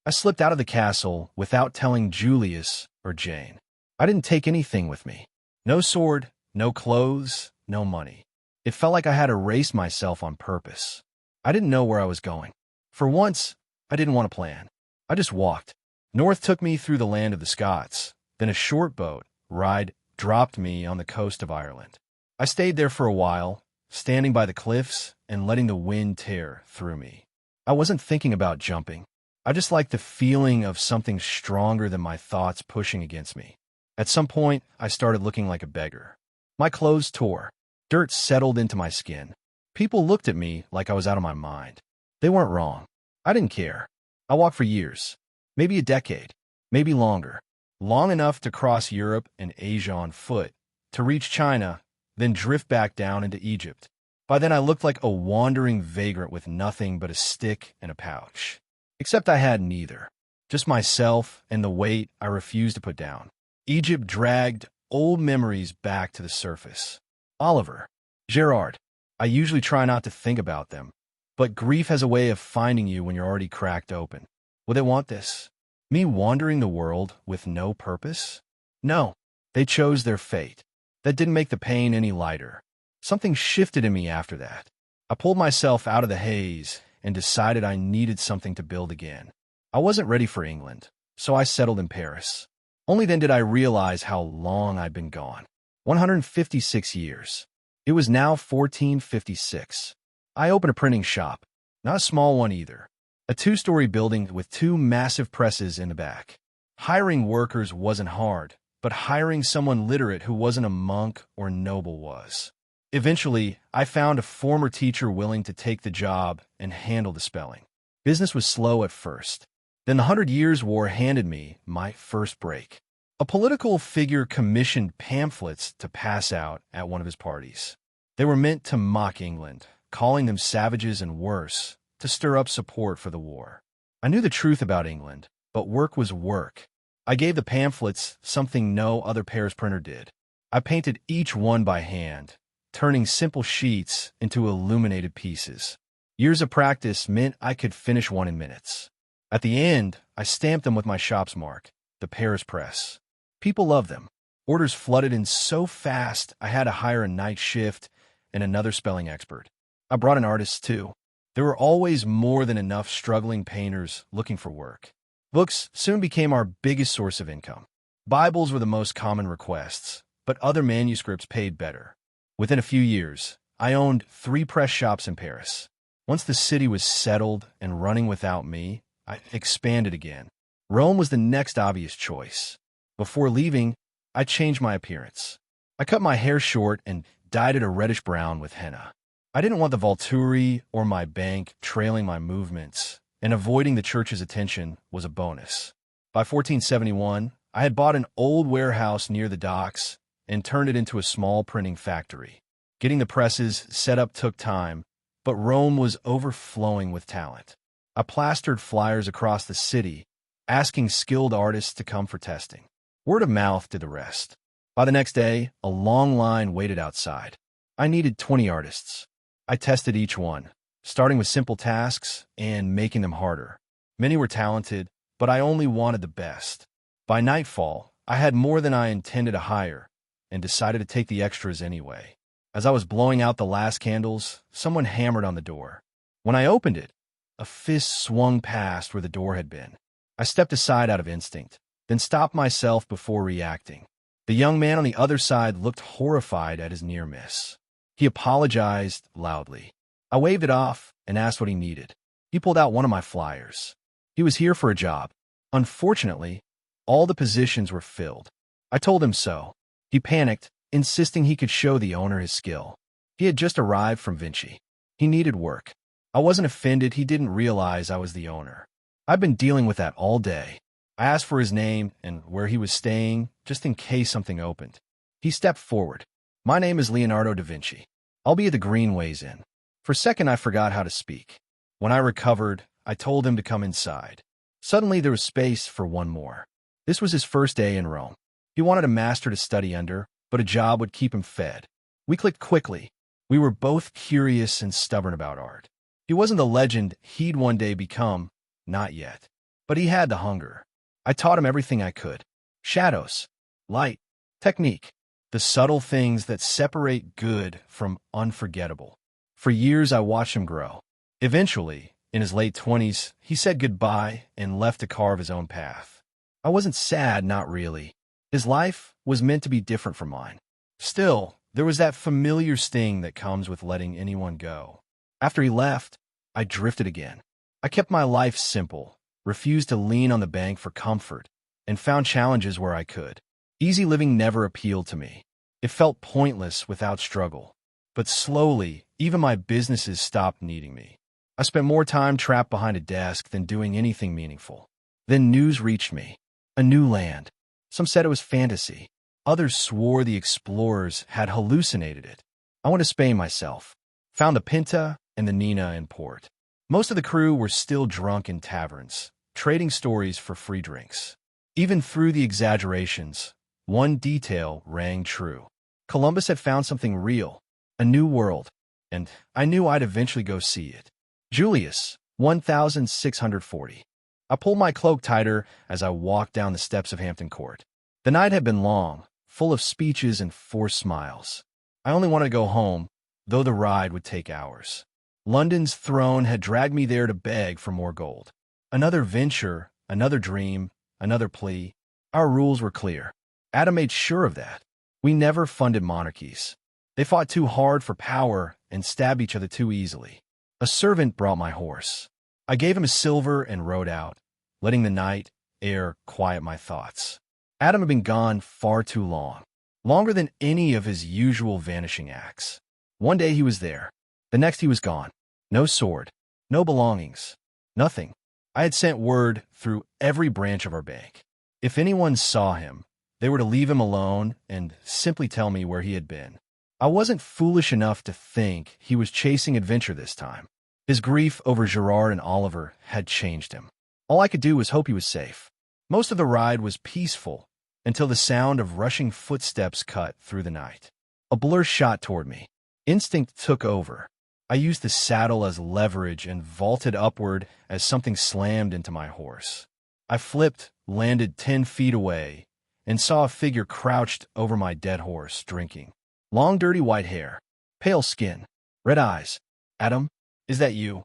I slipped out of the castle without telling Julius or Jane. I didn't take anything with me. No sword, no clothes, no money. It felt like I had erased myself on purpose. I didn't know where I was going. For once, I didn't want to plan. I just walked. North took me through the land of the Scots. Then a short boat ride dropped me on the coast of Ireland. I stayed there for a while, standing by the cliffs and letting the wind tear through me. I wasn't thinking about jumping. I just liked the feeling of something stronger than my thoughts pushing against me. At some point, I started looking like a beggar. My clothes tore. Dirt settled into my skin. People looked at me like I was out of my mind. They weren't wrong. I didn't care. I walked for years. Maybe a decade. Maybe longer. Long enough to cross Europe and Asia on foot, to reach China, then drift back down into Egypt. By then I looked like a wandering vagrant with nothing but a stick and a pouch. Except I had neither. Just myself and the weight I refused to put down. Egypt dragged old memories back to the surface. Oliver, Gerard. I usually try not to think about them, but grief has a way of finding you when you're already cracked open. Will they want this? Me wandering the world with no purpose? No, they chose their fate. That didn't make the pain any lighter. Something shifted in me after that. I pulled myself out of the haze and decided I needed something to build again. I wasn't ready for England, so I settled in Paris. Only then did I realize how long I'd been gone. 156 years. It was now 1456. I opened a printing shop. Not a small one either. A 2-story building with 2 massive presses in the back. Hiring workers wasn't hard, but hiring someone literate who wasn't a monk or noble was. Eventually, I found a former teacher willing to take the job and handle the spelling. Business was slow at first. Then the 100 Years' War handed me my first break. A political figure commissioned pamphlets to pass out at one of his parties. They were meant to mock England, calling them savages and worse, to stir up support for the war. I knew the truth about England, but work was work. I gave the pamphlets something no other Paris printer did. I painted each one by hand, turning simple sheets into illuminated pieces. Years of practice meant I could finish one in minutes. At the end, I stamped them with my shop's mark, the Paris Press. People loved them. Orders flooded in so fast I had to hire a night shift and another spelling expert. I brought in artists too. There were always more than enough struggling painters looking for work. Books soon became our biggest source of income. Bibles were the most common requests, but other manuscripts paid better. Within a few years, I owned 3 press shops in Paris. Once the city was settled and running without me, I expanded again. Rome was the next obvious choice. Before leaving, I changed my appearance. I cut my hair short and dyed it a reddish brown with henna. I didn't want the Volturi or my bank trailing my movements, and avoiding the church's attention was a bonus. By 1471, I had bought an old warehouse near the docks and turned it into a small printing factory. Getting the presses set up took time, but Rome was overflowing with talent. I plastered flyers across the city, asking skilled artists to come for testing. Word of mouth did the rest. By the next day, a long line waited outside. I needed 20 artists. I tested each one, starting with simple tasks and making them harder. Many were talented, but I only wanted the best. By nightfall, I had more than I intended to hire, and decided to take the extras anyway. As I was blowing out the last candles, someone hammered on the door. When I opened it, a fist swung past where the door had been. I stepped aside out of instinct, then stopped myself before reacting. The young man on the other side looked horrified at his near miss. He apologized loudly. I waved it off and asked what he needed. He pulled out one of my flyers. He was here for a job. Unfortunately, all the positions were filled. I told him so. He panicked, insisting he could show the owner his skill. He had just arrived from Vinci. He needed work. I wasn't offended he didn't realize I was the owner. I've been dealing with that all day. I asked for his name and where he was staying, just in case something opened. He stepped forward. My name is Leonardo da Vinci. I'll be at the Greenways Inn. For a second, I forgot how to speak. When I recovered, I told him to come inside. Suddenly, there was space for one more. This was his first day in Rome. He wanted a master to study under, but a job would keep him fed. We clicked quickly. We were both curious and stubborn about art. He wasn't the legend he'd one day become, not yet. but he had the hunger. I taught him everything I could. Shadows, light, technique, the subtle things that separate good from unforgettable. For years, I watched him grow. Eventually, in his late 20s, he said goodbye and left to carve his own path. I wasn't sad, not really. His life was meant to be different from mine. Still, there was that familiar sting that comes with letting anyone go. After he left, I drifted again. I kept my life simple, refused to lean on the bank for comfort, and found challenges where I could. Easy living never appealed to me. It felt pointless without struggle. But slowly, even my businesses stopped needing me. I spent more time trapped behind a desk than doing anything meaningful. Then news reached me. A new land. Some said it was fantasy. Others swore the explorers had hallucinated it. I went to Spain myself. Found the Pinta and the Nina in port. Most of the crew were still drunk in taverns, trading stories for free drinks. Even through the exaggerations, one detail rang true. Columbus had found something real, a new world, and I knew I'd eventually go see it. Julius, 1640. I pulled my cloak tighter as I walked down the steps of Hampton Court. The night had been long, full of speeches and forced smiles. I only wanted to go home, though the ride would take hours. London's throne had dragged me there to beg for more gold. Another venture, another dream, another plea. Our rules were clear. Adam made sure of that. We never funded monarchies. They fought too hard for power and stabbed each other too easily. A servant brought my horse. I gave him a silver and rode out, letting the night air quiet my thoughts. Adam had been gone far too long, longer than any of his usual vanishing acts. One day he was there. The next he was gone. No sword, no belongings, nothing. I had sent word through every branch of our bank. If anyone saw him, they were to leave him alone and simply tell me where he had been. I wasn't foolish enough to think he was chasing adventure this time. His grief over Gerard and Oliver had changed him. All I could do was hope he was safe. Most of the ride was peaceful until the sound of rushing footsteps cut through the night. A blur shot toward me. Instinct took over. I used the saddle as leverage and vaulted upward as something slammed into my horse. I flipped, landed 10 feet away, and saw a figure crouched over my dead horse, drinking. Long, dirty white hair, pale skin, red eyes. Adam, is that you?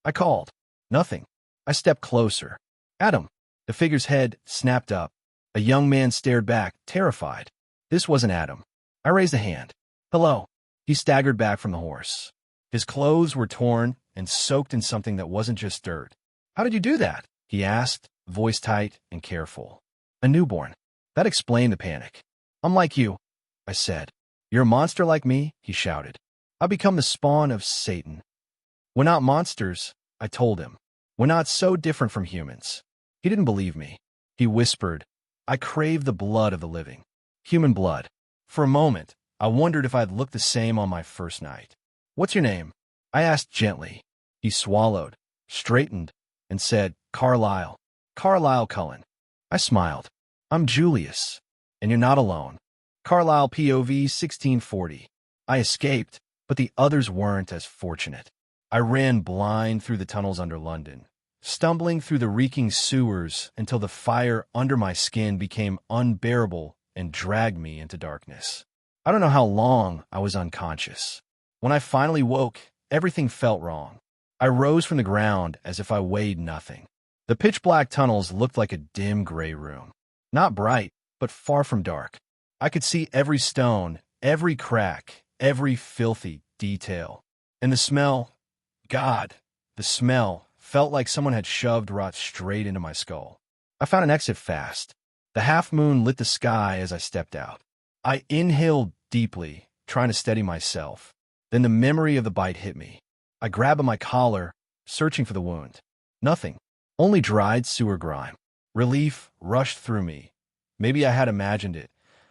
I called. Nothing. I stepped closer. Adam. The figure's head snapped up. A young man stared back, terrified. This wasn't Adam. I raised a hand. Hello. He staggered back from the horse. His clothes were torn and soaked in something that wasn't just dirt. How did you do that? He asked, voice tight and careful. A newborn. That explained the panic. I'm like you, I said. You're a monster like me? He shouted. I've become the spawn of Satan. We're not monsters, I told him. We're not so different from humans. He didn't believe me. He whispered, I crave the blood of the living. Human blood. For a moment, I wondered if I'd look the same on my first night. What's your name? I asked gently. He swallowed, straightened, and said, Carlyle. Carlyle Cullen. I smiled. I'm Julius, and you're not alone. Carlyle POV 1640. I escaped, but the others weren't as fortunate. I ran blind through the tunnels under London, stumbling through the reeking sewers until the fire under my skin became unbearable and dragged me into darkness. I don't know how long I was unconscious. When I finally woke, everything felt wrong. I rose from the ground as if I weighed nothing. The pitch-black tunnels looked like a dim gray room. Not bright, but far from dark. I could see every stone, every crack, every filthy detail. And the smell, God, the smell felt like someone had shoved rot straight into my skull. I found an exit fast. The half-moon lit the sky as I stepped out. I inhaled deeply, trying to steady myself. Then the memory of the bite hit me. I grabbed at my collar, searching for the wound. Nothing. Only dried sewer grime. Relief rushed through me. Maybe I had imagined it,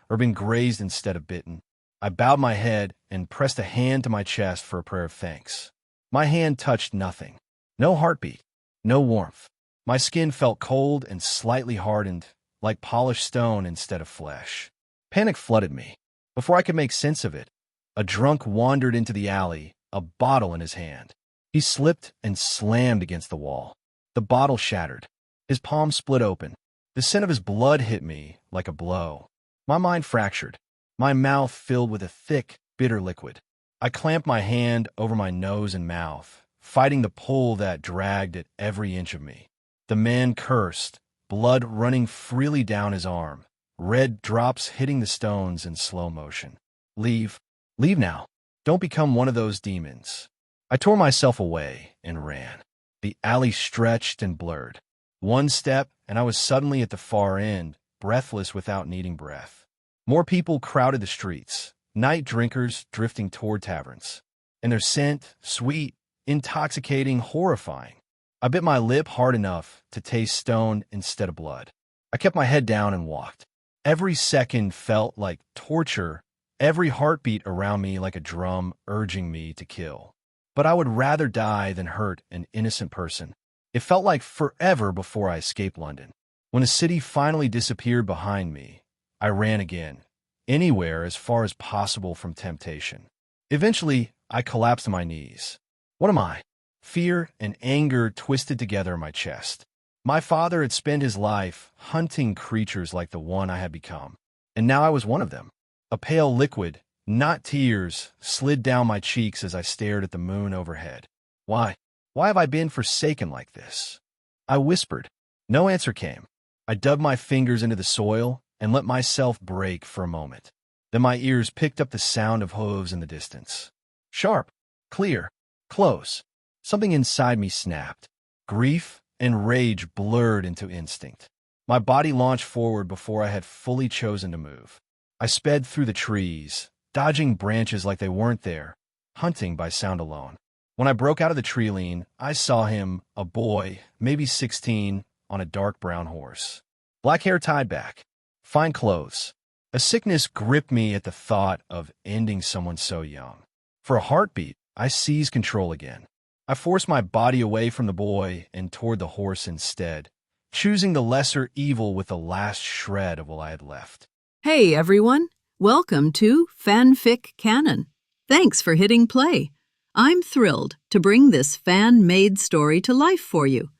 or been grazed instead of bitten. I bowed my head and pressed a hand to my chest for a prayer of thanks. My hand touched nothing. No heartbeat. No warmth. My skin felt cold and slightly hardened, like polished stone instead of flesh. Panic flooded me. Before I could make sense of it, a drunk wandered into the alley, a bottle in his hand. He slipped and slammed against the wall. The bottle shattered. His palm split open. The scent of his blood hit me like a blow. My mind fractured, my mouth filled with a thick, bitter liquid. I clamped my hand over my nose and mouth, fighting the pull that dragged at every inch of me. The man cursed, blood running freely down his arm, red drops hitting the stones in slow motion. Leave. Leave now. Don't become one of those demons. I tore myself away and ran. The alley stretched and blurred. One step, and I was suddenly at the far end, breathless without needing breath. More people crowded the streets, night drinkers drifting toward taverns. And their scent, sweet, intoxicating, horrifying. I bit my lip hard enough to taste stone instead of blood. I kept my head down and walked. Every second felt like torture, every heartbeat around me like a drum urging me to kill. But I would rather die than hurt an innocent person. It felt like forever before I escaped London. When the city finally disappeared behind me, I ran again, anywhere as far as possible from temptation. Eventually, I collapsed to my knees. What am I? Fear and anger twisted together in my chest. My father had spent his life hunting creatures like the one I had become, and now I was one of them. A pale liquid, not tears, slid down my cheeks as I stared at the moon overhead. Why? Why have I been forsaken like this? I whispered. No answer came. I dug my fingers into the soil and let myself break for a moment. Then my ears picked up the sound of hooves in the distance. Sharp, clear, close. Something inside me snapped. Grief and rage blurred into instinct. My body launched forward before I had fully chosen to move. I sped through the trees, dodging branches like they weren't there, hunting by sound alone. When I broke out of the tree line, I saw him, a boy, maybe 16, on a dark brown horse. Black hair tied back, fine clothes. A sickness gripped me at the thought of ending someone so young. For a heartbeat, I seized control again. I forced my body away from the boy and toward the horse instead, choosing the lesser evil with the last shred of what I had left. Hey everyone, welcome to FanFic Canon. Thanks for hitting play. I'm thrilled to bring this fan-made story to life for you.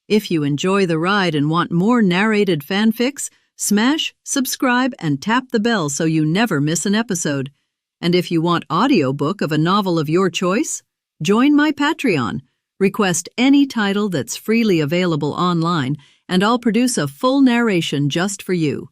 If you enjoy the ride and want more narrated fanfics, smash, subscribe, and tap the bell so you never miss an episode. And if you want audiobook of a novel of your choice, join my Patreon. Request any title that's freely available online, and I'll produce a full narration just for you.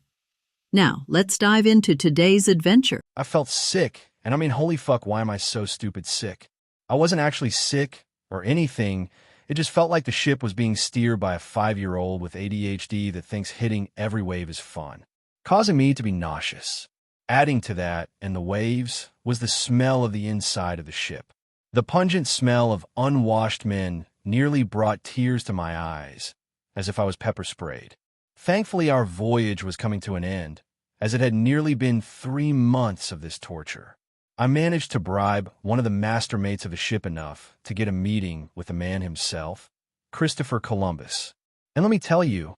Now, let's dive into today's adventure. I felt sick, and I mean, holy fuck, why am I so stupid sick? I wasn't actually sick or anything. It just felt like the ship was being steered by a 5-year-old with ADHD that thinks hitting every wave is fun, causing me to be nauseous. Adding to that, and the waves, was the smell of the inside of the ship. The pungent smell of unwashed men nearly brought tears to my eyes, as if I was pepper sprayed. Thankfully, our voyage was coming to an end, as it had nearly been 3 months of this torture. I managed to bribe one of the master mates of the ship enough to get a meeting with the man himself, Christopher Columbus. And let me tell you,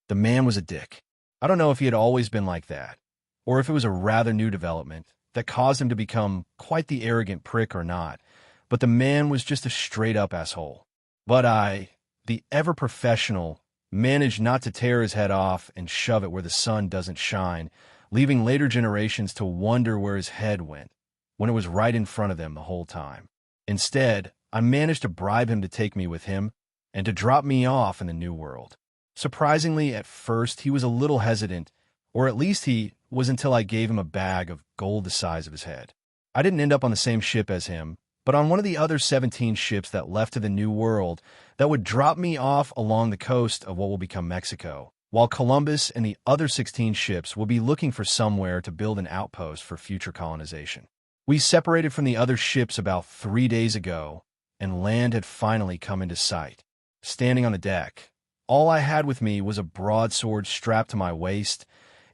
the man was a dick. I don't know if he had always been like that, or if it was a rather new development that caused him to become quite the arrogant prick or not, but the man was just a straight-up asshole. But I, the ever-professional, managed not to tear his head off and shove it where the sun doesn't shine, leaving later generations to wonder where his head went, when it was right in front of them the whole time. Instead, I managed to bribe him to take me with him and to drop me off in the New World. Surprisingly, at first, he was a little hesitant, or at least he was until I gave him a bag of gold the size of his head. I didn't end up on the same ship as him, but on one of the other 17 ships that left to the New World that would drop me off along the coast of what will become Mexico, while Columbus and the other 16 ships will be looking for somewhere to build an outpost for future colonization. We separated from the other ships about 3 days ago, and land had finally come into sight. Standing on the deck, all I had with me was a broadsword strapped to my waist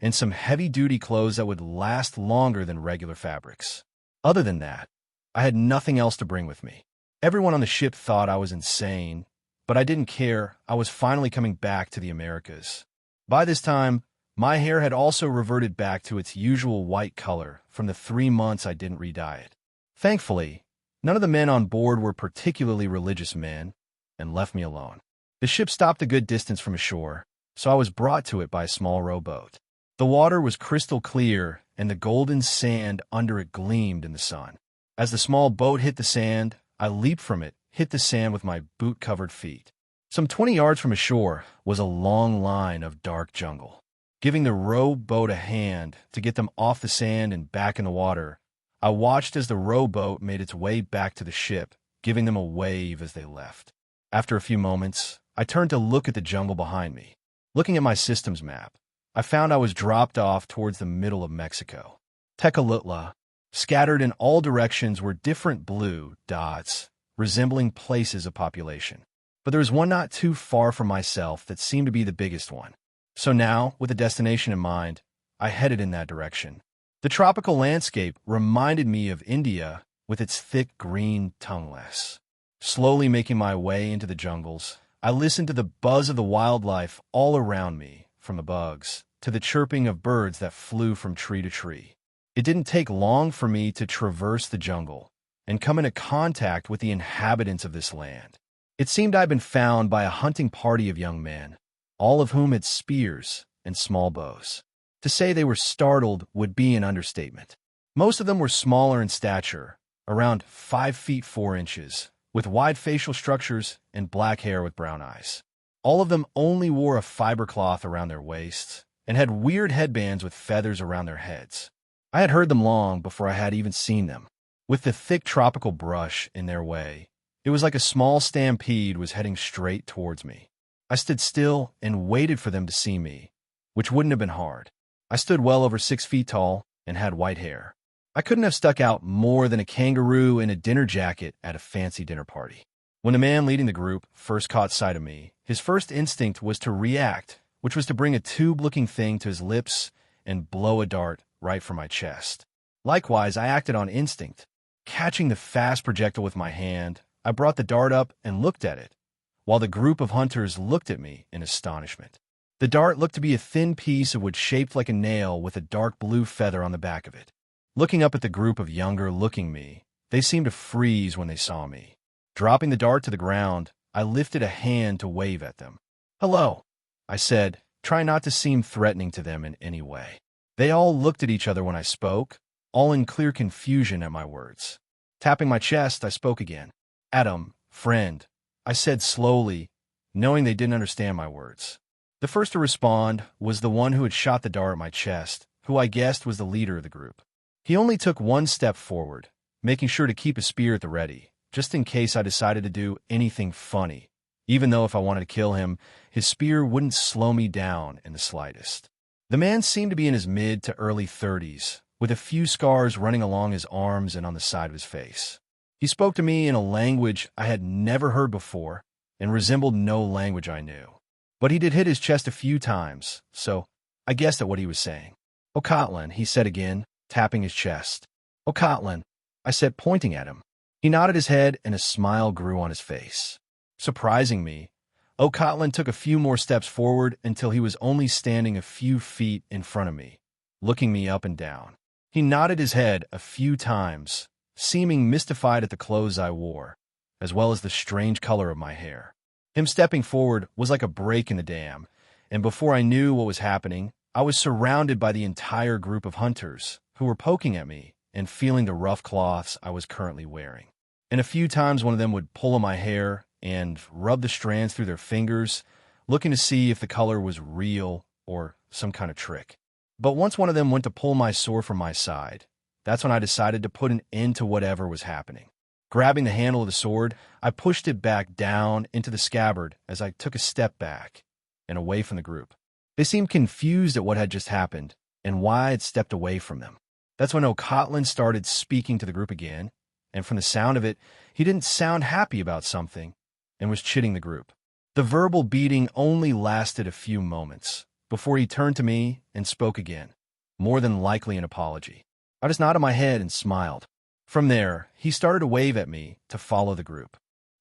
and some heavy-duty clothes that would last longer than regular fabrics. Other than that, I had nothing else to bring with me. Everyone on the ship thought I was insane, but I didn't care. I was finally coming back to the Americas. By this time, my hair had also reverted back to its usual white color from the 3 months I didn't re-dye it. Thankfully, none of the men on board were particularly religious men and left me alone. The ship stopped a good distance from shore, so I was brought to it by a small rowboat. The water was crystal clear, and the golden sand under it gleamed in the sun. As the small boat hit the sand, I leaped from it, hit the sand with my boot-covered feet. Some 20 yards from ashore was a long line of dark jungle. Giving the rowboat a hand to get them off the sand and back in the water, I watched as the rowboat made its way back to the ship, giving them a wave as they left. After a few moments, I turned to look at the jungle behind me. Looking at my systems map, I found I was dropped off towards the middle of Mexico. Tecolutla, scattered in all directions, were different blue dots, resembling places of population. But there was one not too far from myself that seemed to be the biggest one. So now, with a destination in mind, I headed in that direction. The tropical landscape reminded me of India with its thick green tongueless. Slowly making my way into the jungles, I listened to the buzz of the wildlife all around me, from the bugs to the chirping of birds that flew from tree to tree. It didn't take long for me to traverse the jungle and come into contact with the inhabitants of this land. It seemed I'd been found by a hunting party of young men, all of whom had spears and small bows. To say they were startled would be an understatement. Most of them were smaller in stature, around 5 feet 4 inches, with wide facial structures and black hair with brown eyes. All of them only wore a fiber cloth around their waists and had weird headbands with feathers around their heads. I had heard them long before I had even seen them. With the thick tropical brush in their way, it was like a small stampede was heading straight towards me. I stood still and waited for them to see me, which wouldn't have been hard. I stood well over 6 feet tall and had white hair. I couldn't have stuck out more than a kangaroo in a dinner jacket at a fancy dinner party. When the man leading the group first caught sight of me, his first instinct was to react, which was to bring a tube-looking thing to his lips and blow a dart right for my chest. Likewise, I acted on instinct. Catching the fast projectile with my hand, I brought the dart up and looked at it, while the group of hunters looked at me in astonishment. The dart looked to be a thin piece of wood shaped like a nail with a dark blue feather on the back of it. Looking up at the group of younger-looking me, they seemed to freeze when they saw me. Dropping the dart to the ground, I lifted a hand to wave at them. "Hello," I said, trying not to seem threatening to them in any way. They all looked at each other when I spoke, all in clear confusion at my words. Tapping my chest, I spoke again. "Adam, friend," I said slowly, knowing they didn't understand my words. The first to respond was the one who had shot the dart at my chest, who I guessed was the leader of the group. He only took one step forward, making sure to keep a spear at the ready, just in case I decided to do anything funny. Even though if I wanted to kill him, his spear wouldn't slow me down in the slightest. The man seemed to be in his mid to early 30s, with a few scars running along his arms and on the side of his face. He spoke to me in a language I had never heard before and resembled no language I knew. But he did hit his chest a few times, so I guessed at what he was saying. "O Cullens," he said again, tapping his chest. "O Cullens," I said, pointing at him. He nodded his head and a smile grew on his face. Surprising me, O Cullens took a few more steps forward until he was only standing a few feet in front of me, looking me up and down. He nodded his head a few times, seeming mystified at the clothes I wore, as well as the strange color of my hair. Him stepping forward was like a break in the dam, and before I knew what was happening, I was surrounded by the entire group of hunters who were poking at me and feeling the rough cloths I was currently wearing. And a few times one of them would pull on my hair and rub the strands through their fingers, looking to see if the color was real or some kind of trick. But once one of them went to pull my sword from my side, that's when I decided to put an end to whatever was happening. Grabbing the handle of the sword, I pushed it back down into the scabbard as I took a step back and away from the group. They seemed confused at what had just happened and why I had stepped away from them. That's when Cullens started speaking to the group again, and from the sound of it, he didn't sound happy about something and was chiding the group. The verbal beating only lasted a few moments before he turned to me and spoke again, more than likely an apology. I just nodded my head and smiled. From there, he started to wave at me to follow the group,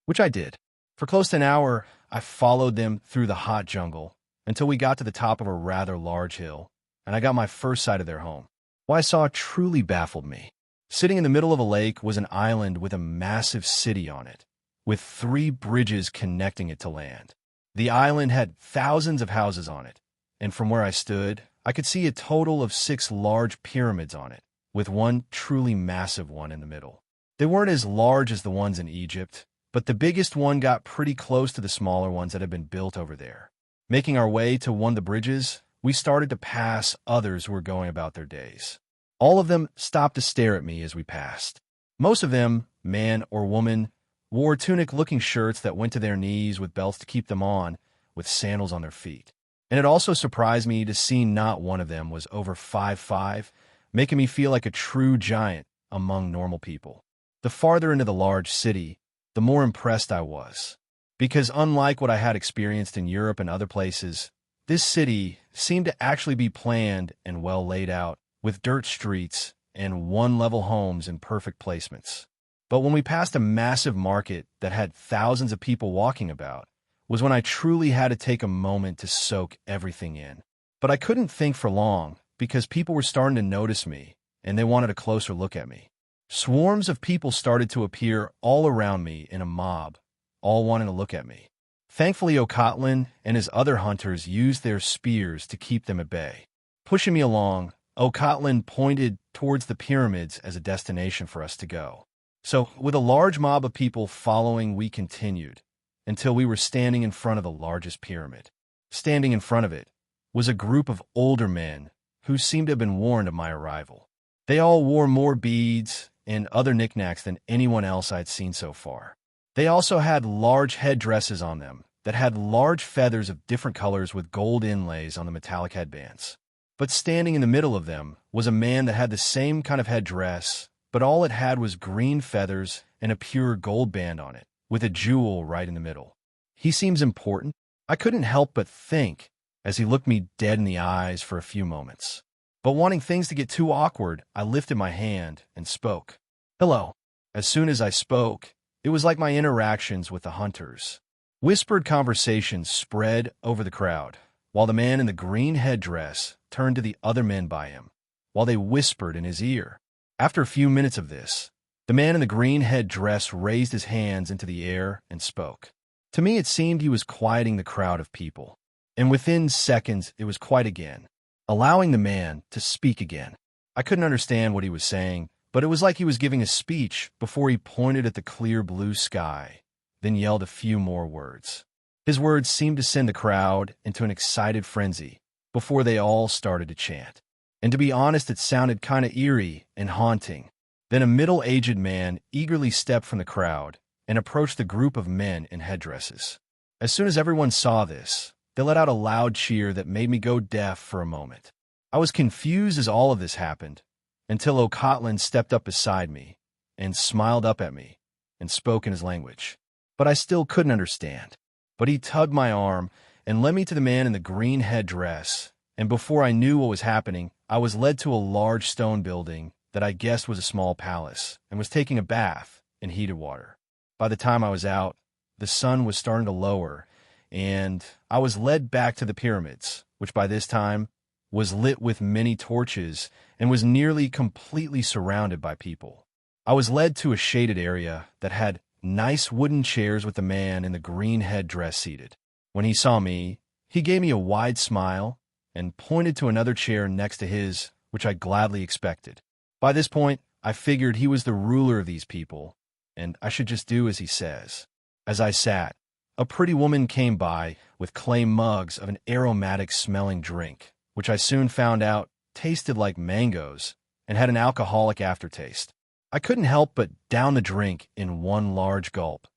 which I did. For close to an hour, I followed them through the hot jungle until we got to the top of a rather large hill, and I got my first sight of their home. What I saw truly baffled me. Sitting in the middle of a lake was an island with a massive city on it, with 3 bridges connecting it to land. The island had thousands of houses on it, and from where I stood, I could see a total of 6 large pyramids on it, with one truly massive one in the middle. They weren't as large as the ones in Egypt, but the biggest one got pretty close to the smaller ones that had been built over there. Making our way to one of the bridges, we started to pass others who were going about their days. All of them stopped to stare at me as we passed. Most of them, man or woman, wore tunic-looking shirts that went to their knees with belts to keep them on, with sandals on their feet. And it also surprised me to see not one of them was over 5'5", making me feel like a true giant among normal people. The farther into the large city, the more impressed I was. Because unlike what I had experienced in Europe and other places, this city seemed to actually be planned and well laid out, with dirt streets and one-level homes in perfect placements. But when we passed a massive market that had thousands of people walking about, was when I truly had to take a moment to soak everything in. But I couldn't think for long, because people were starting to notice me, and they wanted a closer look at me. Swarms of people started to appear all around me in a mob, all wanting to look at me. Thankfully, Cullens and his other hunters used their spears to keep them at bay. Pushing me along, Cullens pointed towards the pyramids as a destination for us to go. So, with a large mob of people following, we continued, until we were standing in front of the largest pyramid. Standing in front of it was a group of older men who seemed to have been warned of my arrival. They all wore more beads and other knickknacks than anyone else I'd seen so far. They also had large headdresses on them that had large feathers of different colors with gold inlays on the metallic headbands. But standing in the middle of them was a man that had the same kind of headdress, but all it had was green feathers and a pure gold band on it, with a jewel right in the middle. He seems important. I couldn't help but think as he looked me dead in the eyes for a few moments. But wanting things to get too awkward, I lifted my hand and spoke. "Hello." As soon as I spoke, it was like my interactions with the hunters. Whispered conversations spread over the crowd, while the man in the green headdress turned to the other men by him, while they whispered in his ear. After a few minutes of this, the man in the green headdress raised his hands into the air and spoke. To me, it seemed he was quieting the crowd of people, and within seconds it was quiet again, allowing the man to speak again. I couldn't understand what he was saying, but it was like he was giving a speech before he pointed at the clear blue sky, then yelled a few more words. His words seemed to send the crowd into an excited frenzy before they all started to chant. And to be honest, it sounded kind of eerie and haunting. Then a middle-aged man eagerly stepped from the crowd and approached the group of men in headdresses. As soon as everyone saw this, they let out a loud cheer that made me go deaf for a moment. I was confused as all of this happened, until Cullens stepped up beside me and smiled up at me and spoke in his language. But I still couldn't understand. But he tugged my arm and led me to the man in the green headdress, and before I knew what was happening, I was led to a large stone building that I guessed was a small palace and was taking a bath in heated water. By the time I was out, the sun was starting to lower, and I was led back to the pyramids, which by this time was lit with many torches and was nearly completely surrounded by people. I was led to a shaded area that had nice wooden chairs with the man in the green headdress seated. When he saw me, he gave me a wide smile and pointed to another chair next to his, which I gladly expected. By this point, I figured he was the ruler of these people, and I should just do as he says. As I sat, a pretty woman came by with clay mugs of an aromatic-smelling drink, which I soon found out tasted like mangoes and had an alcoholic aftertaste. I couldn't help but down the drink in one large gulp,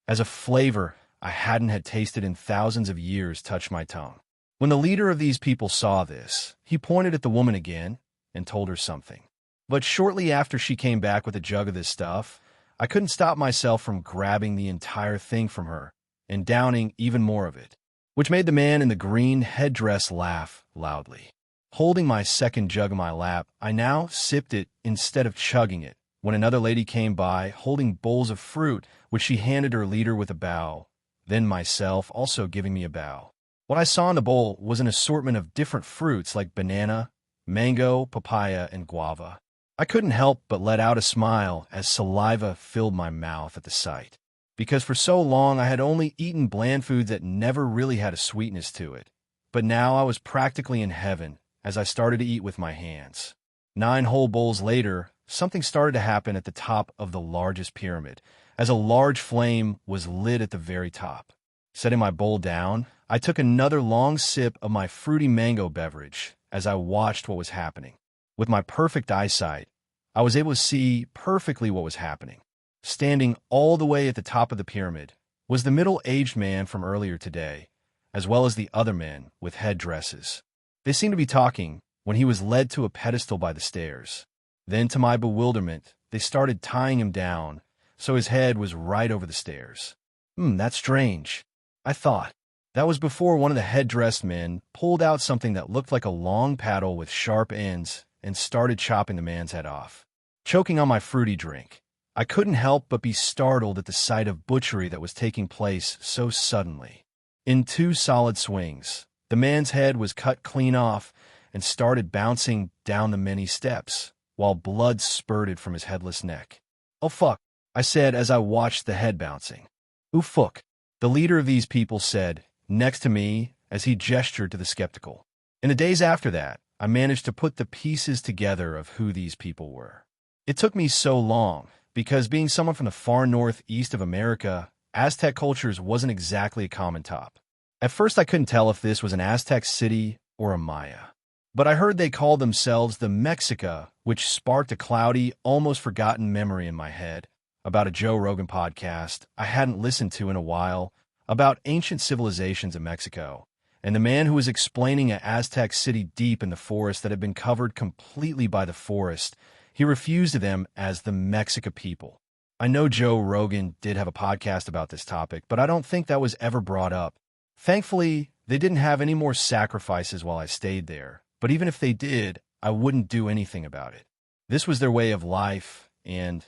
as a flavor I hadn't had tasted in thousands of years touched my tongue. When the leader of these people saw this, he pointed at the woman again and told her something. But shortly after she came back with a jug of this stuff, I couldn't stop myself from grabbing the entire thing from her and downing even more of it, which made the man in the green headdress laugh loudly. Holding my second jug in my lap, I now sipped it instead of chugging it, when another lady came by holding bowls of fruit, which she handed her leader with a bow, then myself also giving me a bow. What I saw in the bowl was an assortment of different fruits like banana, mango, papaya, and guava. I couldn't help but let out a smile as saliva filled my mouth at the sight. because for so long I had only eaten bland foods that never really had a sweetness to it. But now I was practically in heaven as I started to eat with my hands. 9 whole bowls later, something started to happen at the top of the largest pyramid, as a large flame was lit at the very top. Setting my bowl down, I took another long sip of my fruity mango beverage as I watched what was happening. With my perfect eyesight, I was able to see perfectly what was happening. Standing all the way at the top of the pyramid was the middle-aged man from earlier today, as well as the other men with headdresses. They seemed to be talking when he was led to a pedestal by the stairs. Then, to my bewilderment, they started tying him down, so his head was right over the stairs. That's strange, I thought. That was before one of the headdressed men pulled out something that looked like a long paddle with sharp ends and started chopping the man's head off. Choking on my fruity drink, I couldn't help but be startled at the sight of butchery that was taking place so suddenly. In 2 solid swings, the man's head was cut clean off and started bouncing down the many steps, while blood spurted from his headless neck. "Oh fuck," I said as I watched the head bouncing. "Ooh fuck," the leader of these people said, next to me as he gestured to the skeptical. In the days after that, I managed to put the pieces together of who these people were. It took me so long, because being someone from the far northeast of America, Aztec cultures wasn't exactly a common top. At first I couldn't tell if this was an Aztec city or a Maya. But I heard they called themselves the Mexica, which sparked a cloudy, almost forgotten memory in my head about a Joe Rogan podcast I hadn't listened to in a while about ancient civilizations in Mexico, and the man who was explaining an Aztec city deep in the forest that had been covered completely by the forest, he refused to them as the Mexica people. I know Joe Rogan did have a podcast about this topic, but I don't think that was ever brought up. Thankfully, they didn't have any more sacrifices while I stayed there, but even if they did, I wouldn't do anything about it. This was their way of life, and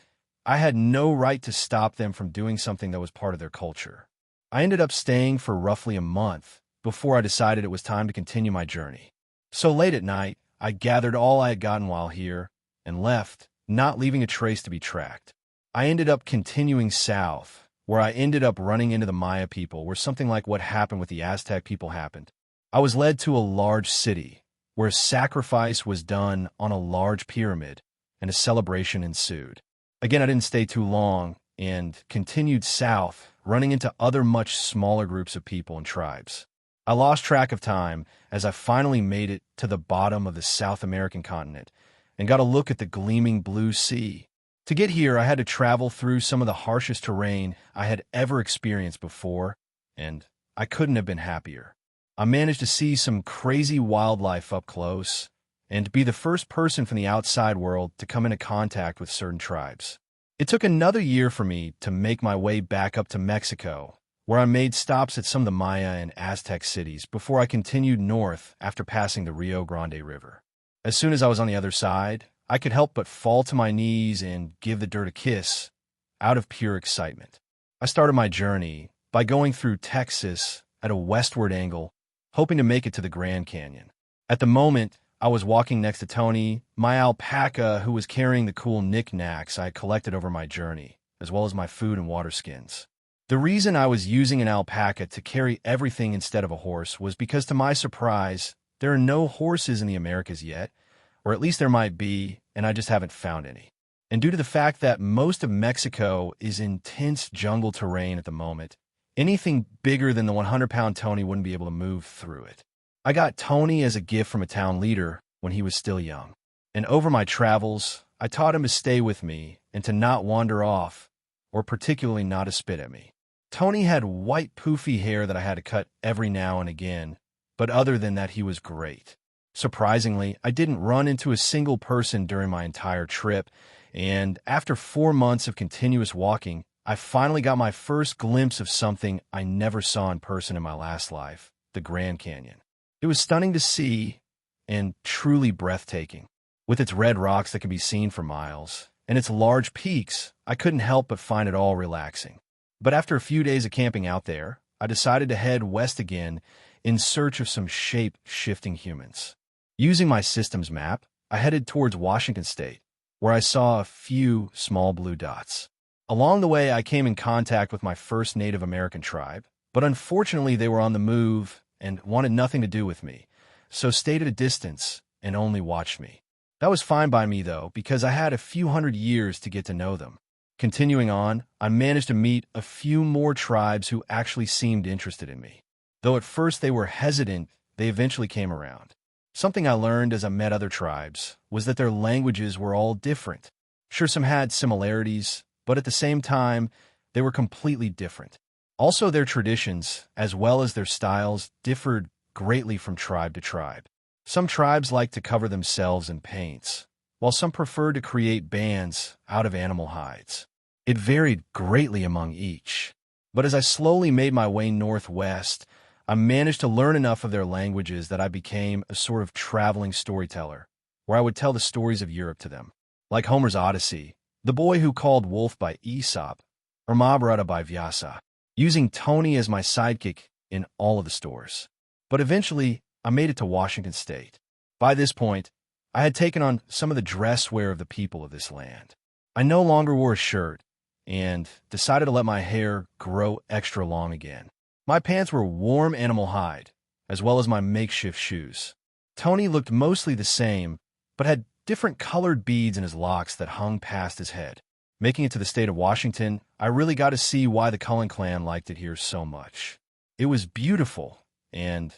I had no right to stop them from doing something that was part of their culture. I ended up staying for roughly a month before I decided it was time to continue my journey. So late at night, I gathered all I had gotten while here and left, not leaving a trace to be tracked. I ended up continuing south, where I ended up running into the Maya people, where something like what happened with the Aztec people happened. I was led to a large city, where a sacrifice was done on a large pyramid, and a celebration ensued. Again, I didn't stay too long, and continued south, running into other much smaller groups of people and tribes. I lost track of time as I finally made it to the bottom of the South American continent and got a look at the gleaming blue sea. To get here, I had to travel through some of the harshest terrain I had ever experienced before, and I couldn't have been happier. I managed to see some crazy wildlife up close and be the first person from the outside world to come into contact with certain tribes. It took another year for me to make my way back up to Mexico, where I made stops at some of the Maya and Aztec cities before I continued north after passing the Rio Grande River. As soon as I was on the other side, I could help but fall to my knees and give the dirt a kiss out of pure excitement. I started my journey by going through Texas at a westward angle, hoping to make it to the Grand Canyon. At the moment, I was walking next to Tony, my alpaca, who was carrying the cool knickknacks I had collected over my journey, as well as my food and water skins. The reason I was using an alpaca to carry everything instead of a horse was because, to my surprise, there are no horses in the Americas yet, or at least there might be, and I just haven't found any. And due to the fact that most of Mexico is intense jungle terrain at the moment, anything bigger than the 100-pound Tony wouldn't be able to move through it. I got Tony as a gift from a town leader when he was still young. And over my travels, I taught him to stay with me and to not wander off, or particularly not to spit at me. Tony had white poofy hair that I had to cut every now and again, but other than that, he was great. Surprisingly, I didn't run into a single person during my entire trip, and after 4 months of continuous walking, I finally got my first glimpse of something I never saw in person in my last life, the Grand Canyon. It was stunning to see and truly breathtaking. With its red rocks that could be seen for miles and its large peaks, I couldn't help but find it all relaxing. But after a few days of camping out there, I decided to head west again in search of some shape-shifting humans. Using my systems map, I headed towards Washington State, where I saw a few small blue dots. Along the way, I came in contact with my first Native American tribe, but unfortunately they were on the move and wanted nothing to do with me, so stayed at a distance and only watched me. That was fine by me, though, because I had a few hundred years to get to know them. Continuing on, I managed to meet a few more tribes who actually seemed interested in me. Though at first they were hesitant, they eventually came around. Something I learned as I met other tribes was that their languages were all different. Sure, some had similarities, but at the same time, they were completely different. Also, their traditions, as well as their styles, differed greatly from tribe to tribe. Some tribes liked to cover themselves in paints, while some preferred to create bands out of animal hides. It varied greatly among each. But as I slowly made my way northwest, I managed to learn enough of their languages that I became a sort of traveling storyteller, where I would tell the stories of Europe to them. Like Homer's Odyssey, The Boy Who Called Wolf by Aesop, or Mahabharata by Vyasa, using Tony as my sidekick in all of the stores. But eventually, I made it to Washington State. By this point, I had taken on some of the dress wear of the people of this land. I no longer wore a shirt and decided to let my hair grow extra long again. My pants were warm animal hide, as well as my makeshift shoes. Tony looked mostly the same, but had different colored beads in his locks that hung past his head. Making it to the state of Washington, I really got to see why the Cullen clan liked it here so much. It was beautiful, and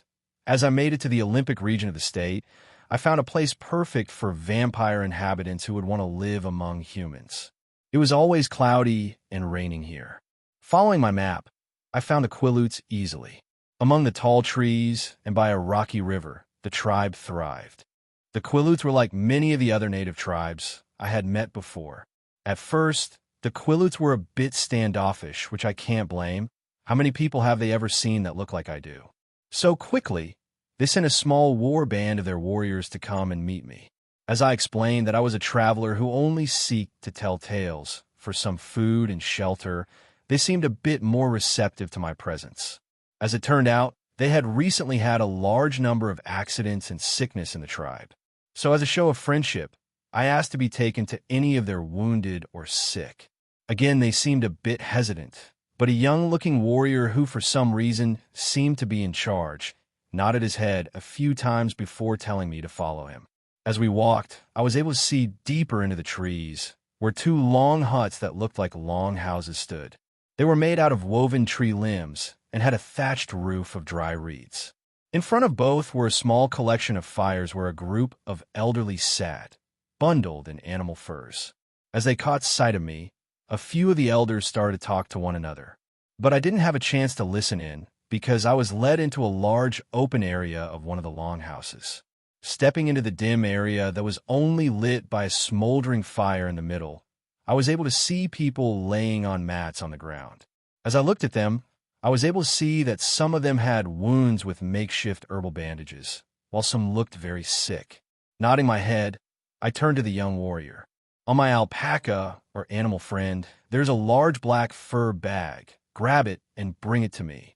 as I made it to the Olympic region of the state, I found a place perfect for vampire inhabitants who would want to live among humans. It was always cloudy and raining here. Following my map, I found the Quileutes easily. Among the tall trees and by a rocky river, the tribe thrived. The Quileutes were like many of the other native tribes I had met before. At first, the Quileutes were a bit standoffish, which I can't blame. How many people have they ever seen that look like I do? So quickly, they sent a small war band of their warriors to come and meet me. As I explained that I was a traveler who only seeked to tell tales for some food and shelter, they seemed a bit more receptive to my presence. As it turned out, they had recently had a large number of accidents and sickness in the tribe. So as a show of friendship, I asked to be taken to any of their wounded or sick. Again, they seemed a bit hesitant, but a young-looking warrior who for some reason seemed to be in charge nodded his head a few times before telling me to follow him. As we walked, I was able to see deeper into the trees, where two long huts that looked like long houses stood. They were made out of woven tree limbs and had a thatched roof of dry reeds. In front of both were a small collection of fires where a group of elderly sat, bundled in animal furs. As they caught sight of me, a few of the elders started to talk to one another. But I didn't have a chance to listen in because I was led into a large open area of one of the longhouses. Stepping into the dim area that was only lit by a smoldering fire in the middle, I was able to see people laying on mats on the ground. As I looked at them, I was able to see that some of them had wounds with makeshift herbal bandages, while some looked very sick. Nodding my head, I turned to the young warrior. On my alpaca, or animal friend, there's a large black fur bag. Grab it and bring it to me,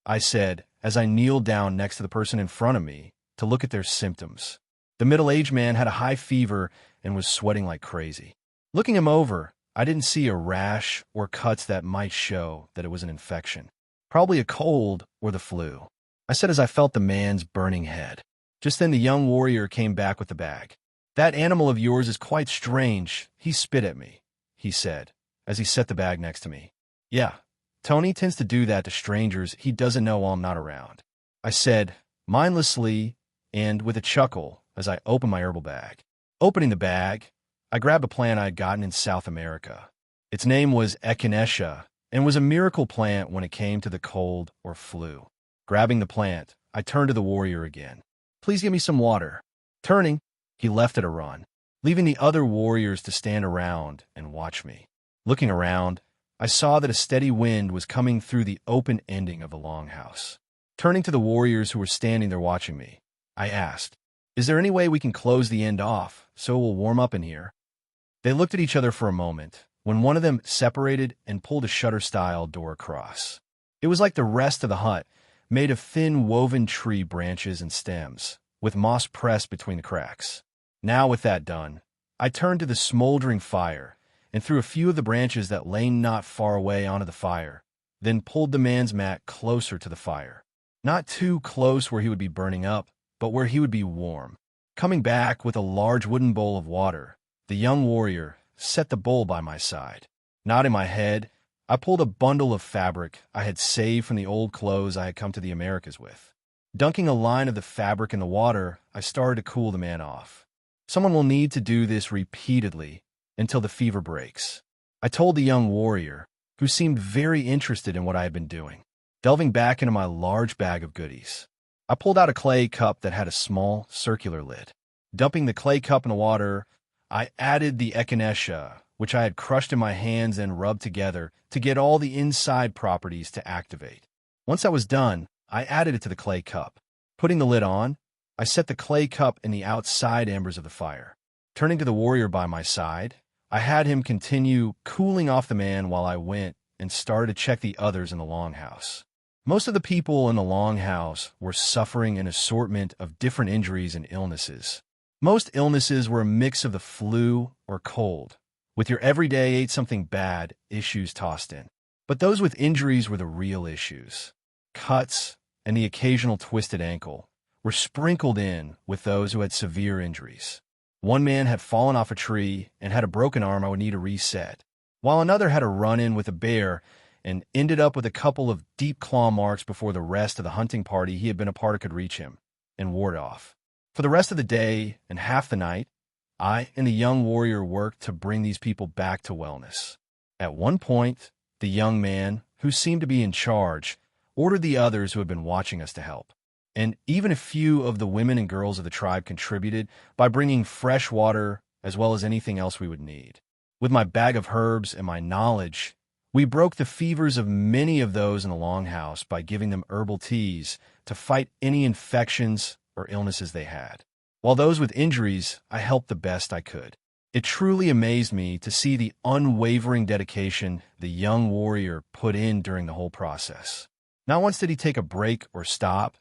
I said as I kneeled down next to the person in front of me to look at their symptoms. The middle-aged man had a high fever and was sweating like crazy. Looking him over, I didn't see a rash or cuts that might show that it was an infection. Probably a cold or the flu, I said as I felt the man's burning head. Just then the young warrior came back with the bag. That animal of yours is quite strange. He spit at me, he said, as he set the bag next to me. Yeah, Tony tends to do that to strangers he doesn't know while I'm not around, I said, mindlessly and with a chuckle as I opened my herbal bag. Opening the bag, I grabbed a plant I had gotten in South America. Its name was echinacea and was a miracle plant when it came to the cold or flu. Grabbing the plant, I turned to the warrior again. Please give me some water. Turning, he left at a run, leaving the other warriors to stand around and watch me. Looking around, I saw that a steady wind was coming through the open ending of the longhouse. Turning to the warriors who were standing there watching me, I asked, "Is there any way we can close the end off so it will warm up in here?" They looked at each other for a moment, when one of them separated and pulled a shutter-style door across. It was like the rest of the hut, made of thin woven tree branches and stems, with moss pressed between the cracks. Now with that done, I turned to the smoldering fire and threw a few of the branches that lay not far away onto the fire, then pulled the man's mat closer to the fire. Not too close where he would be burning up, but where he would be warm. Coming back with a large wooden bowl of water, the young warrior set the bowl by my side. Nodding my head, I pulled a bundle of fabric I had saved from the old clothes I had come to the Americas with. Dunking a line of the fabric in the water, I started to cool the man off. Someone will need to do this repeatedly until the fever breaks, I told the young warrior, who seemed very interested in what I had been doing. Delving back into my large bag of goodies, I pulled out a clay cup that had a small, circular lid. Dumping the clay cup in the water, I added the echinacea, which I had crushed in my hands and rubbed together to get all the inside properties to activate. Once I was done, I added it to the clay cup. Putting the lid on, I set the clay cup in the outside embers of the fire. Turning to the warrior by my side, I had him continue cooling off the man while I went and started to check the others in the longhouse. Most of the people in the longhouse were suffering an assortment of different injuries and illnesses. Most illnesses were a mix of the flu or cold, with your everyday ate something bad issues tossed in. But those with injuries were the real issues. Cuts and the occasional twisted ankle were sprinkled in with those who had severe injuries. One man had fallen off a tree and had a broken arm I would need to reset, while another had a run-in with a bear and ended up with a couple of deep claw marks before the rest of the hunting party he had been a part of could reach him and ward off. For the rest of the day and half the night, I and the young warrior worked to bring these people back to wellness. At one point, the young man, who seemed to be in charge, ordered the others who had been watching us to help. And even a few of the women and girls of the tribe contributed by bringing fresh water as well as anything else we would need. With my bag of herbs and my knowledge, we broke the fevers of many of those in the longhouse by giving them herbal teas to fight any infections or illnesses they had. While those with injuries, I helped the best I could. It truly amazed me to see the unwavering dedication the young warrior put in during the whole process. Not once did he take a break or stop,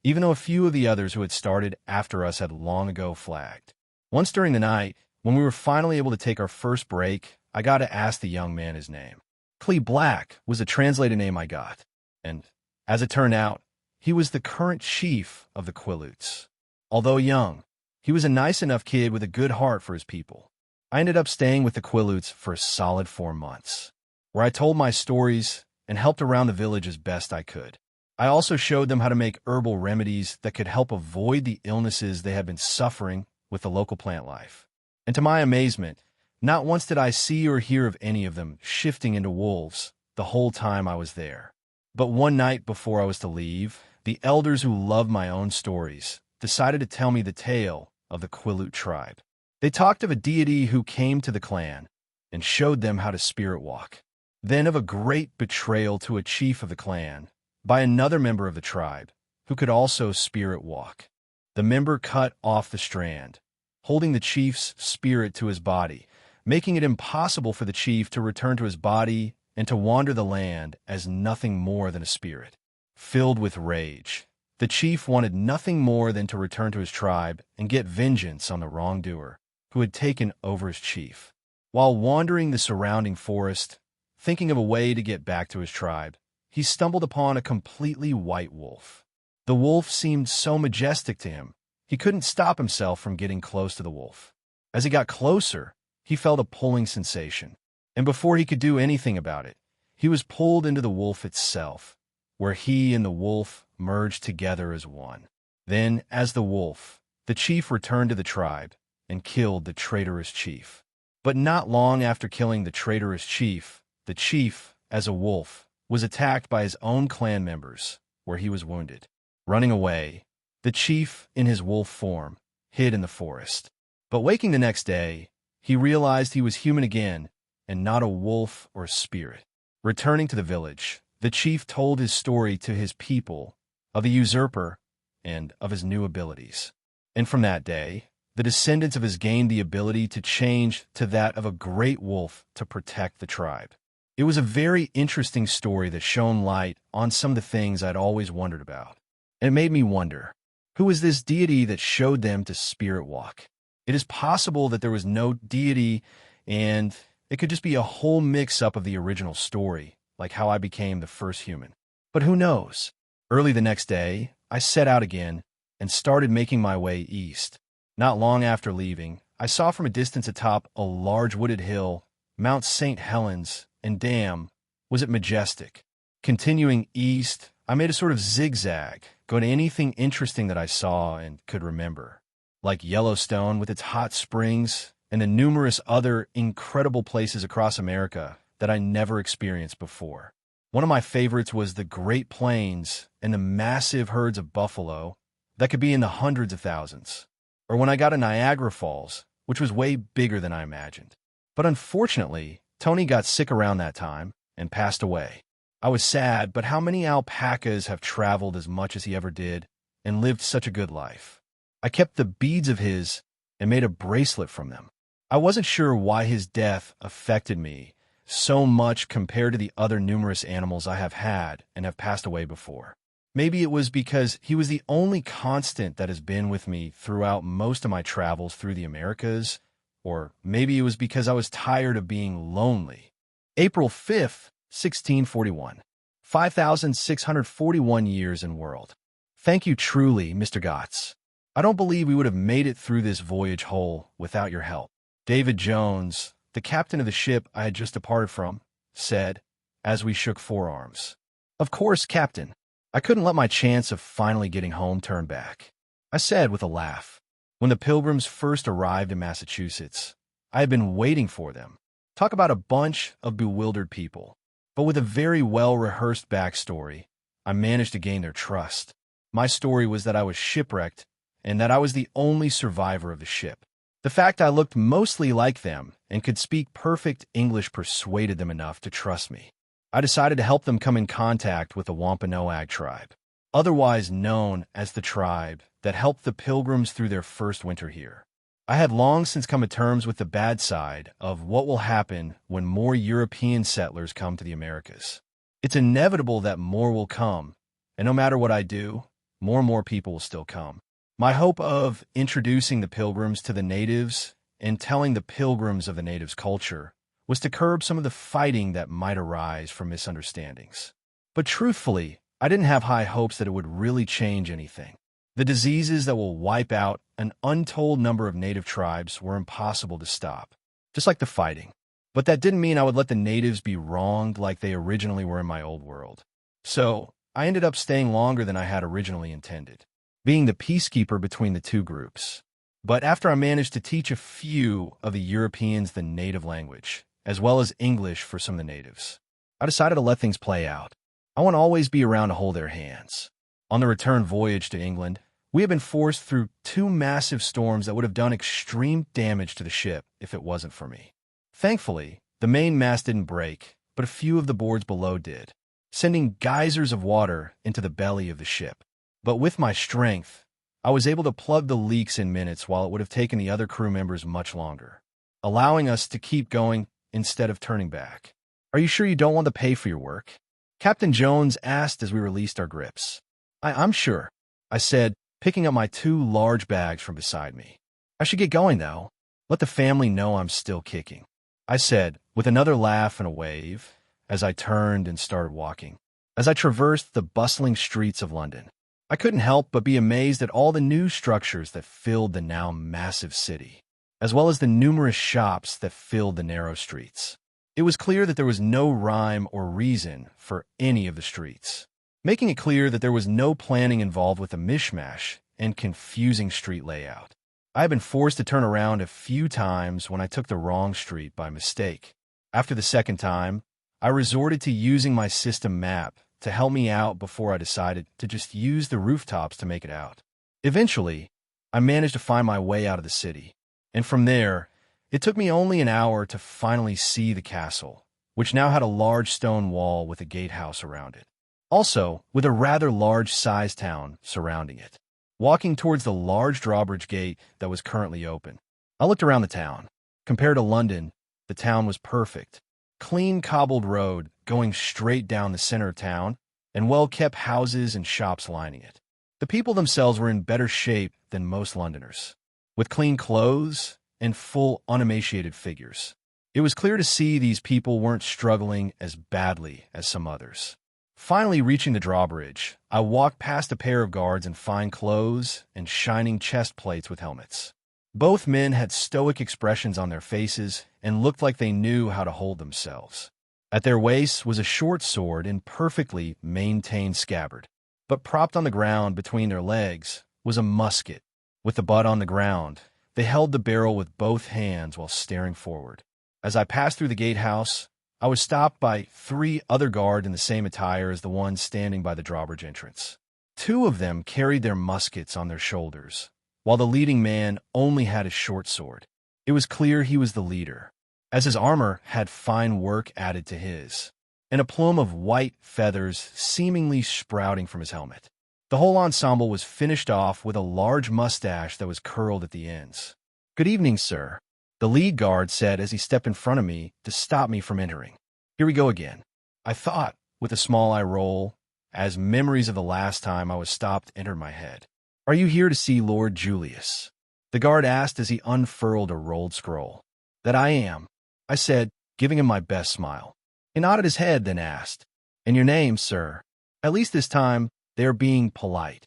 even though a few of the others who had started after us had long ago flagged. Once during the night, when we were finally able to take our first break, I got to ask the young man his name. Clee Black was a translated name I got, and as it turned out, he was the current chief of the Cullens. Although young, he was a nice enough kid with a good heart for his people. I ended up staying with the Cullens for a solid 4 months, where I told my stories and helped around the village as best I could. I also showed them how to make herbal remedies that could help avoid the illnesses they had been suffering with the local plant life. And to my amazement, not once did I see or hear of any of them shifting into wolves the whole time I was there. But one night before I was to leave, the elders who loved my own stories decided to tell me the tale of the Quileute tribe. They talked of a deity who came to the clan and showed them how to spirit walk. Then of a great betrayal to a chief of the clan by another member of the tribe who could also spirit walk. The member cut off the strand, holding the chief's spirit to his body, making it impossible for the chief to return to his body and to wander the land as nothing more than a spirit. Filled with rage, the chief wanted nothing more than to return to his tribe and get vengeance on the wrongdoer who had taken over his chief. While wandering the surrounding forest, thinking of a way to get back to his tribe, he stumbled upon a completely white wolf. The wolf seemed so majestic to him, he couldn't stop himself from getting close to the wolf. As he got closer, he felt a pulling sensation, and before he could do anything about it, he was pulled into the wolf itself, where he and the wolf merged together as one. Then, as the wolf, the chief returned to the tribe and killed the traitorous chief. But not long after killing the traitorous chief, the chief, as a wolf, was attacked by his own clan members, where he was wounded. Running away, the chief, in his wolf form, hid in the forest. But waking the next day, he realized he was human again and not a wolf or a spirit. Returning to the village, the chief told his story to his people of the usurper and of his new abilities. And from that day, the descendants of his gained the ability to change to that of a great wolf to protect the tribe. It was a very interesting story that shone light on some of the things I'd always wondered about. And it made me wonder, who is this deity that showed them to spirit walk? It is possible that there was no deity, and It could just be a whole mix-up of the original story, like how I became the first human. But who knows? Early the next day, I set out again and started making my way east. Not long after leaving, I saw from a distance atop a large wooded hill, Mount St. Helens, and damn, was it majestic. Continuing east, I made a sort of zigzag, going to anything interesting that I saw and could remember, like Yellowstone with its hot springs and the numerous other incredible places across America that I never experienced before. One of my favorites was the Great Plains and the massive herds of buffalo that could be in the hundreds of thousands. Or when I got to Niagara Falls, which was way bigger than I imagined. But unfortunately, Tony got sick around that time and passed away. I was sad, but how many alpacas have traveled as much as he ever did and lived such a good life? I kept the beads of his and made a bracelet from them. I wasn't sure why his death affected me so much compared to the other numerous animals I have had and have passed away before. Maybe it was because he was the only constant that has been with me throughout most of my travels through the Americas, or maybe it was because I was tired of being lonely. April 5th, 1641. 5,641 years in world. Thank you truly, Mr. Gotts. I don't believe we would have made it through this voyage whole without your help. David Jones, the captain of the ship I had just departed from, said, as we shook forearms. Of course, Captain. I couldn't let my chance of finally getting home turn back. I said with a laugh. When the Pilgrims first arrived in Massachusetts, I had been waiting for them. Talk about a bunch of bewildered people. But with a very well-rehearsed backstory, I managed to gain their trust. My story was that I was shipwrecked and that I was the only survivor of the ship. The fact I looked mostly like them and could speak perfect English persuaded them enough to trust me. I decided to help them come in contact with the Wampanoag tribe, otherwise known as the tribe that helped the Pilgrims through their first winter here. I had long since come to terms with the bad side of what will happen when more European settlers come to the Americas. It's inevitable that more will come, and no matter what I do, more and more people will still come. My hope of introducing the Pilgrims to the natives and telling the Pilgrims of the natives' culture was to curb some of the fighting that might arise from misunderstandings. But truthfully, I didn't have high hopes that it would really change anything. The diseases that will wipe out an untold number of native tribes were impossible to stop, just like the fighting. But that didn't mean I would let the natives be wronged like they originally were in my old world. So I ended up staying longer than I had originally intended, being the peacekeeper between the two groups. But after I managed to teach a few of the Europeans the native language, as well as English for some of the natives, I decided to let things play out. I want to always be around to hold their hands. On the return voyage to England, we had been forced through 2 massive storms that would have done extreme damage to the ship if it wasn't for me. Thankfully, the main mast didn't break, but a few of the boards below did, sending geysers of water into the belly of the ship. But with my strength, I was able to plug the leaks in minutes while it would have taken the other crew members much longer, allowing us to keep going instead of turning back. Are you sure you don't want to pay for your work? Captain Jones asked as we released our grips. I'm sure, I said, picking up my 2 large bags from beside me. I should get going, though. Let the family know I'm still kicking, I said, with another laugh and a wave, as I turned and started walking. As I traversed the bustling streets of London, I couldn't help but be amazed at all the new structures that filled the now massive city, as well as the numerous shops that filled the narrow streets. It was clear that there was no rhyme or reason for any of the streets, making it clear that there was no planning involved with the mishmash and confusing street layout. I had been forced to turn around a few times when I took the wrong street by mistake. After the second time, I resorted to using my system map to help me out before I decided to just use the rooftops to make it out. Eventually, I managed to find my way out of the city, and from there, it took me only an hour to finally see the castle, which now had a large stone wall with a gatehouse around it, also with a rather large-sized town surrounding it. Walking towards the large drawbridge gate that was currently open, I looked around the town. Compared to London, the town was perfect. Clean cobbled road going straight down the center of town, and well-kept houses and shops lining it. The people themselves were in better shape than most Londoners, with clean clothes and full unemaciated figures. It was clear to see these people weren't struggling as badly as some others. Finally reaching the drawbridge, I walked past a pair of guards in fine clothes and shining chest plates with helmets. Both men had stoic expressions on their faces and looked like they knew how to hold themselves. At their waists was a short sword in perfectly maintained scabbard, but propped on the ground between their legs was a musket. With the butt on the ground, they held the barrel with both hands while staring forward. As I passed through the gatehouse, I was stopped by 3 other guards in the same attire as the one standing by the drawbridge entrance. 2 of them carried their muskets on their shoulders, while the leading man only had a short sword. It was clear he was the leader, as his armor had fine work added to his, and a plume of white feathers seemingly sprouting from his helmet. The whole ensemble was finished off with a large mustache that was curled at the ends. "Good evening, sir," the lead guard said as he stepped in front of me to stop me from entering. "Here we go again," I thought, with a small eye roll, as memories of the last time I was stopped entered my head. "Are you here to see Lord Julius?" the guard asked as he unfurled a rolled scroll. "That I am," I said, giving him my best smile. He nodded his head, then asked, "And your name, sir?" At least this time, they are being polite,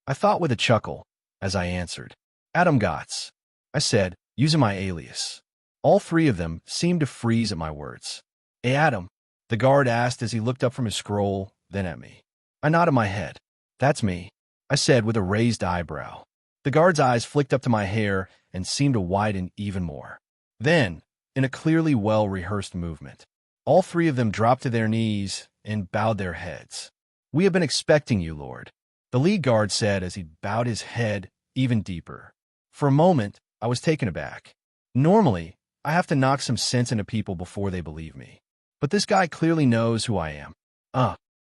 I thought with a chuckle, as I answered. "Adam Gotts," I said, using my alias. All 3 of them seemed to freeze at my words. "Hey, Adam," the guard asked as he looked up from his scroll, then at me. I nodded my head. "That's me," I said with a raised eyebrow. The guard's eyes flicked up to my hair and seemed to widen even more. Then, in a clearly well-rehearsed movement, all 3 of them dropped to their knees and bowed their heads. "We have been expecting you, Lord," the lead guard said as he bowed his head even deeper. For a moment, I was taken aback. Normally, I have to knock some sense into people before they believe me. But this guy clearly knows who I am.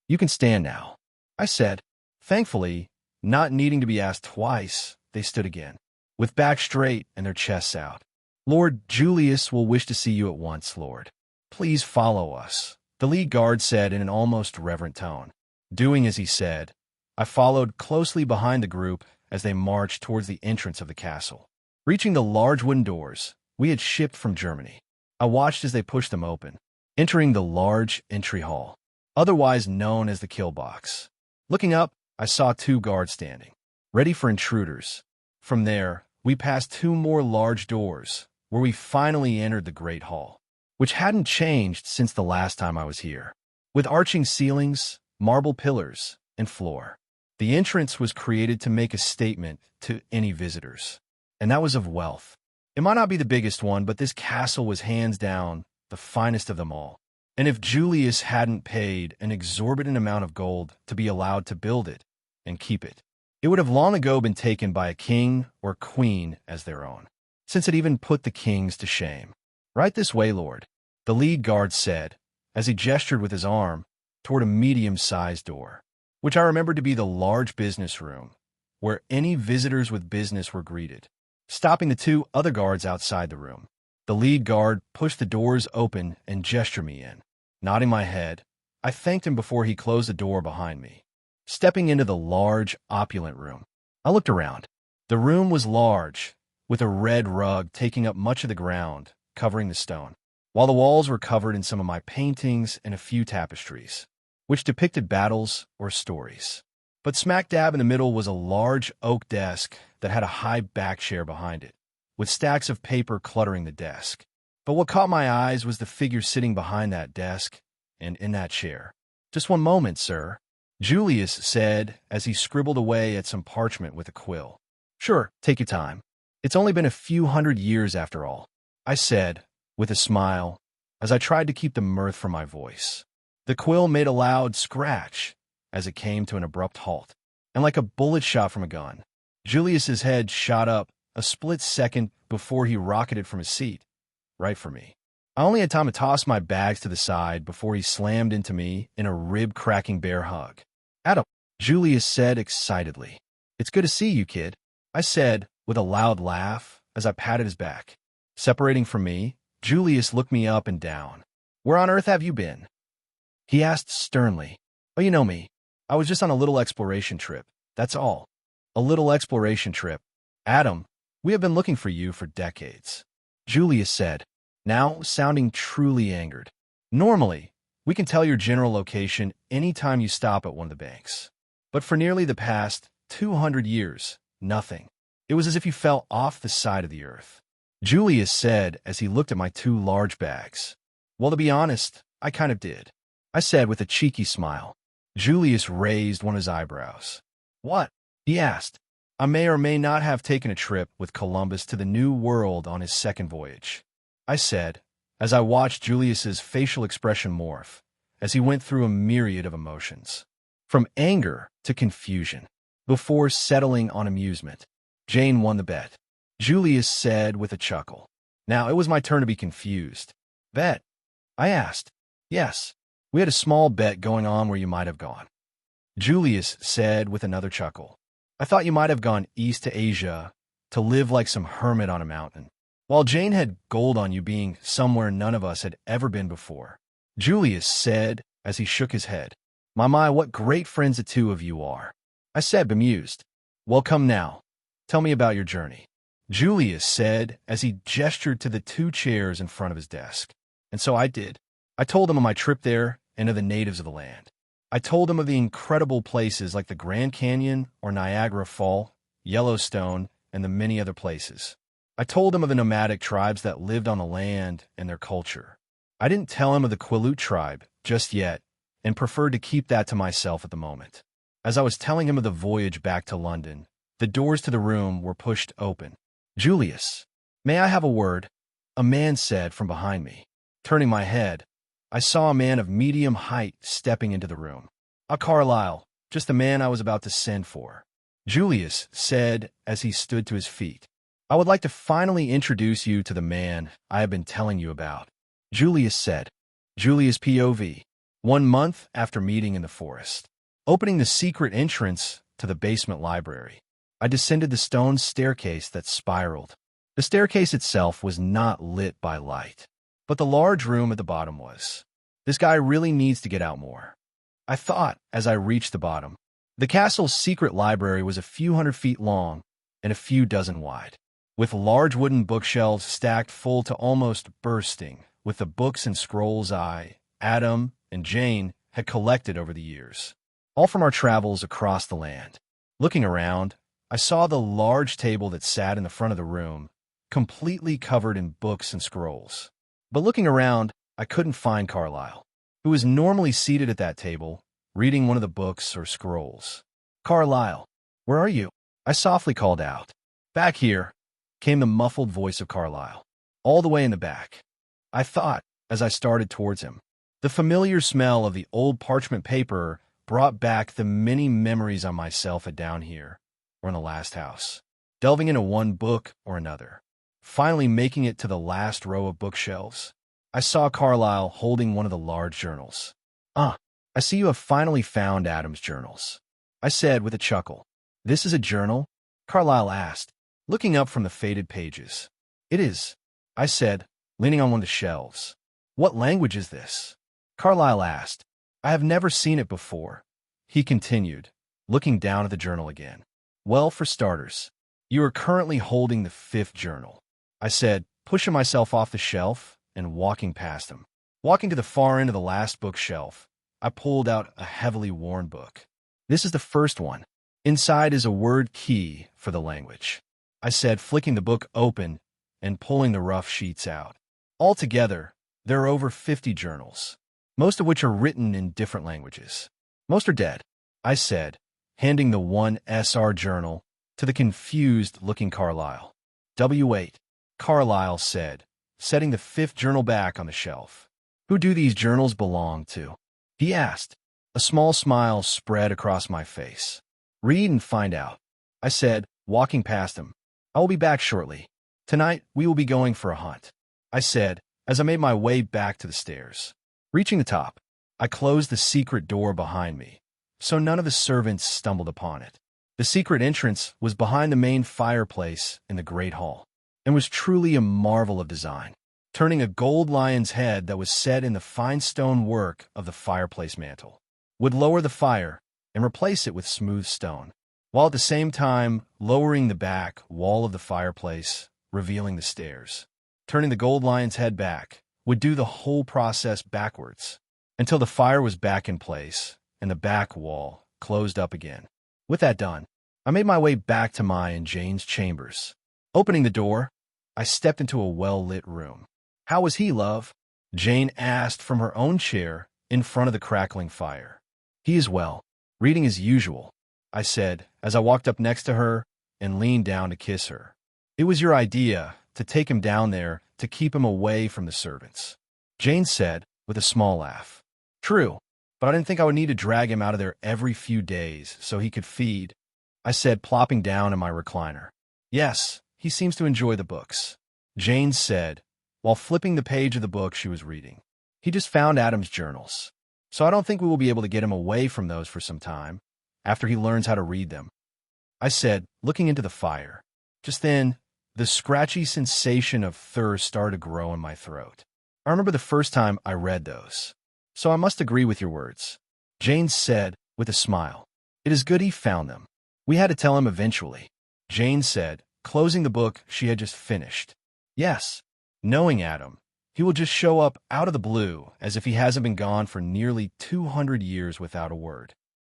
You can stand now," I said. Thankfully, not needing to be asked twice, they stood again, with backs straight and their chests out. "Lord Julius will wish to see you at once, Lord. Please follow us," the lead guard said in an almost reverent tone. Doing as he said, I followed closely behind the group as they marched towards the entrance of the castle. Reaching the large wooden doors we had shipped from Germany, I watched as they pushed them open, entering the large entry hall, otherwise known as the kill box. Looking up, I saw 2 guards standing, ready for intruders. From there, we passed 2 more large doors, where we finally entered the Great Hall, which hadn't changed since the last time I was here, with arching ceilings, marble pillars, and floor. The entrance was created to make a statement to any visitors, and that was of wealth. It might not be the biggest one, but this castle was hands down the finest of them all. And if Julius hadn't paid an exorbitant amount of gold to be allowed to build it and keep it, it would have long ago been taken by a king or queen as their own, since it even put the kings to shame. "Right this way, Lord," the lead guard said, as he gestured with his arm toward a medium-sized door, which I remembered to be the large business room, where any visitors with business were greeted. Stopping the 2 other guards outside the room, the lead guard pushed the doors open and gestured me in. Nodding my head, I thanked him before he closed the door behind me. Stepping into the large, opulent room, I looked around. The room was large, with a red rug taking up much of the ground, covering the stone, while the walls were covered in some of my paintings and a few tapestries, which depicted battles or stories. But smack dab in the middle was a large oak desk that had a high back chair behind it, with stacks of paper cluttering the desk. But what caught my eyes was the figure sitting behind that desk and in that chair. "Just one moment, sir," Julius said as he scribbled away at some parchment with a quill. "Sure, take your time. It's only been a few hundred years after all," I said, with a smile, as I tried to keep the mirth from my voice. The quill made a loud scratch as it came to an abrupt halt, and like a bullet shot from a gun, Julius's head shot up a split second before he rocketed from his seat, right for me. I only had time to toss my bags to the side before he slammed into me in a rib-cracking bear hug. "Adam," Julius said excitedly. "It's good to see you, kid," I said with a loud laugh as I patted his back. Separating from me, Julius looked me up and down. "Where on earth have you been?" he asked sternly. "Oh, you know me. I was just on a little exploration trip. That's all. A little exploration trip. Adam, we have been looking for you for decades," Julius said. now sounding truly angered. Normally, we can tell your general location anytime you stop at one of the banks. But for nearly the past 200 years, nothing. It was as if you fell off the side of the earth. Julius said as he looked at my two large bags. Well, to be honest, I kind of did, I said with a cheeky smile. Julius raised one of his eyebrows. What? He asked. I may or may not have taken a trip with Columbus to the New World on his second voyage, I said, as I watched Julius's facial expression morph as he went through a myriad of emotions, from anger to confusion, before settling on amusement. Jane won the bet, Julius said with a chuckle. Now it was my turn to be confused. Bet? I asked. Yes, we had a small bet going on where you might have gone, Julius said with another chuckle. I thought you might have gone east to Asia to live like some hermit on a mountain, while Jane had gold on you being somewhere none of us had ever been before, Julius said as he shook his head. My, what great friends the two of you are, I said, bemused. Well, come now. Tell me about your journey, Julius said as he gestured to the two chairs in front of his desk. And so I did. I told him of my trip there and of the natives of the land. I told him of the incredible places like the Grand Canyon or Niagara Fall, Yellowstone, and the many other places. I told him of the nomadic tribes that lived on the land and their culture. I didn't tell him of the Quileute tribe just yet and preferred to keep that to myself at the moment. As I was telling him of the voyage back to London, the doors to the room were pushed open. Julius, may I have a word? A man said from behind me. Turning my head, I saw a man of medium height stepping into the room. Carlyle, just the man I was about to send for, Julius said as he stood to his feet. I would like to finally introduce you to the man I have been telling you about, Julius said. Julius POV. 1 month after meeting in the forest. Opening the secret entrance to the basement library, I descended the stone staircase that spiraled. The staircase itself was not lit by light, but the large room at the bottom was. This guy really needs to get out more, I thought as I reached the bottom. The castle's secret library was a few hundred feet long and a few dozen wide, with large wooden bookshelves stacked full to almost bursting with the books and scrolls I, Adam, and Jane had collected over the years, all from our travels across the land. Looking around, I saw the large table that sat in the front of the room, completely covered in books and scrolls. But looking around, I couldn't find Carlyle, who was normally seated at that table, reading one of the books or scrolls. Carlyle, where are you? I softly called out. Back here, came the muffled voice of Carlyle, all the way in the back. I thought, as I started towards him. The familiar smell of the old parchment paper brought back the many memories I myself had down here, or in the last house, delving into one book or another. Finally making it to the last row of bookshelves, I saw Carlyle holding one of the large journals. I see you have finally found Adam's journals, I said with a chuckle. This is a journal? Carlyle asked, looking up from the faded pages. It is, I said, leaning on one of the shelves. What language is this? Carlyle asked. I have never seen it before, he continued, looking down at the journal again. Well, for starters, you are currently holding the 5th journal, I said, pushing myself off the shelf and walking past him. Walking to the far end of the last bookshelf, I pulled out a heavily worn book. This is the first one. Inside is a word key for the language, I said, flicking the book open and pulling the rough sheets out. Altogether, there are over 50 journals, most of which are written in different languages. Most are dead, I said, handing the 1SR journal to the confused-looking Carlyle. W8, Carlyle said, setting the 5th journal back on the shelf. Who do these journals belong to? He asked. A small smile spread across my face. Read and find out, I said, walking past him. I will be back shortly. Tonight, we will be going for a hunt, I said, as I made my way back to the stairs. Reaching the top, I closed the secret door behind me, so none of the servants stumbled upon it. The secret entrance was behind the main fireplace in the great hall, and was truly a marvel of design, turning a gold lion's head that was set in the fine stone work of the fireplace mantel, would lower the fire and replace it with smooth stone, while at the same time lowering the back wall of the fireplace, revealing the stairs. turning the gold lion's head back, would do the whole process backwards, until the fire was back in place and the back wall closed up again. With that done, I made my way back to my and Jane's chambers. Opening the door, I stepped into a well-lit room. "How was he, love?" Jane asked from her own chair in front of the crackling fire. "He is well, reading as usual," I said as I walked up next to her and leaned down to kiss her. "It was your idea to take him down there to keep him away from the servants," Jane said with a small laugh. "True, but I didn't think I would need to drag him out of there every few days so he could feed," I said, plopping down in my recliner. "Yes, he seems to enjoy the books," Jane said while flipping the page of the book she was reading. "He just found Adam's journals, so I don't think we will be able to get him away from those for some time, after he learns how to read them," I said, looking into the fire. Just then, the scratchy sensation of thirst started to grow in my throat. I remember the first time I read those. "So I must agree with your words," Jane said with a smile. "It is good he found them. We had to tell him eventually," Jane said, closing the book she had just finished. "Yes, knowing Adam, he will just show up out of the blue as if he hasn't been gone for nearly 200 years without a word,"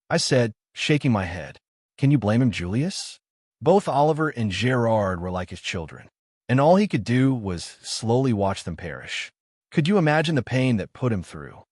I said, shaking my head. "Can you blame him, Julius?" Both Oliver and Gerard were like his children, and all he could do was slowly watch them perish. "Could you imagine the pain that put him through?"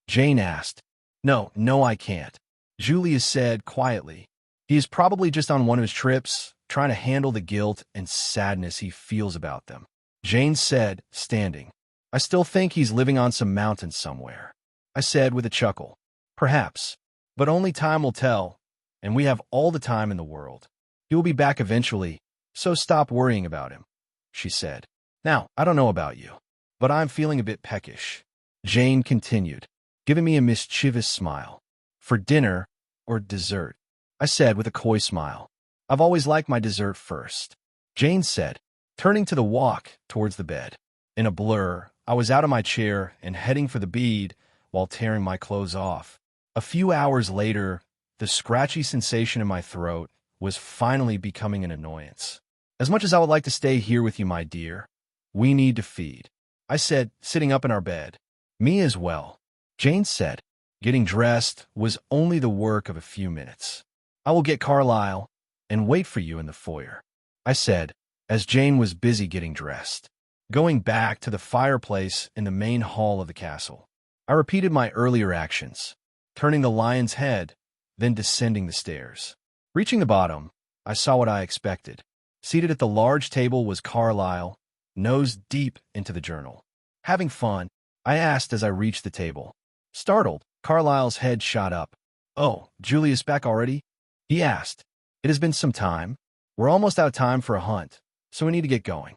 Jane asked. No, I can't," Julius said quietly. "He is probably just on one of his trips, trying to handle the guilt and sadness he feels about them," Jane said, standing. "I still think he's living on some mountain somewhere," I said with a chuckle. "Perhaps, but only time will tell, and we have all the time in the world. He will be back eventually, so stop worrying about him," she said. "Now, I don't know about you, but I'm feeling a bit peckish," Jane continued, giving me a mischievous smile. "For dinner or dessert?" I said with a coy smile. "I've always liked my dessert first," Jane said, turning to the walk towards the bed. In a blur, I was out of my chair and heading for the bed while tearing my clothes off. A few hours later, the scratchy sensation in my throat was finally becoming an annoyance. "As much as I would like to stay here with you, my dear, we need to feed," I said, sitting up in our bed. "Me as well," Jane said. Getting dressed was only the work of a few minutes. "I will get Carlisle and wait for you in the foyer," I said, as Jane was busy getting dressed. Going back to the fireplace in the main hall of the castle, I repeated my earlier actions, turning the lion's head, then descending the stairs. Reaching the bottom, I saw what I expected. Seated at the large table was Carlisle, nose deep into the journal. "Having fun?" I asked as I reached the table. Startled, Carlisle's head shot up. "Oh, Julius back already?" he asked. "It has been some time. We're almost out of time for a hunt, so we need to get going,"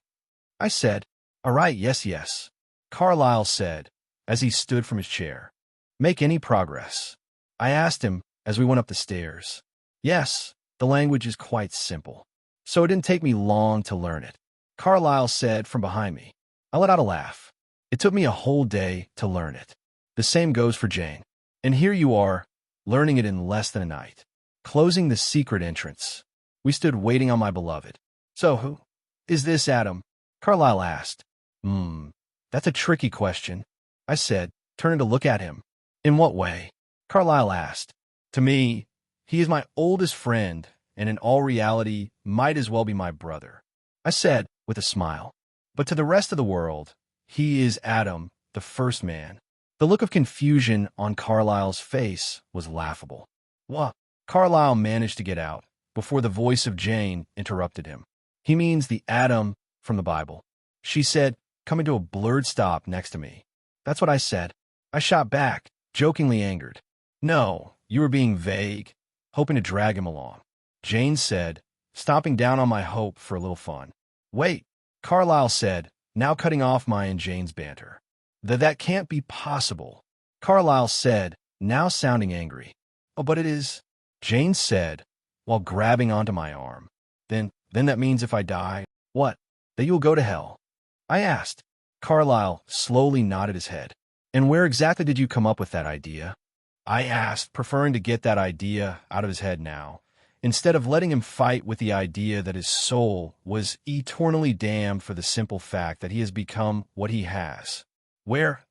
I said. "All right, yes," Carlisle said as he stood from his chair. "Make any progress?" I asked him as we went up the stairs. "Yes, the language is quite simple, so it didn't take me long to learn it," Carlisle said from behind me. I let out a laugh. It took me a whole day to learn it. The same goes for Jane. And here you are, learning it in less than a night. Closing the secret entrance, we stood waiting on my beloved. "So who is this Adam?" Carlisle asked. That's a tricky question," I said, turning to look at him. "In what way?" Carlisle asked. "To me, he is my oldest friend, and in all reality, might as well be my brother," I said with a smile. "But to the rest of the world, he is Adam, the first man." The look of confusion on Carlisle's face was laughable. "What?" Carlisle managed to get out before the voice of Jane interrupted him. "He means the Adam from the Bible," she said, coming to a blurred stop next to me. "That's what I said." I shot back, jokingly angered. "No, you were being vague, hoping to drag him along," Jane said, stomping down on my hope for a little fun. "Wait," Carlisle said, now cutting off my and Jane's banter. That can't be possible," Carlisle said, now sounding angry. "Oh, but it is," Jane said, while grabbing onto my arm. Then that means if I die, what? That you will go to hell?" I asked. Carlisle slowly nodded his head. "And where exactly did you come up with that idea?" I asked, preferring to get that idea out of his head now, instead of letting him fight with the idea that his soul was eternally damned for the simple fact that he has become what he has. Where?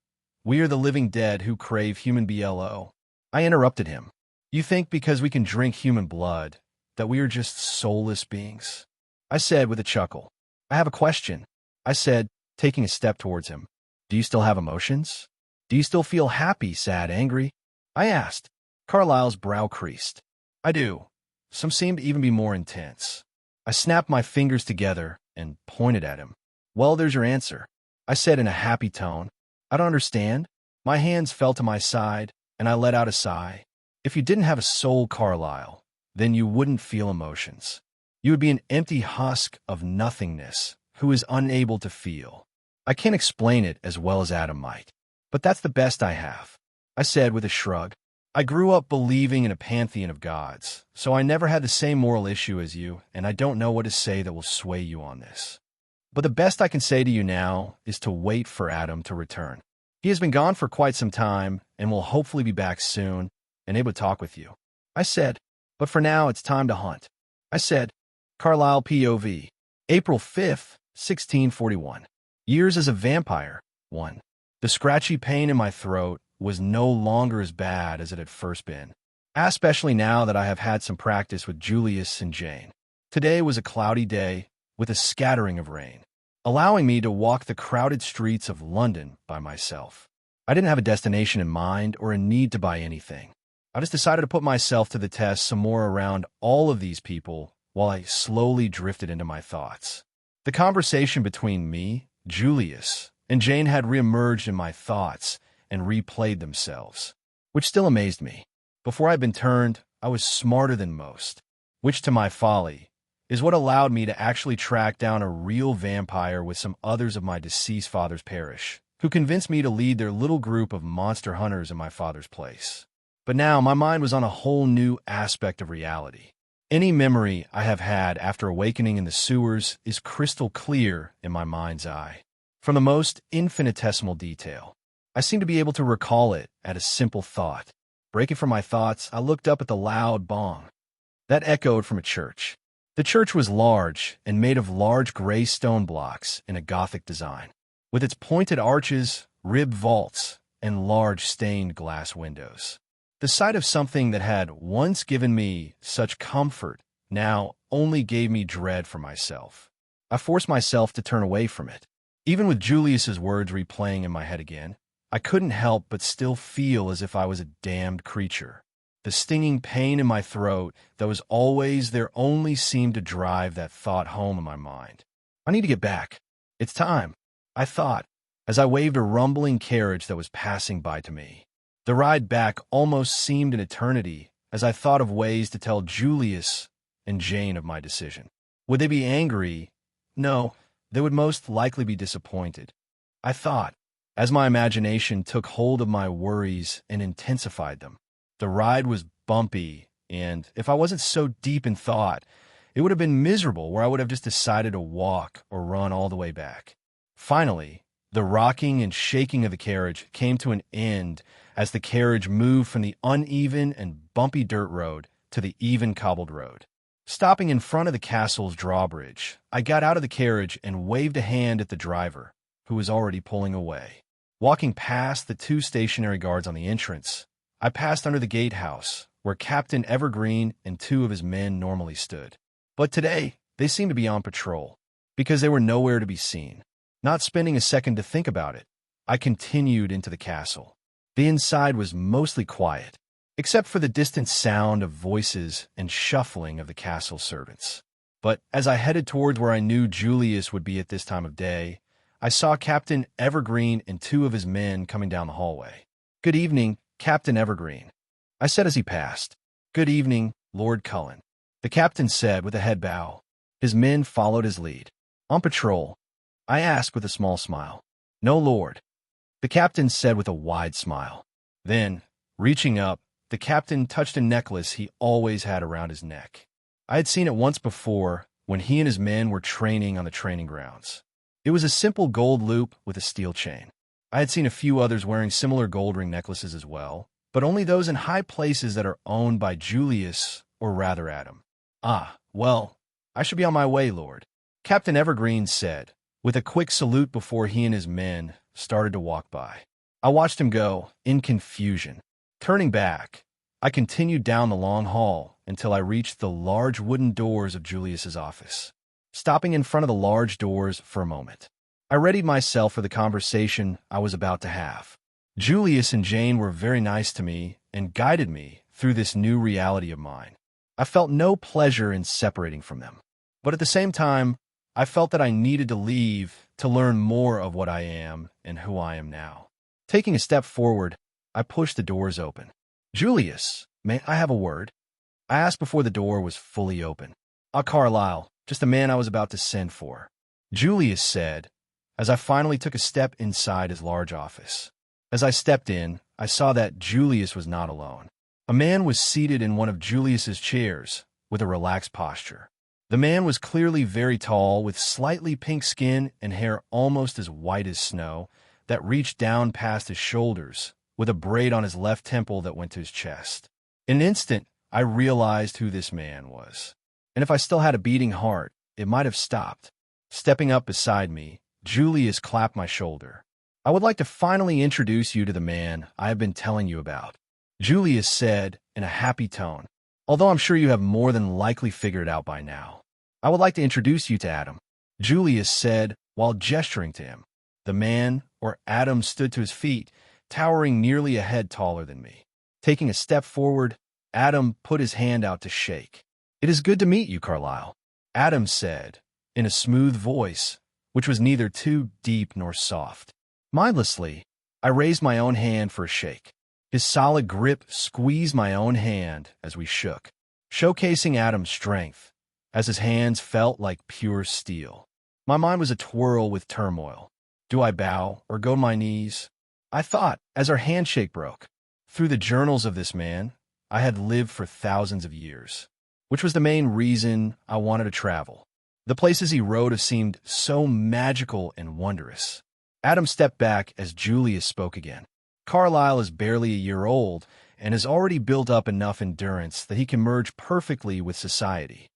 We are the living dead who crave human BLO. I interrupted him. You think because we can drink human blood that we are just soulless beings? I said with a chuckle. I have a question. I said, taking a step towards him. Do you still have emotions? Do you still feel happy, sad, angry? I asked. Carlyle's brow creased. I do. Some seem to even be more intense. I snapped my fingers together and pointed at him. Well, there's your answer. I said in a happy tone. I don't understand. My hands fell to my side, and I let out a sigh. If you didn't have a soul, Carlyle, then you wouldn't feel emotions. You would be an empty husk of nothingness who is unable to feel. I can't explain it as well as Adam might, but that's the best I have, I said with a shrug. I grew up believing in a pantheon of gods, so I never had the same moral issue as you, and I don't know what to say that will sway you on this. But the best I can say to you now is to wait for Adam to return. He has been gone for quite some time and will hopefully be back soon and able to talk with you. I said, but for now it's time to hunt. I said, Carlyle POV, April 5th, 1641. Years as a vampire, 1. The scratchy pain in my throat was no longer as bad as it had first been, especially now that I have had some practice with Julius and Jane. Today was a cloudy day with a scattering of rain, allowing me to walk the crowded streets of London by myself. I didn't have a destination in mind or a need to buy anything. I just decided to put myself to the test some more around all of these people while I slowly drifted into my thoughts. The conversation between me, Julius, and Jane had reemerged in my thoughts and replayed themselves, which still amazed me. Before I'd been turned, I was smarter than most, which to my folly is what allowed me to actually track down a real vampire with some others of my deceased father's parish, who convinced me to lead their little group of monster hunters in my father's place. But now my mind was on a whole new aspect of reality. Any memory I have had after awakening in the sewers is crystal clear in my mind's eye, from the most infinitesimal detail. I seem to be able to recall it at a simple thought. Breaking from my thoughts, I looked up at the loud bong. That echoed from a church. The church was large and made of large gray stone blocks in a Gothic design, with its pointed arches, ribbed vaults, and large stained glass windows. The sight of something that had once given me such comfort now only gave me dread for myself. I forced myself to turn away from it. Even with Julius's words replaying in my head again, I couldn't help but still feel as if I was a damned creature. The stinging pain in my throat that was always there only seemed to drive that thought home in my mind. I need to get back. It's time, I thought, as I waved a rumbling carriage that was passing by to me. The ride back almost seemed an eternity as I thought of ways to tell Julius and Jane of my decision. Would they be angry? No, they would most likely be disappointed, I thought, as my imagination took hold of my worries and intensified them. The ride was bumpy, and if I wasn't so deep in thought, it would have been miserable where I would have just decided to walk or run all the way back. Finally, the rocking and shaking of the carriage came to an end as the carriage moved from the uneven and bumpy dirt road to the even cobbled road. Stopping in front of the castle's drawbridge, I got out of the carriage and waved a hand at the driver, who was already pulling away. Walking past the 2 stationary guards on the entrance, I passed under the gatehouse, where Captain Evergreen and 2 of his men normally stood. But today, they seemed to be on patrol, because they were nowhere to be seen. Not spending a second to think about it, I continued into the castle. The inside was mostly quiet, except for the distant sound of voices and shuffling of the castle servants. But as I headed towards where I knew Julius would be at this time of day, I saw Captain Evergreen and 2 of his men coming down the hallway. "Good evening, Captain Evergreen," I said as he passed. "Good evening, Lord Cullen," the captain said with a head bow. His men followed his lead. "On patrol?" I asked with a small smile. "No, Lord," the captain said with a wide smile. Then, reaching up, the captain touched a necklace he always had around his neck. I had seen it once before when he and his men were training on the training grounds. It was a simple gold loop with a steel chain. I had seen a few others wearing similar gold ring necklaces as well, but only those in high places that are owned by Julius, or rather Adam. "Ah, well, I should be on my way, Lord," Captain Evergreen said, with a quick salute before he and his men started to walk by. I watched him go, in confusion. Turning back, I continued down the long hall until I reached the large wooden doors of Julius's office. Stopping in front of the large doors for a moment, I readied myself for the conversation I was about to have. Julius and Jane were very nice to me and guided me through this new reality of mine. I felt no pleasure in separating from them. But at the same time, I felt that I needed to leave to learn more of what I am and who I am now. Taking a step forward, I pushed the doors open. "Julius, may I have a word?" I asked before the door was fully open. Carlyle, just the man I was about to send for," Julius said, as I finally took a step inside his large office. As I stepped in, I saw that Julius was not alone. A man was seated in one of Julius's chairs with a relaxed posture. The man was clearly very tall, with slightly pink skin and hair almost as white as snow that reached down past his shoulders, with a braid on his left temple that went to his chest. In an instant, I realized who this man was. And if I still had a beating heart, it might have stopped. Stepping up beside me, Julius clapped my shoulder. "I would like to finally introduce you to the man I have been telling you about," Julius said in a happy tone, "although I'm sure you have more than likely figured it out by now. I would like to introduce you to Adam," Julius said while gesturing to him. The man, or Adam, stood to his feet, towering nearly a head taller than me. Taking a step forward, Adam put his hand out to shake. "It is good to meet you, Carlyle," Adam said, in a smooth voice, which was neither too deep nor soft. Mindlessly, I raised my own hand for a shake. His solid grip squeezed my own hand as we shook, showcasing Adam's strength, as his hands felt like pure steel. My mind was atwirl with turmoil. Do I bow or go to my knees? I thought, as our handshake broke. Through the journals of this man, I had lived for thousands of years, which was the main reason I wanted to travel. The places he wrote have seemed so magical and wondrous. Adam stepped back as Julius spoke again. "Carlyle is barely a year old and has already built up enough endurance that he can merge perfectly with society,"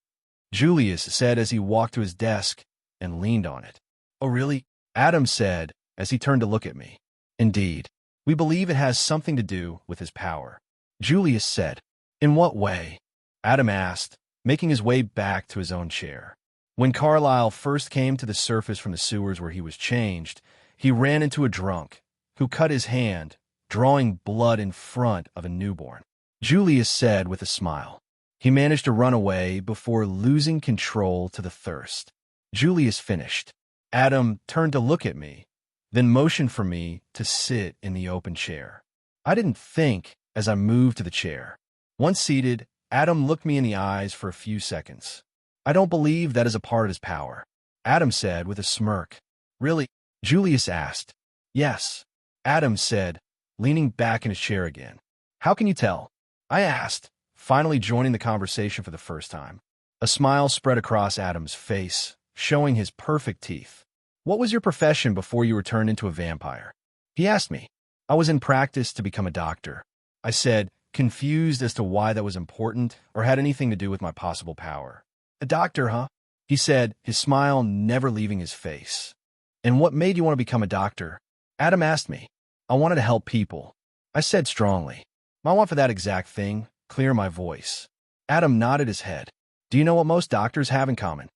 Julius said as he walked to his desk and leaned on it. "Oh, really?" Adam said as he turned to look at me. "Indeed. We believe it has something to do with his power," Julius said. "In what way?" Adam asked, making his way back to his own chair. "When Carlyle first came to the surface from the sewers where he was changed, he ran into a drunk who cut his hand, drawing blood in front of a newborn," Julius said with a smile. "He managed to run away before losing control to the thirst," Julius finished. Adam turned to look at me, then motioned for me to sit in the open chair. I didn't think as I moved to the chair. Once seated, Adam looked me in the eyes for a few seconds. "I don't believe that is a part of his power," Adam said with a smirk. "Really?" Julius asked. "Yes," Adam said, leaning back in his chair again. "How can you tell?" I asked, finally joining the conversation for the first time. A smile spread across Adam's face, showing his perfect teeth. "What was your profession before you were turned into a vampire?" he asked me. "I was in practice to become a doctor," I said, confused as to why that was important or had anything to do with my possible power. "A doctor, huh?" he said, his smile never leaving his face. "And what made you want to become a doctor?" Adam asked me. "I wanted to help people," I said strongly. "I want for that exact thing, clear my voice." Adam nodded his head. "Do you know what most doctors have in common?"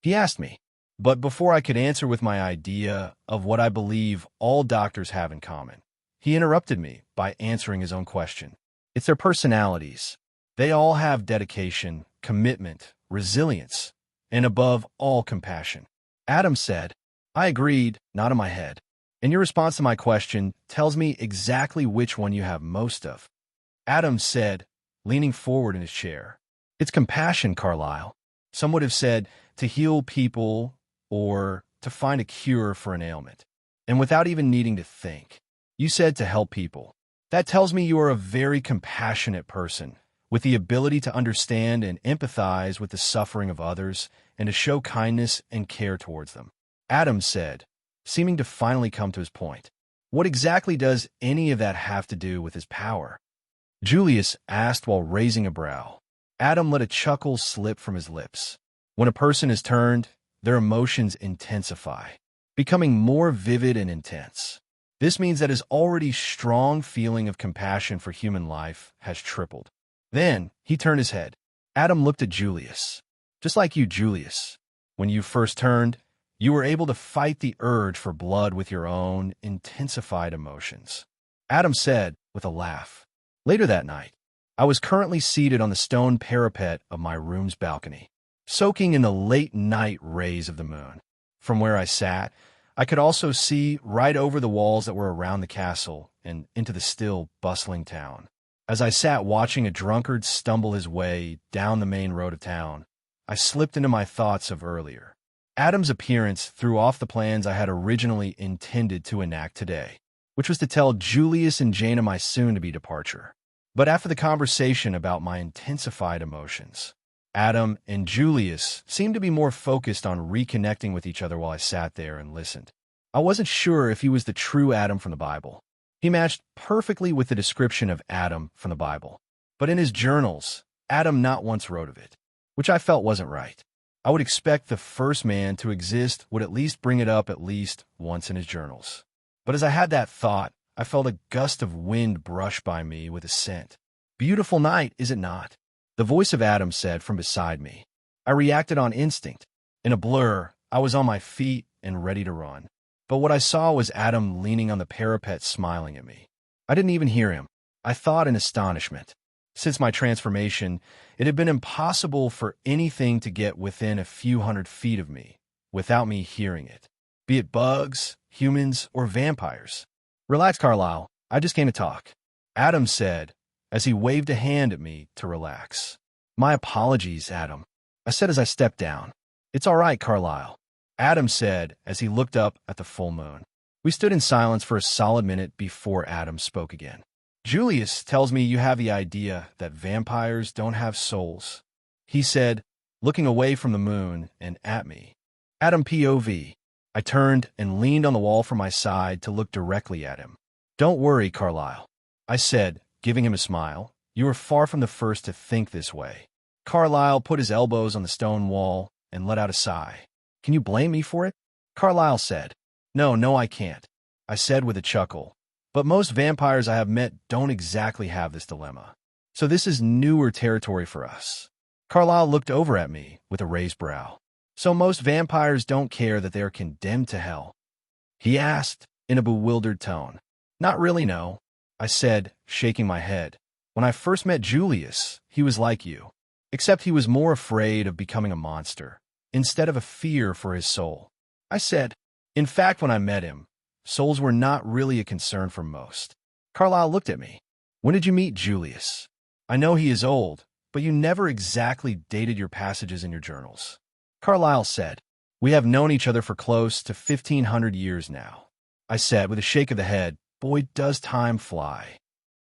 he asked me. But before I could answer with my idea of what I believe all doctors have in common, he interrupted me by answering his own question. "It's their personalities. They all have dedication, commitment, resilience, and above all, compassion," Adam said. I agreed, nodding my head. "And your response to my question tells me exactly which one you have most of," Adam said, leaning forward in his chair. "It's compassion, Carlyle. Some would have said to heal people or to find a cure for an ailment. And without even needing to think, you said to help people. That tells me you are a very compassionate person, with the ability to understand and empathize with the suffering of others and to show kindness and care towards them," Adam said, seeming to finally come to his point. "What exactly does any of that have to do with his power?" Julius asked while raising a brow. Adam let a chuckle slip from his lips. When a person is turned, their emotions intensify, becoming more vivid and intense. This means that his already strong feeling of compassion for human life has tripled. Then, he turned his head. Adam looked at Julius. Just like you, Julius. When you first turned, you were able to fight the urge for blood with your own intensified emotions. Adam said, with a laugh. Later that night, I was currently seated on the stone parapet of my room's balcony, soaking in the late-night rays of the moon. From where I sat, I could also see right over the walls that were around the castle and into the still, bustling town. As I sat watching a drunkard stumble his way down the main road of town, I slipped into my thoughts of earlier. Adam's appearance threw off the plans I had originally intended to enact today, which was to tell Julius and Jane of my soon-to-be departure. But after the conversation about my intensified emotions, Adam and Julius seemed to be more focused on reconnecting with each other while I sat there and listened. I wasn't sure if he was the true Adam from the Bible. He matched perfectly with the description of Adam from the Bible. But in his journals, Adam not once wrote of it, which I felt wasn't right. I would expect the first man to exist would at least bring it up at least once in his journals. But as I had that thought, I felt a gust of wind brush by me with a scent. Beautiful night, is it not? The voice of Adam said from beside me. I reacted on instinct. In a blur, I was on my feet and ready to run. But what I saw was Adam leaning on the parapet smiling at me. I didn't even hear him. I thought in astonishment. Since my transformation, it had been impossible for anything to get within a few hundred feet of me without me hearing it, be it bugs, humans, or vampires. Relax, Carlisle. I just came to talk, Adam said as he waved a hand at me to relax. My apologies, Adam, I said as I stepped down. It's all right, Carlisle, Adam said as he looked up at the full moon. We stood in silence for a solid minute before Adam spoke again. Julius tells me you have the idea that vampires don't have souls, he said, looking away from the moon and at me. Adam POV. I turned and leaned on the wall from my side to look directly at him. Don't worry, Carlisle, I said, giving him a smile. You are far from the first to think this way. Carlisle put his elbows on the stone wall and let out a sigh. Can you blame me for it? Carlisle said. No, I can't, I said with a chuckle. But most vampires I have met don't exactly have this dilemma. So this is newer territory for us. Carlisle looked over at me with a raised brow. So most vampires don't care that they are condemned to hell? He asked in a bewildered tone. Not really, no, I said, shaking my head. When I first met Julius, he was like you, except he was more afraid of becoming a monster, instead of a fear for his soul. I said, in fact, when I met him, souls were not really a concern for most. Carlisle looked at me. When did you meet Julius? I know he is old, but you never exactly dated your passages in your journals. Carlisle said, we have known each other for close to 1,500 years now. I said with a shake of the head, boy, does time fly.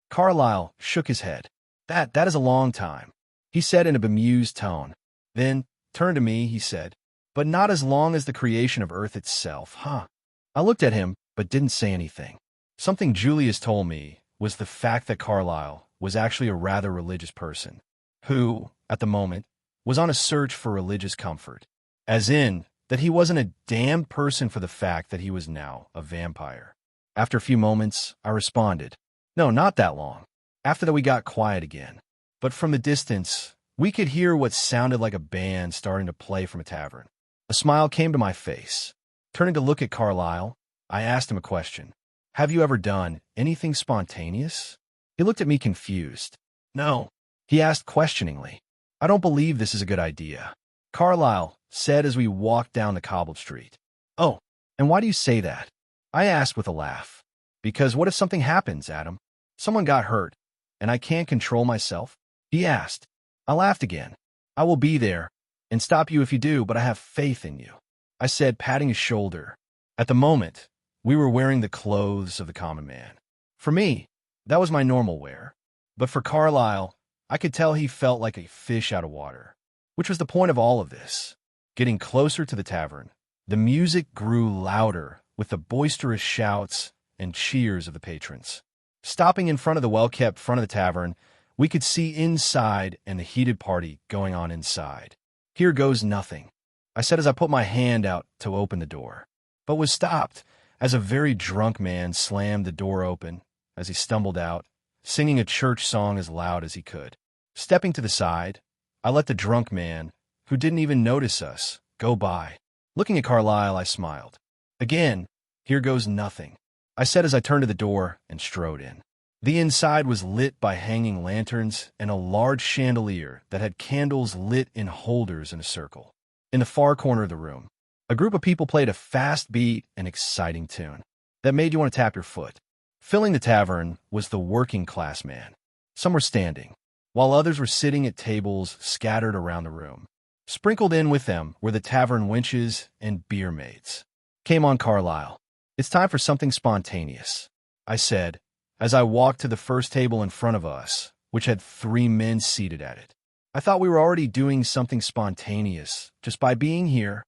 Carlisle shook his head. That is a long time, he said in a bemused tone. Then, turned to me, he said, but not as long as the creation of Earth itself, huh? I looked at him, but didn't say anything. Something Julius told me was the fact that Carlisle was actually a rather religious person, who, at the moment, was on a search for religious comfort, as in that he wasn't a damned person for the fact that he was now a vampire. After a few moments, I responded, no, not that long. After that we got quiet again. But from the distance, we could hear what sounded like a band starting to play from a tavern. A smile came to my face. Turning to look at Carlisle, I asked him a question. Have you ever done anything spontaneous? He looked at me confused. No, he asked questioningly. I don't believe this is a good idea, Carlisle said as we walked down the cobbled street. Oh, and why do you say that? I asked with a laugh. Because what if something happens, Adam? Someone got hurt, and I can't control myself? He asked. I laughed again. I will be there, and stop you if you do, but I have faith in you, I said, patting his shoulder. At the moment, we were wearing the clothes of the common man. For me, that was my normal wear. But for Carlisle, I could tell he felt like a fish out of water, which was the point of all of this. Getting closer to the tavern, the music grew louder with the boisterous shouts and cheers of the patrons. Stopping in front of the well-kept front of the tavern, We could see inside and the heated party going on inside. Here goes nothing, I said as I put my hand out to open the door, but was stopped as a very drunk man slammed the door open as he stumbled out, singing a church song as loud as he could. Stepping to the side, I let the drunk man, who didn't even notice us, go by. Looking at Carlyle, I smiled. Again, here goes nothing, I said as I turned to the door and strode in. The inside was lit by hanging lanterns and a large chandelier that had candles lit in holders in a circle. In the far corner of the room, a group of people played a fast beat and exciting tune that made you want to tap your foot. Filling the tavern was the working class man. Some were standing, while others were sitting at tables scattered around the room. Sprinkled in with them were the tavern wenches and beer maids. Came on, Carlyle. It's time for something spontaneous, I said, as I walked to the first table in front of us, which had 3 men seated at it. I thought we were already doing something spontaneous just by being here,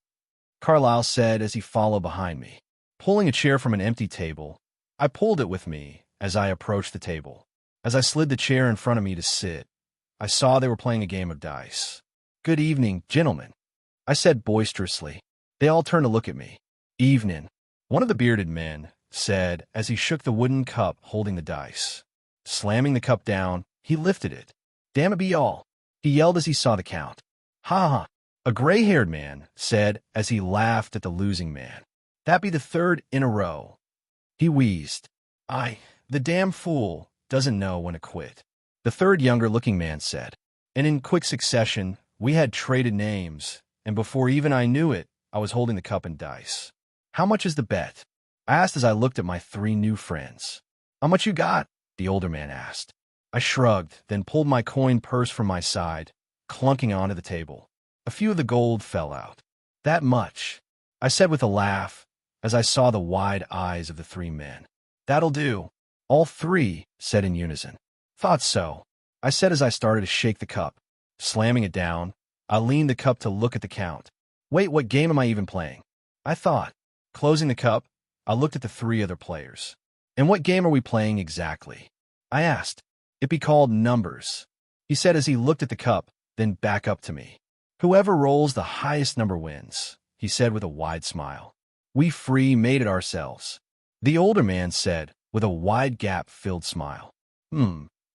Carlyle said as he followed behind me. Pulling a chair from an empty table, I pulled it with me as I approached the table. As I slid the chair in front of me to sit, I saw they were playing a game of dice. Good evening, gentlemen, I said boisterously. They all turned to look at me. Evening, one of the bearded men said as he shook the wooden cup holding the dice. Slamming the cup down, he lifted it. Damn it be all, he yelled as he saw the count. Ha ha, a gray-haired man said as he laughed at the losing man. That be the 3rd in a row. He wheezed. The damn fool doesn't know when to quit, the 3rd younger-looking man said. And in quick succession, we had traded names, and before even I knew it, I was holding the cup and dice. How much is the bet? I asked as I looked at my 3 new friends. How much you got? The older man asked. I shrugged, then pulled my coin purse from my side, clunking onto the table. A few of the gold fell out. That much, I said with a laugh, as I saw the wide eyes of the 3 men. That'll do, all 3 said in unison. Thought so, I said as I started to shake the cup. Slamming it down, I leaned the cup to look at the count. Wait, what game am I even playing? I thought. Closing the cup, I looked at the 3 other players. And what game are we playing exactly? I asked. It be called numbers, he said as he looked at the cup, then back up to me. Whoever rolls the highest number wins, he said with a wide smile. We free made it ourselves, the older man said with a wide gap-filled smile.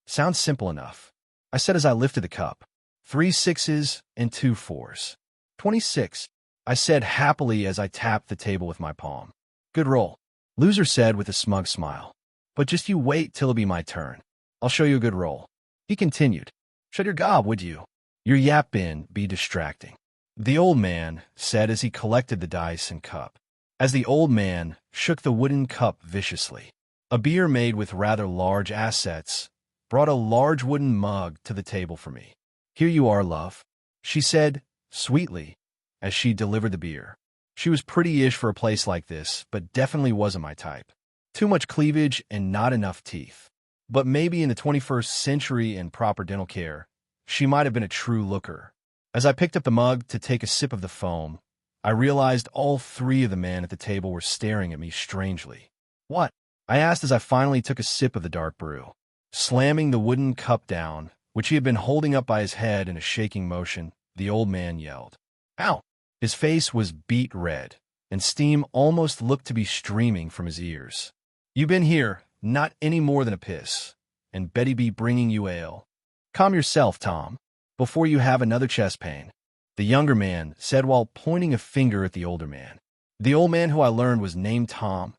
Sounds simple enough, I said as I lifted the cup. 3 6s and 2 4s. 26, I said happily as I tapped the table with my palm. Good roll, loser said with a smug smile. But just you wait till it'll be my turn. I'll show you a good roll, he continued. Shut your gob, would you? Your yappin' be distracting, the old man said as he collected the dice and cup. As the old man shook the wooden cup viciously, a beer made with rather large assets brought a large wooden mug to the table for me. Here you are, love, she said sweetly as she delivered the beer. She was pretty-ish for a place like this, but definitely wasn't my type. Too much cleavage and not enough teeth. But maybe in the 21st century and proper dental care, she might have been a true looker. As I picked up the mug to take a sip of the foam, I realized all 3 of the men at the table were staring at me strangely. What? I asked as I finally took a sip of the dark brew. Slamming the wooden cup down, which he had been holding up by his head in a shaking motion, the old man yelled. Ow! His face was beet red, and steam almost looked to be streaming from his ears. You been here, not any more than a piss, and Betty be bringing you ale. Calm yourself, Tom, before you have another chest pain, the younger man said while pointing a finger at the older man. The old man, who I learned was named Tom,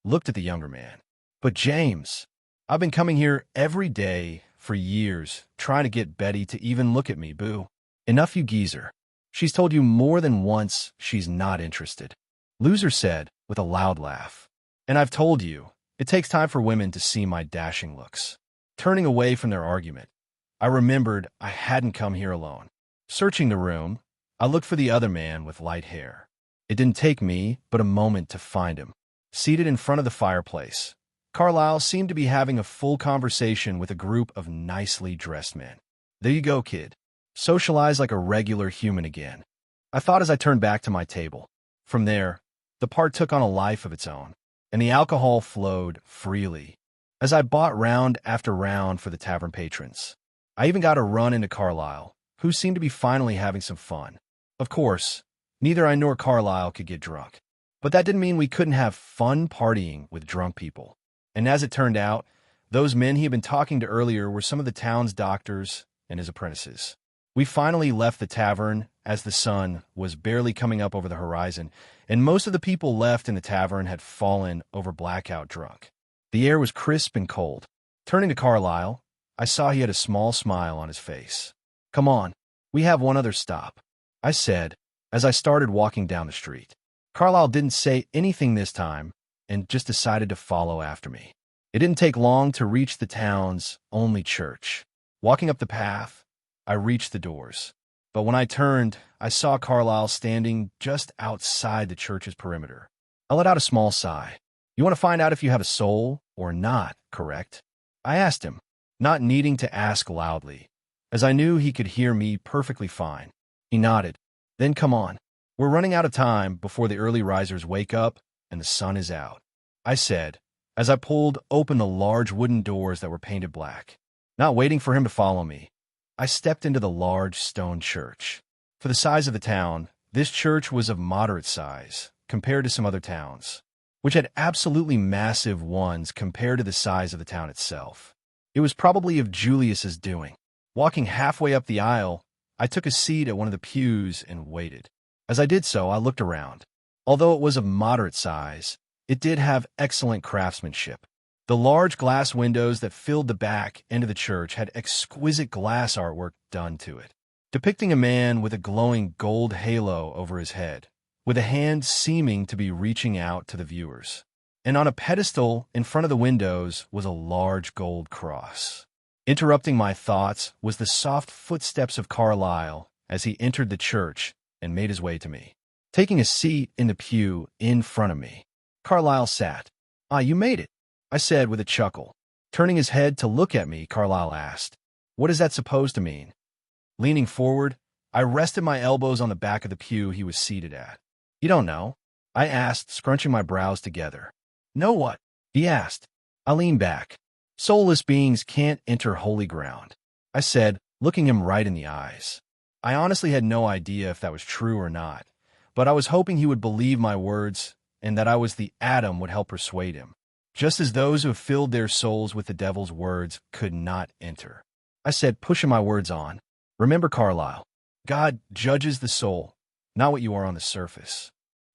looked at the younger man. But James, I've been coming here every day for years, trying to get Betty to even look at me, boo. Enough, you geezer. She's told you more than once she's not interested, loser said with a loud laugh. And I've told you, it takes time for women to see my dashing looks. Turning away from their argument, I remembered I hadn't come here alone. Searching the room, I looked for the other man with light hair. It didn't take me but a moment to find him. Seated in front of the fireplace, Carlyle seemed to be having a full conversation with a group of nicely dressed men. There you go, kid. Socialize like a regular human again, I thought as I turned back to my table. From there, the part took on a life of its own, and the alcohol flowed freely as I bought round after round for the tavern patrons. I even got a run into Carlisle, who seemed to be finally having some fun. Of course, neither I nor Carlisle could get drunk. But that didn't mean we couldn't have fun partying with drunk people. And as it turned out, those men he had been talking to earlier were some of the town's doctors and his apprentices. We finally left the tavern as the sun was barely coming up over the horizon, and most of the people left in the tavern had fallen over blackout drunk. The air was crisp and cold. Turning to Carlisle, I saw he had a small smile on his face. "Come on, we have one other stop," I said as I started walking down the street. Carlisle didn't say anything this time and just decided to follow after me. It didn't take long to reach the town's only church. Walking up the path, I reached the doors. But when I turned, I saw Carlisle standing just outside the church's perimeter. I let out a small sigh. "You want to find out if you have a soul or not, correct?" I asked him, not needing to ask loudly, as I knew he could hear me perfectly fine. He nodded. "Then come on. We're running out of time before the early risers wake up and the sun is out," I said, as I pulled open the large wooden doors that were painted black. Not waiting for him to follow me, I stepped into the large stone church. For the size of the town, this church was of moderate size compared to some other towns, which had absolutely massive ones compared to the size of the town itself. It was probably of Julius's doing. Walking halfway up the aisle, I took a seat at one of the pews and waited. As I did so, I looked around. Although it was of moderate size, it did have excellent craftsmanship. The large glass windows that filled the back end of the church had exquisite glass artwork done to it, depicting a man with a glowing gold halo over his head, with a hand seeming to be reaching out to the viewers. And on a pedestal in front of the windows was a large gold cross. Interrupting my thoughts was the soft footsteps of Carlisle as he entered the church and made his way to me. Taking a seat in the pew in front of me, Carlisle sat. "Ah, you made it," I said with a chuckle. Turning his head to look at me, Carlisle asked, "What is that supposed to mean?" Leaning forward, I rested my elbows on the back of the pew he was seated at. "You don't know?" I asked, scrunching my brows together. "Know what?" he asked. I leaned back. "Soulless beings can't enter holy ground," I said, looking him right in the eyes. I honestly had no idea if that was true or not, but I was hoping he would believe my words and that I was the atom would help persuade him, just as those who have filled their souls with the devil's words could not enter. I said, pushing my words on, "Remember, Carlisle, God judges the soul, not what you are on the surface."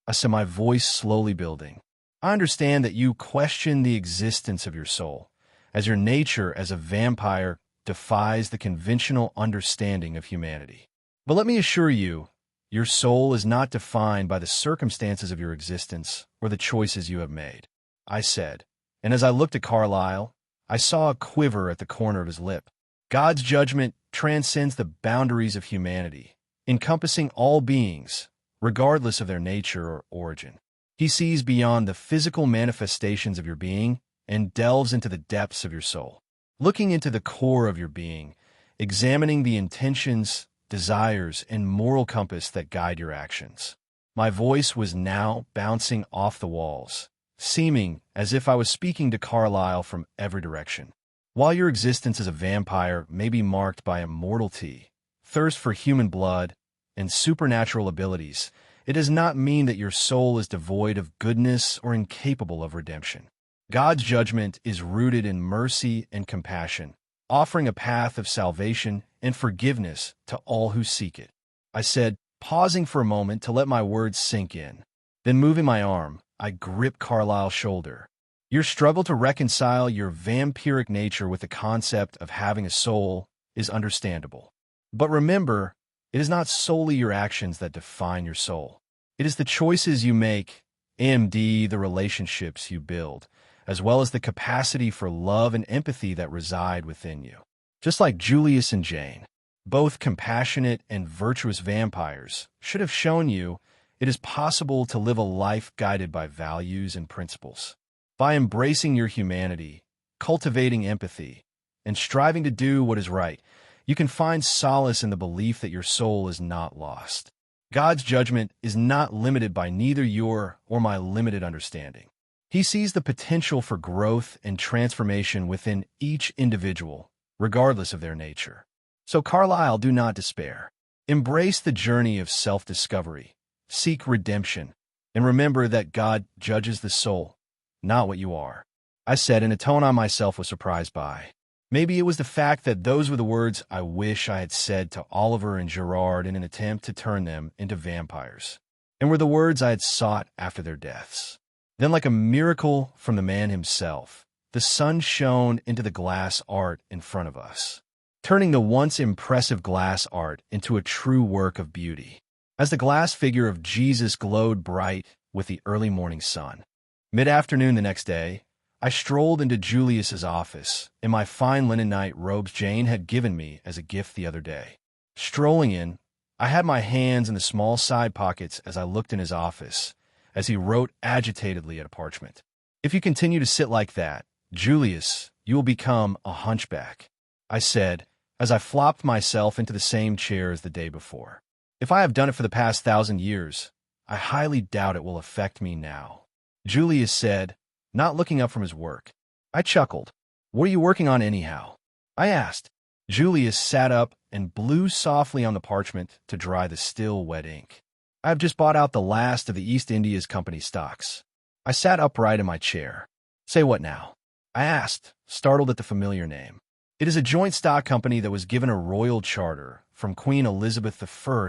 I said, my voice slowly building. "I understand that you question the existence of your soul, as your nature as a vampire defies the conventional understanding of humanity. But let me assure you, your soul is not defined by the circumstances of your existence or the choices you have made," I said, and as I looked at Carlisle, I saw a quiver at the corner of his lip. God's judgment transcends the boundaries of humanity, encompassing all beings, regardless of their nature or origin. He sees beyond the physical manifestations of your being and delves into the depths of your soul, looking into the core of your being, examining the intentions, desires, and moral compass that guide your actions. My voice was now bouncing off the walls, seeming as if I was speaking to Carlisle from every direction. While your existence as a vampire may be marked by immortality, thirst for human blood, and supernatural abilities, it does not mean that your soul is devoid of goodness or incapable of redemption. God's judgment is rooted in mercy and compassion, offering a path of salvation and forgiveness to all who seek it," I said, pausing for a moment to let my words sink in. Then moving my arm, I gripped Carlisle's shoulder. "Your struggle to reconcile your vampiric nature with the concept of having a soul is understandable. But remember, it is not solely your actions that define your soul. It is the choices you make, the relationships you build, as well as the capacity for love and empathy that reside within you." Just like Julius and Jane, both compassionate and virtuous vampires, should have shown you it is possible to live a life guided by values and principles. By embracing your humanity, cultivating empathy, and striving to do what is right, you can find solace in the belief that your soul is not lost. God's judgment is not limited by neither your or my limited understanding. He sees the potential for growth and transformation within each individual regardless of their nature. So Carlyle, do not despair. Embrace the journey of self-discovery, seek redemption, and remember that God judges the soul, not what you are. I said in a tone I myself was surprised by. Maybe it was the fact that those were the words I wish I had said to Oliver and Gerard in an attempt to turn them into vampires, and were the words I had sought after their deaths. Then, like a miracle from the man himself, the sun shone into the glass art in front of us, turning the once impressive glass art into a true work of beauty, as the glass figure of Jesus glowed bright with the early morning sun. Mid-afternoon the next day, I strolled into Julius's office in my fine linen night robes Jane had given me as a gift the other day. Strolling in, I had my hands in the small side pockets as I looked in his office, as he wrote agitatedly at a parchment. "If you continue to sit like that, Julius, you will become a hunchback," I said, as I flopped myself into the same chair as the day before. "If I have done it for the past 1,000 years, I highly doubt it will affect me now," Julius said, not looking up from his work. I chuckled. "What are you working on anyhow?" I asked. Julius sat up and blew softly on the parchment to dry the still wet ink. "I have just bought out the last of the East India's company stocks." I sat upright in my chair. "Say what now?" I asked, startled at the familiar name. "It is a joint stock company that was given a royal charter from Queen Elizabeth I,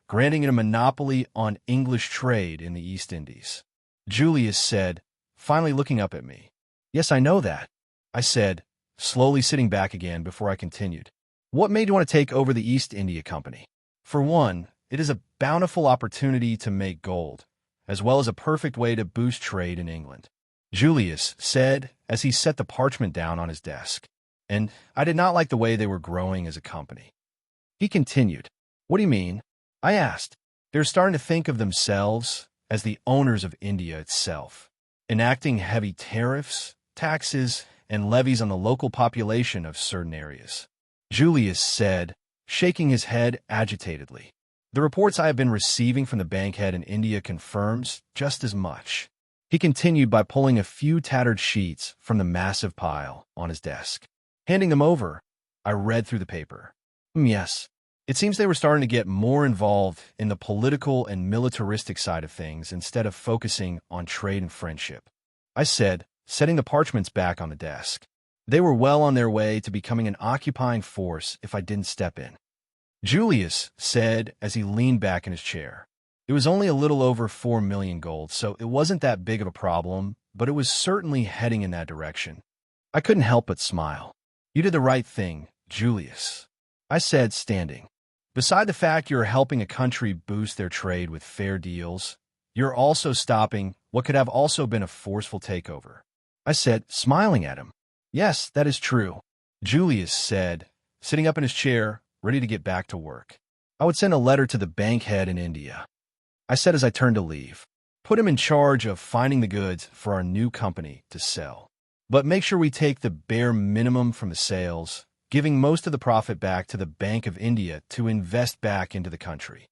granting it a monopoly on English trade in the East Indies," Julius said, finally looking up at me. "Yes, I know that," I said, slowly sitting back again before I continued. "What made you want to take over the East India Company?" "For one, it is a bountiful opportunity to make gold, as well as a perfect way to boost trade in England," Julius said as he set the parchment down on his desk. "And I did not like the way they were growing as a company." He continued. "What do you mean?" I asked. "They're starting to think of themselves as the owners of India itself, enacting heavy tariffs, taxes, and levies on the local population of certain areas," Julius said, shaking his head agitatedly. "The reports I have been receiving from the bankhead in India confirms just as much." He continued by pulling a few tattered sheets from the massive pile on his desk. Handing them over, I read through the paper. Yes, it seems they were starting to get more involved in the political and militaristic side of things instead of focusing on trade and friendship," I said, setting the parchments back on the desk. "They were well on their way to becoming an occupying force if I didn't step in," Julius said as he leaned back in his chair. "It was only a little over 4 million gold, so it wasn't that big of a problem, but it was certainly heading in that direction." I couldn't help but smile. "You did the right thing, Julius," I said, standing. "Beside the fact you're helping a country boost their trade with fair deals, you're also stopping what could have also been a forceful takeover," I said, smiling at him. "Yes, that is true," Julius said, sitting up in his chair, ready to get back to work. "I would send a letter to the bankhead in India," I said as I turned to leave. "Put him in charge of finding the goods for our new company to sell. But make sure we take the bare minimum from the sales, giving most of the profit back to the Bank of India to invest back into the country,"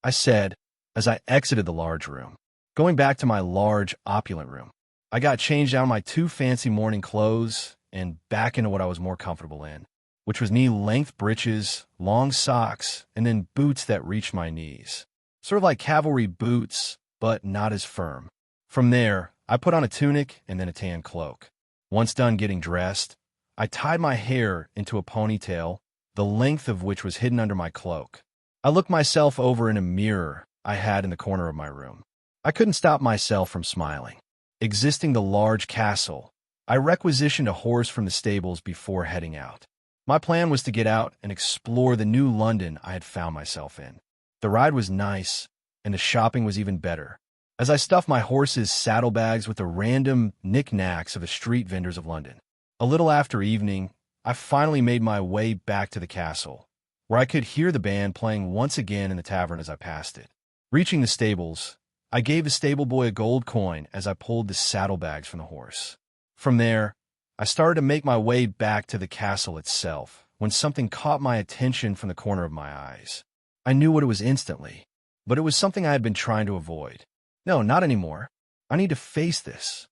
I said as I exited the large room. Going back to my large, opulent room, I got changed out of my 2 fancy morning clothes and back into what I was more comfortable in, which was knee-length breeches, long socks, and then boots that reached my knees. Sort of like cavalry boots, but not as firm. From there, I put on a tunic and then a tan cloak. Once done getting dressed, I tied my hair into a ponytail, the length of which was hidden under my cloak. I looked myself over in a mirror I had in the corner of my room. I couldn't stop myself from smiling. Exiting the large castle, I requisitioned a horse from the stables before heading out. My plan was to get out and explore the new London I had found myself in. The ride was nice, and the shopping was even better, as I stuffed my horse's saddlebags with the random knickknacks of the street vendors of London. A little after evening, I finally made my way back to the castle, where I could hear the band playing once again in the tavern as I passed it. Reaching the stables, I gave the stable boy a gold coin as I pulled the saddlebags from the horse. From there, I started to make my way back to the castle itself, when something caught my attention from the corner of my eyes. I knew what it was instantly, but it was something I had been trying to avoid. No, not anymore. I need to face this,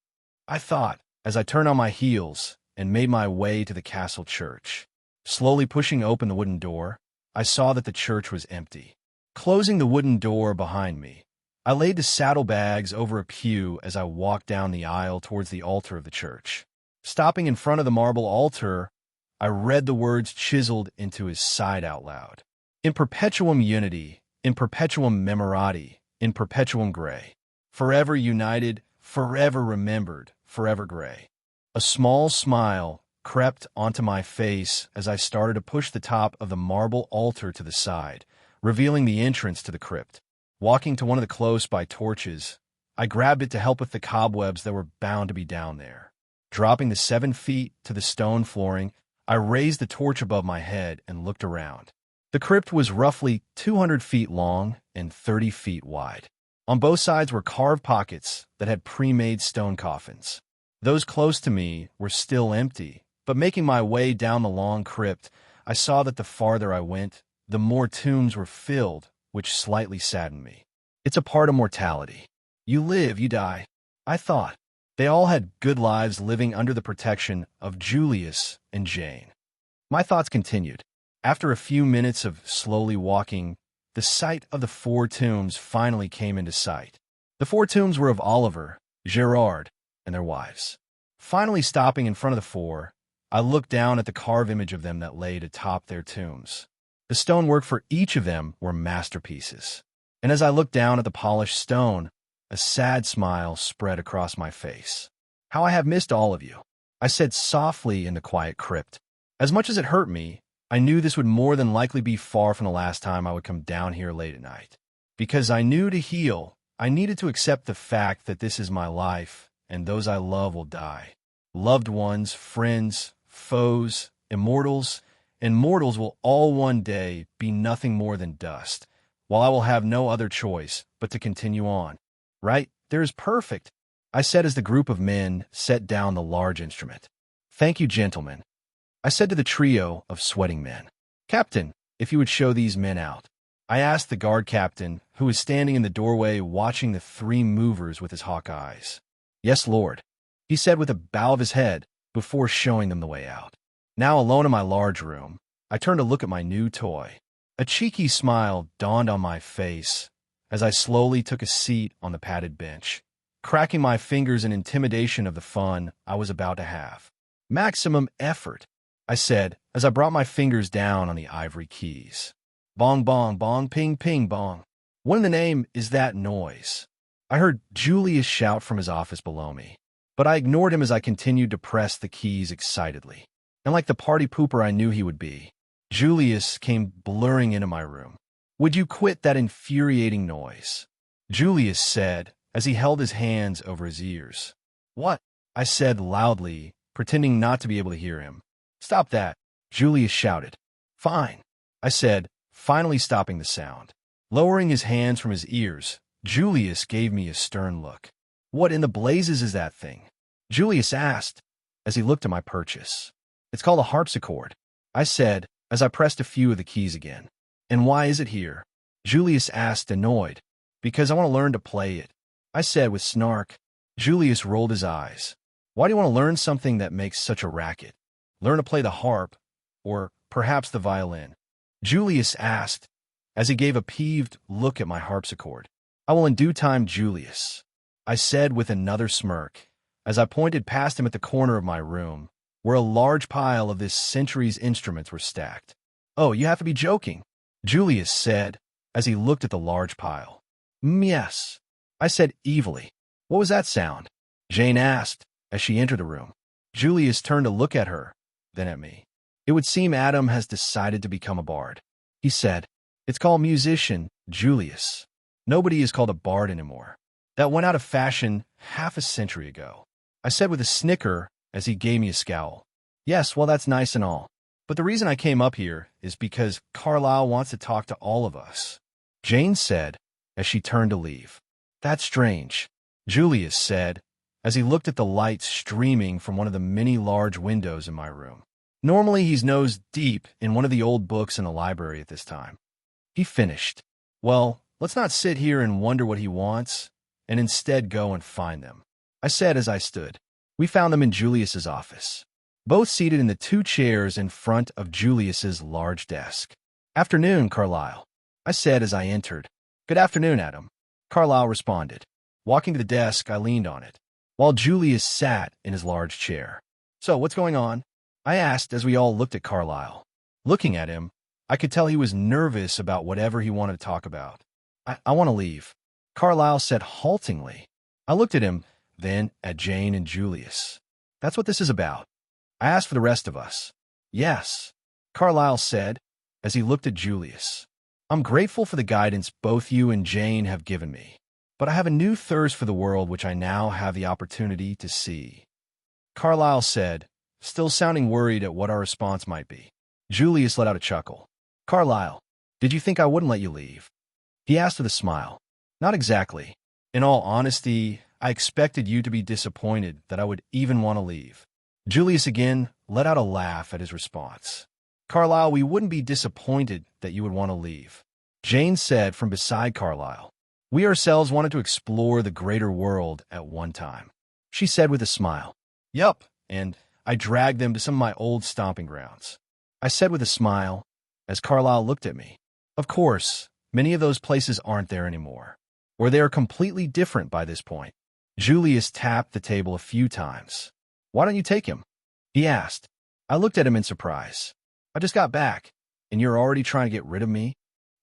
I thought, as I turned on my heels and made my way to the castle church. Slowly pushing open the wooden door, I saw that the church was empty. Closing the wooden door behind me, I laid the saddlebags over a pew as I walked down the aisle towards the altar of the church. Stopping in front of the marble altar, I read the words chiseled into his side out loud. In perpetuum unity, in perpetuum memorati, in perpetuum gray. Forever united, forever remembered, forever gray. A small smile crept onto my face as I started to push the top of the marble altar to the side, revealing the entrance to the crypt. Walking to one of the close-by torches, I grabbed it to help with the cobwebs that were bound to be down there. Dropping the 7 feet to the stone flooring, I raised the torch above my head and looked around. The crypt was roughly 200 feet long and 30 feet wide. On both sides were carved pockets that had pre-made stone coffins. Those close to me were still empty, but making my way down the long crypt, I saw that the farther I went, the more tombs were filled, which slightly saddened me. It's a part of mortality. You live, you die. I thought. They all had good lives living under the protection of Julius and Jane. My thoughts continued. After a few minutes of slowly walking, the sight of the 4 tombs finally came into sight. The 4 tombs were of Oliver, Gerard, and their wives. Finally stopping in front of the 4, I looked down at the carved image of them that laid atop their tombs. The stonework for each of them were masterpieces. And as I looked down at the polished stone, a sad smile spread across my face. How I have missed all of you, I said softly in the quiet crypt. As much as it hurt me, I knew this would more than likely be far from the last time I would come down here late at night. Because I knew to heal, I needed to accept the fact that this is my life, and those I love will die. Loved ones, friends, foes, immortals, and mortals will all one day be nothing more than dust, while I will have no other choice but to continue on. Right? There is perfect, I said as the group of men set down the large instrument. Thank you, gentlemen, I said to the trio of sweating men. Captain, if you would show these men out. I asked the guard captain, who was standing in the doorway watching the 3 movers with his hawk eyes. Yes, Lord, he said with a bow of his head before showing them the way out. Now alone in my large room, I turned to look at my new toy. A cheeky smile dawned on my face as I slowly took a seat on the padded bench, cracking my fingers in intimidation of the fun I was about to have. Maximum effort, I said as I brought my fingers down on the ivory keys. Bong, bong, bong, ping, ping, bong. What in the name is that noise? I heard Julius shout from his office below me, but I ignored him as I continued to press the keys excitedly. And like the party pooper I knew he would be, Julius came blurring into my room. Would you quit that infuriating noise? Julius said as he held his hands over his ears. What? I said loudly, pretending not to be able to hear him. Stop that, Julius shouted. Fine, I said, finally stopping the sound. Lowering his hands from his ears, Julius gave me a stern look. What in the blazes is that thing? Julius asked as he looked at my purchase. It's called a harpsichord, I said as I pressed a few of the keys again. And why is it here? Julius asked, annoyed. Because I want to learn to play it, I said with snark. Julius rolled his eyes. Why do you want to learn something that makes such a racket? Learn to play the harp, or perhaps the violin? Julius asked as he gave a peeved look at my harpsichord. I will in due time, Julius, I said with another smirk as I pointed past him at the corner of my room, where a large pile of this century's instruments were stacked. Oh, you have to be joking, Julius said as he looked at the large pile. Yes, I said evilly. What was that sound? Jane asked as she entered the room. Julius turned to look at her, then at me. It would seem Adam has decided to become a bard, he said. It's called musician, Julius. Nobody is called a bard anymore. That went out of fashion half a century ago, I said with a snicker as he gave me a scowl. Yes, well, that's nice and all. But the reason I came up here is because Carlyle wants to talk to all of us, Jane said as she turned to leave. That's strange, Julius said as he looked at the lights streaming from one of the many large windows in my room. Normally he's nose deep in one of the old books in the library at this time. He finished. Well, let's not sit here and wonder what he wants, and instead go and find them, I said as I stood. We found them in Julius's office. both seated in the 2 chairs in front of Julius's large desk. "Afternoon, Carlyle," I said as I entered. "Good afternoon, Adam," Carlyle responded. Walking to the desk, I leaned on it, while Julius sat in his large chair. "So, what's going on?" I asked as we all looked at Carlyle. Looking at him, I could tell he was nervous about whatever he wanted to talk about. I want to leave," Carlyle said haltingly. I looked at him, then at Jane and Julius. "That's what this is about?" I asked for the rest of us. "Yes," Carlyle said as he looked at Julius. "I'm grateful for the guidance both you and Jane have given me, but I have a new thirst for the world which I now have the opportunity to see," Carlyle said, still sounding worried at what our response might be. Julius let out a chuckle. "Carlyle, did you think I wouldn't let you leave?" he asked with a smile. "Not exactly. In all honesty, I expected you to be disappointed that I would even want to leave." Julius again let out a laugh at his response. "Carlyle, we wouldn't be disappointed that you would want to leave," Jane said from beside Carlyle. "We ourselves wanted to explore the greater world at one time," she said with a smile. "Yup, and I dragged them to some of my old stomping grounds," I said with a smile as Carlyle looked at me. "Of course, many of those places aren't there anymore, or they are completely different by this point." Julius tapped the table a few times. "Why don't you take him?" he asked. I looked at him in surprise. "I just got back, and you're already trying to get rid of me?"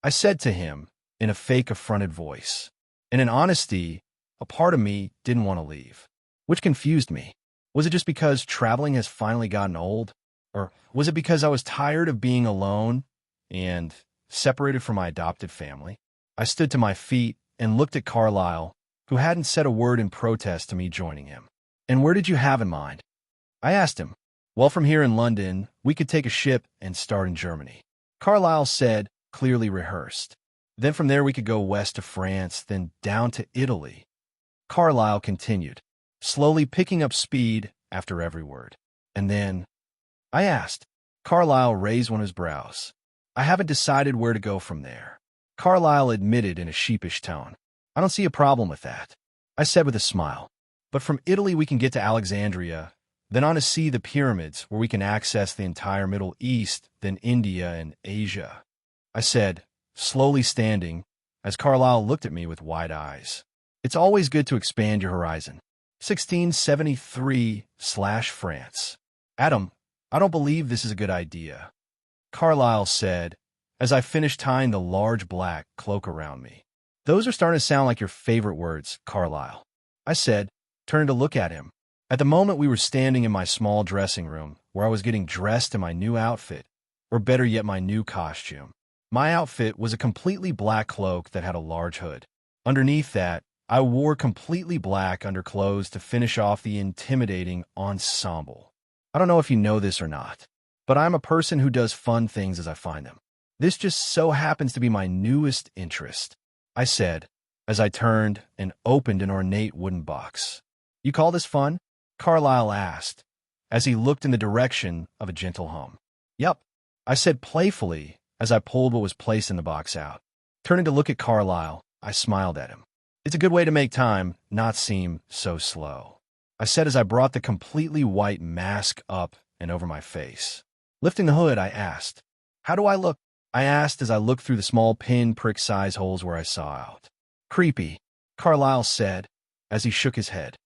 I said to him in a fake affronted voice. And in honesty, a part of me didn't want to leave, which confused me. Was it just because traveling has finally gotten old? Or was it because I was tired of being alone and separated from my adopted family? I stood to my feet and looked at Carlyle, who hadn't said a word in protest to me joining him. "And where did you have in mind?" I asked him. "Well, from here in London, we could take a ship and start in Germany," Carlyle said, clearly rehearsed. "Then from there we could go west to France, then down to Italy," Carlyle continued, slowly picking up speed after every word. "And then?" I asked. Carlyle raised one of his brows. "I haven't decided where to go from there," Carlyle admitted in a sheepish tone. "I don't see a problem with that," I said with a smile. "But from Italy we can get to Alexandria, then on to see the pyramids, where we can access the entire Middle East, then India and Asia," I said, slowly standing, as Carlyle looked at me with wide eyes. "It's always good to expand your horizon." 1673/France. "Adam, I don't believe this is a good idea," Carlyle said, as I finished tying the large black cloak around me. "Those are starting to sound like your favorite words, Carlyle," I said, turning to look at him. At the moment we were standing in my small dressing room, where I was getting dressed in my new outfit, or better yet my new costume. My outfit was a completely black cloak that had a large hood. Underneath that, I wore completely black underclothes to finish off the intimidating ensemble. I don't know if you know this or not, but I'm a person who does fun things as I find them. This just so happens to be my newest interest, I said, as I turned and opened an ornate wooden box. "You call this fun?" Carlyle asked, as he looked in the direction of a gentle hum. "Yup," I said playfully as I pulled what was placed in the box out. Turning to look at Carlyle, I smiled at him. "It's a good way to make time not seem so slow," I said as I brought the completely white mask up and over my face. Lifting the hood, I asked, "How do I look?" I asked as I looked through the small pin-prick size holes where I saw out. "Creepy," Carlyle said as he shook his head.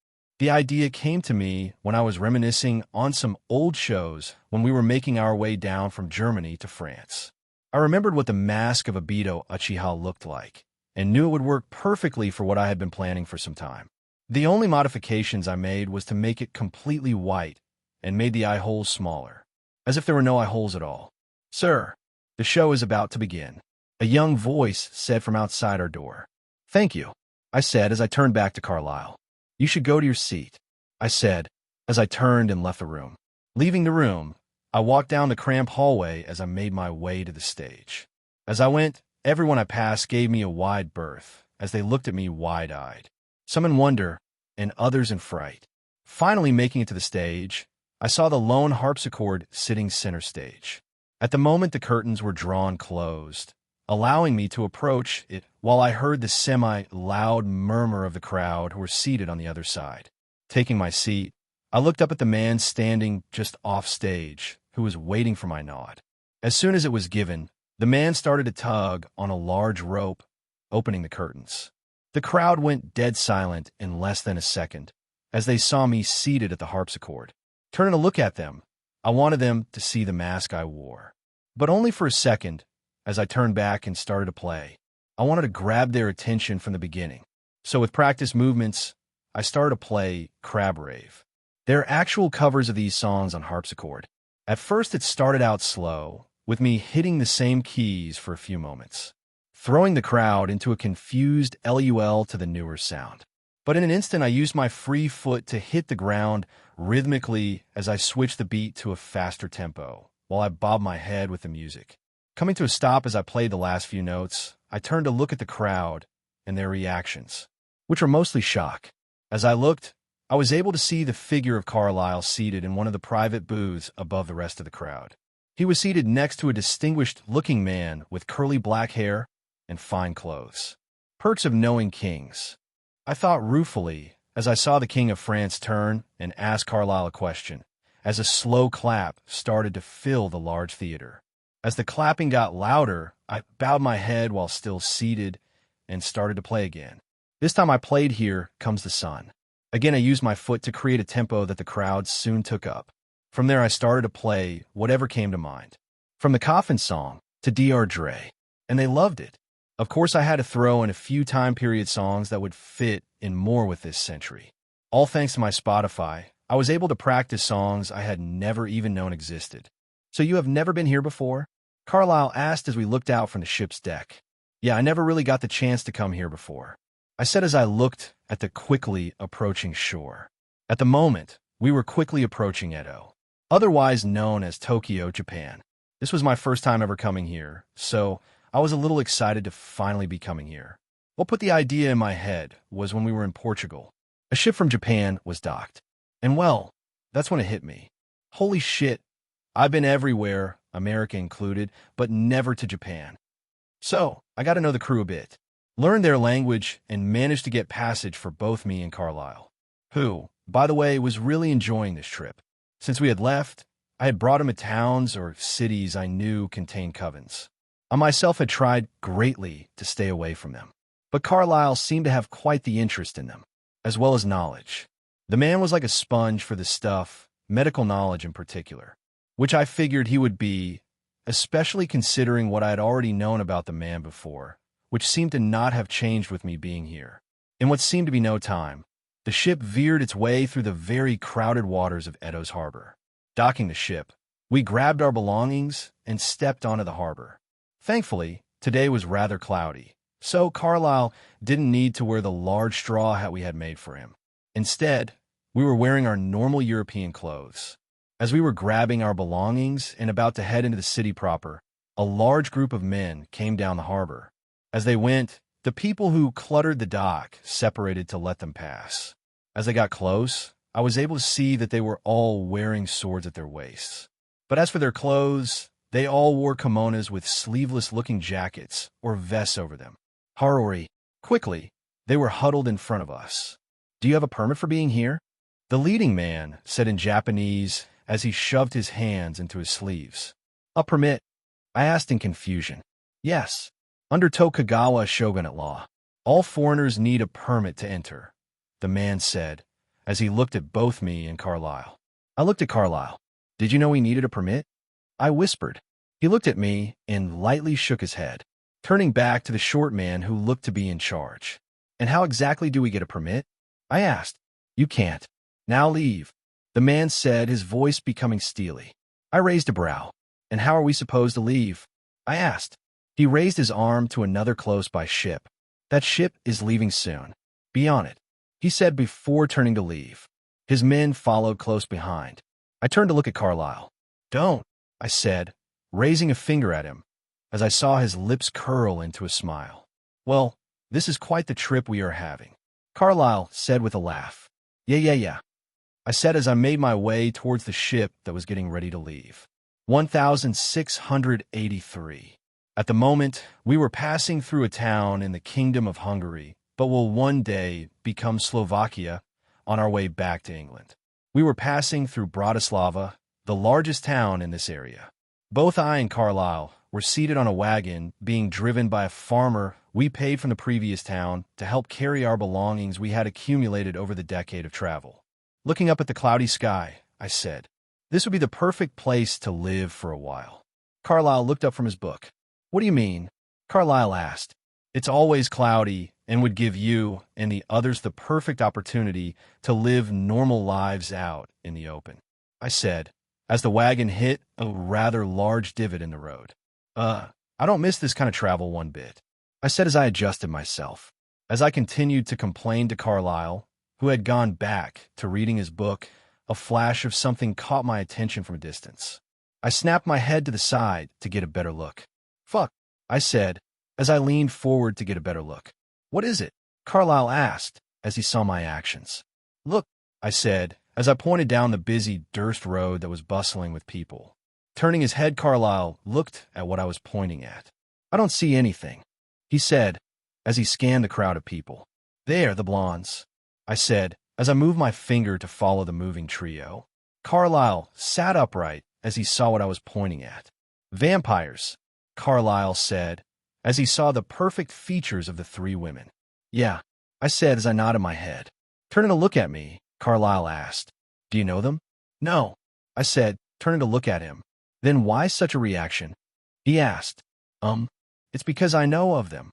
The idea came to me when I was reminiscing on some old shows when we were making our way down from Germany to France. I remembered what the mask of Obito Uchiha looked like, and knew it would work perfectly for what I had been planning for some time. The only modifications I made was to make it completely white and made the eye holes smaller, as if there were no eye holes at all. "Sir, the show is about to begin," a young voice said from outside our door. "Thank you," I said as I turned back to Carlyle. "You should go to your seat," I said as I turned and left the room. Leaving the room, I walked down the cramped hallway as I made my way to the stage. As I went, everyone I passed gave me a wide berth as they looked at me wide-eyed, some in wonder and others in fright. Finally making it to the stage, I saw the lone harpsichord sitting center stage. At the moment the curtains were drawn closed, allowing me to approach it while I heard the semi-loud murmur of the crowd who were seated on the other side. Taking my seat, I looked up at the man standing just off stage, who was waiting for my nod. As soon as it was given, the man started to tug on a large rope, opening the curtains. The crowd went dead silent in less than a second, as they saw me seated at the harpsichord. Turning to look at them, I wanted them to see the mask I wore. But only for a second, as I turned back and started to play. I wanted to grab their attention from the beginning. So with practice movements, I started to play Crab Rave. There are actual covers of these songs on harpsichord. At first it started out slow, with me hitting the same keys for a few moments, throwing the crowd into a confused LUL to the newer sound. But in an instant I used my free foot to hit the ground rhythmically as I switched the beat to a faster tempo, while I bobbed my head with the music. Coming to a stop as I played the last few notes, I turned to look at the crowd and their reactions, which were mostly shock. As I looked, I was able to see the figure of Carlyle seated in one of the private booths above the rest of the crowd. He was seated next to a distinguished-looking man with curly black hair and fine clothes. Perks of knowing kings. I thought ruefully as I saw the King of France turn and ask Carlyle a question, as a slow clap started to fill the large theater. As the clapping got louder, I bowed my head while still seated and started to play again. This time I played Here Comes the Sun. Again, I used my foot to create a tempo that the crowd soon took up. From there, I started to play whatever came to mind, from the Coffin song to Dr. Dre, and they loved it. Of course, I had to throw in a few time period songs that would fit in more with this century. All thanks to my Spotify, I was able to practice songs I had never even known existed. So you have never been here before? Carlyle asked as we looked out from the ship's deck. Yeah, I never really got the chance to come here before, I said as I looked at the quickly approaching shore. At the moment, we were quickly approaching Edo, otherwise known as Tokyo, Japan. This was my first time ever coming here, so I was a little excited to finally be coming here. What put the idea in my head was when we were in Portugal. A ship from Japan was docked. And well, that's when it hit me. Holy shit, I've been everywhere, America included, but never to Japan. So, I got to know the crew a bit, learned their language, and managed to get passage for both me and Carlyle, who, by the way, was really enjoying this trip. Since we had left, I had brought him to towns or cities I knew contained covens. I myself had tried greatly to stay away from them, but Carlyle seemed to have quite the interest in them, as well as knowledge. The man was like a sponge for the stuff, medical knowledge in particular, which I figured he would be, especially considering what I had already known about the man before, which seemed to not have changed with me being here. In what seemed to be no time, the ship veered its way through the very crowded waters of Edo's harbor. Docking the ship, we grabbed our belongings and stepped onto the harbor. Thankfully, today was rather cloudy, so Carlyle didn't need to wear the large straw hat we had made for him. Instead, we were wearing our normal European clothes. As we were grabbing our belongings and about to head into the city proper, a large group of men came down the harbor. As they went, the people who cluttered the dock separated to let them pass. As they got close, I was able to see that they were all wearing swords at their waists. But as for their clothes, they all wore kimonos with sleeveless-looking jackets or vests over them. Harori, quickly, they were huddled in front of us. Do you have a permit for being here? The leading man said in Japanese as he shoved his hands into his sleeves. A permit? I asked in confusion. Yes. Under Tokugawa shogunate law, all foreigners need a permit to enter, the man said, as he looked at both me and Carlyle. I looked at Carlyle. Did you know he needed a permit? I whispered. He looked at me and lightly shook his head, turning back to the short man who looked to be in charge. And how exactly do we get a permit? I asked. You can't. Now leave, the man said, his voice becoming steely. I raised a brow. And how are we supposed to leave? I asked. He raised his arm to another close-by ship. That ship is leaving soon. Be on it, he said before turning to leave. His men followed close behind. I turned to look at Carlyle. Don't, I said, raising a finger at him, as I saw his lips curl into a smile. Well, this is quite the trip we are having, Carlyle said with a laugh. Yeah, I said as I made my way towards the ship that was getting ready to leave. 1683. At the moment, we were passing through a town in the Kingdom of Hungary, but will one day become Slovakia on our way back to England. We were passing through Bratislava, the largest town in this area. Both I and Carlisle were seated on a wagon being driven by a farmer we paid from the previous town to help carry our belongings we had accumulated over the decade of travel. Looking up at the cloudy sky, I said, "This would be the perfect place to live for a while." Carlisle looked up from his book. "What do you mean?" Carlisle asked. "It's always cloudy and would give you and the others the perfect opportunity to live normal lives out in the open," I said, as the wagon hit a rather large divot in the road. I don't miss this kind of travel one bit," I said as I adjusted myself. As I continued to complain to Carlisle, who had gone back to reading his book, a flash of something caught my attention from a distance. I snapped my head to the side to get a better look. "Fuck," I said, as I leaned forward to get a better look. "What is it?" Carlisle asked as he saw my actions. "Look," I said, as I pointed down the busy dirt road that was bustling with people. Turning his head, Carlisle looked at what I was pointing at. "I don't see anything," he said, as he scanned the crowd of people. "There, the blondes," I said, as I moved my finger to follow the moving trio. Carlisle sat upright as he saw what I was pointing at. "Vampires," Carlisle said, as he saw the perfect features of the three women. "Yeah," I said as I nodded my head. Turning to look at me, Carlisle asked, "Do you know them?" "No," I said, turning to look at him. "Then why such a reaction?" he asked. It's because I know of them,"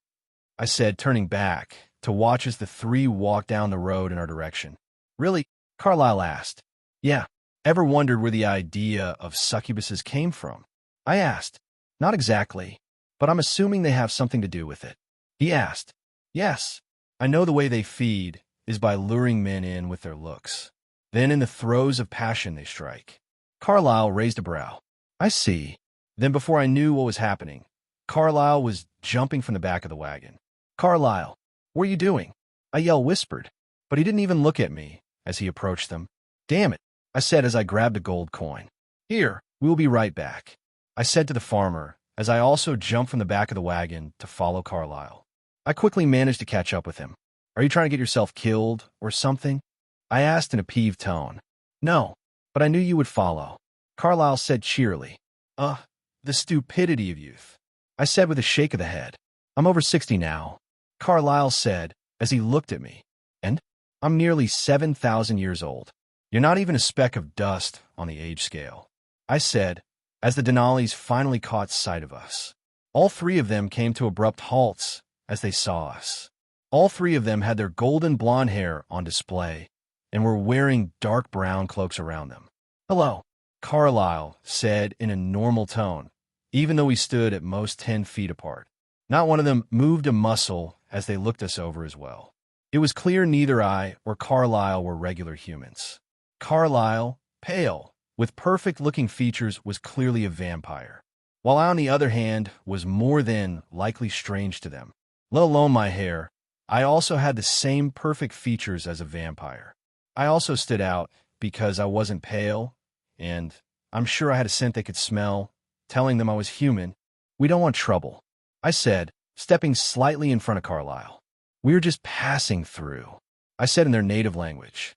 I said, turning back to watch as the three walked down the road in our direction. "Really?" Carlisle asked. "Yeah. Ever wondered where the idea of succubuses came from?" I asked. "Not exactly, but I'm assuming they have something to do with it." He asked. "Yes. I know the way they feed is by luring men in with their looks. Then in the throes of passion they strike." Carlisle raised a brow. "I see." Then before I knew what was happening, Carlisle was jumping from the back of the wagon. "Carlisle, what are you doing?" I whispered, but he didn't even look at me as he approached them. "Damn it," I said as I grabbed a gold coin. "Here, we will be right back," I said to the farmer as I also jumped from the back of the wagon to follow Carlisle. I quickly managed to catch up with him. "Are you trying to get yourself killed or something?" I asked in a peeved tone. "No, but I knew you would follow," Carlisle said cheerily. The stupidity of youth," I said with a shake of the head. "I'm over 60 now," Carlisle said as he looked at me. "And I'm nearly 7,000 years old. You're not even a speck of dust on the age scale," I said as the Denali's finally caught sight of us. All three of them came to abrupt halts as they saw us. All three of them had their golden blonde hair on display and were wearing dark brown cloaks around them. "Hello," Carlisle said in a normal tone, even though we stood at most 10 feet apart. Not one of them moved a muscle as they looked us over as well. It was clear neither I or Carlisle were regular humans. Carlisle, pale, with perfect-looking features, was clearly a vampire, while I, on the other hand, was more than likely strange to them. Let alone my hair, I also had the same perfect features as a vampire. I also stood out because I wasn't pale, and I'm sure I had a scent they could smell, telling them I was human. "We don't want trouble," I said, stepping slightly in front of Carlisle. "We were just passing through," I said in their native language.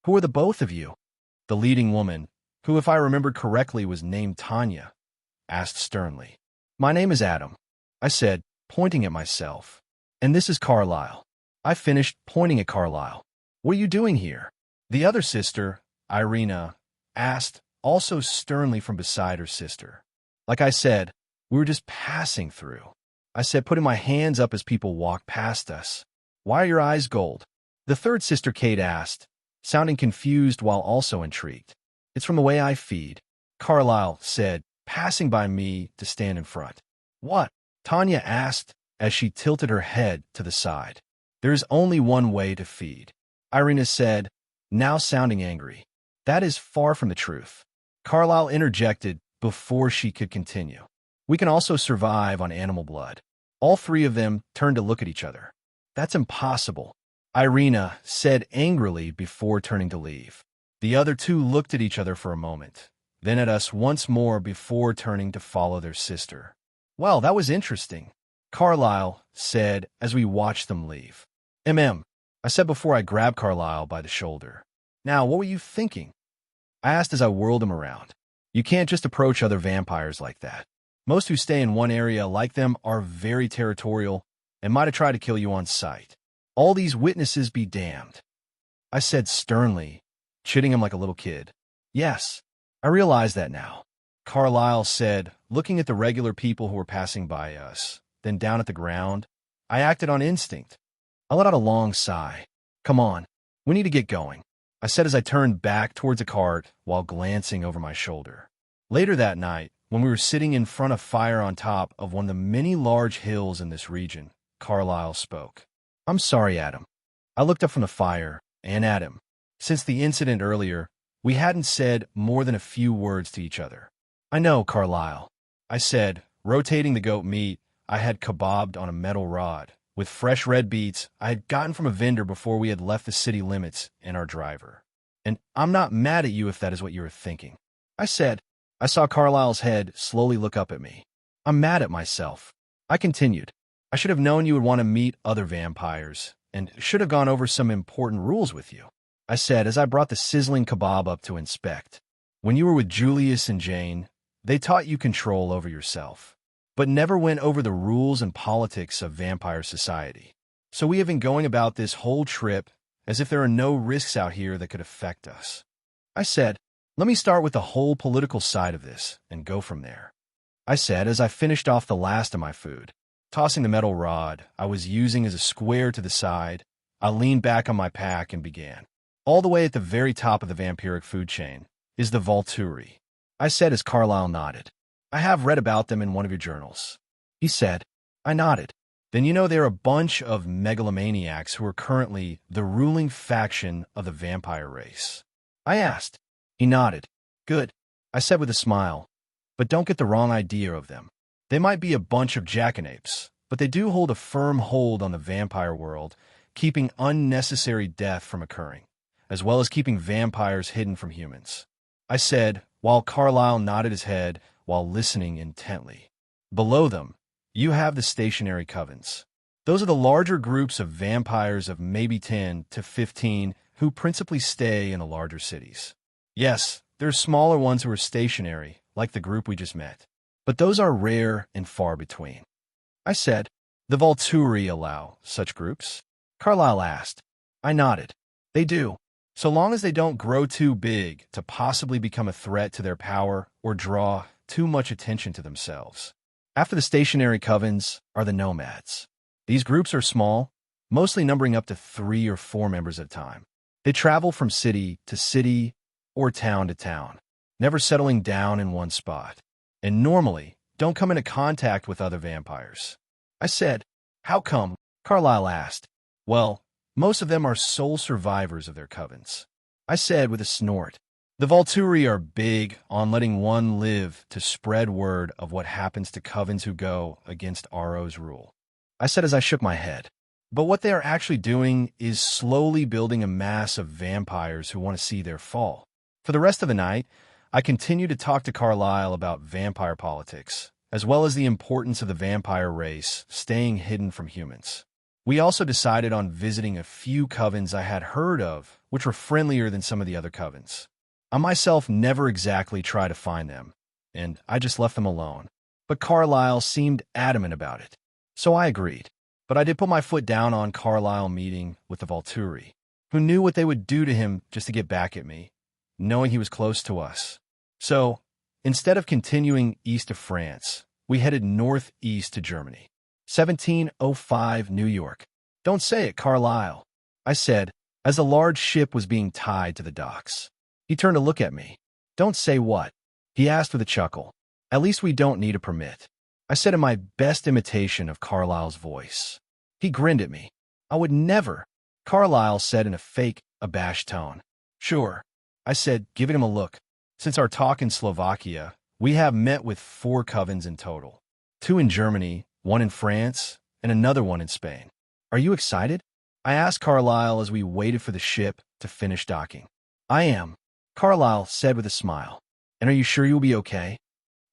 "Who are the both of you?" The leading woman, who, if I remembered correctly, was named Tanya, asked sternly. "My name is Adam," I said, pointing at myself. "And this is Carlisle." I finished, pointing at Carlisle. "What are you doing here?" The other sister, Irina, asked, also sternly from beside her sister. Like I said, we were just passing through, I said, putting my hands up as people walked past us. "Why are your eyes gold?" The third sister, Kate, asked, sounding confused while also intrigued. "It's from the way I feed," Carlisle said, passing by me to stand in front. "What?" Tanya asked as she tilted her head to the side. "There is only one way to feed," Irina said, now sounding angry. "That is far from the truth," Carlisle interjected before she could continue. "We can also survive on animal blood." All three of them turned to look at each other. "That's impossible," Irina said angrily before turning to leave. The other two looked at each other for a moment, then at us once more before turning to follow their sister. "Well, that was interesting," Carlisle said as we watched them leave. I said before I grabbed Carlisle by the shoulder. "Now, what were you thinking?" I asked as I whirled him around. You can't just approach other vampires like that. Most who stay in one area like them are very territorial and might have tried to kill you on sight. All these witnesses be damned. I said sternly, chiding him like a little kid. Yes, I realize that now, Carlyle said, looking at the regular people who were passing by us, then down at the ground. I acted on instinct. I let out a long sigh. Come on, we need to get going, I said as I turned back towards a cart while glancing over my shoulder. Later that night, when we were sitting in front of fire on top of one of the many large hills in this region, Carlyle spoke. I'm sorry, Adam. I looked up from the fire and at him. Since the incident earlier, we hadn't said more than a few words to each other. I know, Carlyle, I said, rotating the goat meat I had kebabbed on a metal rod with fresh red beets I had gotten from a vendor before we had left the city limits and our driver. And I'm not mad at you if that is what you were thinking. I said. I saw Carlyle's head slowly look up at me. I'm mad at myself. I continued. I should have known you would want to meet other vampires and should have gone over some important rules with you, I said as I brought the sizzling kebab up to inspect. When you were with Julius and Jane, they taught you control over yourself, but never went over the rules and politics of vampire society. So we have been going about this whole trip as if there are no risks out here that could affect us. I said, let me start with the whole political side of this and go from there, I said as I finished off the last of my food. Tossing the metal rod I was using as a square to the side, I leaned back on my pack and began. All the way at the very top of the vampiric food chain is the Volturi, I said as Carlyle nodded. I have read about them in one of your journals, he said. I nodded. Then you know they're a bunch of megalomaniacs who are currently the ruling faction of the vampire race, I asked. He nodded. Good, I said with a smile. But don't get the wrong idea of them. They might be a bunch of jackanapes, but they do hold a firm hold on the vampire world, keeping unnecessary death from occurring, as well as keeping vampires hidden from humans, I said, while Carlyle nodded his head while listening intently. Below them, you have the stationary covens. Those are the larger groups of vampires of maybe 10 to 15 who principally stay in the larger cities. Yes, there's smaller ones who are stationary, like the group we just met. But those are rare and far between, I said. The Volturi allow such groups? Carlyle asked. I nodded. They do, so long as they don't grow too big to possibly become a threat to their power or draw too much attention to themselves. After the stationary covens are the nomads. These groups are small, mostly numbering up to 3 or 4 members at a time. They travel from city to city or town to town, never settling down in one spot, and normally don't come into contact with other vampires. I said, how come? Carlyle asked. Well, most of them are sole survivors of their covens, I said with a snort. The Volturi are big on letting one live to spread word of what happens to covens who go against RO's rule, I said as I shook my head. But what they are actually doing is slowly building a mass of vampires who want to see their fall. For the rest of the night, I continued to talk to Carlyle about vampire politics, as well as the importance of the vampire race staying hidden from humans. We also decided on visiting a few covens I had heard of, which were friendlier than some of the other covens. I myself never exactly try to find them, and I just left them alone. But Carlyle seemed adamant about it, so I agreed. But I did put my foot down on Carlyle meeting with the Volturi, who knew what they would do to him just to get back at me, knowing he was close to us. So, instead of continuing east of France, we headed northeast to Germany. 1705 New York. Don't say it, Carlyle, I said, as a large ship was being tied to the docks. He turned to look at me. Don't say what? He asked with a chuckle. At least we don't need a permit, I said in my best imitation of Carlyle's voice. He grinned at me. I would never, Carlyle said in a fake, abashed tone. Sure, I said, giving him a look. Since our talk in Slovakia, we have met with 4 covens in total. 2 in Germany, 1 in France, and another one in Spain. Are you excited? I asked Carlyle as we waited for the ship to finish docking. I am, Carlyle said with a smile. And are you sure you'll be okay?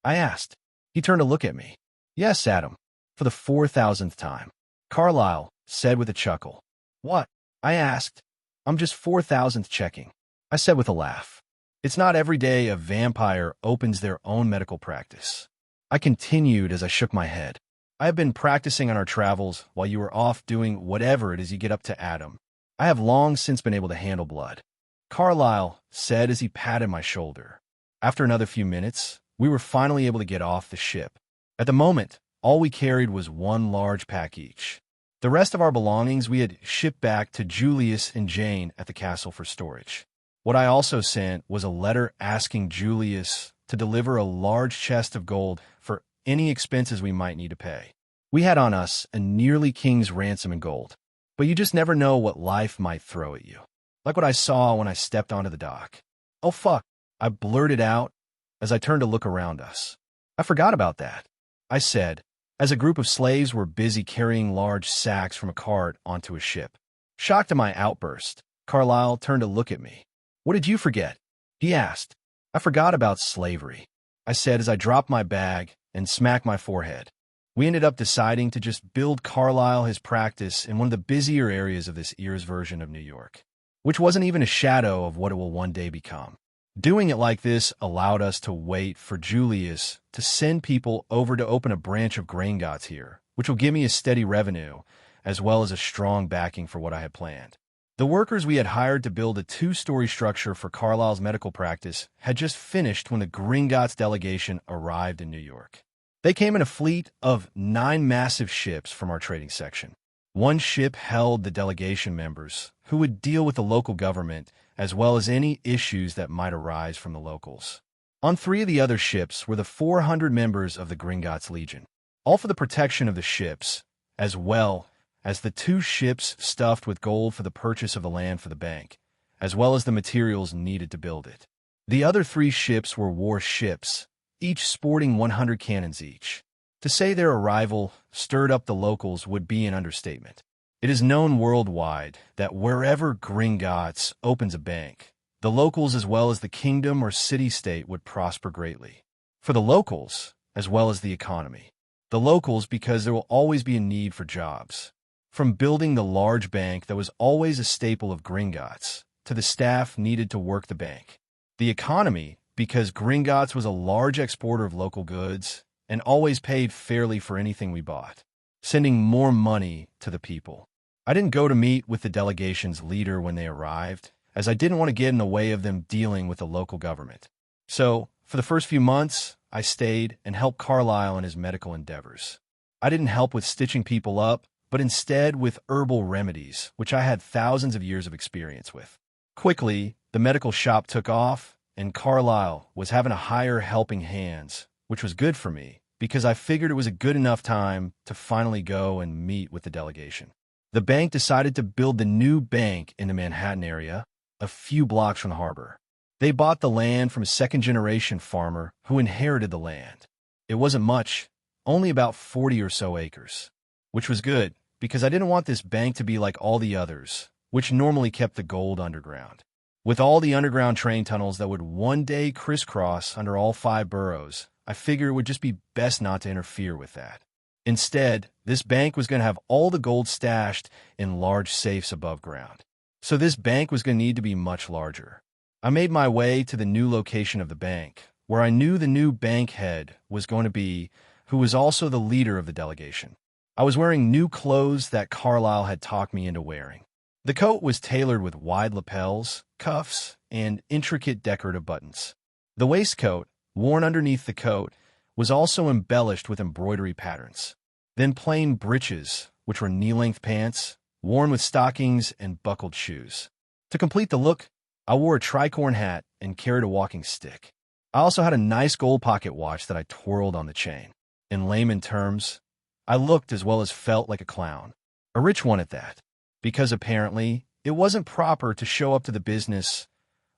I asked. He turned to look at me. Yes, Adam, for the 4,000th time, Carlyle said with a chuckle. What? I asked. I'm just 4,000th checking, I said with a laugh. It's not every day a vampire opens their own medical practice. I continued as I shook my head. I have been practicing on our travels while you were off doing whatever it is you get up to, Adam. I have long since been able to handle blood. Carlyle said as he patted my shoulder. After another few minutes, we were finally able to get off the ship. At the moment, all we carried was one large pack each. The rest of our belongings we had shipped back to Julius and Jane at the castle for storage. What I also sent was a letter asking Julius to deliver a large chest of gold for any expenses we might need to pay. We had on us a nearly king's ransom in gold, but you just never know what life might throw at you. Like what I saw when I stepped onto the dock. Oh fuck, I blurted out as I turned to look around us. I forgot about that, I said, as a group of slaves were busy carrying large sacks from a cart onto a ship. Shocked at my outburst, Carlyle turned to look at me. What did you forget? He asked. I forgot about slavery, I said as I dropped my bag and smacked my forehead. We ended up deciding to just build Carlyle his practice in one of the busier areas of this era's version of New York, which wasn't even a shadow of what it will one day become. Doing it like this allowed us to wait for Julius to send people over to open a branch of Gringotts here, which will give me a steady revenue, as well as a strong backing for what I had planned. The workers we had hired to build a 2-story structure for Carlyle's medical practice had just finished when the Gringotts delegation arrived in New York. They came in a fleet of 9 massive ships from our trading section. One ship held the delegation members, who would deal with the local government, as well as any issues that might arise from the locals. On 3 of the other ships were the 400 members of the Gringotts Legion, all for the protection of the ships, as well as the 2 ships stuffed with gold for the purchase of the land for the bank, as well as the materials needed to build it. The other 3 ships were war ships, each sporting 100 cannons each. To say their arrival stirred up the locals would be an understatement. It is known worldwide that wherever Gringotts opens a bank, the locals as well as the kingdom or city-state would prosper greatly. For the locals, as well as the economy. The locals because there will always be a need for jobs. From building the large bank that was always a staple of Gringotts, to the staff needed to work the bank. The economy because Gringotts was a large exporter of local goods and always paid fairly for anything we bought, sending more money to the people. I didn't go to meet with the delegation's leader when they arrived, as I didn't want to get in the way of them dealing with the local government. So, for the first few months, I stayed and helped Carlyle in his medical endeavors. I didn't help with stitching people up, but instead with herbal remedies, which I had thousands of years of experience with. Quickly, the medical shop took off, and Carlyle was having to hire helping hands, which was good for me, because I figured it was a good enough time to finally go and meet with the delegation. The bank decided to build the new bank in the Manhattan area, a few blocks from the harbor. They bought the land from a second-generation farmer who inherited the land. It wasn't much, only about 40 or so acres, which was good, because I didn't want this bank to be like all the others, which normally kept the gold underground. With all the underground train tunnels that would one day crisscross under all 5 boroughs, I figured it would just be best not to interfere with that. Instead, this bank was going to have all the gold stashed in large safes above ground. So this bank was going to need to be much larger. I made my way to the new location of the bank, where I knew the new bank head was going to be, who was also the leader of the delegation. I was wearing new clothes that Carlyle had talked me into wearing. The coat was tailored with wide lapels, cuffs, and intricate decorative buttons. The waistcoat, worn underneath the coat, was also embellished with embroidery patterns. Then plain breeches, which were knee-length pants, worn with stockings and buckled shoes. To complete the look, I wore a tricorn hat and carried a walking stick. I also had a nice gold pocket watch that I twirled on the chain. In layman terms, I looked as well as felt like a clown. A rich one at that, because apparently it wasn't proper to show up to the business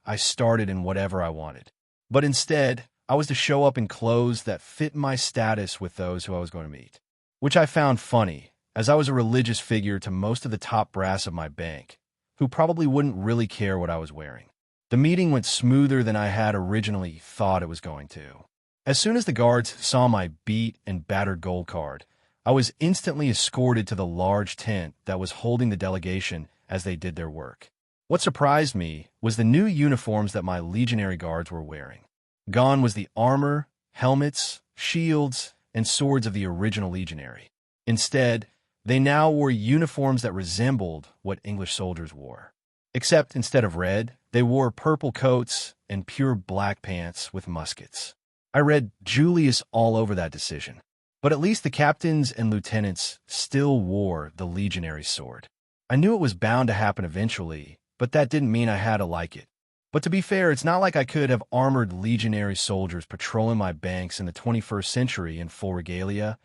I started in whatever I wanted. But instead, I was to show up in clothes that fit my status with those who I was going to meet, which I found funny, as I was a religious figure to most of the top brass of my bank, who probably wouldn't really care what I was wearing. The meeting went smoother than I had originally thought it was going to. As soon as the guards saw my beat and battered gold card, I was instantly escorted to the large tent that was holding the delegation as they did their work. What surprised me was the new uniforms that my legionary guards were wearing. Gone was the armor, helmets, shields, and swords of the original legionary. Instead, they now wore uniforms that resembled what English soldiers wore. Except instead of red, they wore purple coats and pure black pants with muskets. I read Julius all over that decision. But at least the captains and lieutenants still wore the legionary sword. I knew it was bound to happen eventually, but that didn't mean I had to like it. But to be fair, it's not like I could have armored legionary soldiers patrolling my banks in the 21st century in full regalia.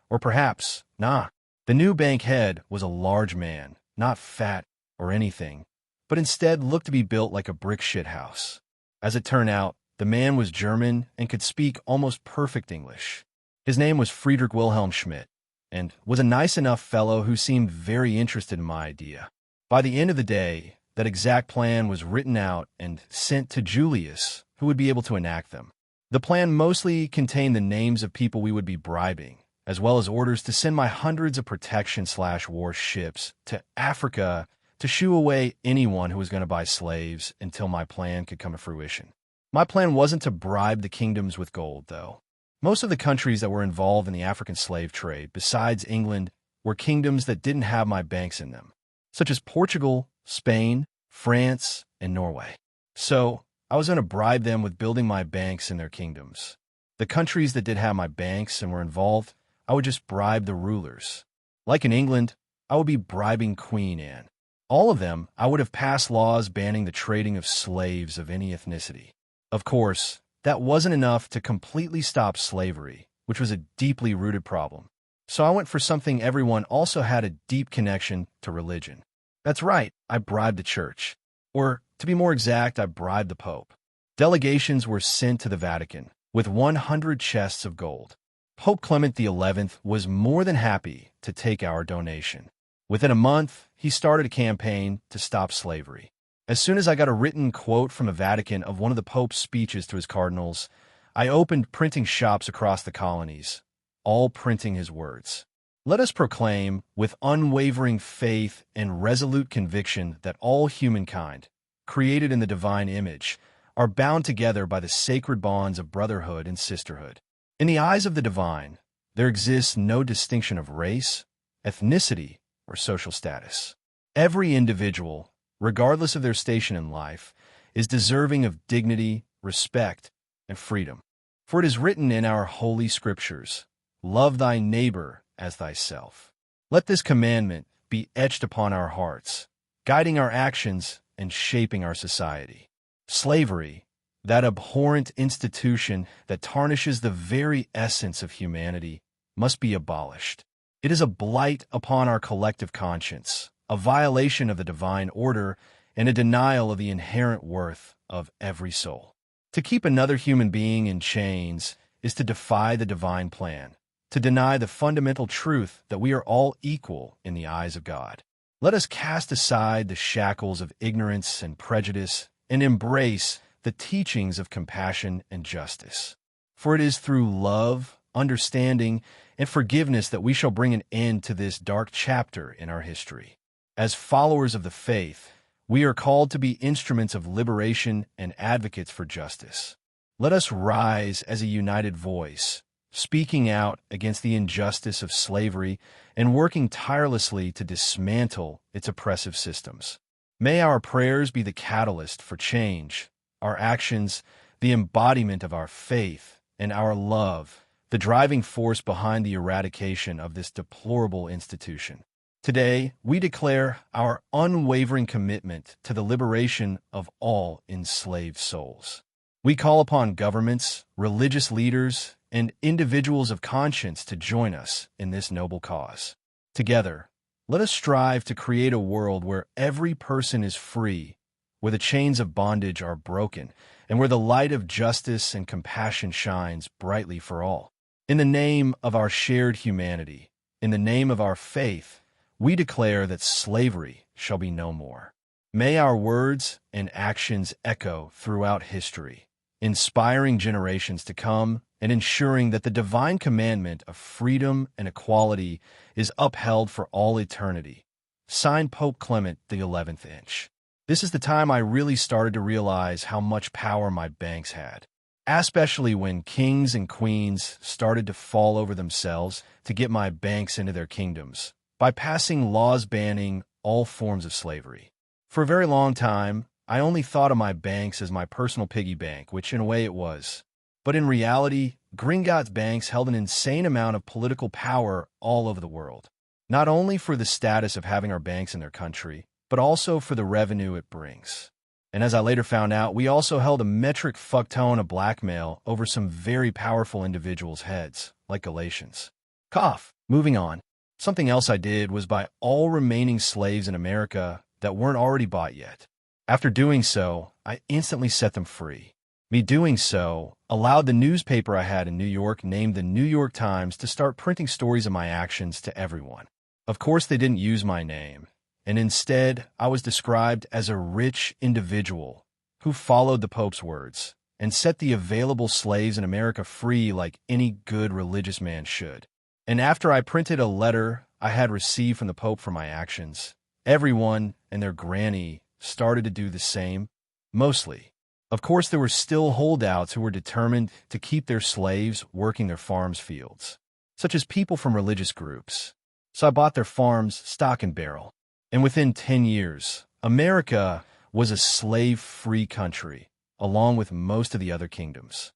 Or perhaps, nah. The new bank head was a large man, not fat or anything, but instead looked to be built like a brick shithouse. As it turned out, the man was German and could speak almost perfect English. His name was Friedrich Wilhelm Schmidt, and was a nice enough fellow who seemed very interested in my idea. By the end of the day, that exact plan was written out and sent to Julius, who would be able to enact them. The plan mostly contained the names of people we would be bribing, as well as orders to send my hundreds of protection/war ships to Africa to shoo away anyone who was going to buy slaves until my plan could come to fruition. My plan wasn't to bribe the kingdoms with gold, though. Most of the countries that were involved in the African slave trade, besides England, were kingdoms that didn't have my banks in them, such as Portugal, Spain, France, and Norway. So, I was going to bribe them with building my banks in their kingdoms. The countries that did have my banks and were involved, I would just bribe the rulers. Like in England, I would be bribing Queen Anne. All of them, I would have passed laws banning the trading of slaves of any ethnicity. Of course, that wasn't enough to completely stop slavery, which was a deeply rooted problem. So I went for something everyone also had a deep connection to: religion. That's right, I bribed the church. Or, to be more exact, I bribed the Pope. Delegations were sent to the Vatican with 100 chests of gold. Pope Clement XI was more than happy to take our donation. Within a month, he started a campaign to stop slavery. As soon as I got a written quote from the Vatican of one of the Pope's speeches to his cardinals, I opened printing shops across the colonies, all printing his words. Let us proclaim with unwavering faith and resolute conviction that all humankind, created in the divine image, are bound together by the sacred bonds of brotherhood and sisterhood. In the eyes of the divine, there exists no distinction of race, ethnicity, or social status. Every individual, regardless of their station in life, is deserving of dignity, respect, and freedom. For it is written in our holy scriptures, "Love thy neighbor as thyself." Let this commandment be etched upon our hearts, guiding our actions and shaping our society. Slavery, that abhorrent institution that tarnishes the very essence of humanity, must be abolished. It is a blight upon our collective conscience, a violation of the divine order, and a denial of the inherent worth of every soul. To keep another human being in chains is to defy the divine plan, to deny the fundamental truth that we are all equal in the eyes of God. Let us cast aside the shackles of ignorance and prejudice and embrace the teachings of compassion and justice. For it is through love, understanding, and forgiveness that we shall bring an end to this dark chapter in our history. As followers of the faith, we are called to be instruments of liberation and advocates for justice. Let us rise as a united voice, speaking out against the injustice of slavery and working tirelessly to dismantle its oppressive systems. May our prayers be the catalyst for change, our actions the embodiment of our faith, and our love the driving force behind the eradication of this deplorable institution. Today, we declare our unwavering commitment to the liberation of all enslaved souls. We call upon governments, religious leaders, and individuals of conscience to join us in this noble cause. Together, let us strive to create a world where every person is free, where the chains of bondage are broken, and where the light of justice and compassion shines brightly for all. In the name of our shared humanity, in the name of our faith, we declare that slavery shall be no more. May our words and actions echo throughout history, inspiring generations to come and ensuring that the divine commandment of freedom and equality is upheld for all eternity. Signed, Pope Clement XI. This is the time I really started to realize how much power my banks had, especially when kings and queens started to fall over themselves to get my banks into their kingdoms by passing laws banning all forms of slavery. For a very long time, I only thought of my banks as my personal piggy bank, which in a way it was. But in reality, Gringotts banks held an insane amount of political power all over the world, not only for the status of having our banks in their country, but also for the revenue it brings. And as I later found out, we also held a metric fuck-ton of blackmail over some very powerful individuals' heads, like Galatians. Cough. Moving on. Something else I did was buy all remaining slaves in America that weren't already bought yet. After doing so, I instantly set them free. Me doing so allowed the newspaper I had in New York, named the New York Times, to start printing stories of my actions to everyone. Of course, they didn't use my name, and instead, I was described as a rich individual who followed the Pope's words and set the available slaves in America free like any good religious man should. And after I printed a letter I had received from the Pope for my actions, everyone and their granny started to do the same, mostly. Of course, there were still holdouts who were determined to keep their slaves working their farms' fields, such as people from religious groups. So I bought their farms stock and barrel. And within 10 years, America was a slave-free country, along with most of the other kingdoms.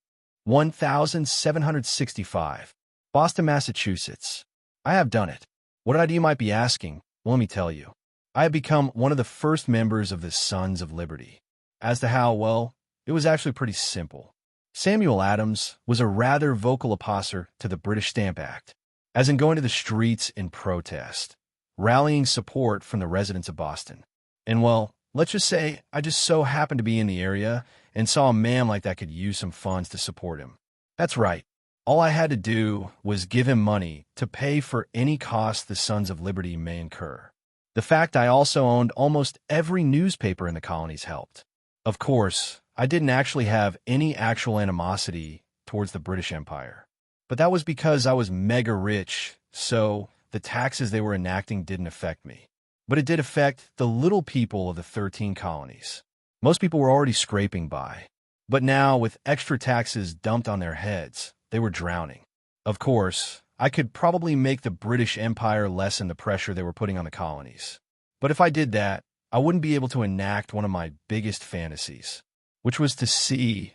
1765. Boston, Massachusetts. I have done it. What did I do, you might be asking? Well, let me tell you. I have become one of the first members of the Sons of Liberty. As to how, well, it was actually pretty simple. Samuel Adams was a rather vocal opposer to the British Stamp Act, as in going to the streets in protest, rallying support from the residents of Boston. And well, let's just say I just so happened to be in the area and saw a man like that could use some funds to support him. That's right. All I had to do was give him money to pay for any cost the Sons of Liberty may incur. The fact I also owned almost every newspaper in the colonies helped. Of course, I didn't actually have any actual animosity towards the British Empire, but that was because I was mega rich, so the taxes they were enacting didn't affect me. But it did affect the little people of the 13 colonies. Most people were already scraping by, but now with extra taxes dumped on their heads, they were drowning. Of course, I could probably make the British Empire lessen the pressure they were putting on the colonies. But if I did that, I wouldn't be able to enact one of my biggest fantasies, which was to see,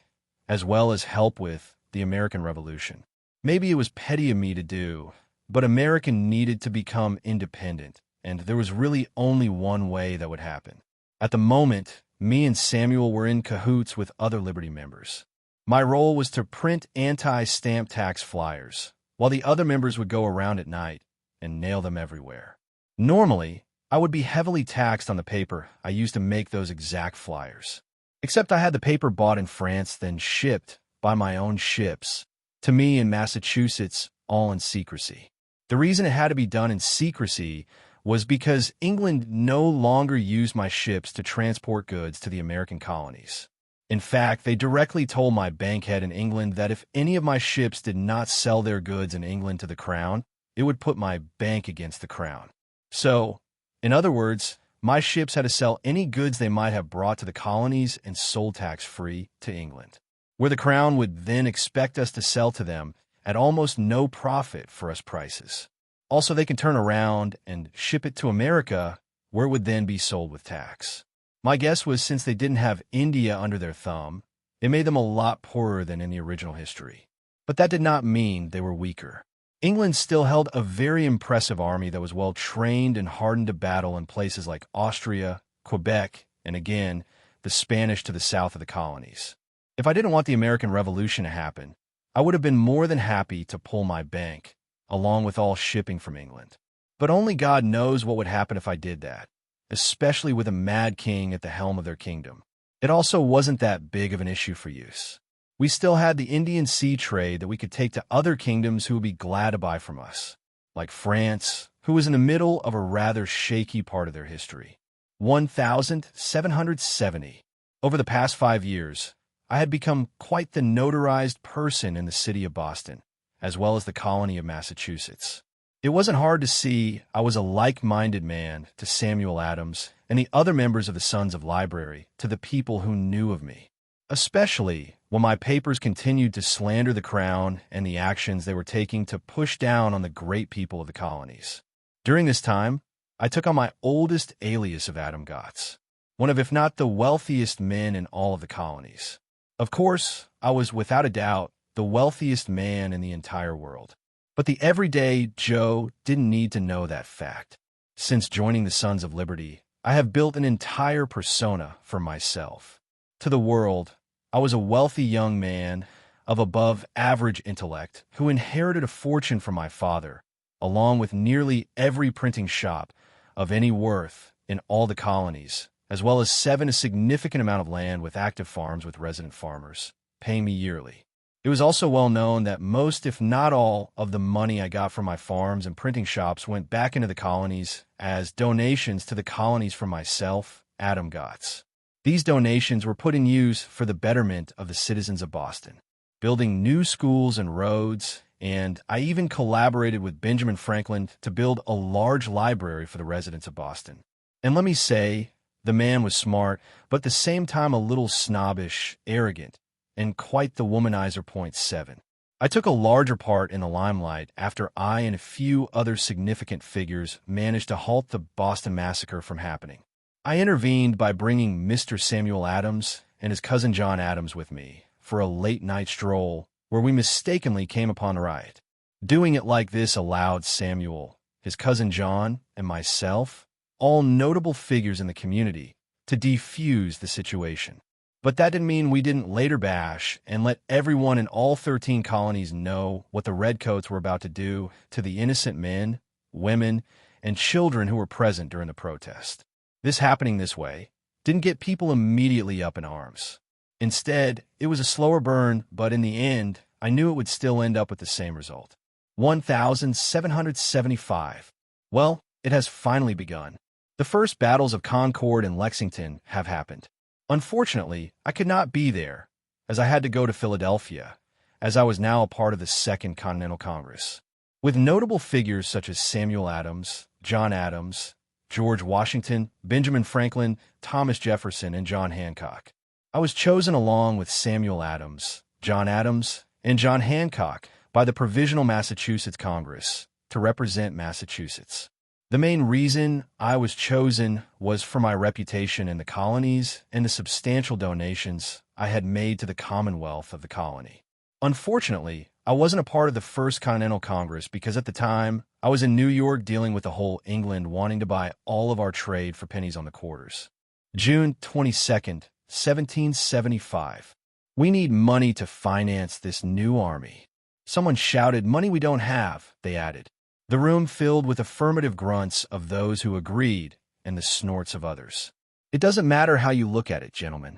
as well as help with, the American Revolution. Maybe it was petty of me to do, but America needed to become independent, and there was really only one way that would happen. At the moment, me and Samuel were in cahoots with other Liberty members. My role was to print anti-stamp tax flyers, while the other members would go around at night and nail them everywhere. Normally, I would be heavily taxed on the paper I used to make those exact flyers. Except I had the paper bought in France, then shipped by my own ships to me in Massachusetts, all in secrecy. The reason it had to be done in secrecy was because England no longer used my ships to transport goods to the American colonies. In fact, they directly told my bankhead in England that if any of my ships did not sell their goods in England to the Crown, it would put my bank against the Crown. So, in other words, my ships had to sell any goods they might have brought to the colonies and sold tax-free to England, where the Crown would then expect us to sell to them at almost no profit for us prices. Also, they can turn around and ship it to America, where it would then be sold with tax. My guess was since they didn't have India under their thumb, it made them a lot poorer than in the original history. But that did not mean they were weaker. England still held a very impressive army that was well trained and hardened to battle in places like Austria, Quebec, and again, the Spanish to the south of the colonies. If I didn't want the American Revolution to happen, I would have been more than happy to pull my bank, along with all shipping from England. But only God knows what would happen if I did that, especially with a mad king at the helm of their kingdom. It also wasn't that big of an issue for use. We still had the Indian sea trade that we could take to other kingdoms who would be glad to buy from us, like France, who was in the middle of a rather shaky part of their history. 1770. Over the past 5 years, I had become quite the notarized person in the city of Boston, as well as the colony of Massachusetts. It wasn't hard to see I was a like-minded man to Samuel Adams and the other members of the Sons of Library, to the people who knew of me, especially when my papers continued to slander the crown and the actions they were taking to push down on the great people of the colonies. During this time, I took on my oldest alias of Adam Gotts, one of, if not the wealthiest men in all of the colonies. Of course, I was without a doubt the wealthiest man in the entire world. But the everyday Joe didn't need to know that fact. Since joining the Sons of Liberty, I have built an entire persona for myself. To the world, I was a wealthy young man of above-average intellect who inherited a fortune from my father, along with nearly every printing shop of any worth in all the colonies, as well as a significant amount of land with active farms with resident farmers, paying me yearly. It was also well known that most, if not all, of the money I got from my farms and printing shops went back into the colonies as donations to the colonies from myself, Adam Gotts. These donations were put in use for the betterment of the citizens of Boston, building new schools and roads, and I even collaborated with Benjamin Franklin to build a large library for the residents of Boston. And let me say, the man was smart, but at the same time a little snobbish, arrogant, and quite the womanizer. 7. I took a larger part in the limelight after I and a few other significant figures managed to halt the Boston Massacre from happening. I intervened by bringing Mr. Samuel Adams and his cousin John Adams with me for a late-night stroll where we mistakenly came upon a riot. Doing it like this allowed Samuel, his cousin John, and myself, all notable figures in the community, to defuse the situation. But that didn't mean we didn't later bash and let everyone in all 13 colonies know what the Redcoats were about to do to the innocent men, women, and children who were present during the protest. This happening this way didn't get people immediately up in arms. Instead, it was a slower burn, but in the end, I knew it would still end up with the same result. 1775. Well, it has finally begun. The first battles of Concord and Lexington have happened. Unfortunately, I could not be there, as I had to go to Philadelphia, as I was now a part of the Second Continental Congress, with notable figures such as Samuel Adams, John Adams, George Washington, Benjamin Franklin, Thomas Jefferson, and John Hancock. I was chosen along with Samuel Adams, and John Hancock by the Provisional Massachusetts Congress to represent Massachusetts. The main reason I was chosen was for my reputation in the colonies and the substantial donations I had made to the Commonwealth of the colony. Unfortunately, I wasn't a part of the First Continental Congress because at the time, I was in New York dealing with the whole England wanting to buy all of our trade for pennies on the quarters. June 22nd, 1775. We need money to finance this new army. Someone shouted, "Money we don't have," they added. The room filled with affirmative grunts of those who agreed and the snorts of others. "It doesn't matter how you look at it, gentlemen,"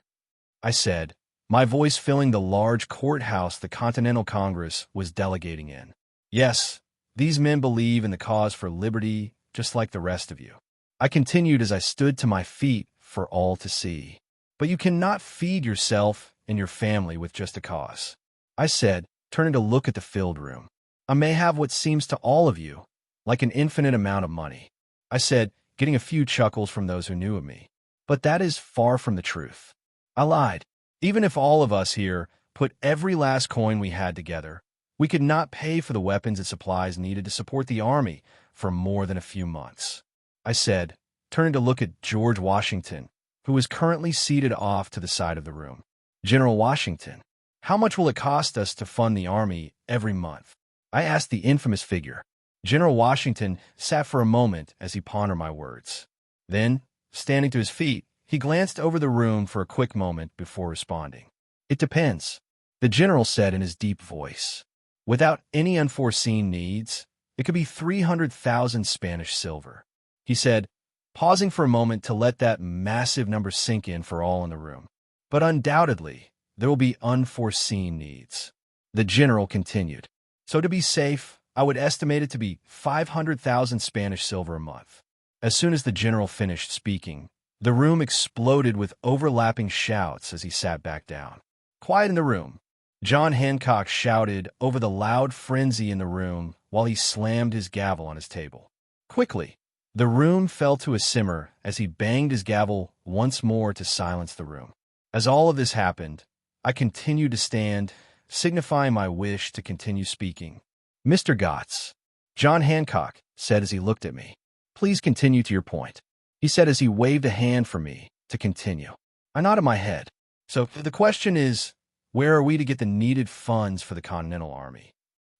I said, my voice filling the large courthouse the Continental Congress was delegating in. "Yes, these men believe in the cause for liberty just like the rest of you," I continued as I stood to my feet for all to see. "But you cannot feed yourself and your family with just a cause," I said, turning to look at the filled room. "I may have what seems to all of you like an infinite amount of money," I said, getting a few chuckles from those who knew of me. "But that is far from the truth." I lied. Even if all of us here put every last coin we had together, we could not pay for the weapons and supplies needed to support the army for more than a few months, I said, turning to look at George Washington, who was currently seated off to the side of the room. "General Washington, how much will it cost us to fund the army every month?" I asked the infamous figure. General Washington sat for a moment as he pondered my words. Then, standing to his feet, he glanced over the room for a quick moment before responding. "It depends," the general said in his deep voice. "Without any unforeseen needs, it could be 300,000 Spanish silver," he said, pausing for a moment to let that massive number sink in for all in the room. "But undoubtedly, there will be unforeseen needs." The general continued. "So to be safe, I would estimate it to be 500,000 Spanish silver a month." As soon as the general finished speaking, the room exploded with overlapping shouts as he sat back down. "Quiet in the room," John Hancock shouted over the loud frenzy in the room while he slammed his gavel on his table. Quickly, the room fell to a simmer as he banged his gavel once more to silence the room. As all of this happened, I continued to stand, signifying my wish to continue speaking. "Mr. Gotts," John Hancock said as he looked at me. "Please continue to your point," he said as he waved a hand for me to continue. I nodded my head. "So the question is, where are we to get the needed funds for the Continental Army?"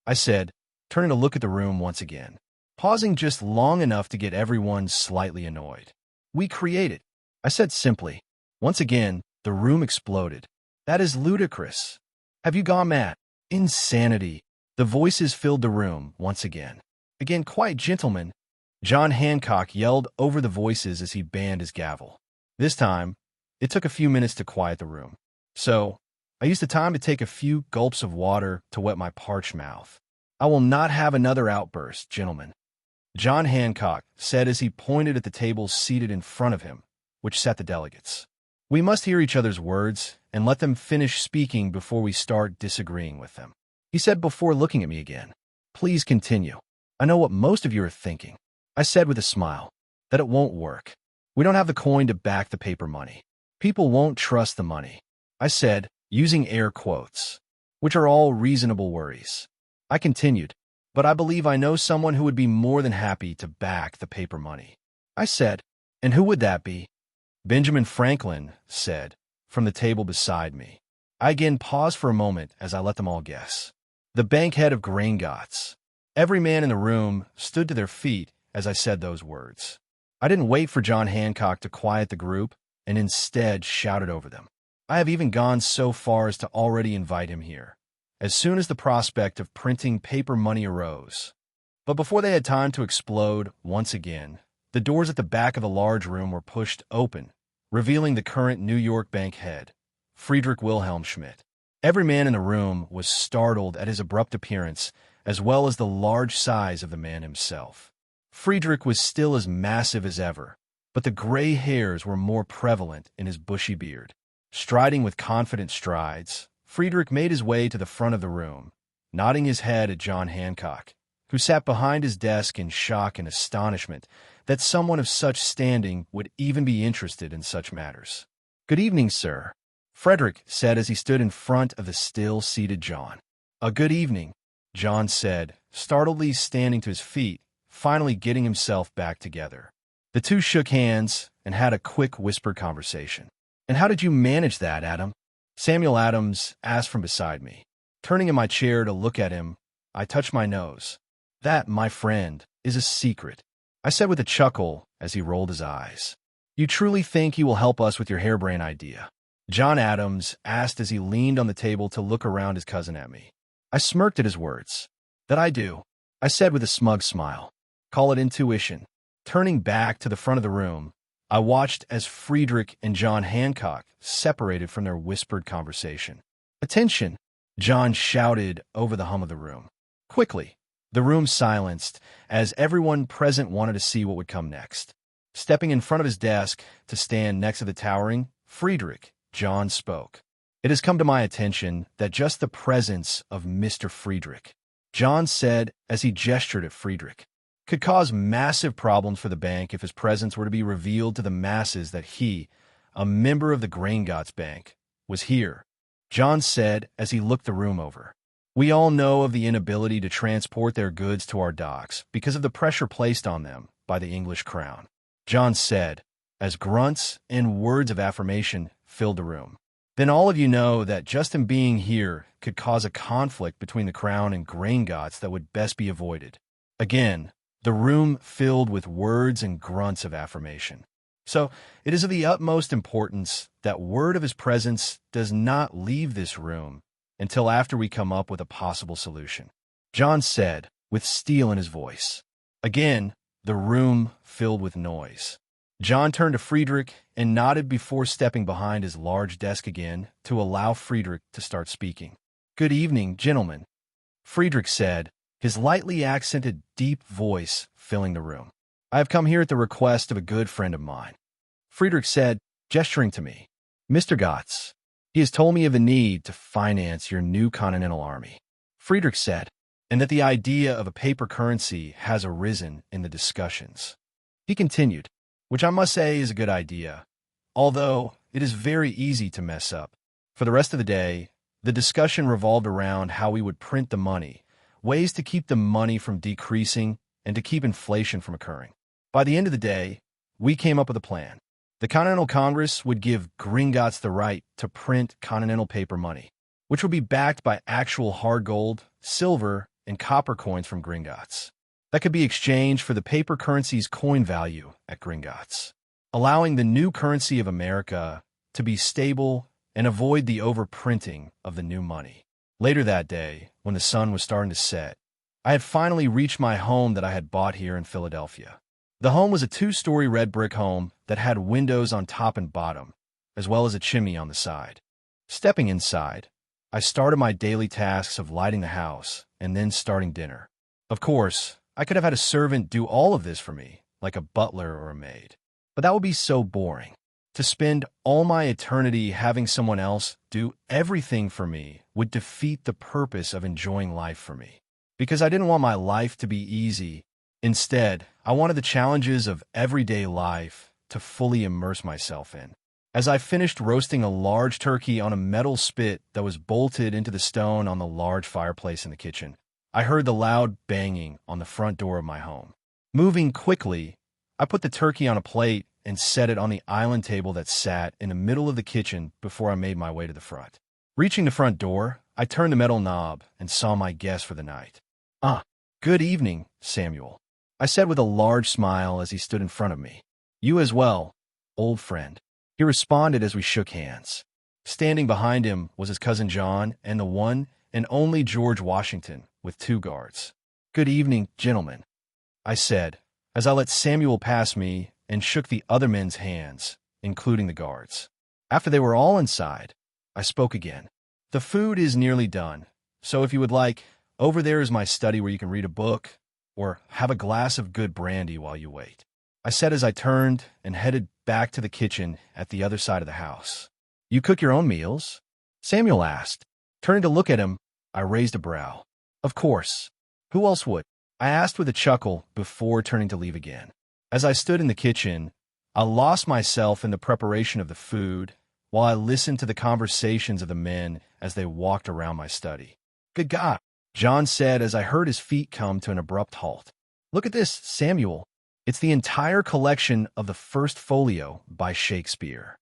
I said, turning to look at the room once again, pausing just long enough to get everyone slightly annoyed. "We create it," I said simply. Once again, the room exploded. "That is ludicrous. Have you gone mad? Insanity." The voices filled the room once again. "Again, quiet, gentlemen," John Hancock yelled over the voices as he banged his gavel. This time, it took a few minutes to quiet the room. So, I used the time to take a few gulps of water to wet my parched mouth. "I will not have another outburst, gentlemen," John Hancock said as he pointed at the tables seated in front of him, which sat the delegates. "We must hear each other's words and let them finish speaking before we start disagreeing with them," he said before looking at me again. "Please continue. I know what most of you are thinking," I said with a smile, "that it won't work. We don't have the coin to back the paper money. People won't trust the money," I said, using air quotes, "which are all reasonable worries." I continued, "But I believe I know someone who would be more than happy to back the paper money." I said, "And who would that be?" "Benjamin Franklin," said, from the table beside me. I again paused for a moment as I let them all guess. "The bankhead of Gringotts." Every man in the room stood to their feet as I said those words. I didn't wait for John Hancock to quiet the group and instead shouted over them. I have even gone so far as to already invite him here, as soon as the prospect of printing paper money arose. But before they had time to explode once again, the doors at the back of the large room were pushed open, revealing the current New York bank head, Friedrich Wilhelm Schmidt. Every man in the room was startled at his abrupt appearance, as well as the large size of the man himself. Friedrich was still as massive as ever, but the gray hairs were more prevalent in his bushy beard. Striding with confident strides, Friedrich made his way to the front of the room, nodding his head at John Hancock, who sat behind his desk in shock and astonishment that someone of such standing would even be interested in such matters. "Good evening, sir," Frederick said as he stood in front of the still-seated John. "A good evening," John said, startledly standing to his feet, finally getting himself back together. The two shook hands and had a quick whispered conversation. "And how did you manage that, Adam?" Samuel Adams asked from beside me. Turning in my chair to look at him, I touched my nose. "That, my friend, is a secret," I said with a chuckle as he rolled his eyes. "You truly think you will help us with your harebrained idea?" John Adams asked as he leaned on the table to look around his cousin at me. I smirked at his words. "That I do," I said with a smug smile. "Call it intuition." Turning back to the front of the room, I watched as Friedrich and John Hancock separated from their whispered conversation. "Attention!" John shouted over the hum of the room. Quickly, the room silenced as everyone present wanted to see what would come next. Stepping in front of his desk to stand next to the towering Friedrich, John spoke. "It has come to my attention that just the presence of Mr. Friedrich," John said as he gestured at Friedrich, "could cause massive problems for the bank if his presence were to be revealed to the masses that he, a member of the Gringotts Bank, was here," John said as he looked the room over. "We all know of the inability to transport their goods to our docks because of the pressure placed on them by the English crown," John said, as grunts and words of affirmation filled the room. "Then all of you know that just him being here could cause a conflict between the crown and Gringotts that would best be avoided." Again, the room filled with words and grunts of affirmation. "So, it is of the utmost importance that word of his presence does not leave this room until after we come up with a possible solution," John said, with steel in his voice. Again, the room filled with noise. John turned to Friedrich and nodded before stepping behind his large desk again to allow Friedrich to start speaking. "Good evening, gentlemen," Friedrich said, his lightly accented, deep voice filling the room. "I have come here at the request of a good friend of mine," Friedrich said, gesturing to me. "Mr. Gotts. He has told me of the need to finance your new Continental Army," Friedrich said. and that the idea of a paper currency has arisen in the discussions. He continued, which I must say is a good idea, although it is very easy to mess up. For the rest of the day, the discussion revolved around how we would print the money, ways to keep the money from decreasing, and to keep inflation from occurring. By the end of the day, we came up with a plan. The Continental Congress would give Gringotts the right to print continental paper money, which would be backed by actual hard gold, silver, and copper coins from Gringotts. That could be exchanged for the paper currency's coin value at Gringotts, allowing the new currency of America to be stable and avoid the overprinting of the new money. Later that day, when the sun was starting to set, I had finally reached my home that I had bought here in Philadelphia. The home was a 2-story red brick home that had windows on top and bottom, as well as a chimney on the side. Stepping inside, I started my daily tasks of lighting the house and then starting dinner. Of course, I could have had a servant do all of this for me, like a butler or a maid. But that would be so boring. To spend all my eternity having someone else do everything for me would defeat the purpose of enjoying life for me. Because I didn't want my life to be easy. Instead, I wanted the challenges of everyday life to fully immerse myself in. As I finished roasting a large turkey on a metal spit that was bolted into the stone on the large fireplace in the kitchen, I heard the loud banging on the front door of my home. Moving quickly, I put the turkey on a plate and set it on the island table that sat in the middle of the kitchen before I made my way to the front. Reaching the front door, I turned the metal knob and saw my guest for the night. Good evening, Samuel," I said with a large smile as he stood in front of me. "You as well, old friend," he responded as we shook hands. Standing behind him was his cousin John and the one and only George Washington with 2 guards. "Good evening, gentlemen," I said, as I let Samuel pass me and shook the other men's hands, including the guards. After they were all inside, I spoke again. "The food is nearly done, so if you would like, over there is my study where you can read a book or have a glass of good brandy while you wait," I said as I turned and headed back to the kitchen at the other side of the house. "You cook your own meals?" Samuel asked. Turning to look at him, I raised a brow. "Of course. Who else would?" I asked with a chuckle before turning to leave again. As I stood in the kitchen, I lost myself in the preparation of the food while I listened to the conversations of the men as they walked around my study. "Good God," John said as I heard his feet come to an abrupt halt. "Look at this, Samuel. It's the entire collection of the First Folio by Shakespeare,"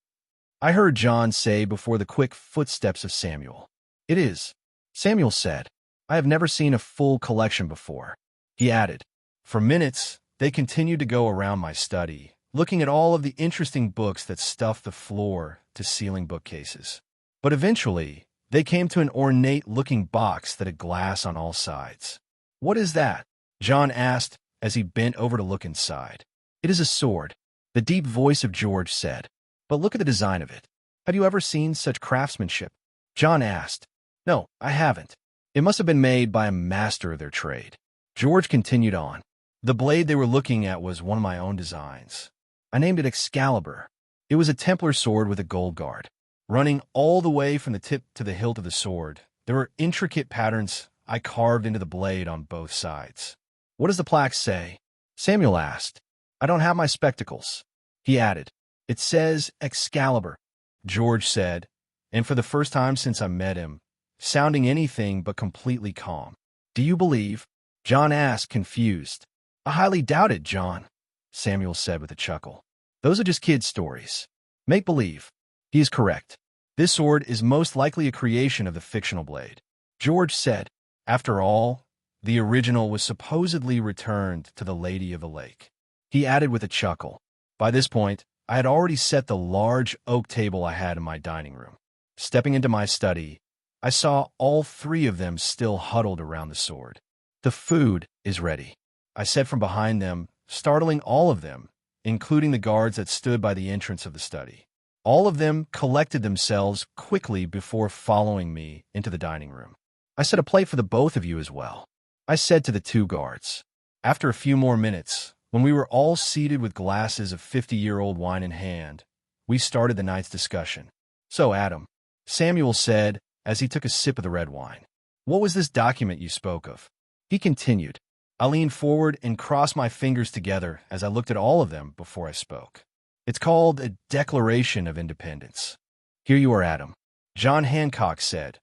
I heard John say before the quick footsteps of Samuel. "It is," Samuel said. "I have never seen a full collection before," he added. For minutes, they continued to go around my study, looking at all of the interesting books that stuffed the floor to ceiling bookcases. But eventually, they came to an ornate-looking box that had glass on all sides. "What is that?" John asked as he bent over to look inside. "It is a sword," the deep voice of George said. "But look at the design of it. Have you ever seen such craftsmanship?" John asked. "No, I haven't. It must have been made by a master of their trade." George continued on. "The blade they were looking at was one of my own designs. I named it Excalibur. It was a Templar sword with a gold guard. Running all the way from the tip to the hilt of the sword, there were intricate patterns I carved into the blade on both sides." "What does the plaque say?" Samuel asked. "I don't have my spectacles," he added. "It says Excalibur," George said, and for the first time since I met him, sounding anything but completely calm. "Do you believe?" John asked, confused. "I highly doubt it, John," Samuel said with a chuckle. "Those are just kids' stories. Make-believe." "He is correct. This sword is most likely a creation of the fictional blade," George said. "After all, the original was supposedly returned to the Lady of the Lake," he added with a chuckle. By this point, I had already set the large oak table I had in my dining room. Stepping into my study, I saw all 3 of them still huddled around the sword. "The food is ready," I said from behind them, startling all of them, including the guards that stood by the entrance of the study. All of them collected themselves quickly before following me into the dining room. "I set a plate for the both of you as well," I said to the 2 guards. After a few more minutes, when we were all seated with glasses of 50-year-old wine in hand, we started the night's discussion. "So, Adam," Samuel said as he took a sip of the red wine, "what was this document you spoke of?" He continued. I leaned forward and crossed my fingers together as I looked at all of them before I spoke. It's called a Declaration of Independence. Here you are, Adam, John Hancock said,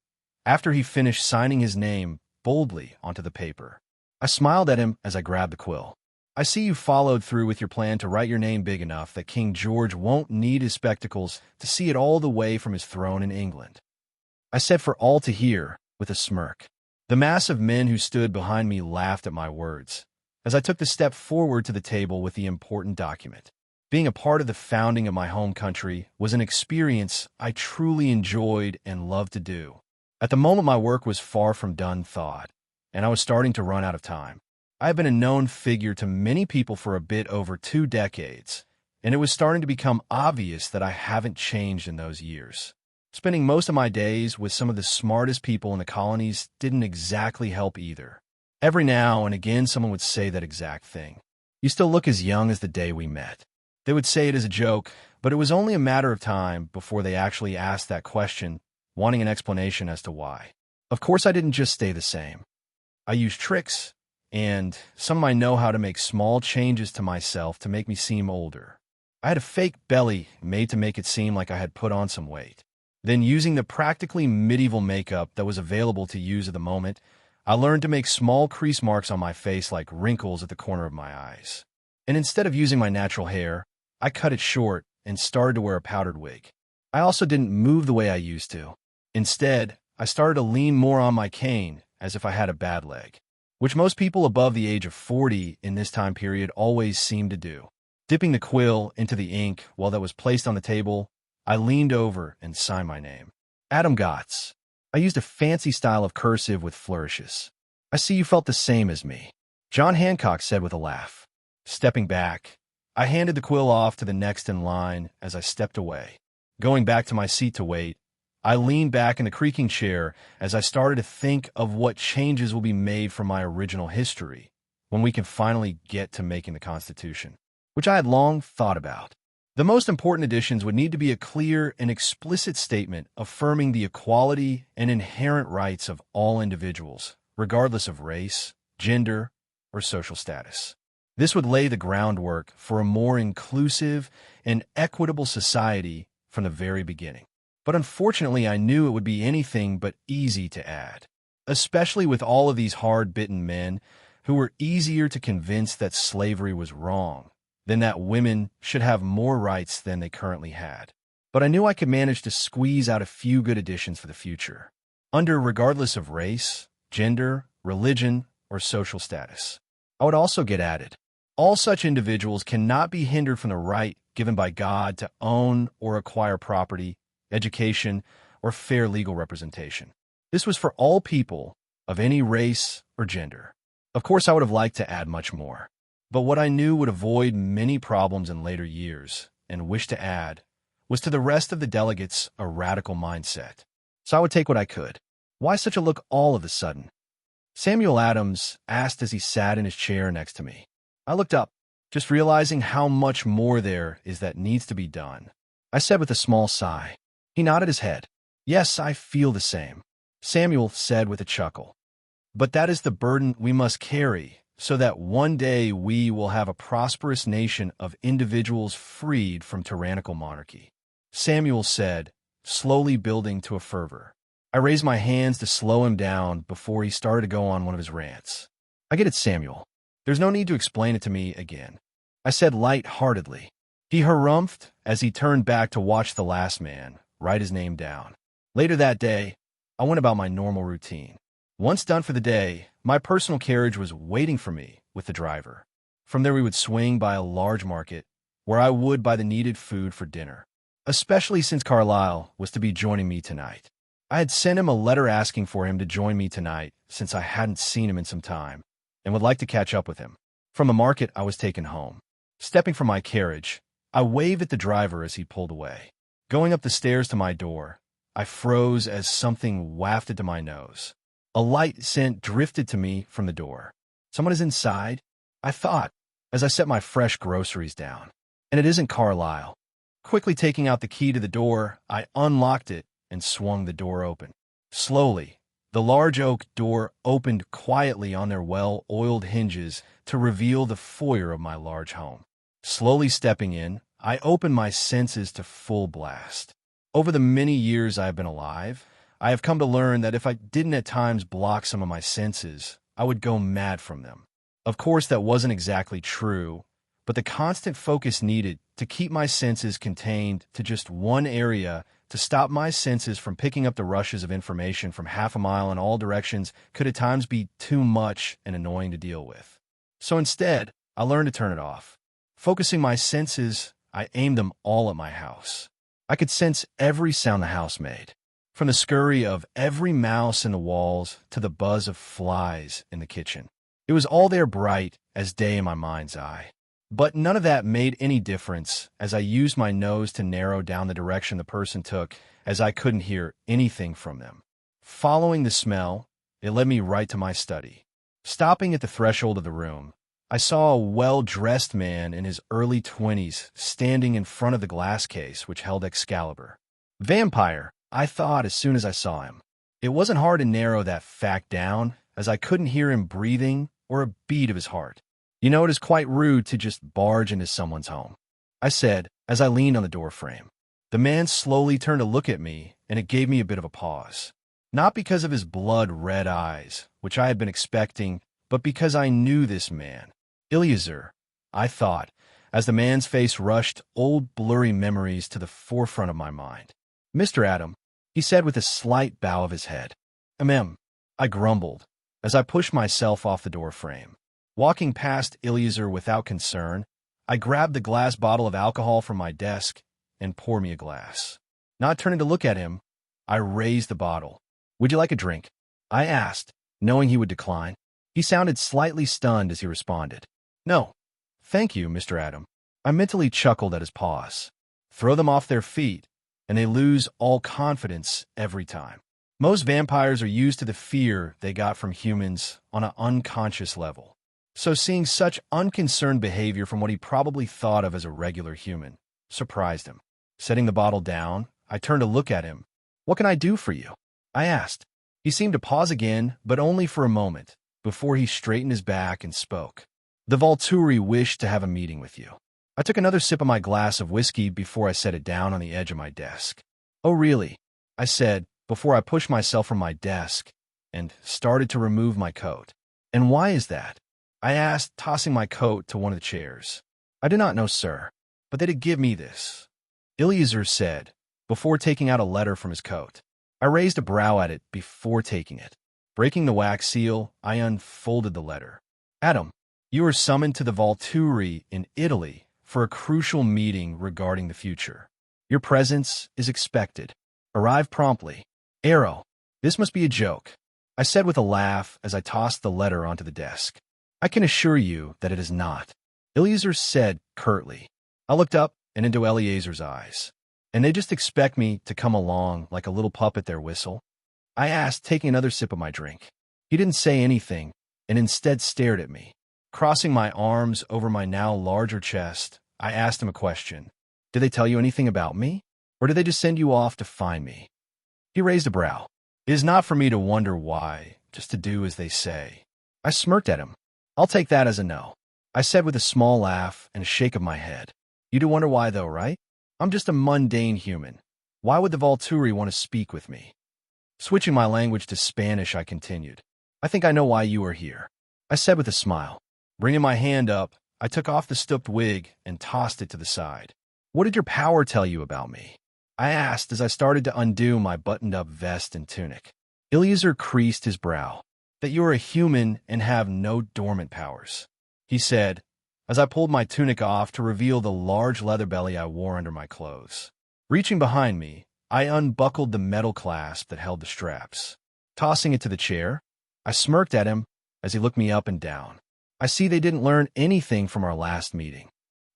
after he finished signing his name boldly onto the paper. I smiled at him as I grabbed the quill. I see you followed through with your plan to write your name big enough that King George won't need his spectacles to see it all the way from his throne in England. I said for all to hear, with a smirk. The mass of men who stood behind me laughed at my words, as I took the step forward to the table with the important document. Being a part of the founding of my home country was an experience I truly enjoyed and loved to do. At the moment, my work was far from done thought, and I was starting to run out of time. I have been a known figure to many people for a bit over 2 decades, and it was starting to become obvious that I haven't changed in those years. Spending most of my days with some of the smartest people in the colonies didn't exactly help either. Every now and again, someone would say that exact thing. You still look as young as the day we met. They would say it as a joke, but it was only a matter of time before they actually asked that question, wanting an explanation as to why. Of course, I didn't just stay the same. I used tricks, and some might know how to make small changes to myself to make me seem older. I had a fake belly made to make it seem like I had put on some weight. Then, using the practically medieval makeup that was available to use at the moment, I learned to make small crease marks on my face like wrinkles at the corner of my eyes. And instead of using my natural hair, I cut it short and started to wear a powdered wig. I also didn't move the way I used to. Instead, I started to lean more on my cane as if I had a bad leg, which most people above the age of 40 in this time period always seem to do. Dipping the quill into the ink while that was placed on the table, I leaned over and signed my name. Adam Gotts. I used a fancy style of cursive with flourishes. I see you felt the same as me, John Hancock said with a laugh. Stepping back, I handed the quill off to the next in line as I stepped away. Going back to my seat to wait, I leaned back in the creaking chair as I started to think of what changes will be made from my original history when we can finally get to making the Constitution, which I had long thought about. The most important additions would need to be a clear and explicit statement affirming the equality and inherent rights of all individuals, regardless of race, gender, or social status. This would lay the groundwork for a more inclusive and equitable society from the very beginning. But unfortunately, I knew it would be anything but easy to add, especially with all of these hard-bitten men who were easier to convince that slavery was wrong than that women should have more rights than they currently had. But I knew I could manage to squeeze out a few good additions for the future, under regardless of race, gender, religion, or social status. I would also get added. All such individuals cannot be hindered from the right given by God to own or acquire property, education, or fair legal representation. This was for all people of any race or gender. Of course, I would have liked to add much more, but what I knew would avoid many problems in later years and wished to add was to the rest of the delegates a radical mindset. So I would take what I could. Why such a look all of a sudden? Samuel Adams asked as he sat in his chair next to me. I looked up, just realizing how much more there is that needs to be done. I said with a small sigh. He nodded his head. Yes, I feel the same, Samuel said with a chuckle. But that is the burden we must carry, so that one day we will have a prosperous nation of individuals freed from tyrannical monarchy. Samuel said, slowly building to a fervor. I raised my hands to slow him down before he started to go on one of his rants. I get it, Samuel. There's no need to explain it to me again, I said light-heartedly. He harumphed as he turned back to watch the last man write his name down. Later that day, I went about my normal routine. Once done for the day, my personal carriage was waiting for me with the driver. From there we would swing by a large market, where I would buy the needed food for dinner, especially since Carlyle was to be joining me tonight. I had sent him a letter asking for him to join me tonight since I hadn't seen him in some time, and would like to catch up with him. From the market, I was taken home. Stepping from my carriage, I waved at the driver as he pulled away. Going up the stairs to my door, I froze as something wafted to my nose. A light scent drifted to me from the door. Someone is inside, I thought, as I set my fresh groceries down. And it isn't Carlyle. Quickly taking out the key to the door, I unlocked it and swung the door open. Slowly, The large oak door opened quietly on their well-oiled hinges to reveal the foyer of my large home. Slowly stepping in, I opened my senses to full blast. Over the many years I have been alive, I have come to learn that if I didn't at times block some of my senses, I would go mad from them. Of course, that wasn't exactly true, but the constant focus needed to keep my senses contained to just one area to stop my senses from picking up the rushes of information from half a mile in all directions could at times be too much and annoying to deal with. So instead, I learned to turn it off. Focusing my senses, I aimed them all at my house. I could sense every sound the house made, from the scurry of every mouse in the walls to the buzz of flies in the kitchen. It was all there bright as day in my mind's eye. But none of that made any difference as I used my nose to narrow down the direction the person took, as I couldn't hear anything from them. Following the smell, it led me right to my study. Stopping at the threshold of the room, I saw a well-dressed man in his early 20s standing in front of the glass case which held Excalibur. Vampire, I thought as soon as I saw him. It wasn't hard to narrow that fact down, as I couldn't hear him breathing or a beat of his heart. You know, it is quite rude to just barge into someone's home, I said as I leaned on the doorframe. The man slowly turned to look at me, and it gave me a bit of a pause. Not because of his blood-red eyes, which I had been expecting, but because I knew this man. Eliezer, I thought, as the man's face rushed old blurry memories to the forefront of my mind. Mr. Adam, he said with a slight bow of his head. I grumbled, as I pushed myself off the doorframe. Walking past Eliezer without concern, I grabbed the glass bottle of alcohol from my desk and poured me a glass. Not turning to look at him, I raised the bottle. Would you like a drink? I asked, knowing he would decline. He sounded slightly stunned as he responded. No, thank you, Mr. Adam. I mentally chuckled at his pause. Throw them off their feet, and they lose all confidence every time. Most vampires are used to the fear they got from humans on an unconscious level. So seeing such unconcerned behavior from what he probably thought of as a regular human surprised him. Setting the bottle down, I turned to look at him. What can I do for you? I asked. He seemed to pause again, but only for a moment, before he straightened his back and spoke. The Volturi wished to have a meeting with you. I took another sip of my glass of whiskey before I set it down on the edge of my desk. Oh, really? I said, before I pushed myself from my desk and started to remove my coat. And why is that? I asked, tossing my coat to one of the chairs. I do not know, sir, but they did give me this. Eliezer said, before taking out a letter from his coat. I raised a brow at it before taking it. Breaking the wax seal, I unfolded the letter. Adam, you are summoned to the Volturi in Italy for a crucial meeting regarding the future. Your presence is expected. Arrive promptly. Arrow, this must be a joke, I said with a laugh as I tossed the letter onto the desk. I can assure you that it is not, Eliezer said curtly. I looked up and into Eliezer's eyes. And they just expect me to come along like a little pup at their whistle? I asked, taking another sip of my drink. He didn't say anything, and instead stared at me. Crossing my arms over my now larger chest, I asked him a question. Did they tell you anything about me? Or did they just send you off to find me? He raised a brow. It is not for me to wonder why, just to do as they say. I smirked at him. I'll take that as a no, I said with a small laugh and a shake of my head. You do wonder why though, right? I'm just a mundane human. Why would the Volturi want to speak with me? Switching my language to Spanish, I continued. I think I know why you are here, I said with a smile. Bringing my hand up, I took off the stooped wig and tossed it to the side. What did your power tell you about me? I asked as I started to undo my buttoned-up vest and tunic. Eliezer creased his brow. That you are a human and have no dormant powers, he said, as I pulled my tunic off to reveal the large leather belly I wore under my clothes. Reaching behind me, I unbuckled the metal clasp that held the straps. Tossing it to the chair, I smirked at him as he looked me up and down. I see they didn't learn anything from our last meeting,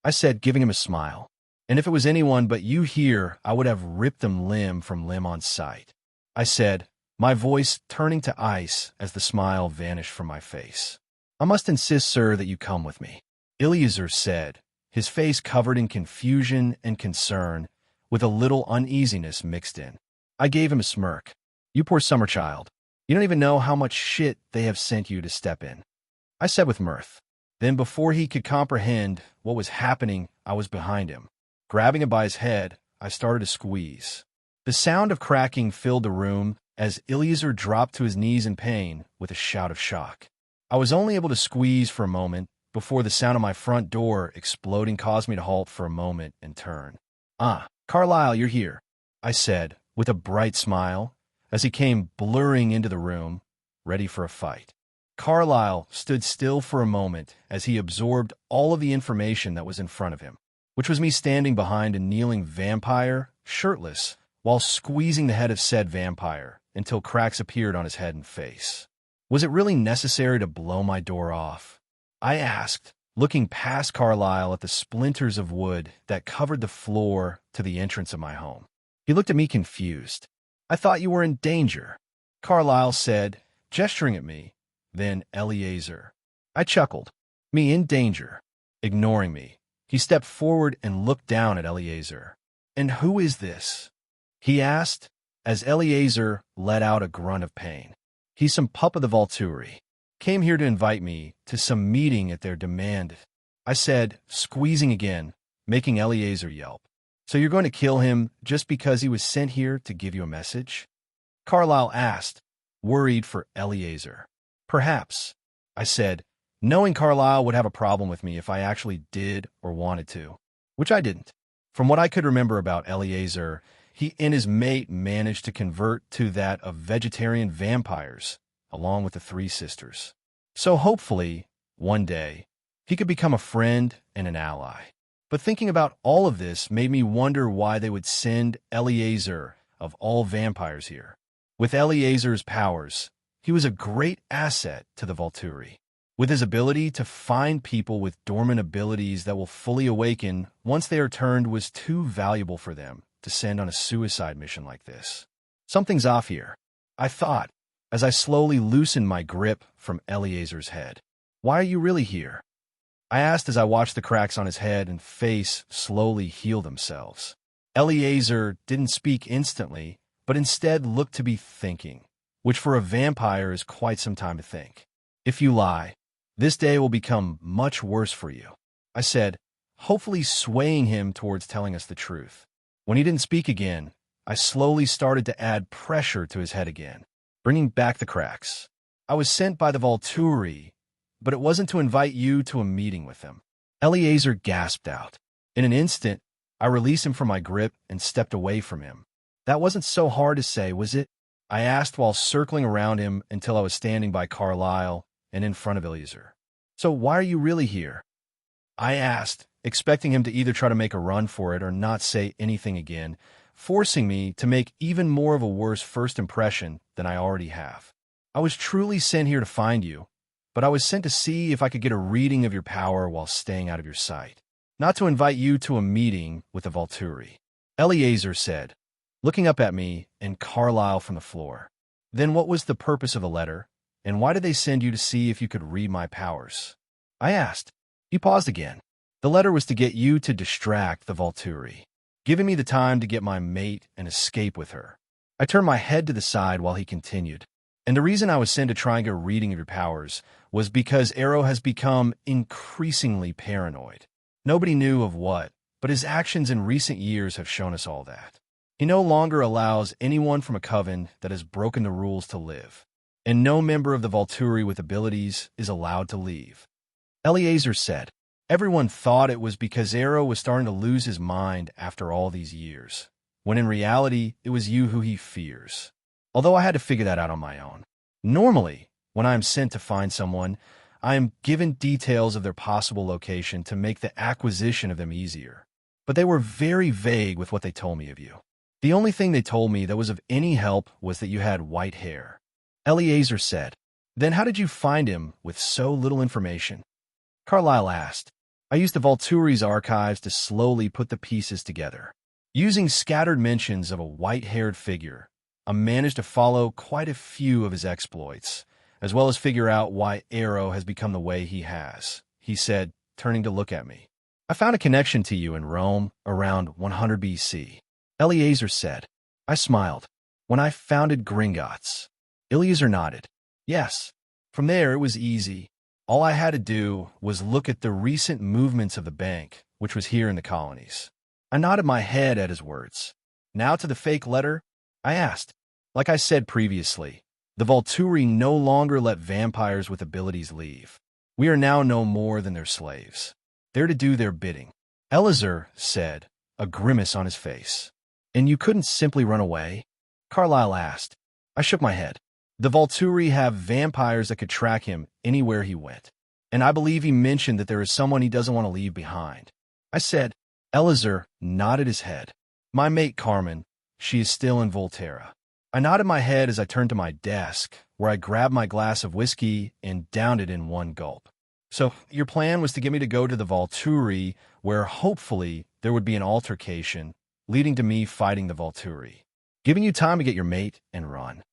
I said, giving him a smile. And if it was anyone but you here, I would have ripped them limb from limb on sight, I said, my voice turning to ice as the smile vanished from my face. I must insist, sir, that you come with me, Eliezer said, his face covered in confusion and concern, with a little uneasiness mixed in. I gave him a smirk. You poor summer child. You don't even know how much shit they have sent you to step in. I said with mirth. Then before he could comprehend what was happening, I was behind him. Grabbing him by his head, I started to squeeze. The sound of cracking filled the room as Eliezer dropped to his knees in pain with a shout of shock. I was only able to squeeze for a moment before the sound of my front door exploding caused me to halt for a moment and turn. "Ah, Carlisle, you're here," I said with a bright smile as he came blurring into the room, ready for a fight. Carlisle stood still for a moment as he absorbed all of the information that was in front of him, which was me standing behind a kneeling vampire, shirtless, while squeezing the head of said vampire until cracks appeared on his head and face. Was it really necessary to blow my door off? I asked, looking past Carlisle at the splinters of wood that covered the floor to the entrance of my home. He looked at me confused. "I thought you were in danger," Carlisle said, gesturing at me, then Eliezer. I chuckled. "Me in danger?" Ignoring me, he stepped forward and looked down at Eliezer. "And who is this?" he asked, as Eliezer let out a grunt of pain. "He's some pup of the Volturi. Came here to invite me to some meeting at their demand," I said, squeezing again, making Eliezer yelp. "So you're going to kill him just because he was sent here to give you a message?" Carlisle asked, worried for Eliezer. "Perhaps," I said, knowing Carlisle would have a problem with me if I actually did or wanted to, which I didn't. From what I could remember about Eliezer, he and his mate managed to convert to that of vegetarian vampires, along with the three sisters. So hopefully, one day, he could become a friend and an ally. But thinking about all of this made me wonder why they would send Eliezer, of all vampires, here. With Eliezer's powers, he was a great asset to the Volturi. With his ability to find people with dormant abilities that will fully awaken once they are turned was too valuable for them to send on a suicide mission like this. Something's off here, I thought, as I slowly loosened my grip from Eliezer's head. "Why are you really here?" I asked as I watched the cracks on his head and face slowly heal themselves. Eliezer didn't speak instantly, but instead looked to be thinking, which for a vampire is quite some time to think. "If you lie, this day will become much worse for you," I said, hopefully swaying him towards telling us the truth. When he didn't speak again, I slowly started to add pressure to his head again, bringing back the cracks. "I was sent by the Volturi, but it wasn't to invite you to a meeting with them," Eliezer gasped out. In an instant, I released him from my grip and stepped away from him. "That wasn't so hard to say, was it?" I asked while circling around him until I was standing by Carlisle and in front of Eliezer. "So why are you really here?" I asked, expecting him to either try to make a run for it or not say anything again, forcing me to make even more of a worse first impression than I already have. "I was truly sent here to find you, but I was sent to see if I could get a reading of your power while staying out of your sight, not to invite you to a meeting with the Volturi," Eliezer said, looking up at me and Carlisle from the floor. "Then what was the purpose of the letter, and why did they send you to see if you could read my powers?" I asked. He paused again. "The letter was to get you to distract the Volturi, giving me the time to get my mate and escape with her." I turned my head to the side while he continued. "And the reason I was sent to try and get a reading of your powers was because Arrow has become increasingly paranoid. Nobody knew of what, but his actions in recent years have shown us all that. He no longer allows anyone from a coven that has broken the rules to live, and no member of the Volturi with abilities is allowed to leave," Eliezer said. "Everyone thought it was because Arrow was starting to lose his mind after all these years, when in reality it was you who he fears. Although I had to figure that out on my own. Normally, when I am sent to find someone, I am given details of their possible location to make the acquisition of them easier. But they were very vague with what they told me of you. The only thing they told me that was of any help was that you had white hair," Eliezer said. "Then how did you find him with so little information?" Carlisle asked. "I used the Volturi's archives to slowly put the pieces together. Using scattered mentions of a white-haired figure, I managed to follow quite a few of his exploits, as well as figure out why Arrow has become the way he has," he said, turning to look at me. "I found a connection to you in Rome around 100 BC, Eliezer said. I smiled. "When I founded Gringotts." Eleazar nodded. Yes. From there, it was easy. All I had to do was look at the recent movements of the bank, which was here in the colonies. I nodded my head at his words. Now to the fake letter? I asked. Like I said previously, the Volturi no longer let vampires with abilities leave. We are now no more than their slaves. They're to do their bidding. Eleazar said, a grimace on his face. And you couldn't simply run away? Carlyle asked. I shook my head. The Volturi have vampires that could track him anywhere he went. And I believe he mentioned that there is someone he doesn't want to leave behind. I said. Eleazar nodded his head. My mate Carmen, she is still in Volterra. I nodded my head as I turned to my desk, where I grabbed my glass of whiskey and downed it in one gulp. So your plan was to get me to go to the Volturi, where hopefully there would be an altercation, leading to me fighting the Volturi. Giving you time to get your mate and run.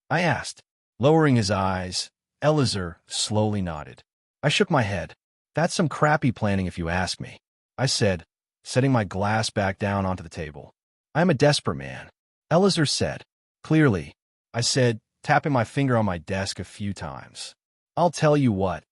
I asked. Lowering his eyes, Eleazar slowly nodded. I shook my head. That's some crappy planning if you ask me. I said, setting my glass back down onto the table. I am a desperate man. Eleazar said. Clearly. I said, tapping my finger on my desk a few times. I'll tell you what.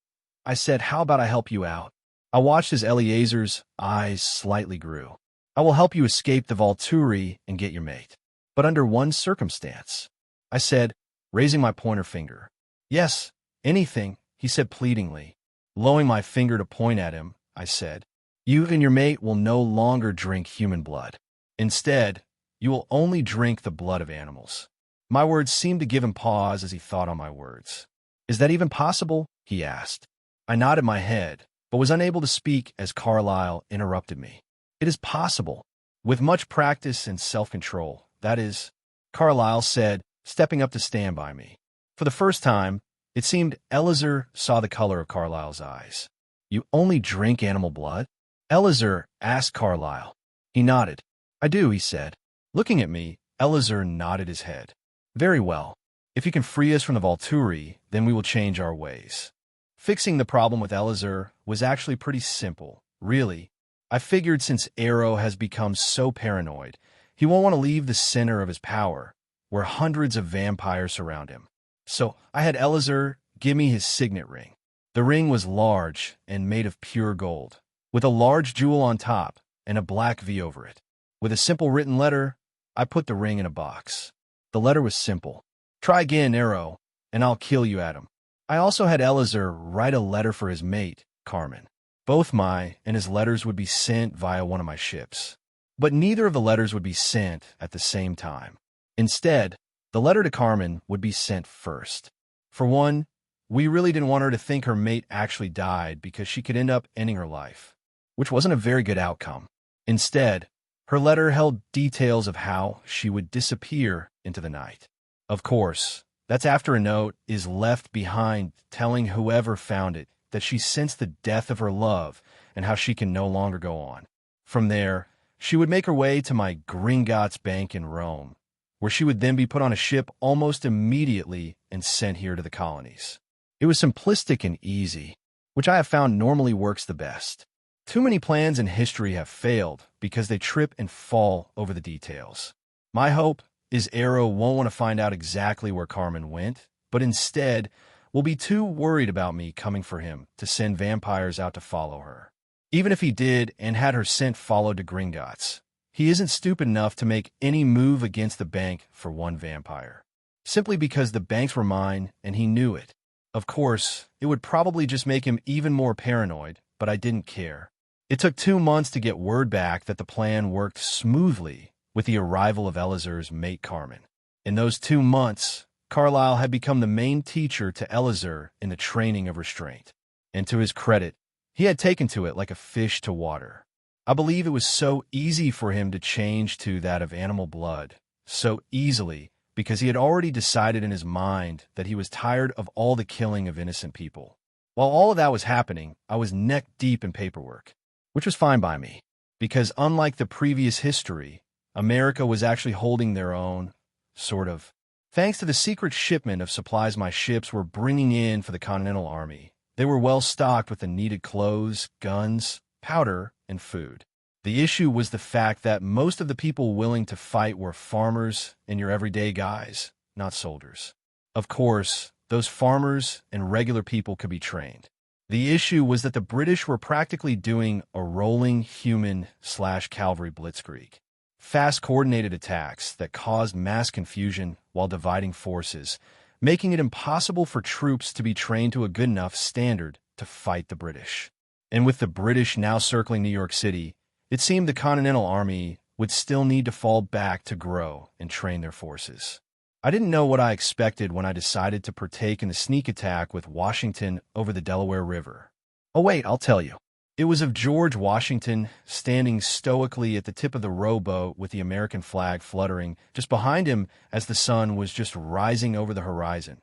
I said, how about I help you out? I watched as Eleazar's eyes slightly grew. I will help you escape the Volturi and get your mate. But under one circumstance. I said, raising my pointer finger. Yes, anything, he said pleadingly. Lowering my finger to point at him, I said, you and your mate will no longer drink human blood. Instead, you will only drink the blood of animals. My words seemed to give him pause as he thought on my words. Is that even possible? He asked. I nodded my head, but was unable to speak as Carlyle interrupted me. It is possible. With much practice and self-control, that is, Carlyle said, stepping up to stand by me. For the first time, it seemed Eleazar saw the color of Carlyle's eyes. You only drink animal blood? Eleazar asked Carlyle. He nodded. I do, he said. Looking at me, Eleazar nodded his head. Very well. If you can free us from the Volturi, then we will change our ways. Fixing the problem with Eleazar was actually pretty simple, really. I figured since Arrow has become so paranoid, he won't want to leave the center of his power, where hundreds of vampires surround him. So I had Eleazar give me his signet ring. The ring was large and made of pure gold, with a large jewel on top and a black V over it. With a simple written letter, I put the ring in a box. The letter was simple. Try again, Arrow, and I'll kill you, Adam. I also had Eleazar write a letter for his mate, Carmen. Both my and his letters would be sent via one of my ships. But neither of the letters would be sent at the same time. Instead, the letter to Carmen would be sent first. For one, we really didn't want her to think her mate actually died because she could end up ending her life, which wasn't a very good outcome. Instead, her letter held details of how she would disappear into the night. Of course, that's after a note is left behind telling whoever found it that she sensed the death of her love and how she can no longer go on. From there, she would make her way to my Gringotts bank in Rome, where she would then be put on a ship almost immediately and sent here to the colonies. It was simplistic and easy, which I have found normally works the best. Too many plans in history have failed because they trip and fall over the details. My hope is Arrow won't want to find out exactly where Carmen went, but instead will be too worried about me coming for him to send vampires out to follow her. Even if he did and had her scent followed to Gringotts, he isn't stupid enough to make any move against the bank for one vampire. Simply because the banks were mine and he knew it. Of course, it would probably just make him even more paranoid, but I didn't care. It took 2 months to get word back that the plan worked smoothly with the arrival of Eleazar's mate Carmen. In those 2 months, Carlyle had become the main teacher to Eleazar in the training of restraint. And to his credit, he had taken to it like a fish to water. I believe it was so easy for him to change to that of animal blood, so easily because he had already decided in his mind that he was tired of all the killing of innocent people. While all of that was happening, I was neck deep in paperwork, which was fine by me, because unlike the previous history, America was actually holding their own, sort of. Thanks to the secret shipment of supplies my ships were bringing in for the Continental Army, they were well stocked with the needed clothes, guns, powder, and food. The issue was the fact that most of the people willing to fight were farmers and your everyday guys, not soldiers. Of course, those farmers and regular people could be trained. The issue was that the British were practically doing a rolling human/cavalry blitzkrieg. Fast coordinated attacks that caused mass confusion while dividing forces, making it impossible for troops to be trained to a good enough standard to fight the British. And with the British now circling New York City, it seemed the Continental Army would still need to fall back to grow and train their forces. I didn't know what I expected when I decided to partake in the sneak attack with Washington over the Delaware River. Oh wait, I'll tell you. It was of George Washington standing stoically at the tip of the rowboat with the American flag fluttering just behind him as the sun was just rising over the horizon.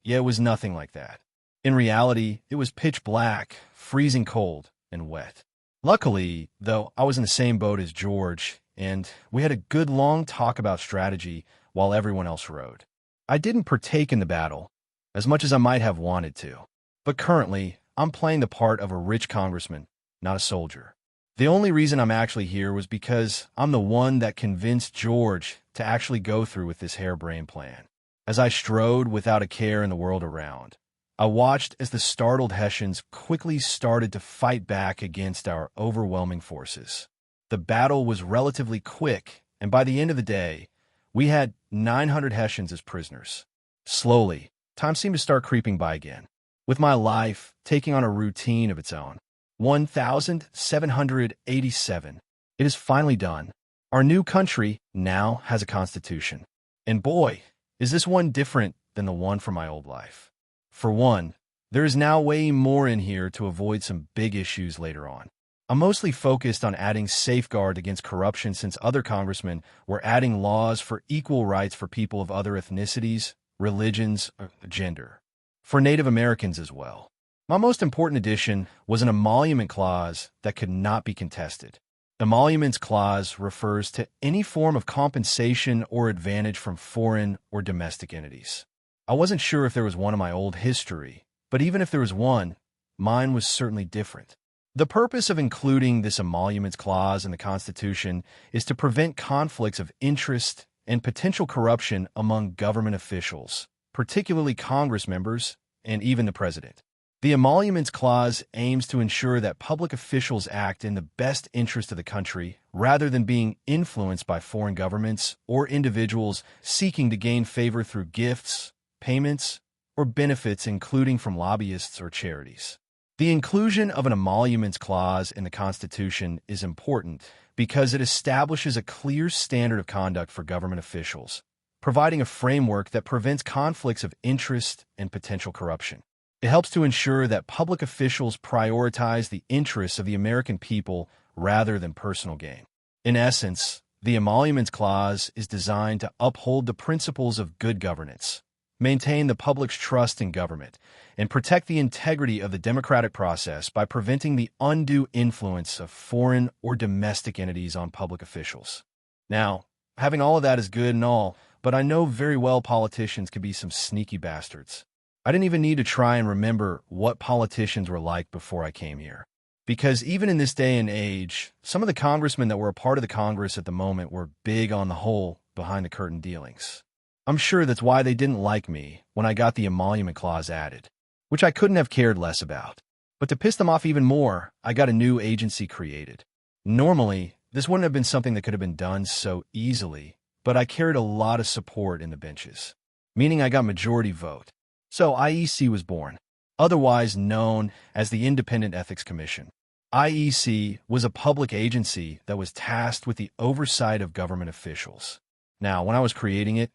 Yeah, it was nothing like that. In reality, it was pitch black, freezing cold, and wet. Luckily, though, I was in the same boat as George, and we had a good long talk about strategy while everyone else rowed. I didn't partake in the battle, as much as I might have wanted to, but currently, I'm playing the part of a rich congressman, not a soldier. The only reason I'm actually here was because I'm the one that convinced George to actually go through with this harebrained plan. As I strode without a care in the world around, I watched as the startled Hessians quickly started to fight back against our overwhelming forces. The battle was relatively quick, and by the end of the day, we had 900 Hessians as prisoners. Slowly, time seemed to start creeping by again, with my life taking on a routine of its own. 1787. It is finally done. Our new country now has a constitution. And boy, is this one different than the one from my old life. For one, there is now way more in here to avoid some big issues later on. I'm mostly focused on adding safeguard against corruption since other congressmen were adding laws for equal rights for people of other ethnicities, religions, or gender. For Native Americans as well. My most important addition was an emolument clause that could not be contested. Emoluments clause refers to any form of compensation or advantage from foreign or domestic entities. I wasn't sure if there was one in my old history, but even if there was one, mine was certainly different. The purpose of including this emoluments clause in the Constitution is to prevent conflicts of interest and potential corruption among government officials, particularly Congress members and even the president. The emoluments clause aims to ensure that public officials act in the best interest of the country rather than being influenced by foreign governments or individuals seeking to gain favor through gifts, payments, or benefits, including from lobbyists or charities. The inclusion of an emoluments clause in the Constitution is important because it establishes a clear standard of conduct for government officials, providing a framework that prevents conflicts of interest and potential corruption. It helps to ensure that public officials prioritize the interests of the American people rather than personal gain. In essence, the emoluments clause is designed to uphold the principles of good governance, maintain the public's trust in government, and protect the integrity of the democratic process by preventing the undue influence of foreign or domestic entities on public officials. Now, having all of that is good and all, but I know very well politicians can be some sneaky bastards. I didn't even need to try and remember what politicians were like before I came here. Because even in this day and age, some of the congressmen that were a part of the Congress at the moment were big on the whole behind-the-curtain dealings. I'm sure that's why they didn't like me when I got the emolument clause added, which I couldn't have cared less about. But to piss them off even more, I got a new agency created. Normally, this wouldn't have been something that could have been done so easily, but I carried a lot of support in the benches, meaning I got majority vote. So IEC was born, otherwise known as the Independent Ethics Commission. IEC was a public agency that was tasked with the oversight of government officials. Now, when I was creating it,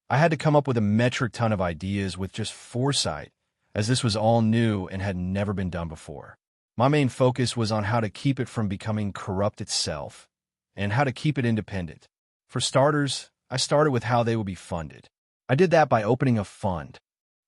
I had to come up with a metric ton of ideas with just foresight, as this was all new and had never been done before. My main focus was on how to keep it from becoming corrupt itself, and how to keep it independent. For starters, I started with how they would be funded. I did that by opening a fund.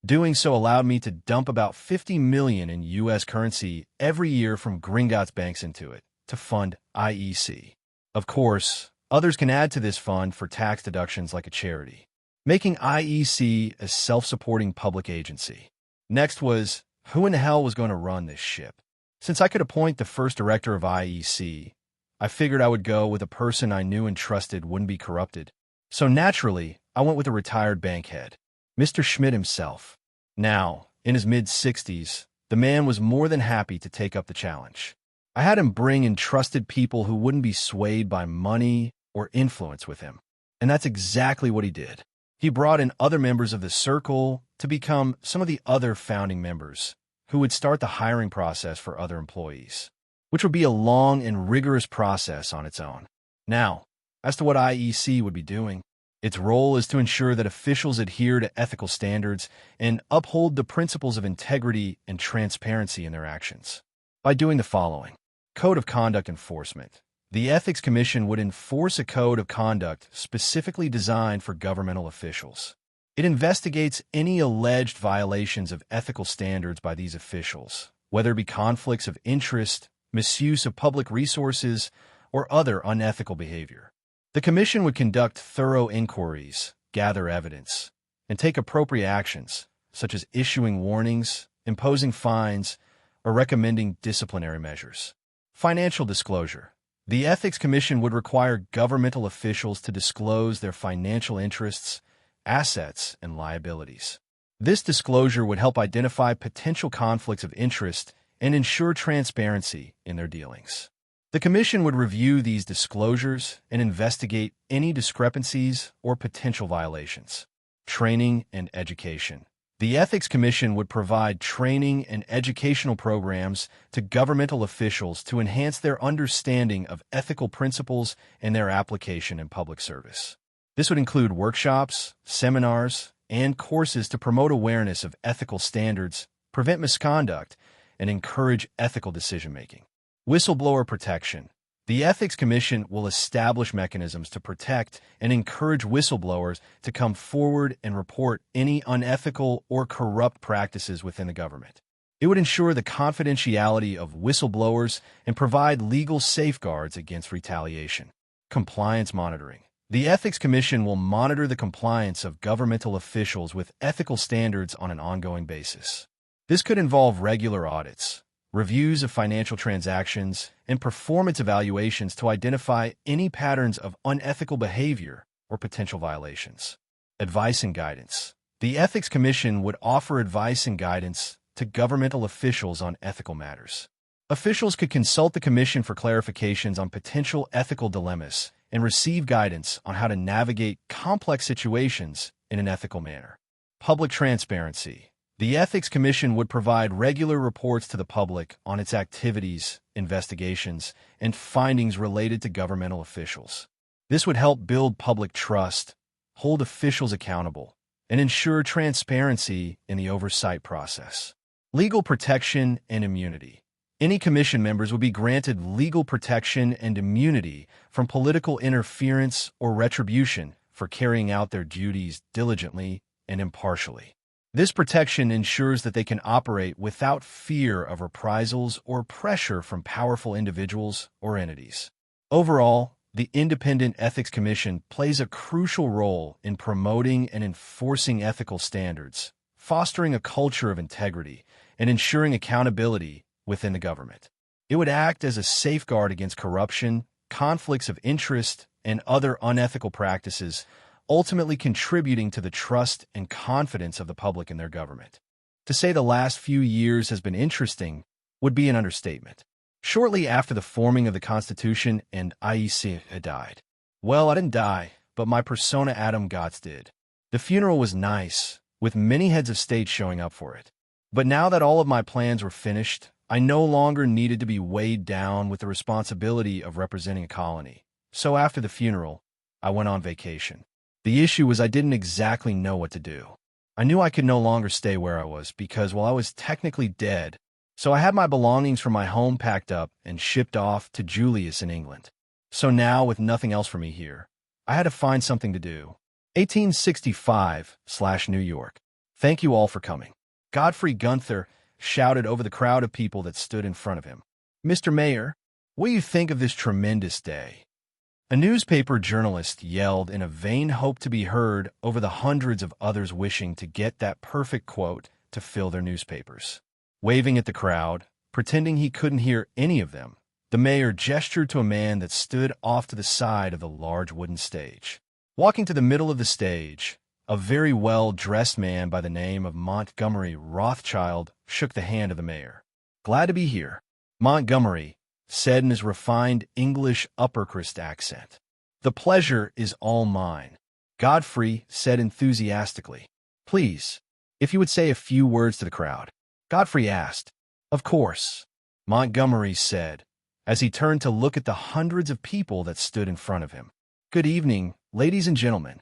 Doing so allowed me to dump about $50 million in U.S. currency every year from Gringotts banks into it to fund IEC. Of course, others can add to this fund for tax deductions like a charity, making IEC a self-supporting public agency. Next was, who in the hell was going to run this ship? Since I could appoint the first director of IEC, I figured I would go with a person I knew and trusted wouldn't be corrupted. So naturally, I went with a retired bank head. Mr. Schmidt himself. Now, in his mid-60s, the man was more than happy to take up the challenge. I had him bring in trusted people who wouldn't be swayed by money or influence with him. And that's exactly what he did. He brought in other members of the circle to become some of the other founding members, who would start the hiring process for other employees, which would be a long and rigorous process on its own. Now, as to what IEC would be doing, its role is to ensure that officials adhere to ethical standards and uphold the principles of integrity and transparency in their actions. By doing the following: Code of Conduct Enforcement. The Ethics Commission would enforce a code of conduct specifically designed for governmental officials. It investigates any alleged violations of ethical standards by these officials, whether it be conflicts of interest, misuse of public resources, or other unethical behavior. The Commission would conduct thorough inquiries, gather evidence, and take appropriate actions, such as issuing warnings, imposing fines, or recommending disciplinary measures. Financial disclosure. The Ethics Commission would require governmental officials to disclose their financial interests, assets, and liabilities. This disclosure would help identify potential conflicts of interest and ensure transparency in their dealings. The Commission would review these disclosures and investigate any discrepancies or potential violations. Training and education. The Ethics Commission would provide training and educational programs to governmental officials to enhance their understanding of ethical principles and their application in public service. This would include workshops, seminars, and courses to promote awareness of ethical standards, prevent misconduct, and encourage ethical decision-making. Whistleblower protection. The Ethics Commission will establish mechanisms to protect and encourage whistleblowers to come forward and report any unethical or corrupt practices within the government. It would ensure the confidentiality of whistleblowers and provide legal safeguards against retaliation. Compliance monitoring. The Ethics Commission will monitor the compliance of governmental officials with ethical standards on an ongoing basis. This could involve regular audits, reviews of financial transactions, and performance evaluations to identify any patterns of unethical behavior or potential violations. Advice and guidance. The Ethics Commission would offer advice and guidance to governmental officials on ethical matters. Officials could consult the Commission for clarifications on potential ethical dilemmas and receive guidance on how to navigate complex situations in an ethical manner. Public transparency. The Ethics Commission would provide regular reports to the public on its activities, investigations, and findings related to governmental officials. This would help build public trust, hold officials accountable, and ensure transparency in the oversight process. Legal protection and immunity. Any commission members would be granted legal protection and immunity from political interference or retribution for carrying out their duties diligently and impartially. This protection ensures that they can operate without fear of reprisals or pressure from powerful individuals or entities. Overall, the Independent Ethics Commission plays a crucial role in promoting and enforcing ethical standards, fostering a culture of integrity, and ensuring accountability within the government. It would act as a safeguard against corruption, conflicts of interest, and other unethical practices, ultimately contributing to the trust and confidence of the public in their government. To say the last few years has been interesting would be an understatement. Shortly after the forming of the Constitution and IEC had died. Well, I didn't die, but my persona Adam Gotts did. The funeral was nice, with many heads of state showing up for it. But now that all of my plans were finished, I no longer needed to be weighed down with the responsibility of representing a colony. So after the funeral, I went on vacation. The issue was I didn't exactly know what to do. I knew I could no longer stay where I was because, well, I was technically dead. So I had my belongings from my home packed up and shipped off to Julius in England. So now, with nothing else for me here, I had to find something to do. 1865/New York. Thank you all for coming. Godfrey Gunther shouted over the crowd of people that stood in front of him. Mr. Mayor, what do you think of this tremendous day? A newspaper journalist yelled in a vain hope to be heard over the hundreds of others wishing to get that perfect quote to fill their newspapers. Waving at the crowd, pretending he couldn't hear any of them, the mayor gestured to a man that stood off to the side of the large wooden stage. Walking to the middle of the stage, A very well-dressed man by the name of Montgomery Rothschild shook the hand of the mayor. "Glad to be here," Montgomery said in his refined English upper-crust accent. "The pleasure is all mine," Godfrey said enthusiastically. "Please, if you would say a few words to the crowd," Godfrey asked. "Of course," Montgomery said, as he turned to look at the hundreds of people that stood in front of him. "Good evening, ladies and gentlemen,"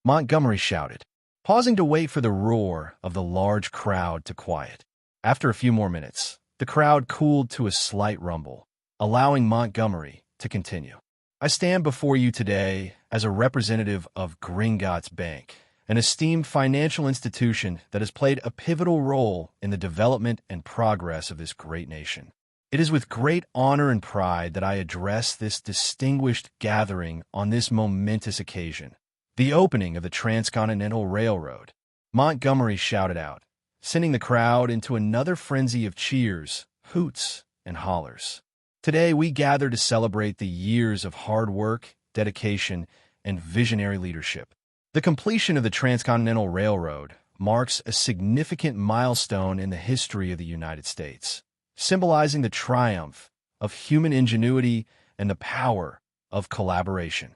Montgomery shouted, pausing to wait for the roar of the large crowd to quiet. After a few more minutes, the crowd cooled to a slight rumble, allowing Montgomery to continue. "I stand before you today as a representative of Gringotts Bank, an esteemed financial institution that has played a pivotal role in the development and progress of this great nation. It is with great honor and pride that I address this distinguished gathering on this momentous occasion, the opening of the Transcontinental Railroad," Montgomery shouted out, sending the crowd into another frenzy of cheers, hoots, and hollers. "Today we gather to celebrate the years of hard work, dedication, and visionary leadership. The completion of the Transcontinental Railroad marks a significant milestone in the history of the United States, symbolizing the triumph of human ingenuity and the power of collaboration.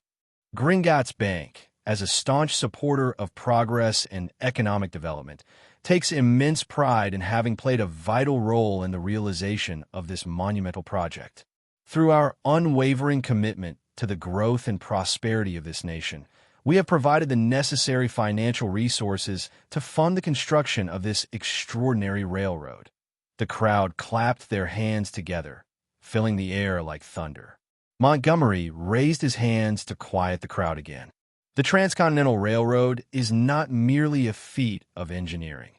Gringotts Bank, as a staunch supporter of progress and economic development, takes immense pride in having played a vital role in the realization of this monumental project. Through our unwavering commitment to the growth and prosperity of this nation, we have provided the necessary financial resources to fund the construction of this extraordinary railroad." The crowd clapped their hands together, filling the air like thunder. Montgomery raised his hands to quiet the crowd again. "The Transcontinental Railroad is not merely a feat of engineering.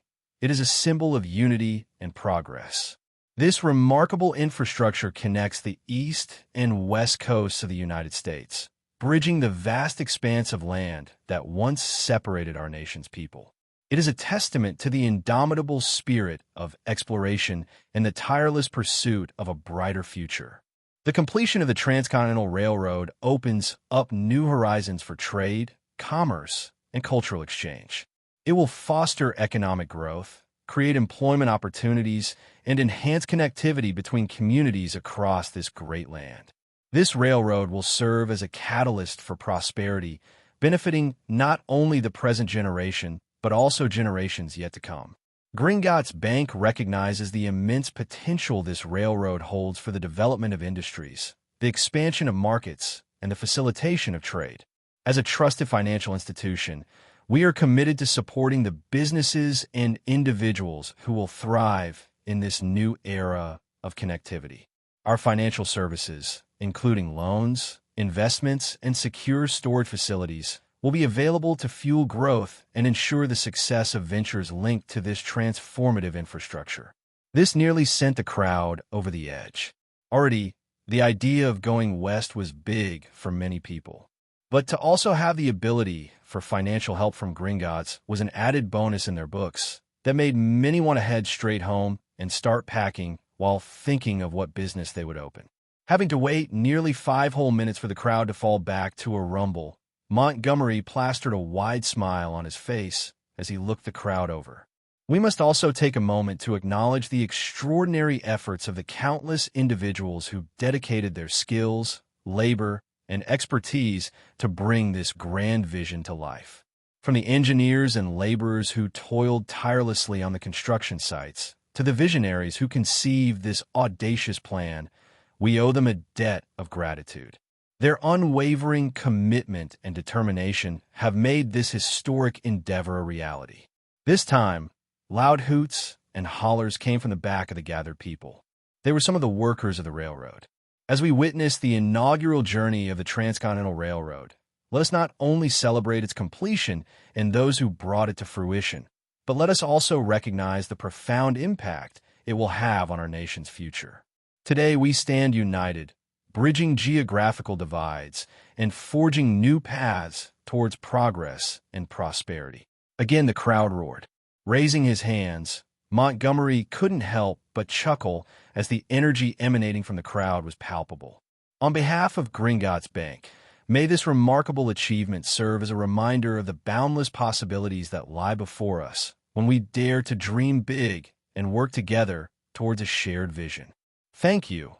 It is a symbol of unity and progress. This remarkable infrastructure connects the east and west coasts of the United States, bridging the vast expanse of land that once separated our nation's people. It is a testament to the indomitable spirit of exploration and the tireless pursuit of a brighter future. The completion of the Transcontinental Railroad opens up new horizons for trade, commerce, and cultural exchange. It will foster economic growth, create employment opportunities, and enhance connectivity between communities across this great land. This railroad will serve as a catalyst for prosperity, benefiting not only the present generation, but also generations yet to come. Gringotts Bank recognizes the immense potential this railroad holds for the development of industries, the expansion of markets, and the facilitation of trade. As a trusted financial institution, we are committed to supporting the businesses and individuals who will thrive in this new era of connectivity. Our financial services, including loans, investments, and secure storage facilities, will be available to fuel growth and ensure the success of ventures linked to this transformative infrastructure." This nearly sent the crowd over the edge. Already, the idea of going west was big for many people. But to also have the ability for financial help from Gringotts was an added bonus in their books that made many want to head straight home and start packing while thinking of what business they would open. Having to wait nearly 5 whole minutes for the crowd to fall back to a rumble, Montgomery plastered a wide smile on his face as he looked the crowd over. "We must also take a moment to acknowledge the extraordinary efforts of the countless individuals who dedicated their skills, labor, and expertise to bring this grand vision to life. From the engineers and laborers who toiled tirelessly on the construction sites, to the visionaries who conceived this audacious plan, we owe them a debt of gratitude. Their unwavering commitment and determination have made this historic endeavor a reality." This time, loud hoots and hollers came from the back of the gathered people. They were some of the workers of the railroad. As we witness the inaugural journey of the Transcontinental Railroad, let us not only celebrate its completion and those who brought it to fruition, but let us also recognize the profound impact it will have on our nation's future. Today we stand united, bridging geographical divides and forging new paths towards progress and prosperity. Again, the crowd roared. Raising his hands, Montgomery couldn't help but chuckle as the energy emanating from the crowd was palpable. On behalf of Gringotts Bank, May this remarkable achievement serve as a reminder of the boundless possibilities that lie before us when we dare to dream big and work together towards a shared vision. Thank you,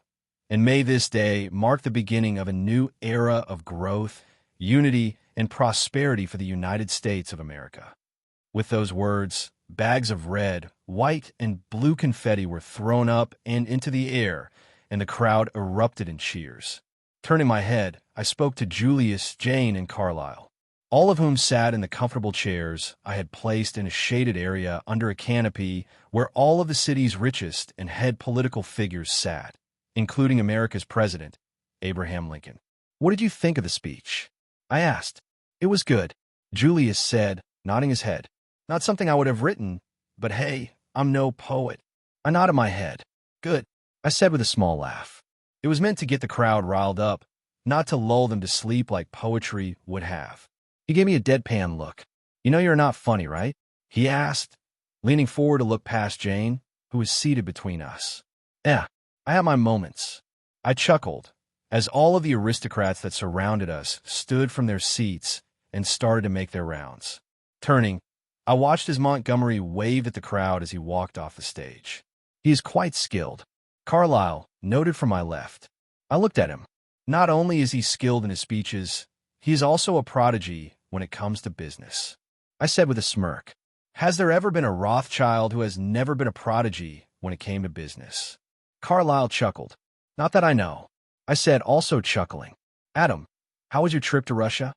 and may this day mark the beginning of a new era of growth, unity, and prosperity for the United States of America. With those words, bags of red, white, and blue confetti were thrown up and into the air, and the crowd erupted in cheers. Turning my head, I spoke to Julius, Jane, and Carlyle, all of whom sat in the comfortable chairs I had placed in a shaded area under a canopy where all of the city's richest and head political figures sat, including America's president, Abraham Lincoln. "What did you think of the speech?" I asked. "It was good," Julius said, nodding his head. "Not something I would have written, but hey, I'm no poet." I nodded my head. "Good," I said with a small laugh. It was meant to get the crowd riled up, not to lull them to sleep like poetry would have. He gave me a deadpan look. "You know you're not funny, right?" he asked, leaning forward to look past Jane, who was seated between us. "Yeah, I have my moments." I chuckled, as all of the aristocrats that surrounded us stood from their seats and started to make their rounds. Turning, I watched as Montgomery waved at the crowd as he walked off the stage. He is quite skilled. Carlyle noted from my left. I looked at him. Not only is he skilled in his speeches, he is also a prodigy when it comes to business. I said with a smirk, "Has there ever been a Rothschild who has never been a prodigy when it came to business?" Carlyle chuckled. "Not that I know," I said, also chuckling. "Adam, how was your trip to Russia?"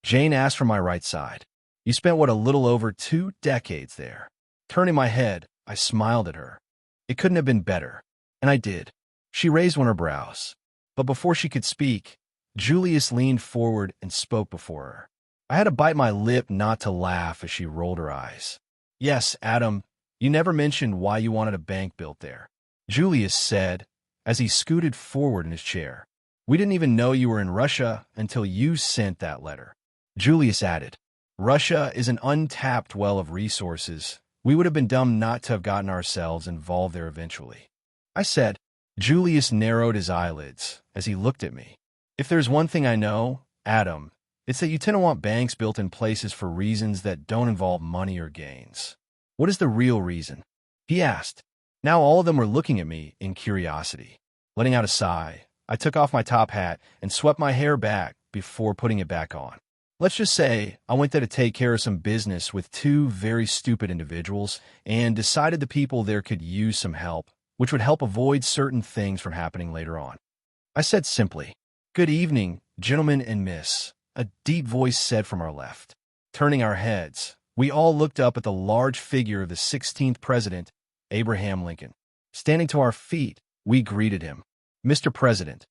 Jane asked from my right side. "You spent a little over 2 decades there." Turning my head, I smiled at her. It couldn't have been better. And I did. She raised one of her brows. But before she could speak, Julius leaned forward and spoke before her. I had to bite my lip not to laugh as she rolled her eyes. "Yes, Adam, you never mentioned why you wanted a bank built there," Julius said as he scooted forward in his chair. "We didn't even know you were in Russia until you sent that letter." Julius added, "Russia is an untapped well of resources. We would have been dumb not to have gotten ourselves involved there eventually." I said. Julius narrowed his eyelids as he looked at me. "If there's one thing I know, Adam, it's that you tend to want banks built in places for reasons that don't involve money or gains." "What is the real reason?" he asked. Now all of them were looking at me in curiosity. Letting out a sigh, I took off my top hat and swept my hair back before putting it back on. Let's just say I went there to take care of some business with 2 very stupid individuals and decided the people there could use some help, which would help avoid certain things from happening later on. I said simply, "Good evening, gentlemen and miss," a deep voice said from our left. Turning our heads, we all looked up at the large figure of the 16th president, Abraham Lincoln. Standing to our feet, we greeted him. "Mr. President,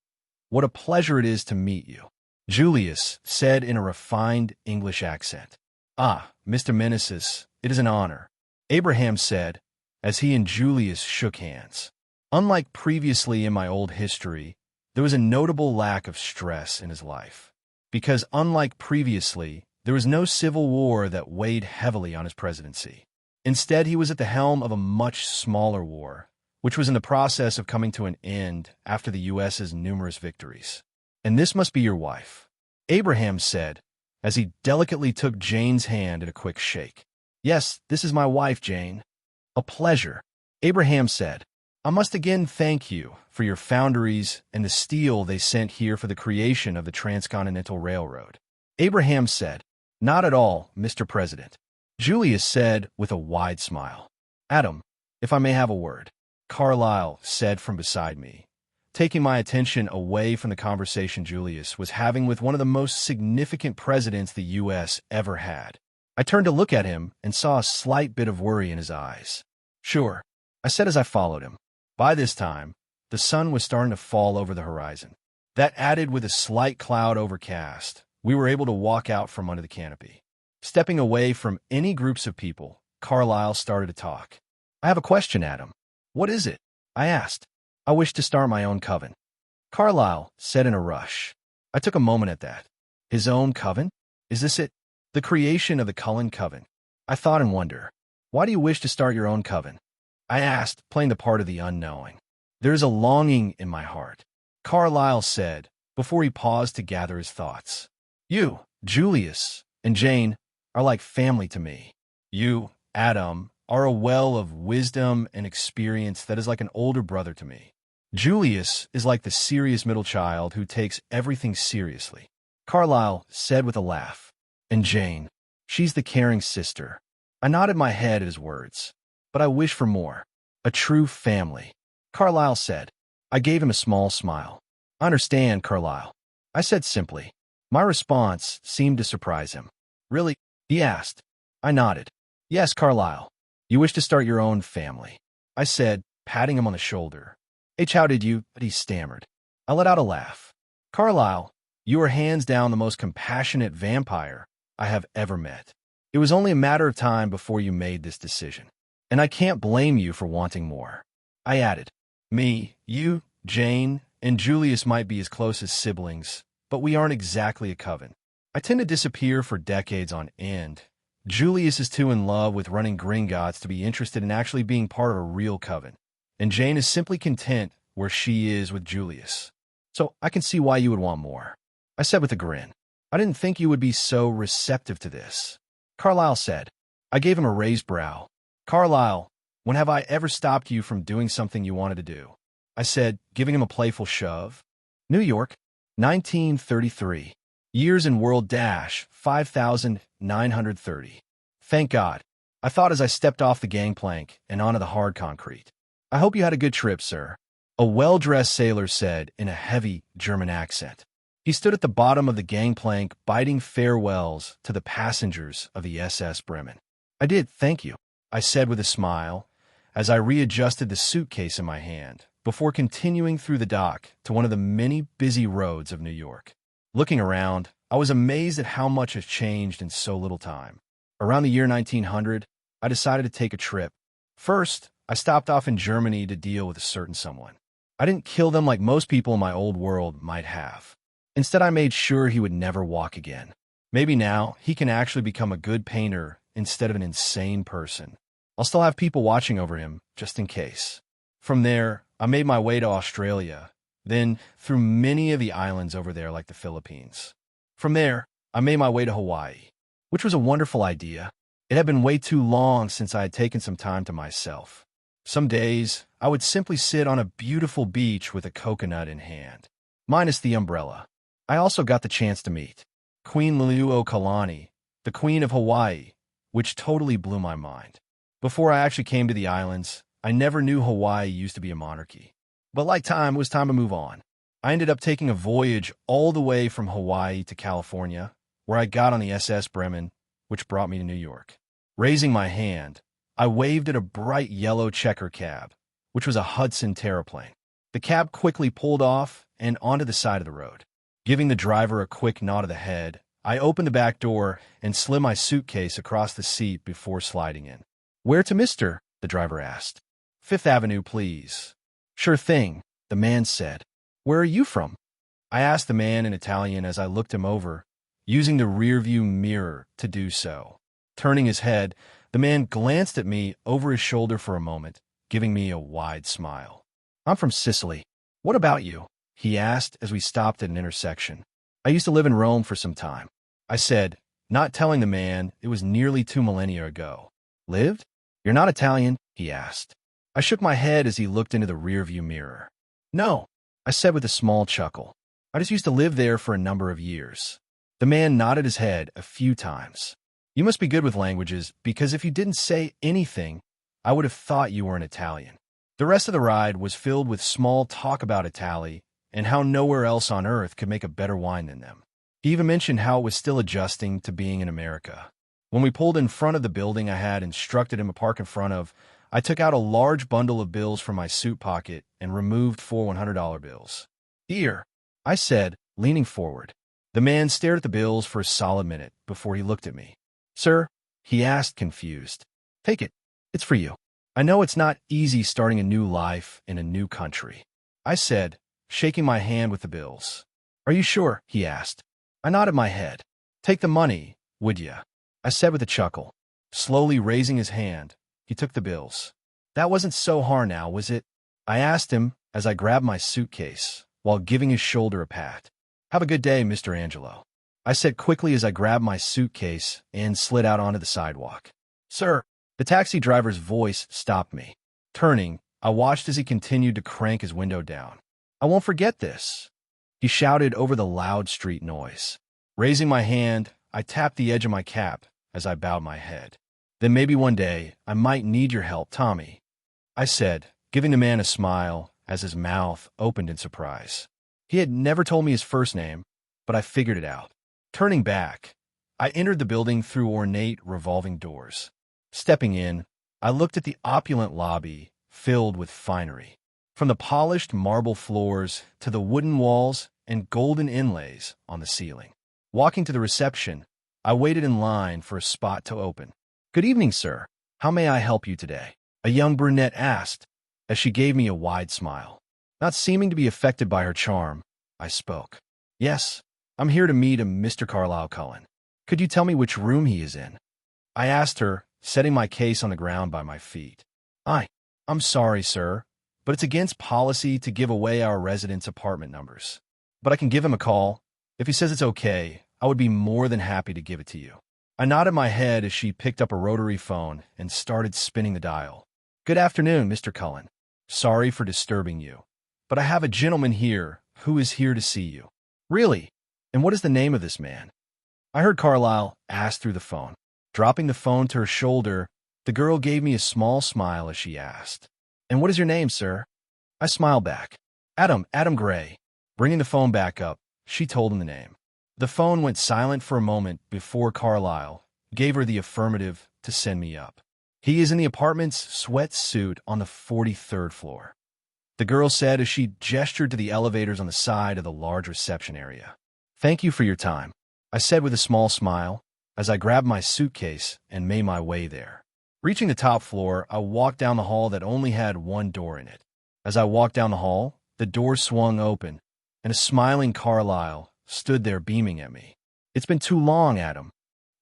what a pleasure it is to meet you," Julius said in a refined English accent. "Ah, Mr. Meneses, it is an honor," Abraham said, as he and Julius shook hands. Unlike previously in my old history, there was a notable lack of stress in his life. Because unlike previously, there was no civil war that weighed heavily on his presidency. Instead, he was at the helm of a much smaller war, which was in the process of coming to an end after the U.S.'s numerous victories. "And this must be your wife," Abraham said, as he delicately took Jane's hand in a quick shake. "Yes, this is my wife, Jane." "A pleasure," Abraham said. "I must again thank you for your foundries and the steel they sent here for the creation of the Transcontinental Railroad." Abraham said, "Not at all, Mr. President." Julius said with a wide smile. "Adam, if I may have a word," Carlyle said from beside me, taking my attention away from the conversation Julius was having with one of the most significant presidents the U.S. ever had. I turned to look at him and saw a slight bit of worry in his eyes. "Sure," I said as I followed him. By this time, the sun was starting to fall over the horizon. That added with a slight cloud overcast, we were able to walk out from under the canopy. Stepping away from any groups of people, Carlyle started to talk. "I have a question, Adam." "What is it?" I asked. "I wish to start my own coven," Carlyle said in a rush. I took a moment at that. His own coven? Is this it? The creation of the Cullen coven. I thought in wonder. "Why do you wish to start your own coven?" I asked, playing the part of the unknowing. "There is a longing in my heart," Carlyle said, before he paused to gather his thoughts. You, Julius, and Jane are like family to me. You, Adam, are a well of wisdom and experience that is like an older brother to me. Julius is like the serious middle child who takes everything seriously, Carlyle said with a laugh. And Jane, she's the caring sister. I nodded my head at his words. But I wish for more. A true family, Carlyle said. I gave him a small smile. I understand, Carlyle, I said simply. My response seemed to surprise him. Really? He asked. I nodded. Yes, Carlyle. You wish to start your own family, I said, patting him on the shoulder. How did you? But he stammered. I let out a laugh. Carlyle, you are hands down the most compassionate vampire I have ever met. It was only a matter of time before you made this decision. And I can't blame you for wanting more. I added. Me, you, Jane, and Julius might be as close as siblings, but we aren't exactly a coven. I tend to disappear for decades on end. Julius is too in love with running Gringotts to be interested in actually being part of a real coven. And Jane is simply content where she is with Julius. So I can see why you would want more, I said with a grin. I didn't think you would be so receptive to this, Carlyle said. I gave him a raised brow. Carlyle, when have I ever stopped you from doing something you wanted to do? I said, giving him a playful shove. New York, 1933. Years in world dash 5,930. Thank God, I thought as I stepped off the gangplank and onto the hard concrete. I hope you had a good trip, sir, a well-dressed sailor said in a heavy German accent. He stood at the bottom of the gangplank biting farewells to the passengers of the SS Bremen. I did, thank you, I said with a smile as I readjusted the suitcase in my hand before continuing through the dock to one of the many busy roads of New York. Looking around, I was amazed at how much has changed in so little time. Around the year 1900, I decided to take a trip. First, I stopped off in Germany to deal with a certain someone. I didn't kill them like most people in my old world might have. Instead, I made sure he would never walk again. Maybe now he can actually become a good painter instead of an insane person. I'll still have people watching over him, just in case. From there, I made my way to Australia, then through many of the islands over there like the Philippines. From there, I made my way to Hawaii, which was a wonderful idea. It had been way too long since I had taken some time to myself. Some days, I would simply sit on a beautiful beach with a coconut in hand, minus the umbrella. I also got the chance to meet Queen Liliuokalani, the Queen of Hawaii, which totally blew my mind. Before I actually came to the islands, I never knew Hawaii used to be a monarchy. But like time, it was time to move on. I ended up taking a voyage all the way from Hawaii to California, where I got on the SS Bremen, which brought me to New York. Raising my hand, I waved at a bright yellow checker cab, which was a Hudson Terraplane. The cab quickly pulled off and onto the side of the road. Giving the driver a quick nod of the head, I opened the back door and slid my suitcase across the seat before sliding in. Where to, mister? The driver asked. Fifth Avenue, please. Sure thing, the man said. Where are you from? I asked the man in Italian as I looked him over, using the rearview mirror to do so. Turning his head, the man glanced at me over his shoulder for a moment, giving me a wide smile. I'm from Sicily. What about you? He asked as we stopped at an intersection. I used to live in Rome for some time, I said, not telling the man it was nearly 2 millennia ago. Lived? You're not Italian? He asked. I shook my head as he looked into the rearview mirror. No, I said with a small chuckle. I just used to live there for a number of years. The man nodded his head a few times. You must be good with languages, because if you didn't say anything, I would have thought you were an Italian. The rest of the ride was filled with small talk about Italy and how nowhere else on earth could make a better wine than them. He even mentioned how it was still adjusting to being in America. When we pulled in front of the building I had instructed him to park in front of, I took out a large bundle of bills from my suit pocket and removed 4 $100 bills. Here, I said, leaning forward. The man stared at the bills for a solid minute before he looked at me. Sir, he asked, confused. Take it. It's for you. I know it's not easy starting a new life in a new country, I said, shaking my hand with the bills. Are you sure? He asked. I nodded my head. Take the money, would ya? I said with a chuckle. Slowly raising his hand, he took the bills. That wasn't so hard now, was it? I asked him as I grabbed my suitcase while giving his shoulder a pat. Have a good day, Mr. Angelo. I said quickly as I grabbed my suitcase and slid out onto the sidewalk. Sir, the taxi driver's voice stopped me. Turning, I watched as he continued to crank his window down. I won't forget this, he shouted over the loud street noise. Raising my hand, I tapped the edge of my cap as I bowed my head. Then maybe one day I might need your help, Tommy, I said, giving the man a smile as his mouth opened in surprise. He had never told me his first name, but I figured it out. Turning back, I entered the building through ornate revolving doors. Stepping in, I looked at the opulent lobby filled with finery. From the polished marble floors to the wooden walls and golden inlays on the ceiling. Walking to the reception, I waited in line for a spot to open. Good evening, sir. How may I help you today? A young brunette asked, as she gave me a wide smile. Not seeming to be affected by her charm, I spoke. Yes, I'm here to meet a Mr. Carlisle Cullen. Could you tell me which room he is in? I asked her, setting my case on the ground by my feet. I'm sorry, sir, but it's against policy to give away our residents' apartment numbers. But I can give him a call. If he says it's okay, I would be more than happy to give it to you. I nodded my head as she picked up a rotary phone and started spinning the dial. Good afternoon, Mr. Cullen. Sorry for disturbing you, but I have a gentleman here who is here to see you. Really? And what is the name of this man? I heard Carlisle ask through the phone. Dropping the phone to her shoulder, the girl gave me a small smile as she asked, And what is your name, sir? I smiled back. Adam Gray. Bringing the phone back up, she told him the name. The phone went silent for a moment before Carlisle gave her the affirmative to send me up. He is in the apartment's sweat suit on the 43rd floor, the girl said as she gestured to the elevators on the side of the large reception area. Thank you for your time, I said with a small smile as I grabbed my suitcase and made my way there. Reaching the top floor, I walked down the hall that only had one door in it. As I walked down the hall, the door swung open, and a smiling Carlisle stood there beaming at me. It's been too long, Adam,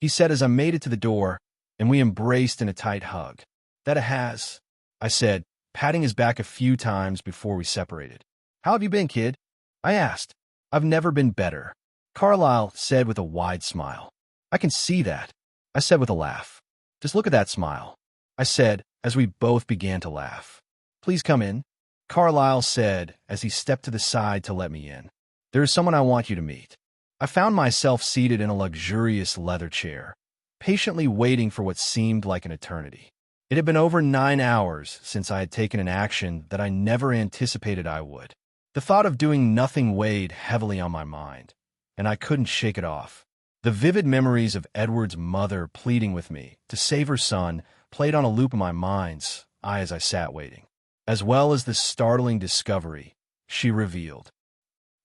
he said as I made it to the door, and we embraced in a tight hug. That it has, I said, patting his back a few times before we separated. How have you been, kid? I asked. I've never been better, Carlisle said with a wide smile. I can see that, I said with a laugh. Just look at that smile, I said as we both began to laugh. Please come in, Carlisle said as he stepped to the side to let me in. There is someone I want you to meet. I found myself seated in a luxurious leather chair, patiently waiting for what seemed like an eternity. It had been over 9 hours since I had taken an action that I never anticipated I would. The thought of doing nothing weighed heavily on my mind, and I couldn't shake it off. The vivid memories of Edward's mother pleading with me to save her son played on a loop in my mind's eye as I sat waiting, as well as the startling discovery she revealed.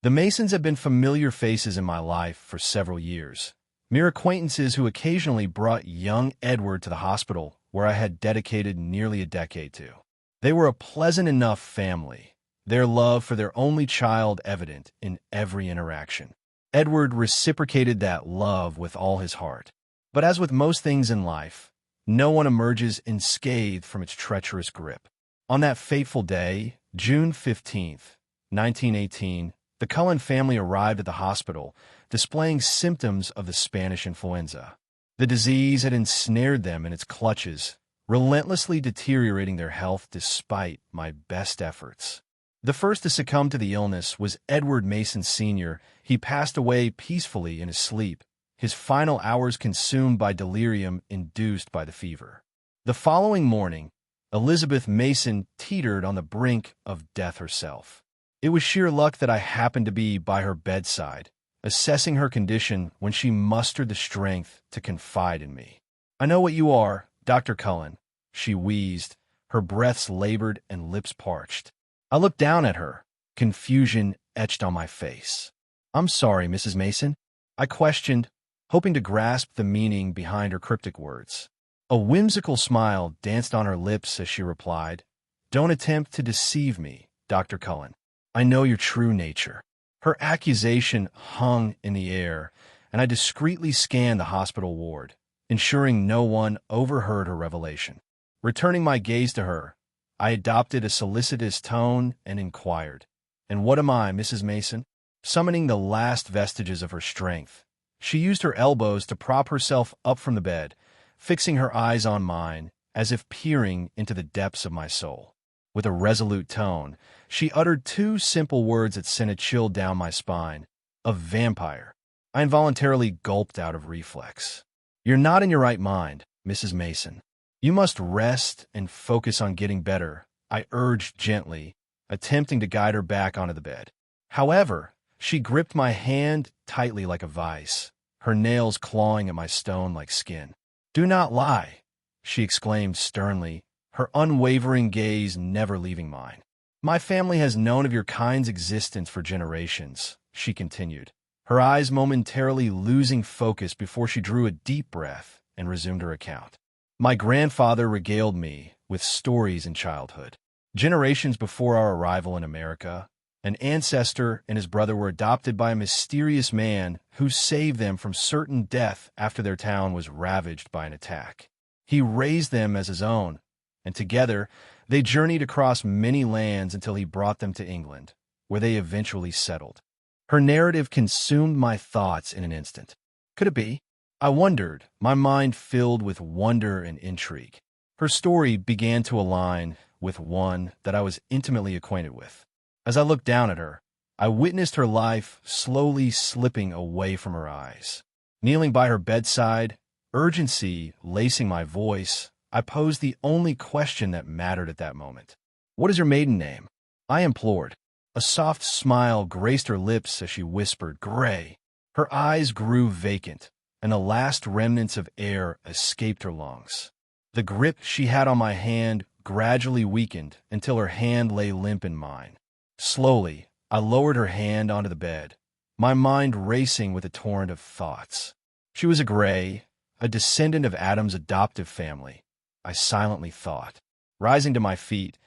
The Masons have been familiar faces in my life for several years, mere acquaintances who occasionally brought young Edward to the hospital where I had dedicated nearly a decade to. They were a pleasant enough family, their love for their only child evident in every interaction. Edward reciprocated that love with all his heart. But as with most things in life, no one emerges unscathed from its treacherous grip. On that fateful day, June 15th, 1918, the Cullen family arrived at the hospital, displaying symptoms of the Spanish influenza. The disease had ensnared them in its clutches, relentlessly deteriorating their health despite my best efforts. The first to succumb to the illness was Edward Mason Sr. He passed away peacefully in his sleep, his final hours consumed by delirium induced by the fever. The following morning, Elizabeth Mason teetered on the brink of death herself. It was sheer luck that I happened to be by her bedside, assessing her condition when she mustered the strength to confide in me. I know what you are, Dr. Cullen, she wheezed, her breaths labored and lips parched. I looked down at her, confusion etched on my face. I'm sorry, Mrs. Mason, I questioned, hoping to grasp the meaning behind her cryptic words. A whimsical smile danced on her lips as she replied, Don't attempt to deceive me, Dr. Cullen. I know your true nature. Her accusation hung in the air, and I discreetly scanned the hospital ward, ensuring no one overheard her revelation. Returning my gaze to her, I adopted a solicitous tone and inquired, And what am I, Mrs. Mason? Summoning the last vestiges of her strength, She used her elbows to prop herself up from the bed, fixing her eyes on mine, as if peering into the depths of my soul. With a resolute tone, she uttered two simple words that sent a chill down my spine. A vampire. I involuntarily gulped out of reflex. You're not in your right mind, Mrs. Mason. You must rest and focus on getting better, I urged gently, attempting to guide her back onto the bed. However, she gripped my hand tightly like a vice, her nails clawing at my stone-like skin. Do not lie, she exclaimed sternly, her unwavering gaze never leaving mine. My family has known of your kind's existence for generations, she continued, her eyes momentarily losing focus before she drew a deep breath and resumed her account. My grandfather regaled me with stories in childhood. Generations before our arrival in America, an ancestor and his brother were adopted by a mysterious man who saved them from certain death after their town was ravaged by an attack. He raised them as his own, and together they journeyed across many lands until he brought them to England, where they eventually settled. Her narrative consumed my thoughts in an instant. Could it be? I wondered, my mind filled with wonder and intrigue. Her story began to align with one that I was intimately acquainted with. As I looked down at her, I witnessed her life slowly slipping away from her eyes. Kneeling by her bedside, urgency lacing my voice, I posed the only question that mattered at that moment. What is your maiden name? I implored. A soft smile graced her lips as she whispered, Gray. Her eyes grew vacant, and the last remnants of air escaped her lungs. The grip she had on my hand gradually weakened until her hand lay limp in mine. Slowly, I lowered her hand onto the bed, my mind racing with a torrent of thoughts. She was a Gray, a descendant of Adam's adoptive family, I silently thought. Rising to my feet,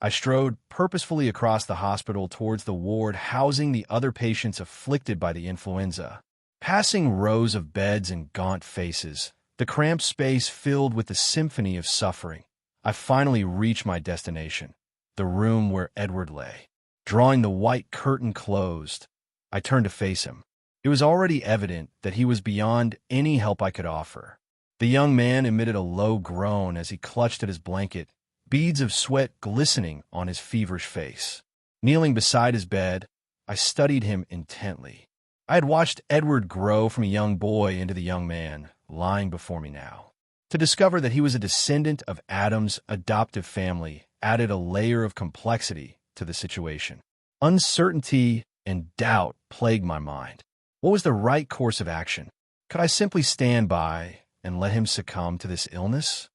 I strode purposefully across the hospital towards the ward housing the other patients afflicted by the influenza. Passing rows of beds and gaunt faces, the cramped space filled with the symphony of suffering, I finally reached my destination, the room where Edward lay. Drawing the white curtain closed, I turned to face him. It was already evident that he was beyond any help I could offer. The young man emitted a low groan as he clutched at his blanket, beads of sweat glistening on his feverish face. Kneeling beside his bed, I studied him intently. I had watched Edward grow from a young boy into the young man, lying before me now. To discover that he was a descendant of Adam's adoptive family added a layer of complexity to the situation. Uncertainty and doubt plagued my mind. What was the right course of action? Could I simply stand by and let him succumb to this illness?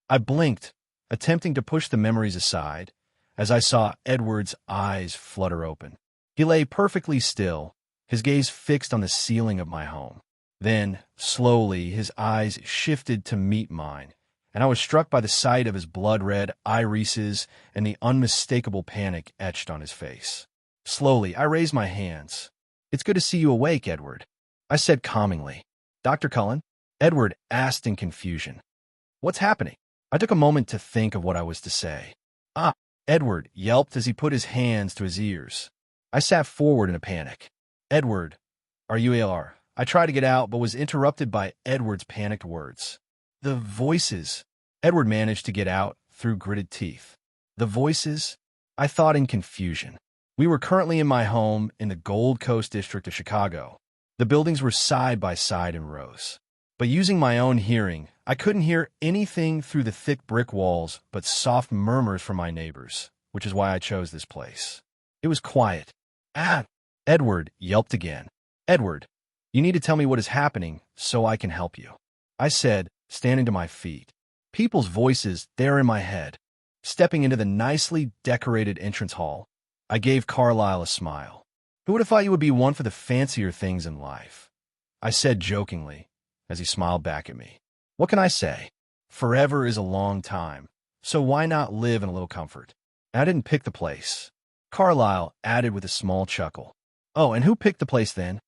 I blinked, attempting to push the memories aside, as I saw Edward's eyes flutter open. He lay perfectly still, his gaze fixed on the ceiling of my home. Then, slowly, his eyes shifted to meet mine, and I was struck by the sight of his blood-red irises and the unmistakable panic etched on his face. Slowly, I raised my hands. It's good to see you awake, Edward, I said calmingly. Dr. Cullen? Edward asked in confusion. What's happening? I took a moment to think of what I was to say. Ah, Edward yelped as he put his hands to his ears. I sat forward in a panic. Edward, are you ill? I tried to get out, but was interrupted by Edward's panicked words. The voices. Edward managed to get out through gritted teeth. The voices? I thought in confusion. We were currently in my home in the Gold Coast district of Chicago. The buildings were side by side in rows. But using my own hearing, I couldn't hear anything through the thick brick walls but soft murmurs from my neighbors, which is why I chose this place. It was quiet. Ah! Edward yelped again. Edward, you need to tell me what is happening so I can help you, I said, standing to my feet. People's voices there in my head. Stepping into the nicely decorated entrance hall, I gave Carlyle a smile. Who would have thought you would be one for the fancier things in life? I said jokingly, as he smiled back at me. What can I say? Forever is a long time, so why not live in a little comfort? And I didn't pick the place. Carlyle added with a small chuckle. Oh, and who picked the place then?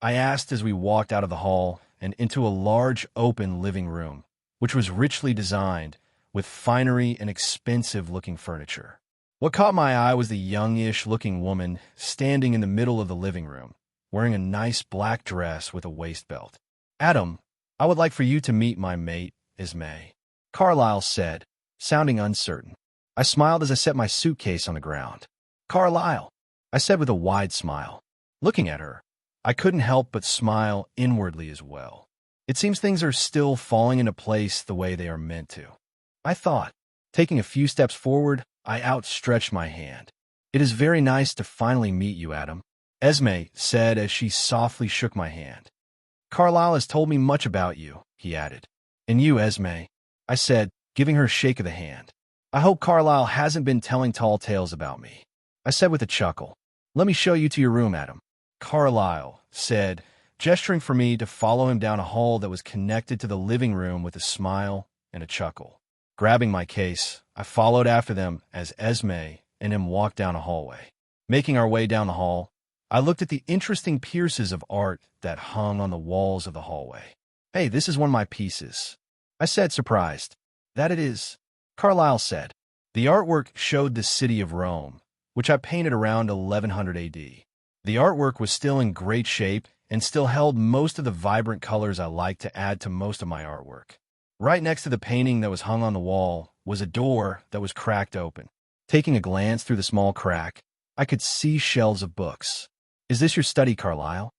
I asked as we walked out of the hall and into a large open living room, which was richly designed with finery and expensive-looking furniture. What caught my eye was the youngish-looking woman standing in the middle of the living room, wearing a nice black dress with a waist belt. Adam, I would like for you to meet my mate, Esme, Carlyle said, sounding uncertain. I smiled as I set my suitcase on the ground. Carlyle, I said with a wide smile. Looking at her, I couldn't help but smile inwardly as well. It seems things are still falling into place the way they are meant to. I thought. Taking a few steps forward, I outstretched my hand. It is very nice to finally meet you, Adam, Esme said as she softly shook my hand. Carlyle has told me much about you, he added. And you, Esme, I said, giving her a shake of the hand. I hope Carlyle hasn't been telling tall tales about me, I said with a chuckle. Let me show you to your room, Adam, Carlyle said, gesturing for me to follow him down a hall that was connected to the living room with a smile and a chuckle. Grabbing my case, I followed after them as Esme and him walked down a hallway. Making our way down the hall, I looked at the interesting pieces of art that hung on the walls of the hallway. Hey, this is one of my pieces, I said, surprised. That it is, Carlyle said. The artwork showed the city of Rome, which I painted around 1100 AD. The artwork was still in great shape and still held most of the vibrant colors I like to add to most of my artwork. Right next to the painting that was hung on the wall was a door that was cracked open. Taking a glance through the small crack, I could see shelves of books. Is this your study, Carlyle?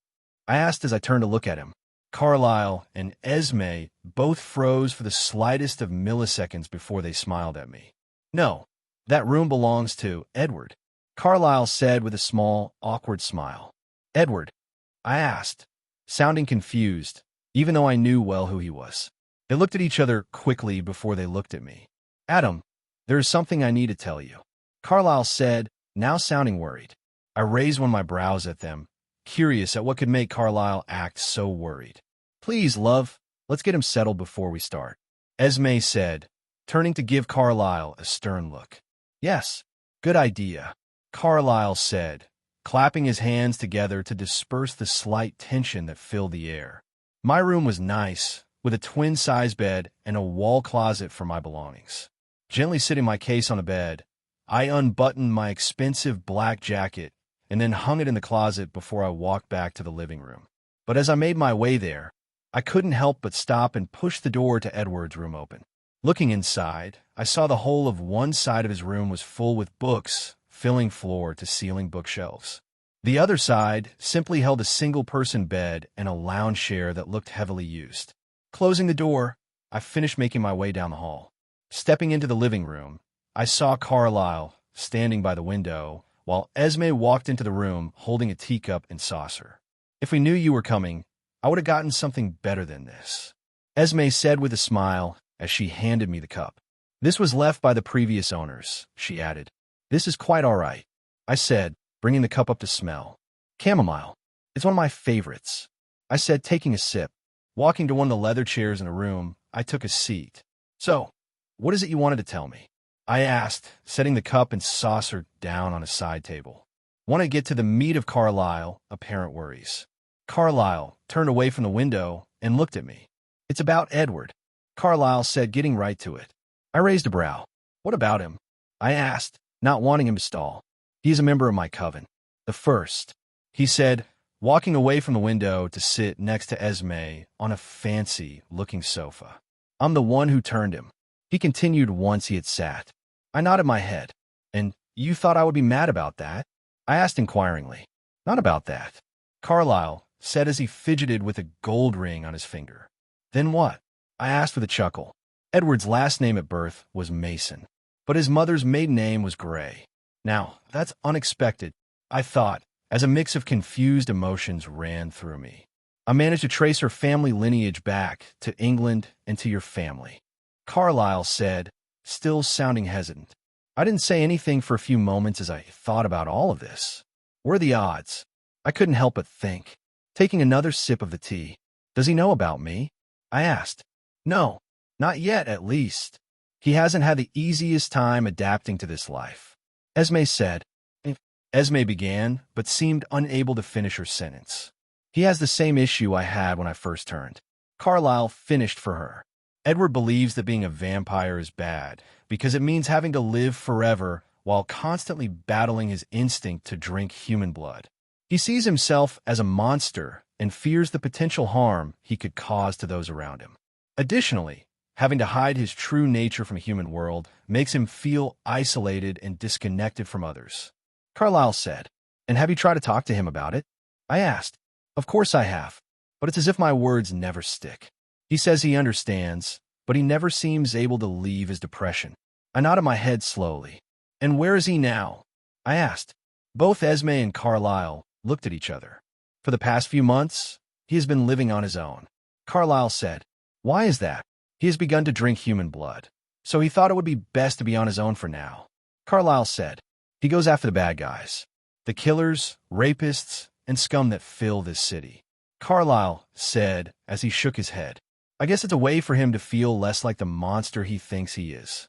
I asked as I turned to look at him. Carlyle and Esme both froze for the slightest of milliseconds before they smiled at me. No, that room belongs to Edward, Carlyle said with a small, awkward smile. Edward? I asked, sounding confused, even though I knew well who he was. They looked at each other quickly before they looked at me. Adam, there is something I need to tell you, Carlyle said, now sounding worried. I raised one of my brows at them, curious at what could make Carlyle act so worried. Please, love, let's get him settled before we start, Esme said, turning to give Carlyle a stern look. Yes, good idea, Carlyle said, clapping his hands together to disperse the slight tension that filled the air. My room was nice, with a twin-size bed and a wall closet for my belongings. Gently sitting my case on the bed, I unbuttoned my expensive black jacket and then hung it in the closet before I walked back to the living room. But as I made my way there, I couldn't help but stop and push the door to Edward's room open. Looking inside, I saw the whole of one side of his room was full with books, filling floor-to-ceiling bookshelves. The other side simply held a single-person bed and a lounge chair that looked heavily used. Closing the door, I finished making my way down the hall. Stepping into the living room, I saw Carlyle standing by the window, while Esme walked into the room holding a teacup and saucer. If we knew you were coming, I would have gotten something better than this, Esme said with a smile as she handed me the cup. This was left by the previous owners, she added. This is quite all right, I said, bringing the cup up to smell. Chamomile. It's one of my favorites, I said, taking a sip. Walking to one of the leather chairs in the room, I took a seat. So, what is it you wanted to tell me? I asked, setting the cup and saucer down on a side table. Want to get to the meat of Carlyle, apparent worries. Carlyle turned away from the window and looked at me. It's about Edward, Carlyle said, getting right to it. I raised a brow. What about him? I asked, not wanting him to stall. He is a member of my coven. The first, he said, walking away from the window to sit next to Esme on a fancy-looking sofa. I'm the one who turned him, he continued once he had sat. I nodded my head. And you thought I would be mad about that? I asked inquiringly. Not about that, Carlyle said as he fidgeted with a gold ring on his finger. Then what? I asked with a chuckle. Edward's last name at birth was Mason, but his mother's maiden name was Gray. Now, that's unexpected, I thought, as a mix of confused emotions ran through me. I managed to trace her family lineage back to England and to your family, Carlyle said, still sounding hesitant. I didn't say anything for a few moments as I thought about all of this. What are the odds? I couldn't help but think. Taking another sip of the tea. Does he know about me? I asked. No, not yet, at least. He hasn't had the easiest time adapting to this life, Esme said. Esme began, but seemed unable to finish her sentence. He has the same issue I had when I first turned. Carlyle finished for her. Edward believes that being a vampire is bad because it means having to live forever while constantly battling his instinct to drink human blood. He sees himself as a monster and fears the potential harm he could cause to those around him. Additionally, having to hide his true nature from a human world makes him feel isolated and disconnected from others. Carlyle said, "And have you tried to talk to him about it?" I asked. "Of course I have, but it's as if my words never stick." He says he understands, but he never seems able to leave his depression. I nodded my head slowly. "And where is he now?" I asked. Both Esme and Carlyle looked at each other. "For the past few months, he has been living on his own." Carlyle said, "Why is that?" "He has begun to drink human blood, so he thought it would be best to be on his own for now." Carlyle said, "He goes after the bad guys, the killers, rapists, and scum that fill this city." Carlyle said as he shook his head, "I guess it's a way for him to feel less like the monster he thinks he is."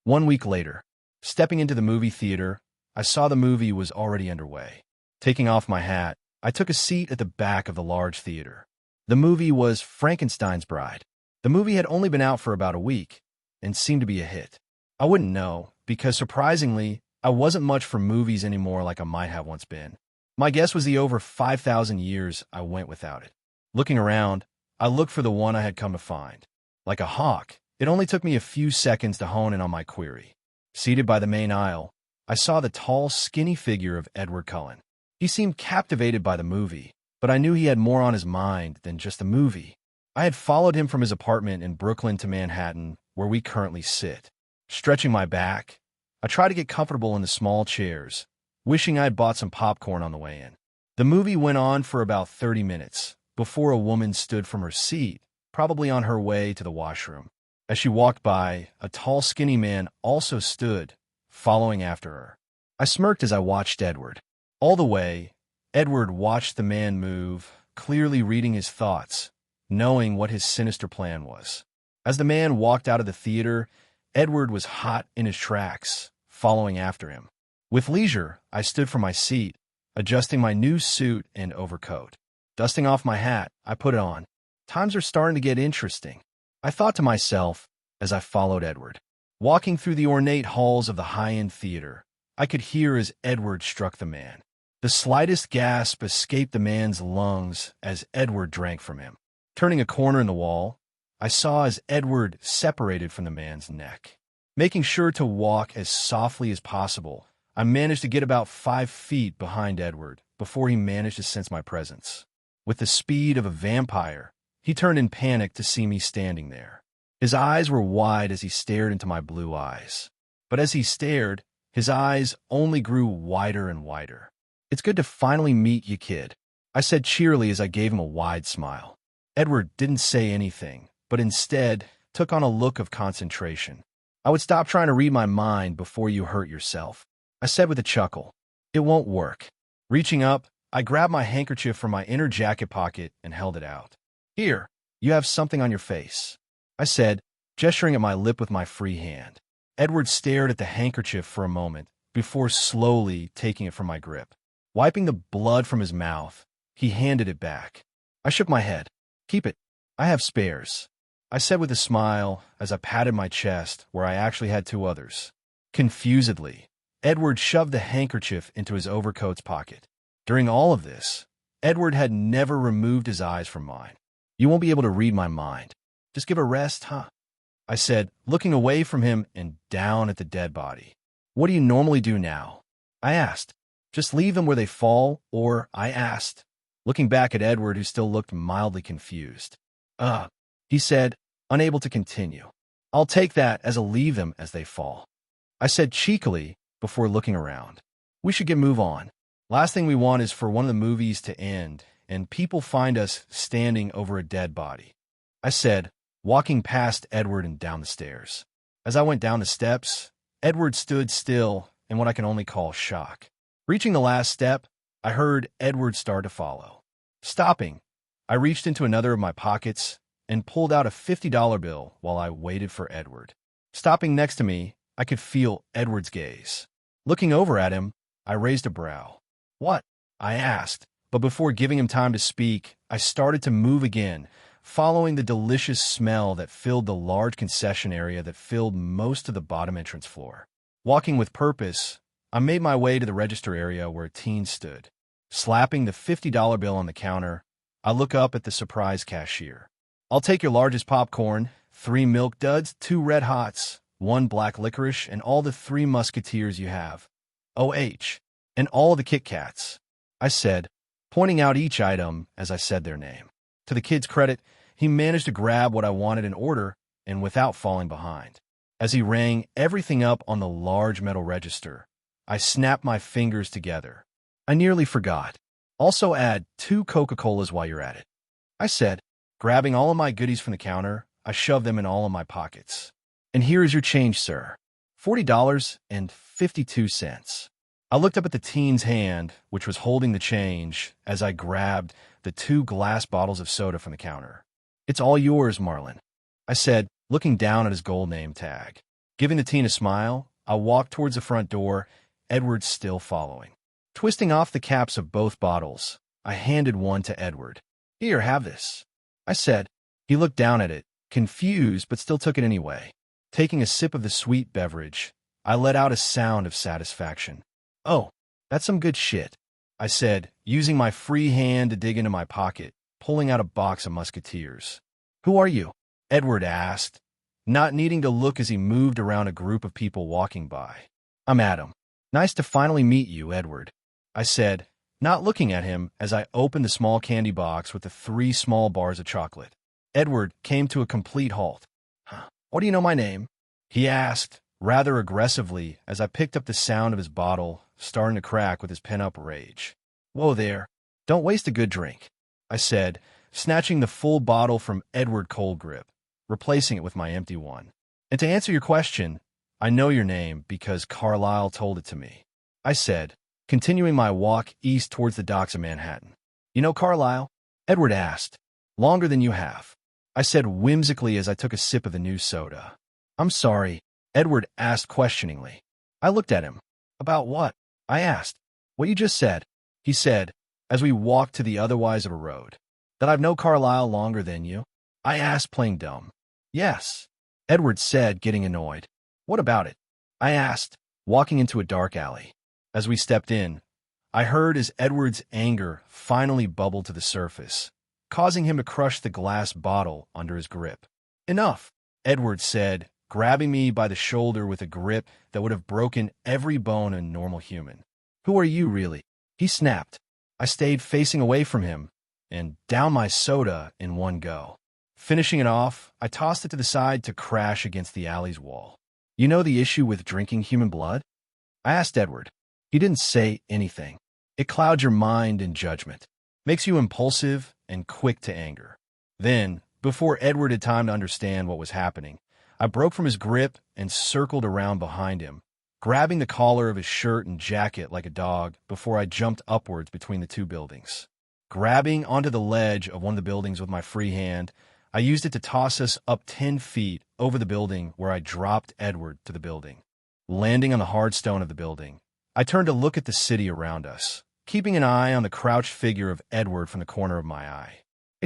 1 week later, stepping into the movie theater, I saw the movie was already underway. Taking off my hat, I took a seat at the back of the large theater. The movie was Frankenstein's Bride. The movie had only been out for about a week and seemed to be a hit. I wouldn't know, because surprisingly, I wasn't much for movies anymore like I might have once been. My guess was the over 5,000 years I went without it. Looking around, I looked for the one I had come to find. Like a hawk, it only took me a few seconds to hone in on my query. Seated by the main aisle, I saw the tall, skinny figure of Edward Cullen. He seemed captivated by the movie, but I knew he had more on his mind than just the movie. I had followed him from his apartment in Brooklyn to Manhattan, where we currently sit. Stretching my back, I tried to get comfortable in the small chairs, wishing I had bought some popcorn on the way in. The movie went on for about 30 minutes before a woman stood from her seat, probably on her way to the washroom. As she walked by, a tall, skinny man also stood, following after her. I smirked as I watched Edward. All the way, Edward watched the man move, clearly reading his thoughts, knowing what his sinister plan was. As the man walked out of the theater, Edward was hot in his tracks, following after him. With leisure, I stood from my seat, adjusting my new suit and overcoat. Dusting off my hat, I put it on. Times are starting to get interesting, I thought to myself as I followed Edward. Walking through the ornate halls of the high-end theater, I could hear as Edward struck the man. The slightest gasp escaped the man's lungs as Edward drank from him. Turning a corner in the wall, I saw as Edward separated from the man's neck. Making sure to walk as softly as possible, I managed to get about 5 feet behind Edward before he managed to sense my presence. With the speed of a vampire, he turned in panic to see me standing there. His eyes were wide as he stared into my blue eyes. But as he stared, his eyes only grew wider and wider. "It's good to finally meet you, kid," I said cheerily as I gave him a wide smile. Edward didn't say anything, but instead took on a look of concentration. "I would stop trying to read my mind before you hurt yourself," I said with a chuckle. "It won't work." Reaching up, I grabbed my handkerchief from my inner jacket pocket and held it out. "Here, you have something on your face," I said, gesturing at my lip with my free hand. Edward stared at the handkerchief for a moment before slowly taking it from my grip. Wiping the blood from his mouth, he handed it back. I shook my head. "Keep it. I have spares," I said with a smile as I patted my chest where I actually had 2 others. Confusedly, Edward shoved the handkerchief into his overcoat's pocket. During all of this, Edward had never removed his eyes from mine. "You won't be able to read my mind. Just give a rest, huh?" I said, looking away from him and down at the dead body. "What do you normally do now?" I asked. "Just leave them where they fall, or," I asked, looking back at Edward, who still looked mildly confused. He said, unable to continue. "I'll take that as a leave them as they fall," I said cheekily before looking around. "We should move on. Last thing we want is for one of the movies to end and people find us standing over a dead body," I said, walking past Edward and down the stairs. As I went down the steps, Edward stood still in what I can only call shock. Reaching the last step, I heard Edward start to follow. Stopping, I reached into another of my pockets and pulled out a $50 bill while I waited for Edward. Stopping next to me, I could feel Edward's gaze. Looking over at him, I raised a brow. "What?" I asked, but before giving him time to speak, I started to move again, following the delicious smell that filled the large concession area that filled most of the bottom entrance floor. Walking with purpose, I made my way to the register area where a teen stood. Slapping the $50 bill on the counter, I look up at the surprised cashier. "I'll take your largest popcorn, 3 milk duds, 2 red hots, 1 black licorice, and all the 3 musketeers you have. OH, and all the Kit Kats," I said, pointing out each item as I said their name. To the kid's credit, he managed to grab what I wanted in order and without falling behind. As he rang everything up on the large metal register, I snapped my fingers together. "I nearly forgot. Also add 2 Coca-Colas while you're at it," I said. Grabbing all of my goodies from the counter, I shoved them in all of my pockets. "And here is your change, sir. $40.52. I looked up at the teen's hand, which was holding the change, as I grabbed the 2 glass bottles of soda from the counter. "It's all yours, Marlon," I said, looking down at his gold name tag. Giving the teen a smile, I walked towards the front door, Edward still following. Twisting off the caps of both bottles, I handed one to Edward. "Here, have this," I said. He looked down at it, confused, but still took it anyway. Taking a sip of the sweet beverage, I let out a sound of satisfaction. "Oh, that's some good shit," I said, using my free hand to dig into my pocket, pulling out a box of musketeers. "Who are you?" Edward asked, not needing to look as he moved around a group of people walking by. "I'm Adam. Nice to finally meet you, Edward," I said, not looking at him as I opened the small candy box with the 3 small bars of chocolate. Edward came to a complete halt. "What do you know my name?" he asked, rather aggressively, as I picked up the sound of his bottle starting to crack with his pent-up rage. "Whoa there. Don't waste a good drink," I said, snatching the full bottle from Edward cold grip, replacing it with my empty one. "And to answer your question, I know your name because Carlisle told it to me," I said, continuing my walk east towards the docks of Manhattan. "You know Carlisle?" Edward asked. "Longer than you have," I said whimsically as I took a sip of the new soda. "I'm sorry," Edward asked questioningly. I looked at him. "About what?" I asked. "What you just said," he said, as we walked to the otherwise of a road. "That I've known Carlisle longer than you?" I asked, playing dumb. "Yes," Edward said, getting annoyed. "What about it?" I asked, walking into a dark alley. As we stepped in, I heard as Edward's anger finally bubbled to the surface, causing him to crush the glass bottle under his grip. "Enough," Edward said, grabbing me by the shoulder with a grip that would have broken every bone in a normal human. "Who are you, really?" he snapped. I stayed facing away from him and downed my soda in one go. Finishing it off, I tossed it to the side to crash against the alley's wall. "You know the issue with drinking human blood?" I asked Edward. He didn't say anything. It clouds your mind and judgment, makes you impulsive and quick to anger. Then, before Edward had time to understand what was happening, I broke from his grip and circled around behind him, grabbing the collar of his shirt and jacket like a dog before I jumped upwards between the 2 buildings. Grabbing onto the ledge of one of the buildings with my free hand, I used it to toss us up 10 feet over the building where I dropped Edward to the building. Landing on the hard stone of the building, I turned to look at the city around us, keeping an eye on the crouched figure of Edward from the corner of my eye.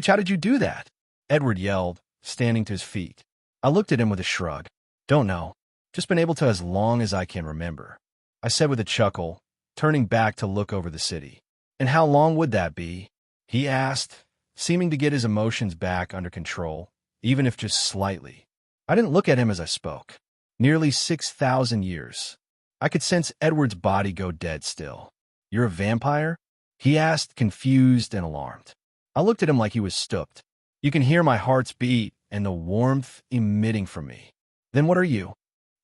"How did you do that?" Edward yelled, standing to his feet. I looked at him with a shrug. "Don't know. Just been able to as long as I can remember," I said with a chuckle, turning back to look over the city. "And how long would that be?" he asked, seeming to get his emotions back under control, even if just slightly. I didn't look at him as I spoke. "Nearly 6,000 years. I could sense Edward's body go dead still. "You're a vampire?" he asked, confused and alarmed. I looked at him like he was stupid. You can hear my heart's beat and the warmth emitting from me. "Then what are you?"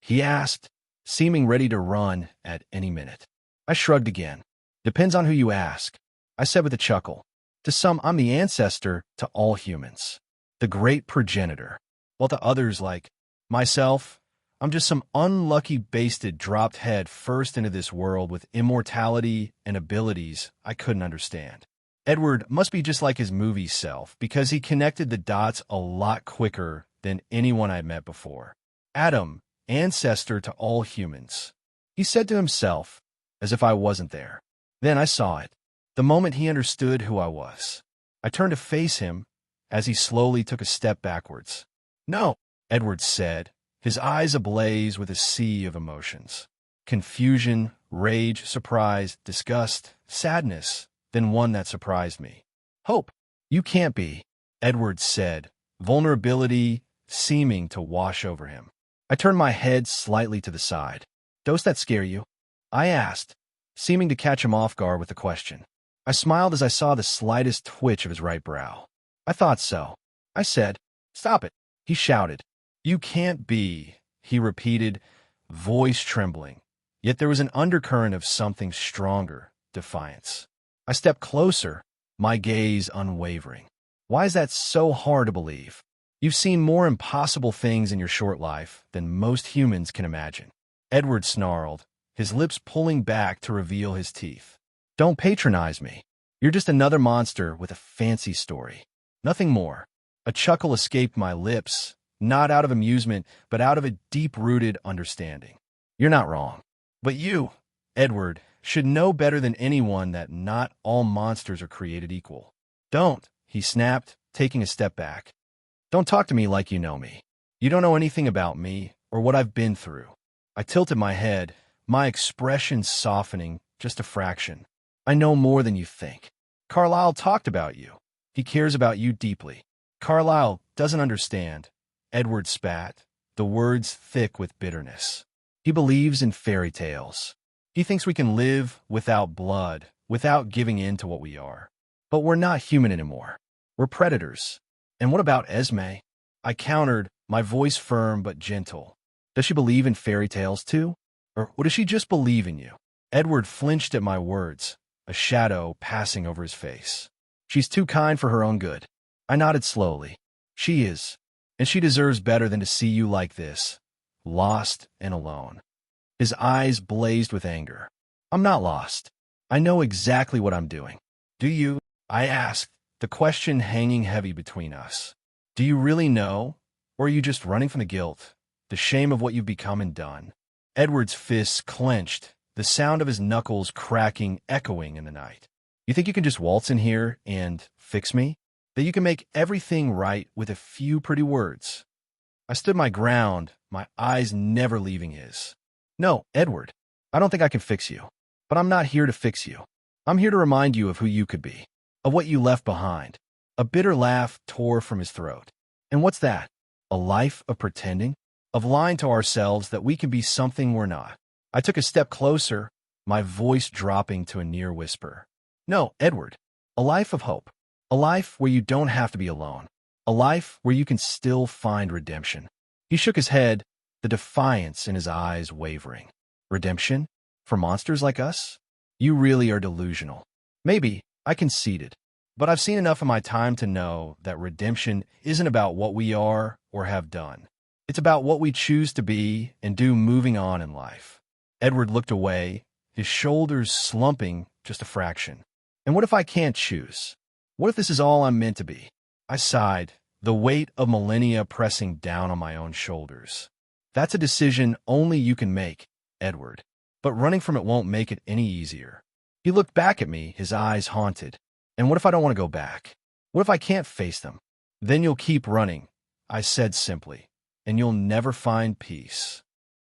he asked, seeming ready to run at any minute. I shrugged again. "Depends on who you ask," I said with a chuckle. "To some, I'm the ancestor to all humans, the great progenitor, while to others, like myself, I'm just some unlucky basted dropped head first into this world with immortality and abilities I couldn't understand." Edward must be just like his movie self because he connected the dots a lot quicker than anyone I'd met before. "Adam, ancestor to all humans," he said to himself, as if I wasn't there. Then I saw it, the moment he understood who I was. I turned to face him as he slowly took a step backwards. "No," Edward said, his eyes ablaze with a sea of emotions. Confusion, rage, surprise, disgust, sadness, then one that surprised me. Hope. You can't be, Edward said, vulnerability seeming to wash over him. I turned my head slightly to the side. Does that scare you? I asked, seeming to catch him off guard with the question. I smiled as I saw the slightest twitch of his right brow. I thought so. I said, Stop it, he shouted. You can't be, he repeated, voice trembling. Yet there was an undercurrent of something stronger, defiance. I stepped closer, my gaze unwavering. Why is that so hard to believe? You've seen more impossible things in your short life than most humans can imagine. Edward snarled, his lips pulling back to reveal his teeth. Don't patronize me. You're just another monster with a fancy story. Nothing more. A chuckle escaped my lips, not out of amusement, but out of a deep-rooted understanding. You're not wrong. But you, Edward, should know better than anyone that not all monsters are created equal. Don't, he snapped, taking a step back. Don't talk to me like you know me. You don't know anything about me or what I've been through. I tilted my head, my expression softening just a fraction. I know more than you think. Carlyle talked about you. He cares about you deeply. Carlyle doesn't understand. Edward spat, the words thick with bitterness. He believes in fairy tales. He thinks we can live without blood, without giving in to what we are. But we're not human anymore. We're predators. And what about Esme? I countered, my voice firm but gentle. Does she believe in fairy tales too? Or does she just believe in you? Edward flinched at my words, a shadow passing over his face. She's too kind for her own good. I nodded slowly. She is. And she deserves better than to see you like this, lost and alone. His eyes blazed with anger. I'm not lost. I know exactly what I'm doing. Do you? I asked, the question hanging heavy between us. Do you really know? Or are you just running from the guilt, the shame of what you've become and done? Edward's fists clenched, the sound of his knuckles cracking echoing in the night. You think you can just waltz in here and fix me? That you can make everything right with a few pretty words? I stood my ground, my eyes never leaving his. No, Edward, I don't think I can fix you. But I'm not here to fix you. I'm here to remind you of who you could be, of what you left behind. A bitter laugh tore from his throat. And what's that? A life of pretending? Of lying to ourselves that we can be something we're not. I took a step closer, my voice dropping to a near whisper. No, Edward, a life of hope. A life where you don't have to be alone. A life where you can still find redemption. He shook his head, the defiance in his eyes wavering. Redemption? For monsters like us? You really are delusional. Maybe, I conceded. But I've seen enough in my time to know that redemption isn't about what we are or have done. It's about what we choose to be and do moving on in life. Edward looked away, his shoulders slumping just a fraction. And what if I can't choose? What if this is all I'm meant to be? I sighed, the weight of millennia pressing down on my own shoulders. That's a decision only you can make, Edward. But running from it won't make it any easier. He looked back at me, his eyes haunted. And what if I don't want to go back? What if I can't face them? Then you'll keep running, I said simply, and you'll never find peace.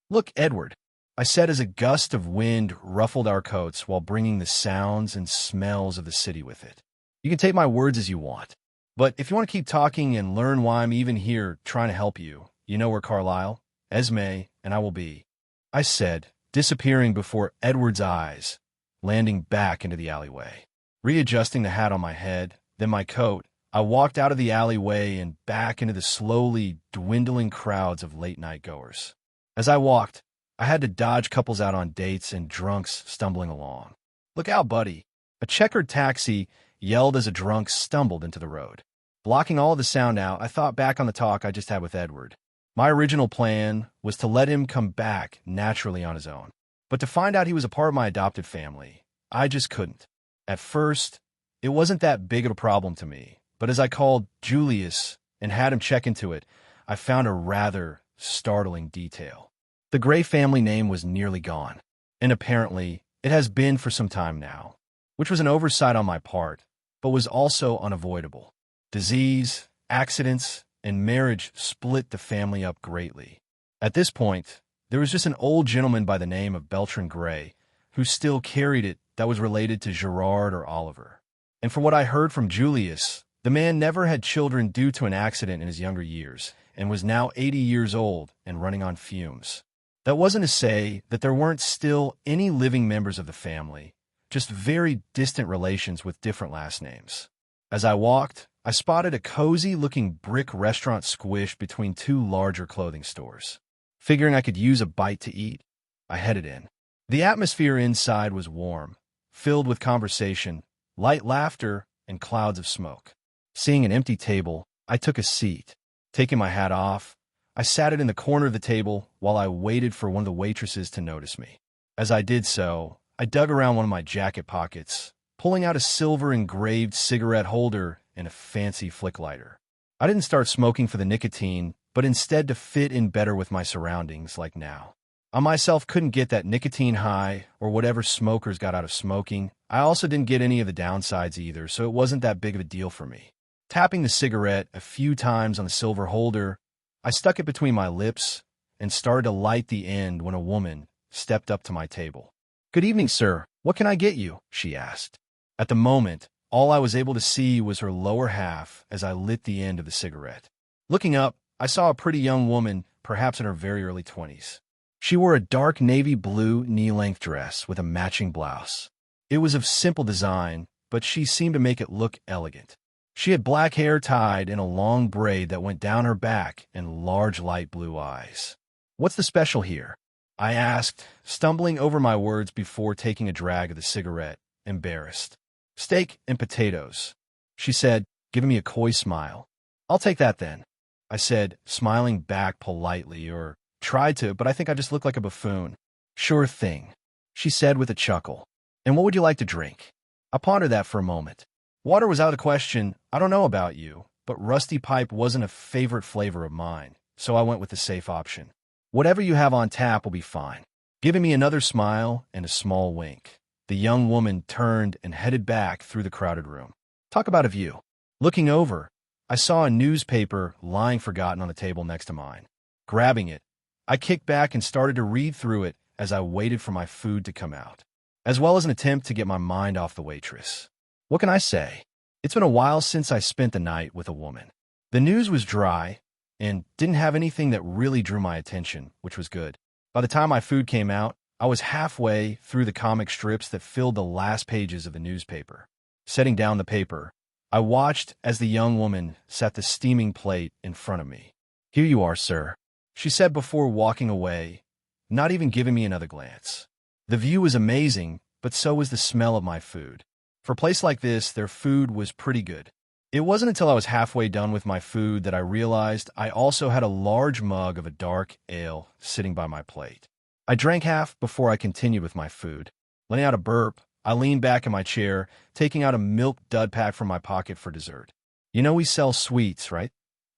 Look, Edward, I said as a gust of wind ruffled our coats while bringing the sounds and smells of the city with it. You can take my words as you want. But if you want to keep talking and learn why I'm even here trying to help you, you know where Carlyle, Esme, and I will be. I said, disappearing before Edward's eyes, landing back into the alleyway. Readjusting the hat on my head, then my coat, I walked out of the alleyway and back into the slowly dwindling crowds of late-night goers. As I walked, I had to dodge couples out on dates and drunks stumbling along. Look out, buddy. A checkered taxi yelled as a drunk stumbled into the road. Blocking all of the sound out, I thought back on the talk I just had with Edward. My original plan was to let him come back naturally on his own. But to find out he was a part of my adopted family, I just couldn't. At first, it wasn't that big of a problem to me, but as I called Julius and had him check into it, I found a rather startling detail. The Gray family name was nearly gone, and apparently it has been for some time now, which was an oversight on my part, but was also unavoidable. Disease, accidents, and marriage split the family up greatly. At this point, there was just an old gentleman by the name of Beltran Gray, who still carried it that was related to Gerard or Oliver. And from what I heard from Julius, the man never had children due to an accident in his younger years and was now 80 years old and running on fumes. That wasn't to say that there weren't still any living members of the family, just very distant relations with different last names. As I walked, I spotted a cozy-looking brick restaurant squished between two larger clothing stores. Figuring I could use a bite to eat, I headed in. The atmosphere inside was warm, filled with conversation, light laughter, and clouds of smoke. Seeing an empty table, I took a seat. Taking my hat off, I sat it in the corner of the table while I waited for one of the waitresses to notice me. As I did so, I dug around one of my jacket pockets, pulling out a silver-engraved cigarette holder and a fancy flick lighter. I didn't start smoking for the nicotine, but instead to fit in better with my surroundings like now. I myself couldn't get that nicotine high or whatever smokers got out of smoking. I also didn't get any of the downsides either, so it wasn't that big of a deal for me. Tapping the cigarette a few times on the silver holder, I stuck it between my lips and started to light the end when a woman stepped up to my table. "Good evening, sir. What can I get you?" she asked. At the moment, all I was able to see was her lower half as I lit the end of the cigarette. Looking up, I saw a pretty young woman, perhaps in her very early 20s. She wore a dark navy blue knee-length dress with a matching blouse. It was of simple design, but she seemed to make it look elegant. She had black hair tied in a long braid that went down her back and large light blue eyes. "What's the special here?" I asked, stumbling over my words before taking a drag of the cigarette, embarrassed. "Steak and potatoes," she said, giving me a coy smile. "I'll take that then," I said, smiling back politely, or tried to, but I think I just looked like a buffoon. "Sure thing," she said with a chuckle. "And what would you like to drink?" I pondered that for a moment. Water was out of the question. I don't know about you, but rusty pipe wasn't a favorite flavor of mine, so I went with the safe option. "Whatever you have on tap will be fine." Giving me another smile and a small wink, the young woman turned and headed back through the crowded room. Talk about a view. Looking over, I saw a newspaper lying forgotten on the table next to mine. Grabbing it, I kicked back and started to read through it as I waited for my food to come out, as well as an attempt to get my mind off the waitress. What can I say? It's been a while since I spent the night with a woman. The news was dry and didn't have anything that really drew my attention, which was good. By the time my food came out, I was halfway through the comic strips that filled the last pages of the newspaper. Setting down the paper, I watched as the young woman set the steaming plate in front of me. "Here you are, sir," she said before walking away, not even giving me another glance. The view was amazing, but so was the smell of my food. For a place like this, their food was pretty good. It wasn't until I was halfway done with my food that I realized I also had a large mug of a dark ale sitting by my plate. I drank half before I continued with my food. Letting out a burp, I leaned back in my chair, taking out a milk dud pack from my pocket for dessert. "You know we sell sweets, right?"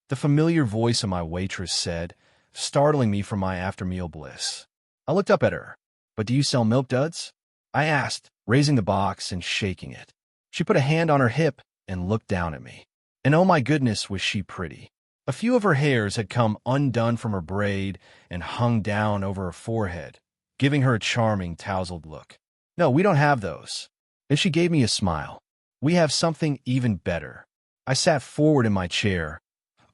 The familiar voice of my waitress said, startling me from my after-meal bliss. I looked up at her. "But do you sell milk duds?" I asked, raising the box and shaking it. She put a hand on her hip and looked down at me. And oh my goodness, was she pretty. A few of her hairs had come undone from her braid and hung down over her forehead, giving her a charming, tousled look. "No, we don't have those." And she gave me a smile. "We have something even better." I sat forward in my chair,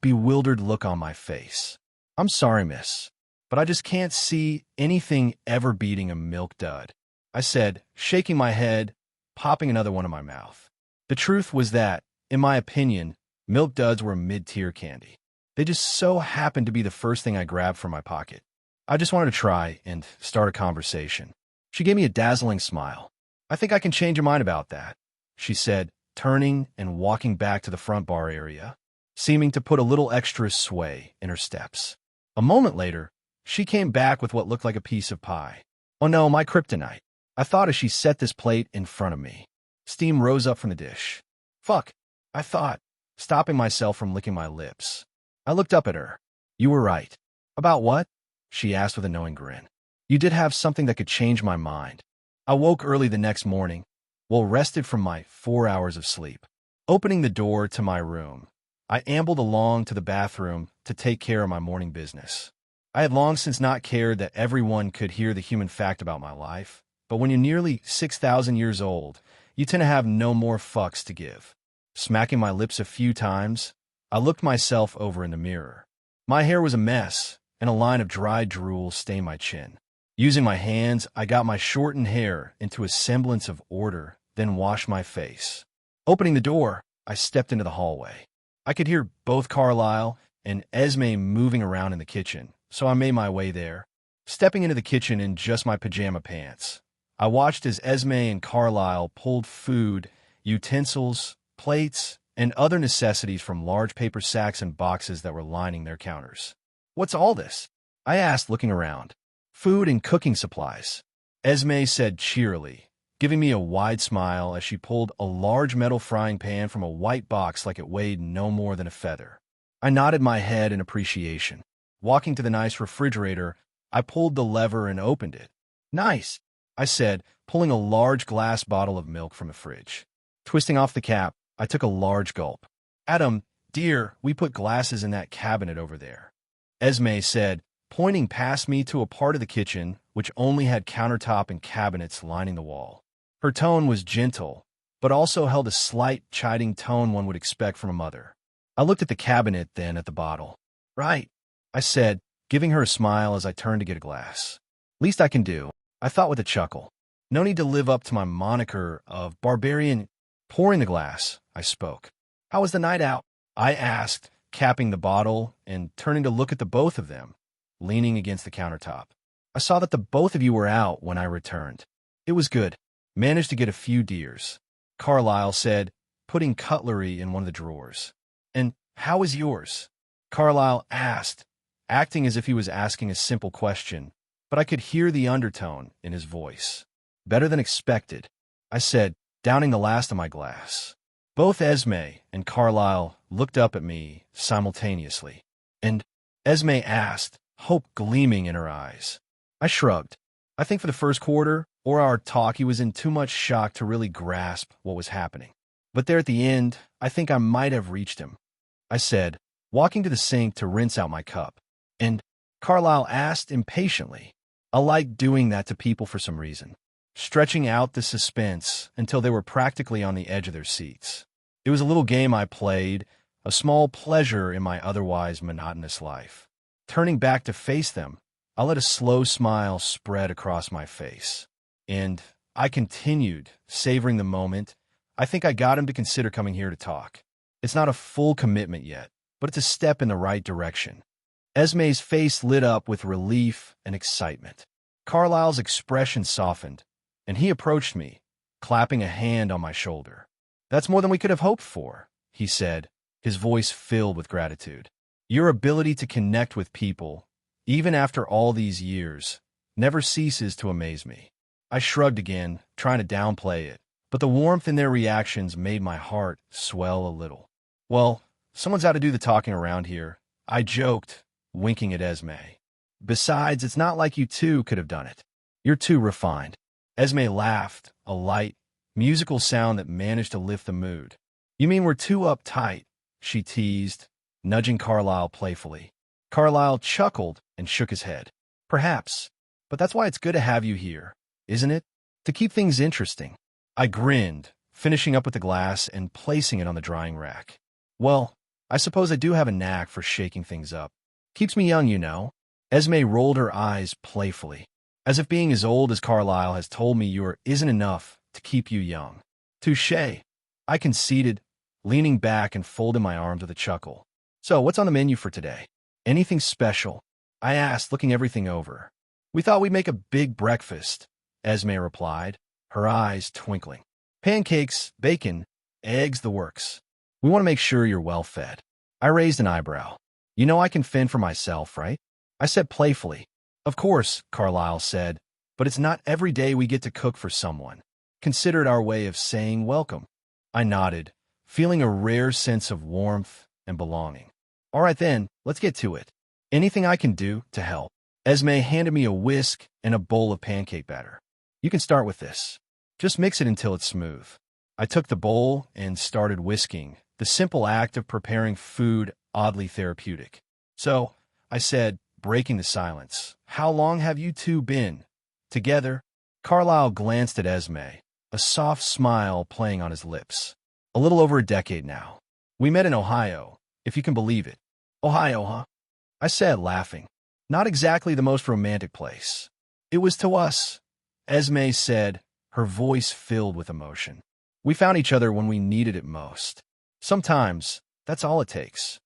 bewildered look on my face. "I'm sorry, miss, but I just can't see anything ever beating a milk dud," I said, shaking my head, popping another one in my mouth. The truth was that, in my opinion, milk duds were mid-tier candy. They just so happened to be the first thing I grabbed from my pocket. I just wanted to try and start a conversation. She gave me a dazzling smile. "I think I can change your mind about that," she said, turning and walking back to the front bar area, seeming to put a little extra sway in her steps. A moment later, she came back with what looked like a piece of pie. "Oh no, my kryptonite," I thought as she set this plate in front of me. Steam rose up from the dish. "Fuck," I thought, stopping myself from licking my lips. I looked up at her. "You were right." "About what?" she asked with a knowing grin. "You did have something that could change my mind." I woke early the next morning, well rested from my 4 hours of sleep. Opening the door to my room, I ambled along to the bathroom to take care of my morning business. I had long since not cared that everyone could hear the human fact about my life, but when you're nearly 6,000 years old, you tend to have no more fucks to give. Smacking my lips a few times, I looked myself over in the mirror. My hair was a mess, and a line of dried drool stained my chin. Using my hands, I got my shortened hair into a semblance of order, then washed my face. Opening the door, I stepped into the hallway. I could hear both Carlisle and Esme moving around in the kitchen, so I made my way there. Stepping into the kitchen in just my pajama pants, I watched as Esme and Carlisle pulled food, utensils, plates, and other necessities from large paper sacks and boxes that were lining their counters. "What's all this?" I asked, looking around. "Food and cooking supplies," Esme said cheerily, giving me a wide smile as she pulled a large metal frying pan from a white box like it weighed no more than a feather. I nodded my head in appreciation. Walking to the nice refrigerator, I pulled the lever and opened it. "Nice," I said, pulling a large glass bottle of milk from the fridge. Twisting off the cap, I took a large gulp. "Adam, dear, we put glasses in that cabinet over there," Esme said, pointing past me to a part of the kitchen which only had countertop and cabinets lining the wall. Her tone was gentle, but also held a slight, chiding tone one would expect from a mother. I looked at the cabinet, then at the bottle. "Right," I said, giving her a smile as I turned to get a glass. "Least I can do," I thought with a chuckle. "No need to live up to my moniker of barbarian." Pouring the glass, I spoke. "How was the night out?" I asked, capping the bottle and turning to look at the both of them, leaning against the countertop. "I saw that the both of you were out when I returned." "It was good. Managed to get a few deers," Carlisle said, putting cutlery in one of the drawers. "And how is yours?" Carlisle asked, acting as if he was asking a simple question, but I could hear the undertone in his voice. "Better than expected," I said, downing the last of my glass. Both Esme and Carlisle looked up at me simultaneously. "And?" Esme asked, hope gleaming in her eyes. I shrugged. I think for the first quarter, or our talk, he was in too much shock to really grasp what was happening. But there at the end, I think I might have reached him. I said, walking to the sink to rinse out my cup. "And?" Carlisle asked impatiently. I liked doing that to people for some reason, stretching out the suspense until they were practically on the edge of their seats. It was a little game I played, a small pleasure in my otherwise monotonous life. Turning back to face them, I let a slow smile spread across my face. And I continued, savoring the moment. I think I got him to consider coming here to talk. It's not a full commitment yet, but it's a step in the right direction. Esme's face lit up with relief and excitement. Carlisle's expression softened, and he approached me, clapping a hand on my shoulder. "That's more than we could have hoped for," he said, his voice filled with gratitude. "Your ability to connect with people, even after all these years, never ceases to amaze me." I shrugged again, trying to downplay it, but the warmth in their reactions made my heart swell a little. "Well, someone's got to do the talking around here," I joked, winking at Esme. "Besides, it's not like you two could have done it. You're too refined." Esme laughed, a light, musical sound that managed to lift the mood. "You mean we're too uptight?" she teased, nudging Carlisle playfully. Carlisle chuckled and shook his head. "Perhaps, but that's why it's good to have you here, isn't it? To keep things interesting." I grinned, finishing up with the glass and placing it on the drying rack. "Well, I suppose I do have a knack for shaking things up. Keeps me young, you know." Esme rolled her eyes playfully, as if being as old as Carlisle has told me isn't enough to keep you young. "Touché," I conceded, leaning back and folding my arms with a chuckle. "So, what's on the menu for today? Anything special?" I asked, looking everything over. "We thought we'd make a big breakfast," Esme replied, her eyes twinkling. "Pancakes, bacon, eggs, the works. We want to make sure you're well fed." I raised an eyebrow. "You know I can fend for myself, right?" I said playfully. "Of course," Carlisle said, "but it's not every day we get to cook for someone. Consider it our way of saying welcome." I nodded, feeling a rare sense of warmth and belonging. "All right then, let's get to it. Anything I can do to help?" Esme handed me a whisk and a bowl of pancake batter. "You can start with this. Just mix it until it's smooth." I took the bowl and started whisking, the simple act of preparing food oddly therapeutic. "So," I said, breaking the silence, "how long have you two been together?" Carlisle glanced at Esme, a soft smile playing on his lips. A little over a decade now. We met in Ohio, if you can believe it. Ohio, huh? I said, laughing. Not exactly the most romantic place. It was to us, Esme said, her voice filled with emotion. We found each other when we needed it most. Sometimes, that's all it takes.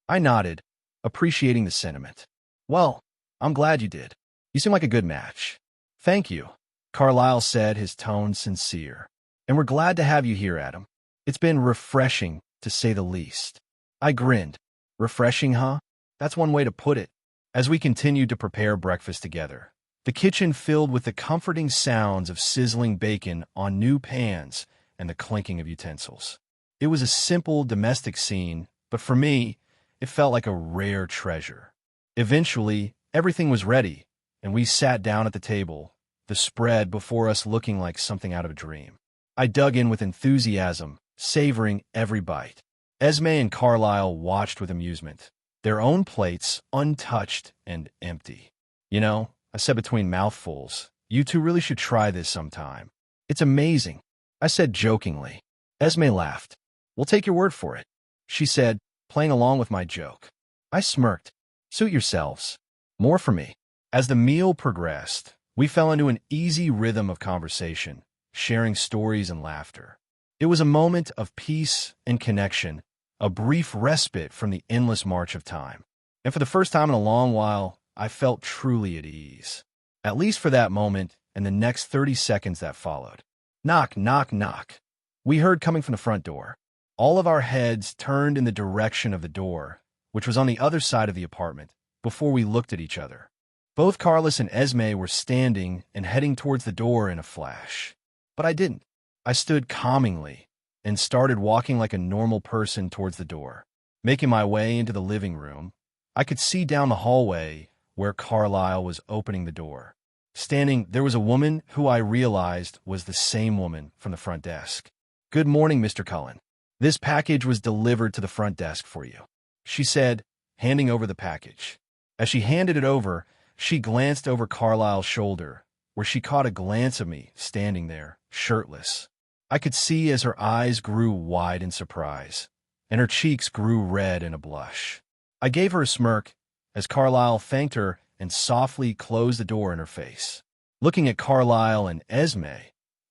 I nodded, appreciating the sentiment. Well, I'm glad you did. You seem like a good match. Thank you, Carlisle said, his tone sincere. And we're glad to have you here, Adam. It's been refreshing, to say the least. I grinned. Refreshing, huh? That's one way to put it. As we continued to prepare breakfast together, the kitchen filled with the comforting sounds of sizzling bacon on new pans and the clinking of utensils. It was a simple domestic scene, but for me, it felt like a rare treasure. Eventually, everything was ready, and we sat down at the table, the spread before us looking like something out of a dream. I dug in with enthusiasm, savoring every bite. Esme and Carlisle watched with amusement, their own plates untouched and empty. You know, I said between mouthfuls, you two really should try this sometime. It's amazing, I said jokingly. Esme laughed. We'll take your word for it, she said, playing along with my joke. I smirked. Suit yourselves. More for me. As the meal progressed, we fell into an easy rhythm of conversation, sharing stories and laughter. It was a moment of peace and connection, a brief respite from the endless march of time. And for the first time in a long while, I felt truly at ease. At least for that moment and the next 30 seconds that followed. Knock, knock, knock. We heard coming from the front door. All of our heads turned in the direction of the door, which was on the other side of the apartment, before we looked at each other. Both Carlos and Esme were standing and heading towards the door in a flash. But I didn't. I stood calmingly and started walking like a normal person towards the door. Making my way into the living room, I could see down the hallway where Carlisle was opening the door. Standing, there was a woman who I realized was the same woman from the front desk. Good morning, Mr. Cullen. This package was delivered to the front desk for you, she said, handing over the package. As she handed it over, she glanced over Carlisle's shoulder, where she caught a glance of me standing there, shirtless. I could see as her eyes grew wide in surprise, and her cheeks grew red in a blush. I gave her a smirk as Carlisle thanked her and softly closed the door in her face. Looking at Carlisle and Esme,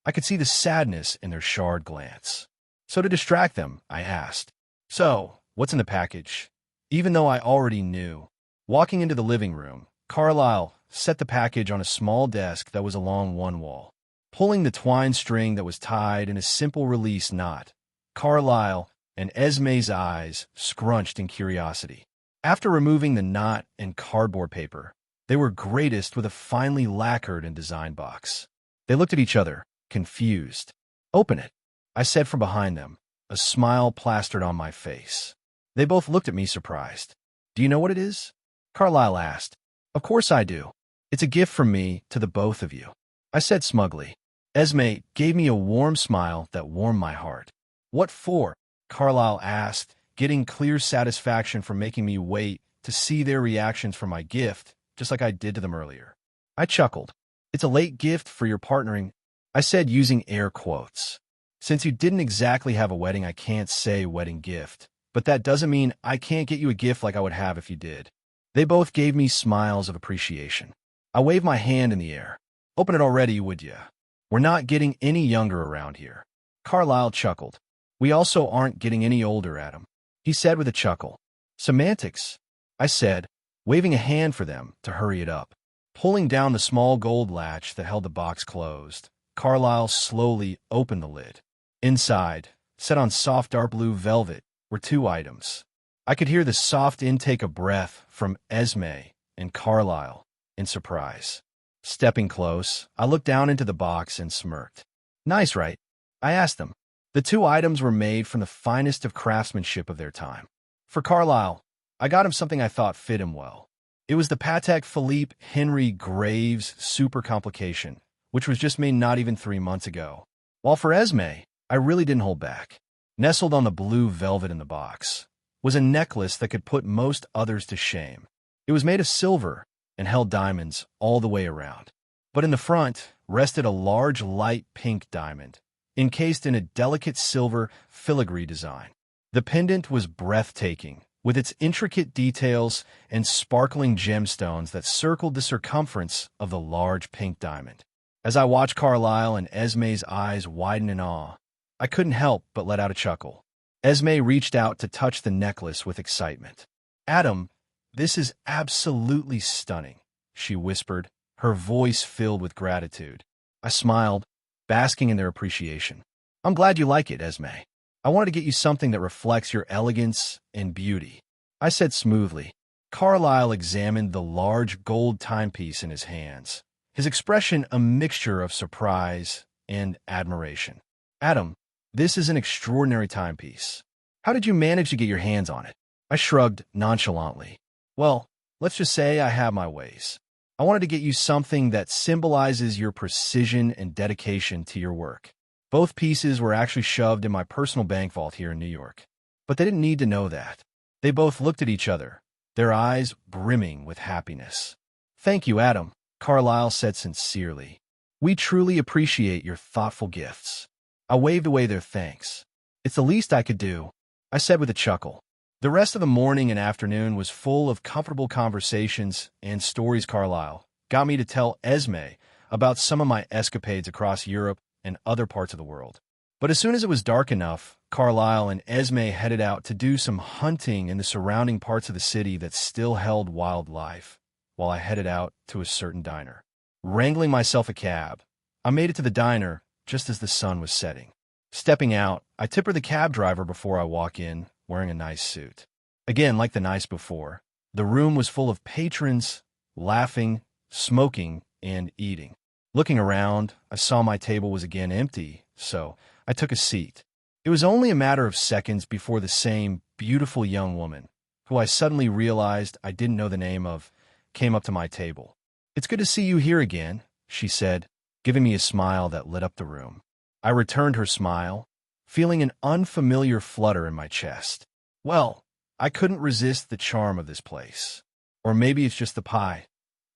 I could see the sadness in their charred glance. So to distract them, I asked, "So, what's in the package?" Even though I already knew. Walking into the living room, Carlisle set the package on a small desk that was along one wall. Pulling the twine string that was tied in a simple release knot, Carlisle and Esme's eyes scrunched in curiosity. After removing the knot and cardboard paper, they were greatest with a finely lacquered and designed box. They looked at each other, confused. "Open it," I said from behind them, a smile plastered on my face. They both looked at me surprised. "Do you know what it is?" Carlisle asked. "Of course I do. It's a gift from me to the both of you," I said smugly. Esme gave me a warm smile that warmed my heart. "What for?" Carlisle asked, getting clear satisfaction from making me wait to see their reactions for my gift, just like I did to them earlier. I chuckled. "It's a late gift for your partnering," I said using air quotes. "Since you didn't exactly have a wedding, I can't say wedding gift, but that doesn't mean I can't get you a gift like I would have if you did." They both gave me smiles of appreciation. I waved my hand in the air. "Open it already, would ya? We're not getting any younger around here." Carlisle chuckled. "We also aren't getting any older, Adam," he said with a chuckle. "Semantics," I said, waving a hand for them to hurry it up. Pulling down the small gold latch that held the box closed, Carlisle slowly opened the lid. Inside, set on soft dark blue velvet, were 2 items. I could hear the soft intake of breath from Esme and Carlisle in surprise. Stepping close, I looked down into the box and smirked. "Nice, right?" I asked them. The 2 items were made from the finest of craftsmanship of their time. For Carlisle, I got him something I thought fit him well. It was the Patek Philippe Henry Graves Super Complication, which was just made not even 3 months ago. While for Esme, I really didn't hold back. Nestled on the blue velvet in the box was a necklace that could put most others to shame. It was made of silver and held diamonds all the way around. But in the front rested a large light pink diamond, encased in a delicate silver filigree design. The pendant was breathtaking, with its intricate details and sparkling gemstones that circled the circumference of the large pink diamond. As I watched Carlyle and Esme's eyes widen in awe, I couldn't help but let out a chuckle. Esme reached out to touch the necklace with excitement. "Adam, this is absolutely stunning," she whispered, her voice filled with gratitude. I smiled, basking in their appreciation. "I'm glad you like it, Esme. I wanted to get you something that reflects your elegance and beauty," I said smoothly. Carlyle examined the large gold timepiece in his hands, his expression a mixture of surprise and admiration. "Adam, this is an extraordinary timepiece. How did you manage to get your hands on it?" I shrugged nonchalantly. "Well, let's just say I have my ways. I wanted to get you something that symbolizes your precision and dedication to your work." Both pieces were actually shoved in my personal bank vault here in New York. But they didn't need to know that. They both looked at each other, their eyes brimming with happiness. "Thank you, Adam," Carlyle said sincerely. "We truly appreciate your thoughtful gifts." I waved away their thanks. "It's the least I could do," I said with a chuckle. The rest of the morning and afternoon was full of comfortable conversations and stories. Carlyle got me to tell Esme about some of my escapades across Europe and other parts of the world. But as soon as it was dark enough, Carlyle and Esme headed out to do some hunting in the surrounding parts of the city that still held wildlife, while I headed out to a certain diner. Wrangling myself a cab, I made it to the diner just as the sun was setting. Stepping out, I tip her the cab driver before I walk in, wearing a nice suit. Again, like the nights before, the room was full of patrons, laughing, smoking, and eating. Looking around, I saw my table was again empty, so I took a seat. It was only a matter of seconds before the same beautiful young woman, who I suddenly realized I didn't know the name of, came up to my table. "It's good to see you here again," she said, giving me a smile that lit up the room. I returned her smile, feeling an unfamiliar flutter in my chest. Well, I couldn't resist the charm of this place. Or maybe it's just the pie.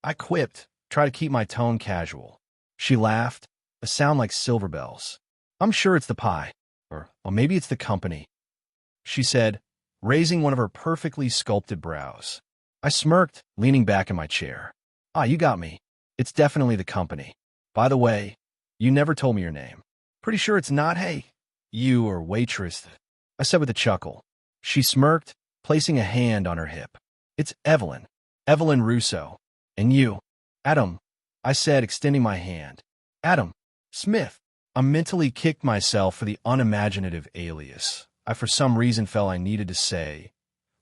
I quipped, try to keep my tone casual. She laughed, a sound like silver bells. "I'm sure it's the pie. Or maybe it's the company," she said, raising one of her perfectly sculpted brows. I smirked, leaning back in my chair. "Ah, you got me. It's definitely the company. By the way, you never told me your name." "Pretty sure it's not, hey, you or waitress," I said with a chuckle. She smirked, placing a hand on her hip. "It's Evelyn. Evelyn Russo. And you?" "Adam," I said, extending my hand. "Adam Smith." I mentally kicked myself for the unimaginative alias I for some reason felt I needed to say,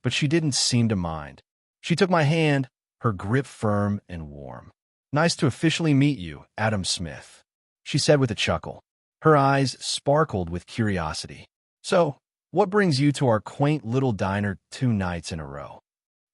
but she didn't seem to mind. She took my hand, her grip firm and warm. "Nice to officially meet you, Adam Smith," she said with a chuckle. Her eyes sparkled with curiosity. "So, what brings you to our quaint little diner 2 nights in a row?"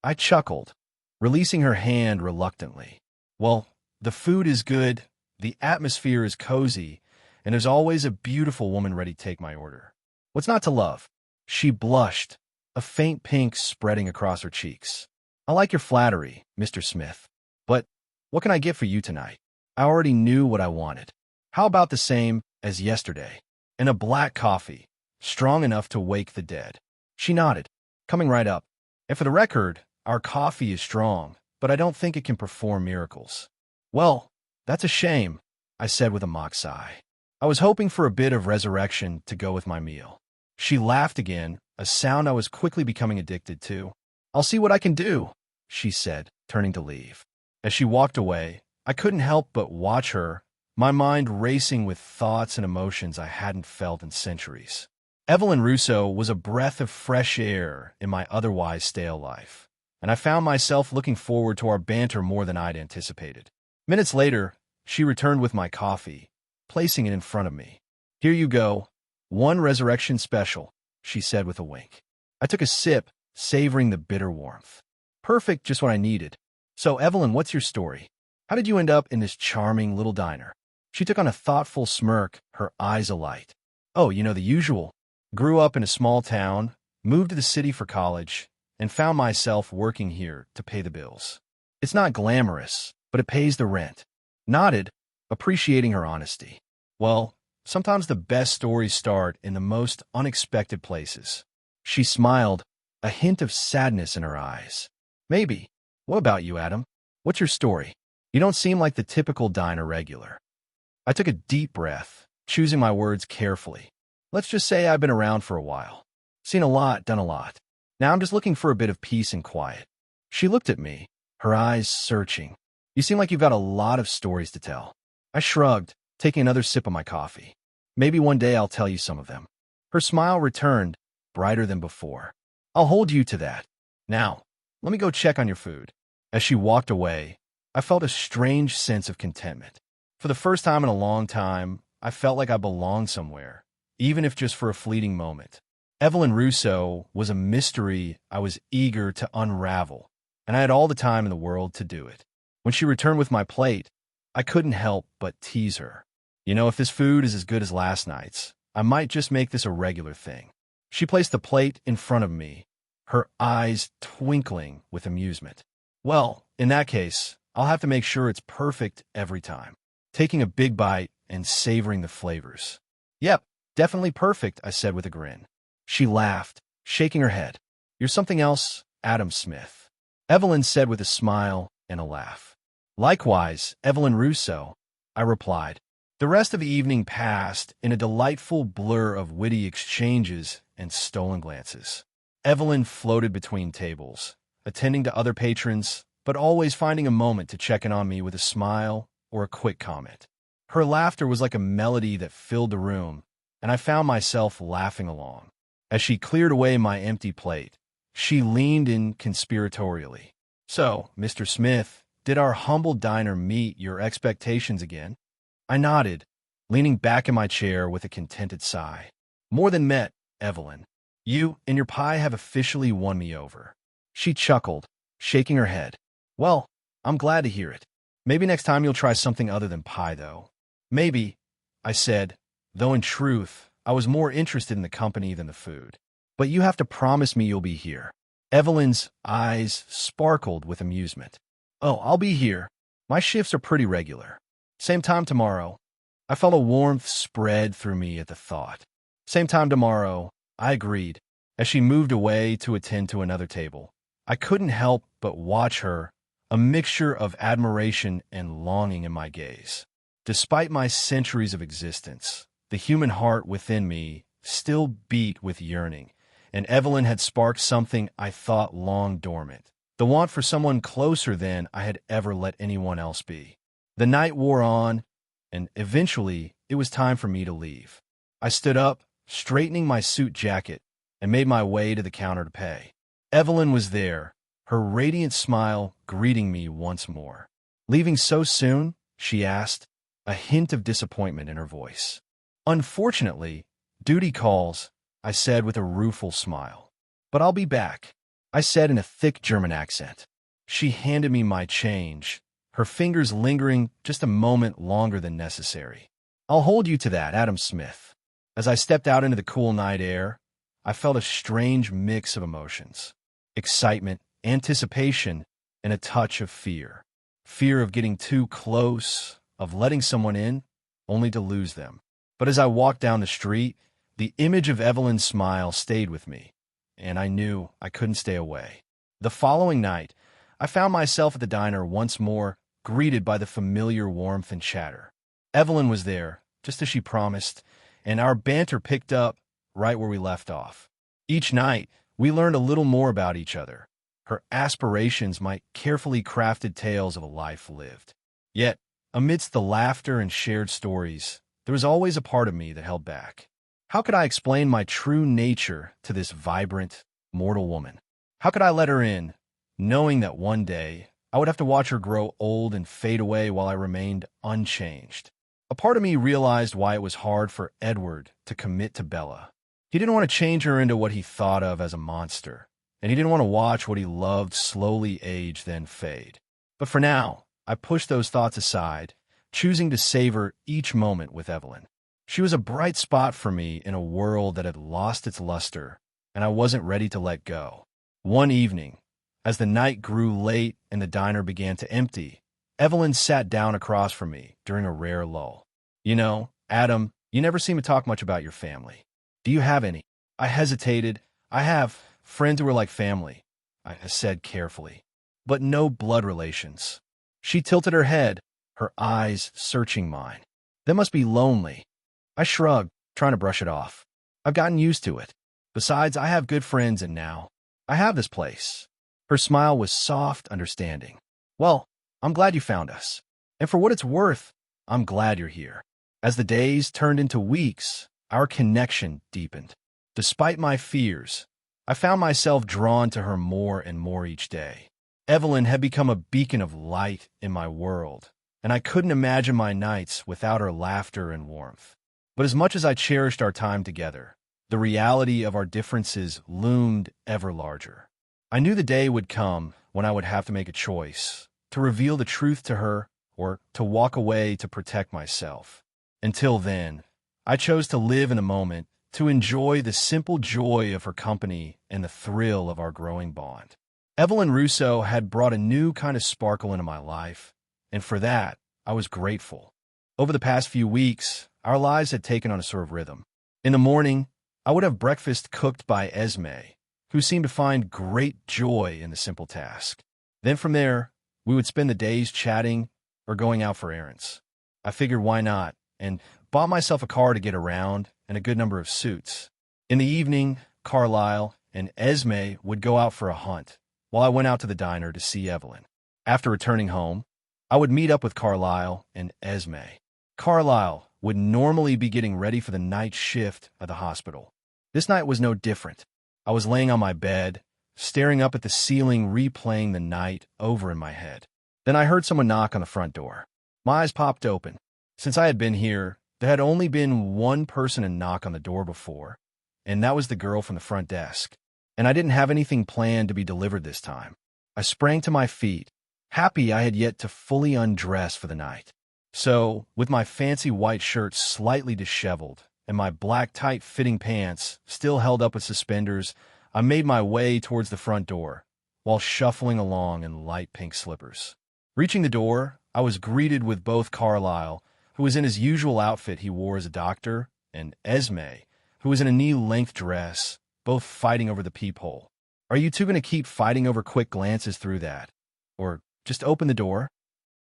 I chuckled, releasing her hand reluctantly. "Well, the food is good, the atmosphere is cozy, and there's always a beautiful woman ready to take my order. What's not to love?" She blushed, a faint pink spreading across her cheeks. "I like your flattery, Mr. Smith. But what can I get for you tonight?" I already knew what I wanted. "How about the same as yesterday? And a black coffee, strong enough to wake the dead." She nodded, coming right up. "And for the record, our coffee is strong, but I don't think it can perform miracles." "Well, that's a shame," I said with a mock sigh. I was hoping for a bit of resurrection to go with my meal. She laughed again, a sound I was quickly becoming addicted to. "I'll see what I can do," she said, turning to leave. As she walked away, I couldn't help but watch her, my mind racing with thoughts and emotions I hadn't felt in centuries. Evelyn Russo was a breath of fresh air in my otherwise stale life, and I found myself looking forward to our banter more than I'd anticipated. Minutes later, she returned with my coffee, placing it in front of me. "Here you go. One resurrection special," she said with a wink. I took a sip, savoring the bitter warmth. Perfect, just what I needed. "So, Evelyn, what's your story? How did you end up in this charming little diner?" She took on a thoughtful smirk, her eyes alight. "Oh, you know the usual. Grew up in a small town, moved to the city for college, and found myself working here to pay the bills. It's not glamorous, but it pays the rent." Nodded, appreciating her honesty. Well, sometimes the best stories start in the most unexpected places. She smiled, a hint of sadness in her eyes. Maybe. What about you, Adam? What's your story? You don't seem like the typical diner regular. I took a deep breath, choosing my words carefully. Let's just say I've been around for a while. Seen a lot, done a lot. Now I'm just looking for a bit of peace and quiet. She looked at me, her eyes searching. You seem like you've got a lot of stories to tell. I shrugged, taking another sip of my coffee. Maybe one day I'll tell you some of them. Her smile returned, brighter than before. I'll hold you to that. Now, let me go check on your food. As she walked away, I felt a strange sense of contentment. For the first time in a long time, I felt like I belonged somewhere, even if just for a fleeting moment. Evelyn Russo was a mystery I was eager to unravel, and I had all the time in the world to do it. When she returned with my plate, I couldn't help but tease her. You know, if this food is as good as last night's, I might just make this a regular thing. She placed the plate in front of me, her eyes twinkling with amusement. Well, in that case, I'll have to make sure it's perfect every time. Taking a big bite and savoring the flavors. Yep, definitely perfect, I said with a grin. She laughed, shaking her head. You're something else, Adam Smith. Evelyn said with a smile and a laugh. Likewise, Evelyn Russo, I replied. The rest of the evening passed in a delightful blur of witty exchanges and stolen glances. Evelyn floated between tables, attending to other patrons, but always finding a moment to check in on me with a smile or a quick comment. Her laughter was like a melody that filled the room, and I found myself laughing along. As she cleared away my empty plate, she leaned in conspiratorially. So, Mr. Smith, did our humble diner meet your expectations again? I nodded, leaning back in my chair with a contented sigh. More than met, Evelyn. You and your pie have officially won me over. She chuckled, shaking her head. Well, I'm glad to hear it. Maybe next time you'll try something other than pie, though. Maybe, I said, though in truth, I was more interested in the company than the food. But you have to promise me you'll be here. Evelyn's eyes sparkled with amusement. Oh, I'll be here. My shifts are pretty regular. Same time tomorrow. I felt a warmth spread through me at the thought. Same time tomorrow, I agreed, as she moved away to attend to another table. I couldn't help but watch her, a mixture of admiration and longing in my gaze. Despite my centuries of existence, the human heart within me still beat with yearning, and Evelyn had sparked something I thought long dormant, the want for someone closer than I had ever let anyone else be. The night wore on, and eventually it was time for me to leave. I stood up, straightening my suit jacket, and made my way to the counter to pay. Evelyn was there, her radiant smile greeting me once more. Leaving so soon? She asked, a hint of disappointment in her voice. Unfortunately, duty calls, I said with a rueful smile. But I'll be back, I said in a thick German accent. She handed me my change, her fingers lingering just a moment longer than necessary. I'll hold you to that, Adam Smith. As I stepped out into the cool night air, I felt a strange mix of emotions. Excitement, anticipation, and a touch of fear. Fear of getting too close, of letting someone in, only to lose them. But as I walked down the street, the image of Evelyn's smile stayed with me, and I knew I couldn't stay away. The following night, I found myself at the diner once more, greeted by the familiar warmth and chatter. Evelyn was there, just as she promised, and our banter picked up right where we left off. Each night, we learned a little more about each other, her aspirations, my carefully crafted tales of a life lived. Yet, amidst the laughter and shared stories, there was always a part of me that held back. How could I explain my true nature to this vibrant, mortal woman? How could I let her in, knowing that one day I would have to watch her grow old and fade away while I remained unchanged? A part of me realized why it was hard for Edward to commit to Bella. He didn't want to change her into what he thought of as a monster, and he didn't want to watch what he loved slowly age then fade. But for now, I pushed those thoughts aside, choosing to savor each moment with Evelyn. She was a bright spot for me in a world that had lost its luster, and I wasn't ready to let go. One evening, as the night grew late and the diner began to empty, Evelyn sat down across from me during a rare lull. You know, Adam, you never seem to talk much about your family. Do you have any? I hesitated. I have friends who are like family, I said carefully, but no blood relations. She tilted her head, her eyes searching mine. That must be lonely. I shrugged, trying to brush it off. I've gotten used to it. Besides, I have good friends, and now I have this place. Her smile was soft, understanding. Well, I'm glad you found us. And for what it's worth, I'm glad you're here. As the days turned into weeks, our connection deepened. Despite my fears, I found myself drawn to her more and more each day. Evelyn had become a beacon of light in my world, and I couldn't imagine my nights without her laughter and warmth. But as much as I cherished our time together, the reality of our differences loomed ever larger. I knew the day would come when I would have to make a choice, to reveal the truth to her or to walk away to protect myself. Until then, I chose to live in the moment, to enjoy the simple joy of her company and the thrill of our growing bond. Evelyn Russo had brought a new kind of sparkle into my life, and for that, I was grateful. Over the past few weeks, our lives had taken on a sort of rhythm. In the morning, I would have breakfast cooked by Esme, who seemed to find great joy in the simple task. Then from there, we would spend the days chatting or going out for errands. I figured why not, and bought myself a car to get around and a good number of suits. In the evening, Carlisle and Esme would go out for a hunt, while I went out to the diner to see Evelyn. After returning home, I would meet up with Carlisle and Esme. Carlisle would normally be getting ready for the night shift at the hospital. This night was no different. I was laying on my bed, staring up at the ceiling, replaying the night over in my head. Then I heard someone knock on the front door. My eyes popped open. Since I had been here, there had only been one person to knock on the door before, and that was the girl from the front desk. And I didn't have anything planned to be delivered this time. I sprang to my feet, happy I had yet to fully undress for the night. So, with my fancy white shirt slightly disheveled and my black tight-fitting pants still held up with suspenders, I made my way towards the front door, while shuffling along in light pink slippers. Reaching the door, I was greeted with both Carlisle, who was in his usual outfit he wore as a doctor, and Esme, who was in a knee-length dress, both fighting over the peephole. Are you two going to keep fighting over quick glances through that? Or just open the door?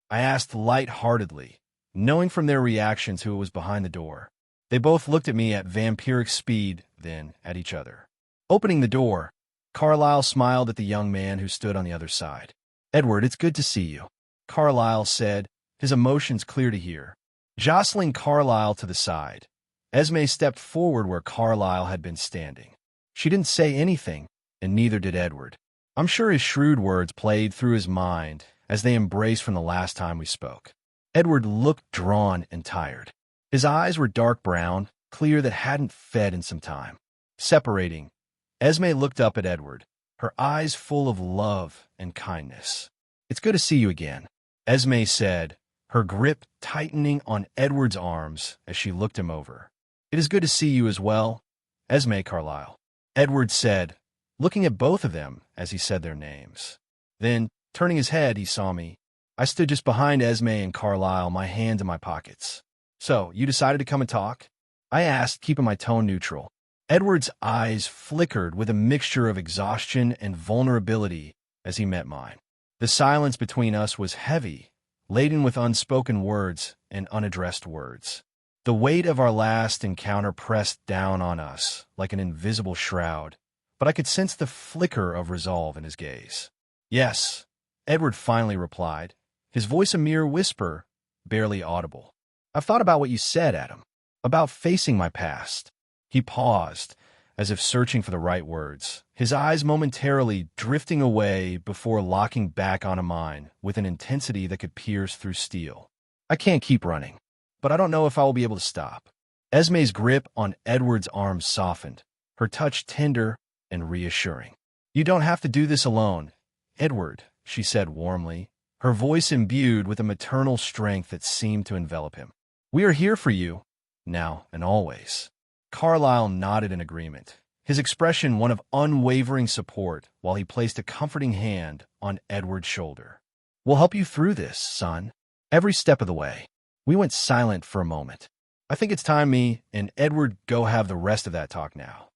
I asked light-heartedly, knowing from their reactions who was behind the door. They both looked at me at vampiric speed, then at each other. Opening the door, Carlisle smiled at the young man who stood on the other side. "Edward, it's good to see you," Carlisle said, his emotions clear to hear. Jostling Carlisle to the side, Esme stepped forward where Carlisle had been standing. She didn't say anything, and neither did Edward. I'm sure his shrewd words played through his mind as they embraced from the last time we spoke. Edward looked drawn and tired. His eyes were dark brown, clear that hadn't fed in some time. Separating, Esme looked up at Edward, her eyes full of love and kindness. "It's good to see you again," Esme said, her grip tightening on Edward's arms as she looked him over. "It is good to see you as well, Esme Carlisle," Edward said, looking at both of them as he said their names. Then, turning his head, he saw me. I stood just behind Esme and Carlisle, my hands in my pockets. "So, you decided to come and talk?" I asked, keeping my tone neutral. Edward's eyes flickered with a mixture of exhaustion and vulnerability as he met mine. The silence between us was heavy, laden with unspoken words and unaddressed words. The weight of our last encounter pressed down on us like an invisible shroud, but I could sense the flicker of resolve in his gaze. "Yes," Edward finally replied, his voice a mere whisper, barely audible. "I've thought about what you said, Adam, about facing my past." He paused, as if searching for the right words, his eyes momentarily drifting away before locking back onto mine with an intensity that could pierce through steel. "I can't keep running, but I don't know if I will be able to stop." Esme's grip on Edward's arm softened, her touch tender and reassuring. "You don't have to do this alone, Edward," she said warmly, her voice imbued with a maternal strength that seemed to envelop him. "We are here for you, now and always." Carlisle nodded in agreement, his expression one of unwavering support while he placed a comforting hand on Edward's shoulder. We'll help you through this, son. Every step of the way. We went silent for a moment. I think it's time me and Edward go have the rest of that talk now,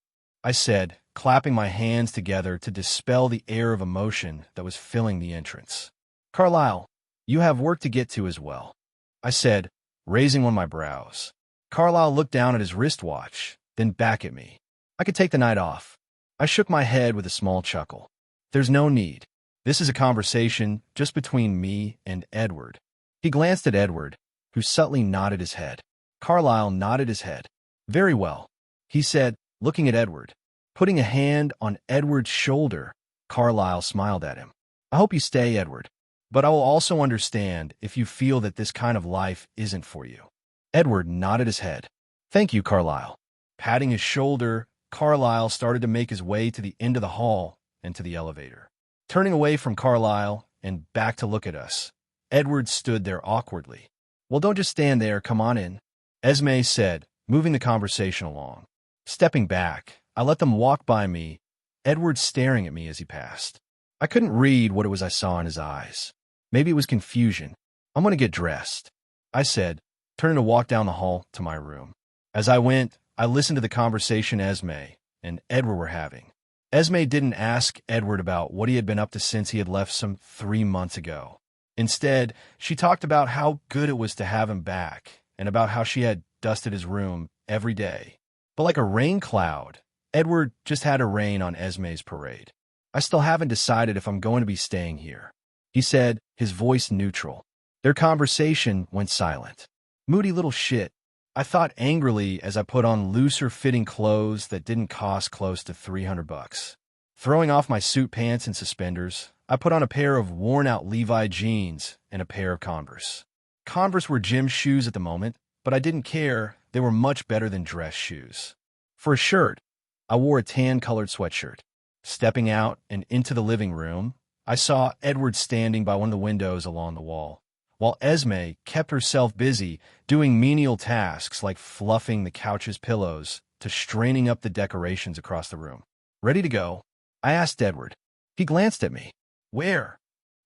I said, clapping my hands together to dispel the air of emotion that was filling the entrance. Carlyle, you have work to get to as well, I said, raising one of my brows. Carlyle looked down at his wristwatch, then back at me. I could take the night off. I shook my head with a small chuckle. There's no need. This is a conversation just between me and Edward. He glanced at Edward, who subtly nodded his head. Carlyle nodded his head. Very well, he said, looking at Edward. Putting a hand on Edward's shoulder, Carlyle smiled at him. I hope you stay, Edward, but I will also understand if you feel that this kind of life isn't for you. Edward nodded his head. Thank you, Carlyle. Patting his shoulder, Carlyle started to make his way to the end of the hall and to the elevator. Turning away from Carlyle and back to look at us, Edward stood there awkwardly. Well, don't just stand there, come on in, Esme said, moving the conversation along. Stepping back, I let them walk by me, Edward staring at me as he passed. I couldn't read what it was I saw in his eyes. Maybe it was confusion. I'm going to get dressed, I said, turning to walk down the hall to my room. As I went, I listened to the conversation Esme and Edward were having. Esme didn't ask Edward about what he had been up to since he had left some 3 months ago. Instead, she talked about how good it was to have him back and about how she had dusted his room every day. But like a rain cloud, Edward just had to rain on Esme's parade. I still haven't decided if I'm going to be staying here, he said, his voice neutral. Their conversation went silent. Moody little shit, I thought angrily as I put on looser-fitting clothes that didn't cost close to $300. Throwing off my suit pants and suspenders, I put on a pair of worn-out Levi jeans and a pair of Converse. Converse were gym shoes at the moment, but I didn't care. They were much better than dress shoes. For a shirt, I wore a tan-colored sweatshirt. Stepping out and into the living room, I saw Edward standing by one of the windows along the wall, while Esme kept herself busy doing menial tasks like fluffing the couch's pillows to straining up the decorations across the room. Ready to go, I asked Edward. He glanced at me. Where?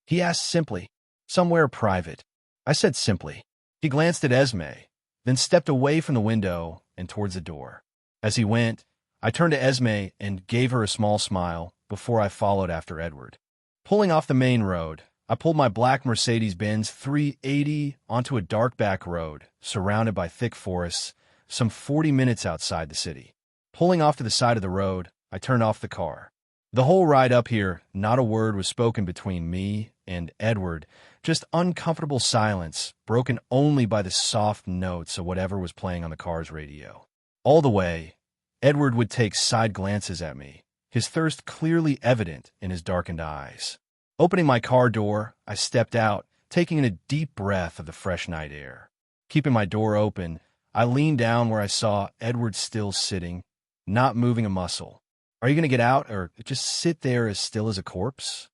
He asked simply. Somewhere private. I said simply. He glanced at Esme, then stepped away from the window and towards the door. As he went, I turned to Esme and gave her a small smile before I followed after Edward. Pulling off the main road, I pulled my black Mercedes-Benz 380 onto a dark back road surrounded by thick forests, some 40 minutes outside the city. Pulling off to the side of the road, I turned off the car. The whole ride up here, not a word was spoken between me and Edward, just uncomfortable silence, broken only by the soft notes of whatever was playing on the car's radio. All the way, Edward would take side glances at me, his thirst clearly evident in his darkened eyes. Opening my car door, I stepped out, taking in a deep breath of the fresh night air. Keeping my door open, I leaned down where I saw Edward still sitting, not moving a muscle. Are you going to get out or just sit there as still as a corpse?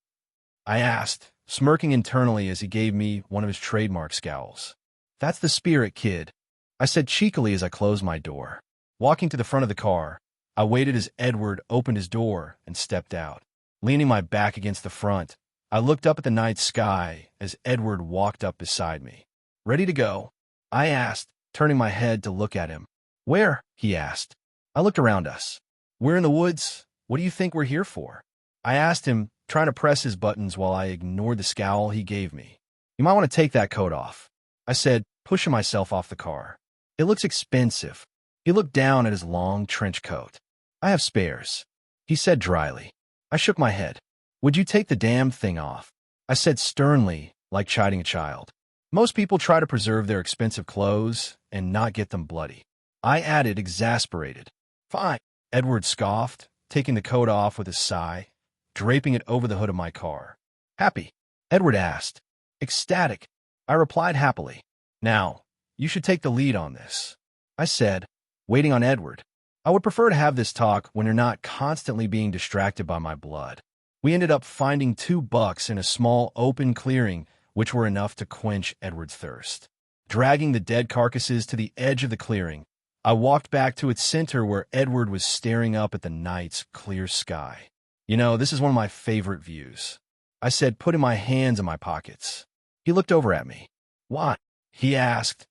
I asked, smirking internally as he gave me one of his trademark scowls. That's the spirit, kid, I said cheekily as I closed my door. Walking to the front of the car, I waited as Edward opened his door and stepped out. Leaning my back against the front, I looked up at the night sky as Edward walked up beside me. Ready to go? I asked, turning my head to look at him. Where? He asked. I looked around us. We're in the woods. What do you think we're here for? I asked him, trying to press his buttons while I ignored the scowl he gave me. You might want to take that coat off, I said, pushing myself off the car. It looks expensive. He looked down at his long trench coat. I have spares, he said dryly. I shook my head. Would you take the damn thing off? I said sternly, like chiding a child. Most people try to preserve their expensive clothes and not get them bloody. I added, exasperated. Fine, Edward scoffed, taking the coat off with a sigh, draping it over the hood of my car. Happy? Edward asked. Ecstatic, I replied happily. Now, you should take the lead on this, I said, waiting on Edward. I would prefer to have this talk when you're not constantly being distracted by my blood. We ended up finding 2 bucks in a small open clearing, which were enough to quench Edward's thirst. Dragging the dead carcasses to the edge of the clearing, I walked back to its center where Edward was staring up at the night's clear sky. You know, this is one of my favorite views, I said, putting my hands in my pockets. He looked over at me. Why? He asked,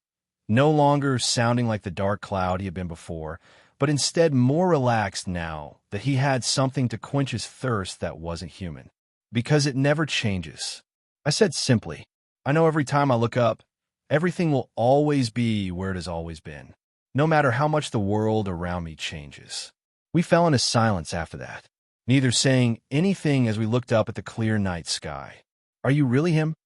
no longer sounding like the dark cloud he had been before, but instead more relaxed now that he had something to quench his thirst that wasn't human. Because it never changes. I said simply, I know every time I look up, everything will always be where it has always been, no matter how much the world around me changes. We fell into silence after that, neither saying anything as we looked up at the clear night sky. Are you really him?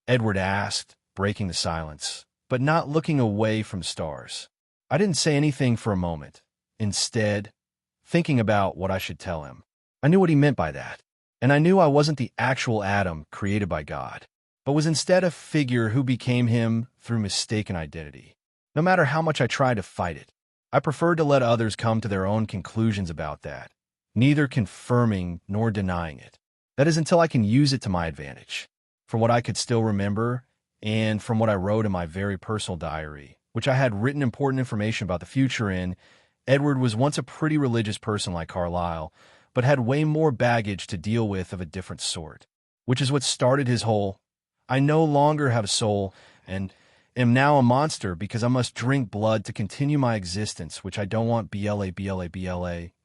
Edward asked, breaking the silence, but not looking away from the stars. I didn't say anything for a moment, instead, thinking about what I should tell him. I knew what he meant by that, and I knew I wasn't the actual Adam created by God, but was instead a figure who became him through mistaken identity. No matter how much I tried to fight it, I preferred to let others come to their own conclusions about that, neither confirming nor denying it. That is until I can use it to my advantage. From what I could still remember, and from what I wrote in my very personal diary, which I had written important information about the future in, Edward was once a pretty religious person like Carlyle, but had way more baggage to deal with of a different sort, which is what started his whole, I no longer have a soul, and am now a monster because I must drink blood to continue my existence, which I don't want BLA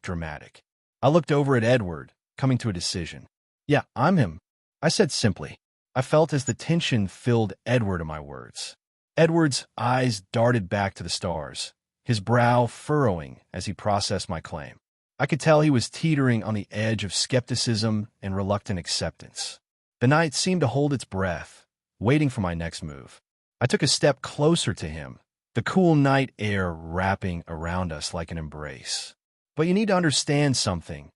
dramatic. I looked over at Edward, coming to a decision. Yeah, I'm him, I said simply. I felt as the tension filled Edward in my words. Edward's eyes darted back to the stars, his brow furrowing as he processed my claim. I could tell he was teetering on the edge of skepticism and reluctant acceptance. The night seemed to hold its breath, waiting for my next move. I took a step closer to him, the cool night air wrapping around us like an embrace. But you need to understand something,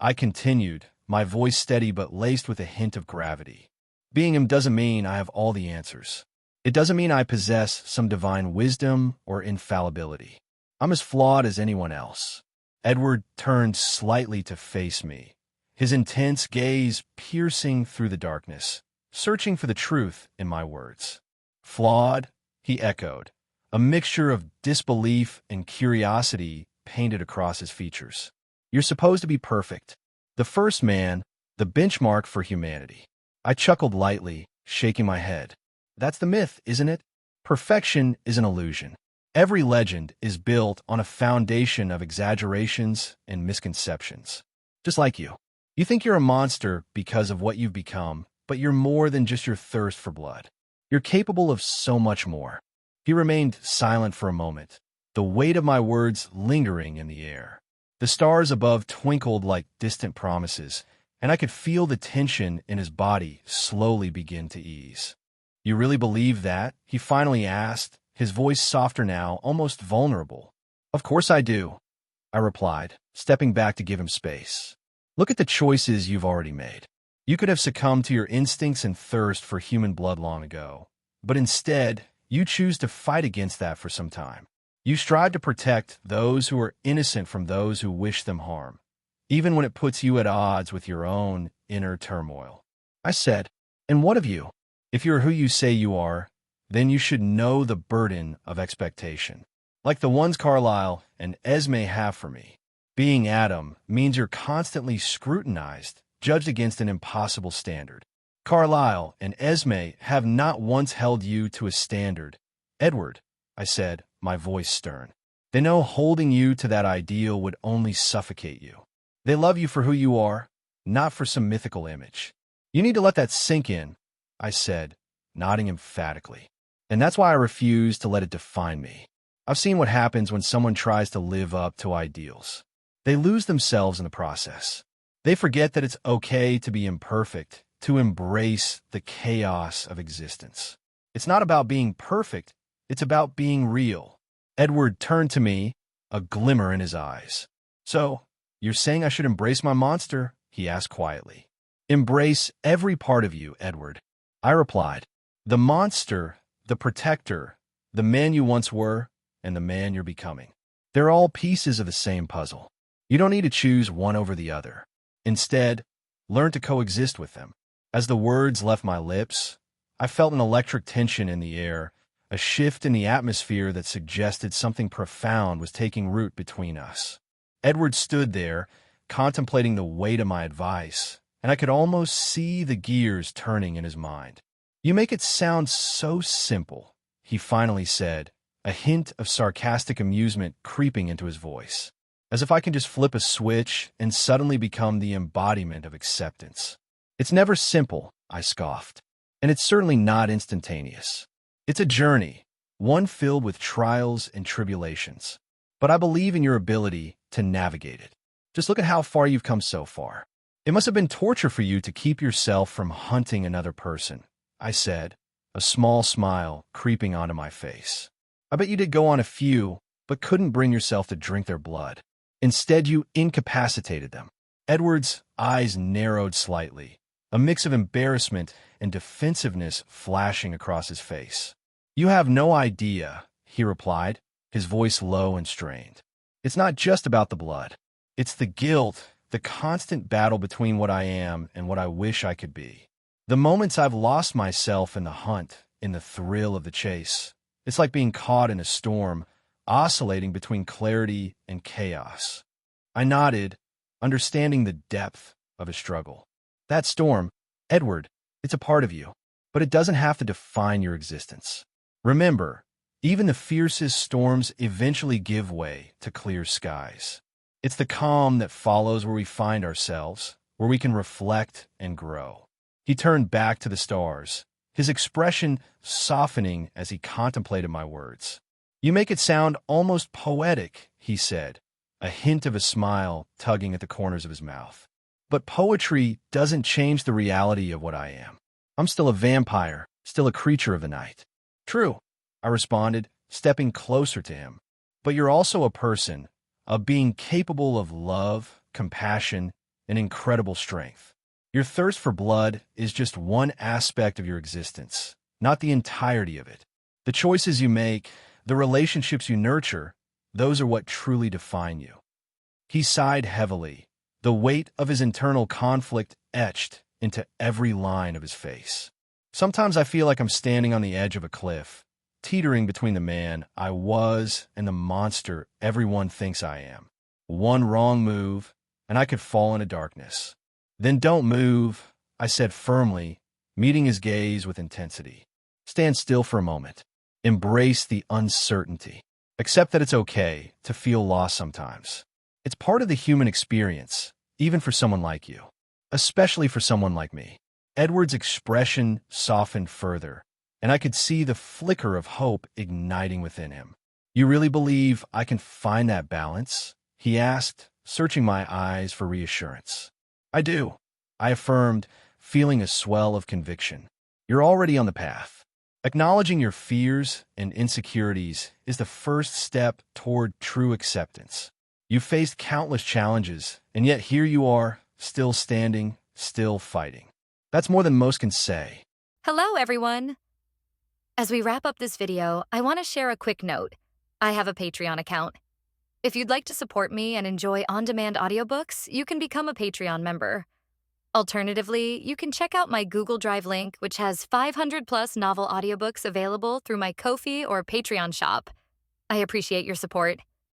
I continued, my voice steady but laced with a hint of gravity. Being him doesn't mean I have all the answers. It doesn't mean I possess some divine wisdom or infallibility. I'm as flawed as anyone else. Edward turned slightly to face me, his intense gaze piercing through the darkness, searching for the truth in my words. Flawed, he echoed, a mixture of disbelief and curiosity painted across his features. You're supposed to be perfect. The first man, the benchmark for humanity. I chuckled lightly, shaking my head. That's the myth, isn't it? Perfection is an illusion. Every legend is built on a foundation of exaggerations and misconceptions. Just like you. You think you're a monster because of what you've become, but you're more than just your thirst for blood. You're capable of so much more. He remained silent for a moment, the weight of my words lingering in the air. The stars above twinkled like distant promises, and I could feel the tension in his body slowly begin to ease. You really believe that? He finally asked, his voice softer now, almost vulnerable. Of course I do, I replied, stepping back to give him space. Look at the choices you've already made. You could have succumbed to your instincts and thirst for human blood long ago, but instead, you choose to fight against that for some time. You strive to protect those who are innocent from those who wish them harm, even when it puts you at odds with your own inner turmoil. I said, and what of you? If you're who you say you are, then you should know the burden of expectation. Like the ones Carlyle and Esme have for me. Being Adam means you're constantly scrutinized, judged against an impossible standard. Carlyle and Esme have not once held you to a standard. Edward, I said, my voice stern. They know holding you to that ideal would only suffocate you. They love you for who you are, not for some mythical image. You need to let that sink in, I said, nodding emphatically. And that's why I refuse to let it define me. I've seen what happens when someone tries to live up to ideals. They lose themselves in the process. They forget that it's okay to be imperfect, to embrace the chaos of existence. It's not about being perfect, it's about being real. Edward turned to me, a glimmer in his eyes. So, you're saying I should embrace my monster? He asked quietly. Embrace every part of you, Edward. I replied. The monster, the protector, the man you once were, and the man you're becoming. They're all pieces of the same puzzle. You don't need to choose one over the other. Instead, learn to coexist with them. As the words left my lips, I felt an electric tension in the air, a shift in the atmosphere that suggested something profound was taking root between us. Edward stood there, contemplating the weight of my advice, and I could almost see the gears turning in his mind. "You make it sound so simple," he finally said, a hint of sarcastic amusement creeping into his voice. "As if I can just flip a switch and suddenly become the embodiment of acceptance." "It's never simple," I scoffed. "And it's certainly not instantaneous. It's a journey, one filled with trials and tribulations. But I believe in your ability to navigate it. Just look at how far you've come so far." "It must have been torture for you to keep yourself from hunting another person," I said, a small smile creeping onto my face. "I bet you did go on a few, but couldn't bring yourself to drink their blood. Instead, you incapacitated them." Edward's eyes narrowed slightly, a mix of embarrassment and defensiveness flashing across his face. "You have no idea," he replied, his voice low and strained. "It's not just about the blood. It's the guilt, the constant battle between what I am and what I wish I could be. The moments I've lost myself in the hunt, in the thrill of the chase. It's like being caught in a storm, oscillating between clarity and chaos." I nodded, understanding the depth of his struggle. "That storm, Edward, it's a part of you, but it doesn't have to define your existence. Remember, even the fiercest storms eventually give way to clear skies. It's the calm that follows where we find ourselves, where we can reflect and grow." He turned back to the stars, his expression softening as he contemplated my words. "You make it sound almost poetic," he said, a hint of a smile tugging at the corners of his mouth. "But poetry doesn't change the reality of what I am. I'm still a vampire, still a creature of the night." "True," I responded, stepping closer to him. "But you're also a person, a being capable of love, compassion, and incredible strength. Your thirst for blood is just one aspect of your existence, not the entirety of it. The choices you make, the relationships you nurture, those are what truly define you." He sighed heavily, the weight of his internal conflict etched into every line of his face. "Sometimes I feel like I'm standing on the edge of a cliff, teetering between the man I was and the monster everyone thinks I am. One wrong move, and I could fall into darkness." "Then don't move," I said firmly, meeting his gaze with intensity. "Stand still for a moment. Embrace the uncertainty. Accept that it's okay to feel lost sometimes. It's part of the human experience, even for someone like you. Especially for someone like me." Edward's expression softened further, and I could see the flicker of hope igniting within him. "You really believe I can find that balance?" he asked, searching my eyes for reassurance. "I do," I affirmed, feeling a swell of conviction. "You're already on the path. Acknowledging your fears and insecurities is the first step toward true acceptance. You've faced countless challenges, and yet here you are, still standing, still fighting. That's more than most can say." Hello, everyone. As we wrap up this video, I want to share a quick note. I have a Patreon account. If you'd like to support me and enjoy on-demand audiobooks, you can become a Patreon member. Alternatively, you can check out my Google Drive link, which has 500+ novel audiobooks available through my Ko-fi or Patreon shop. I appreciate your support.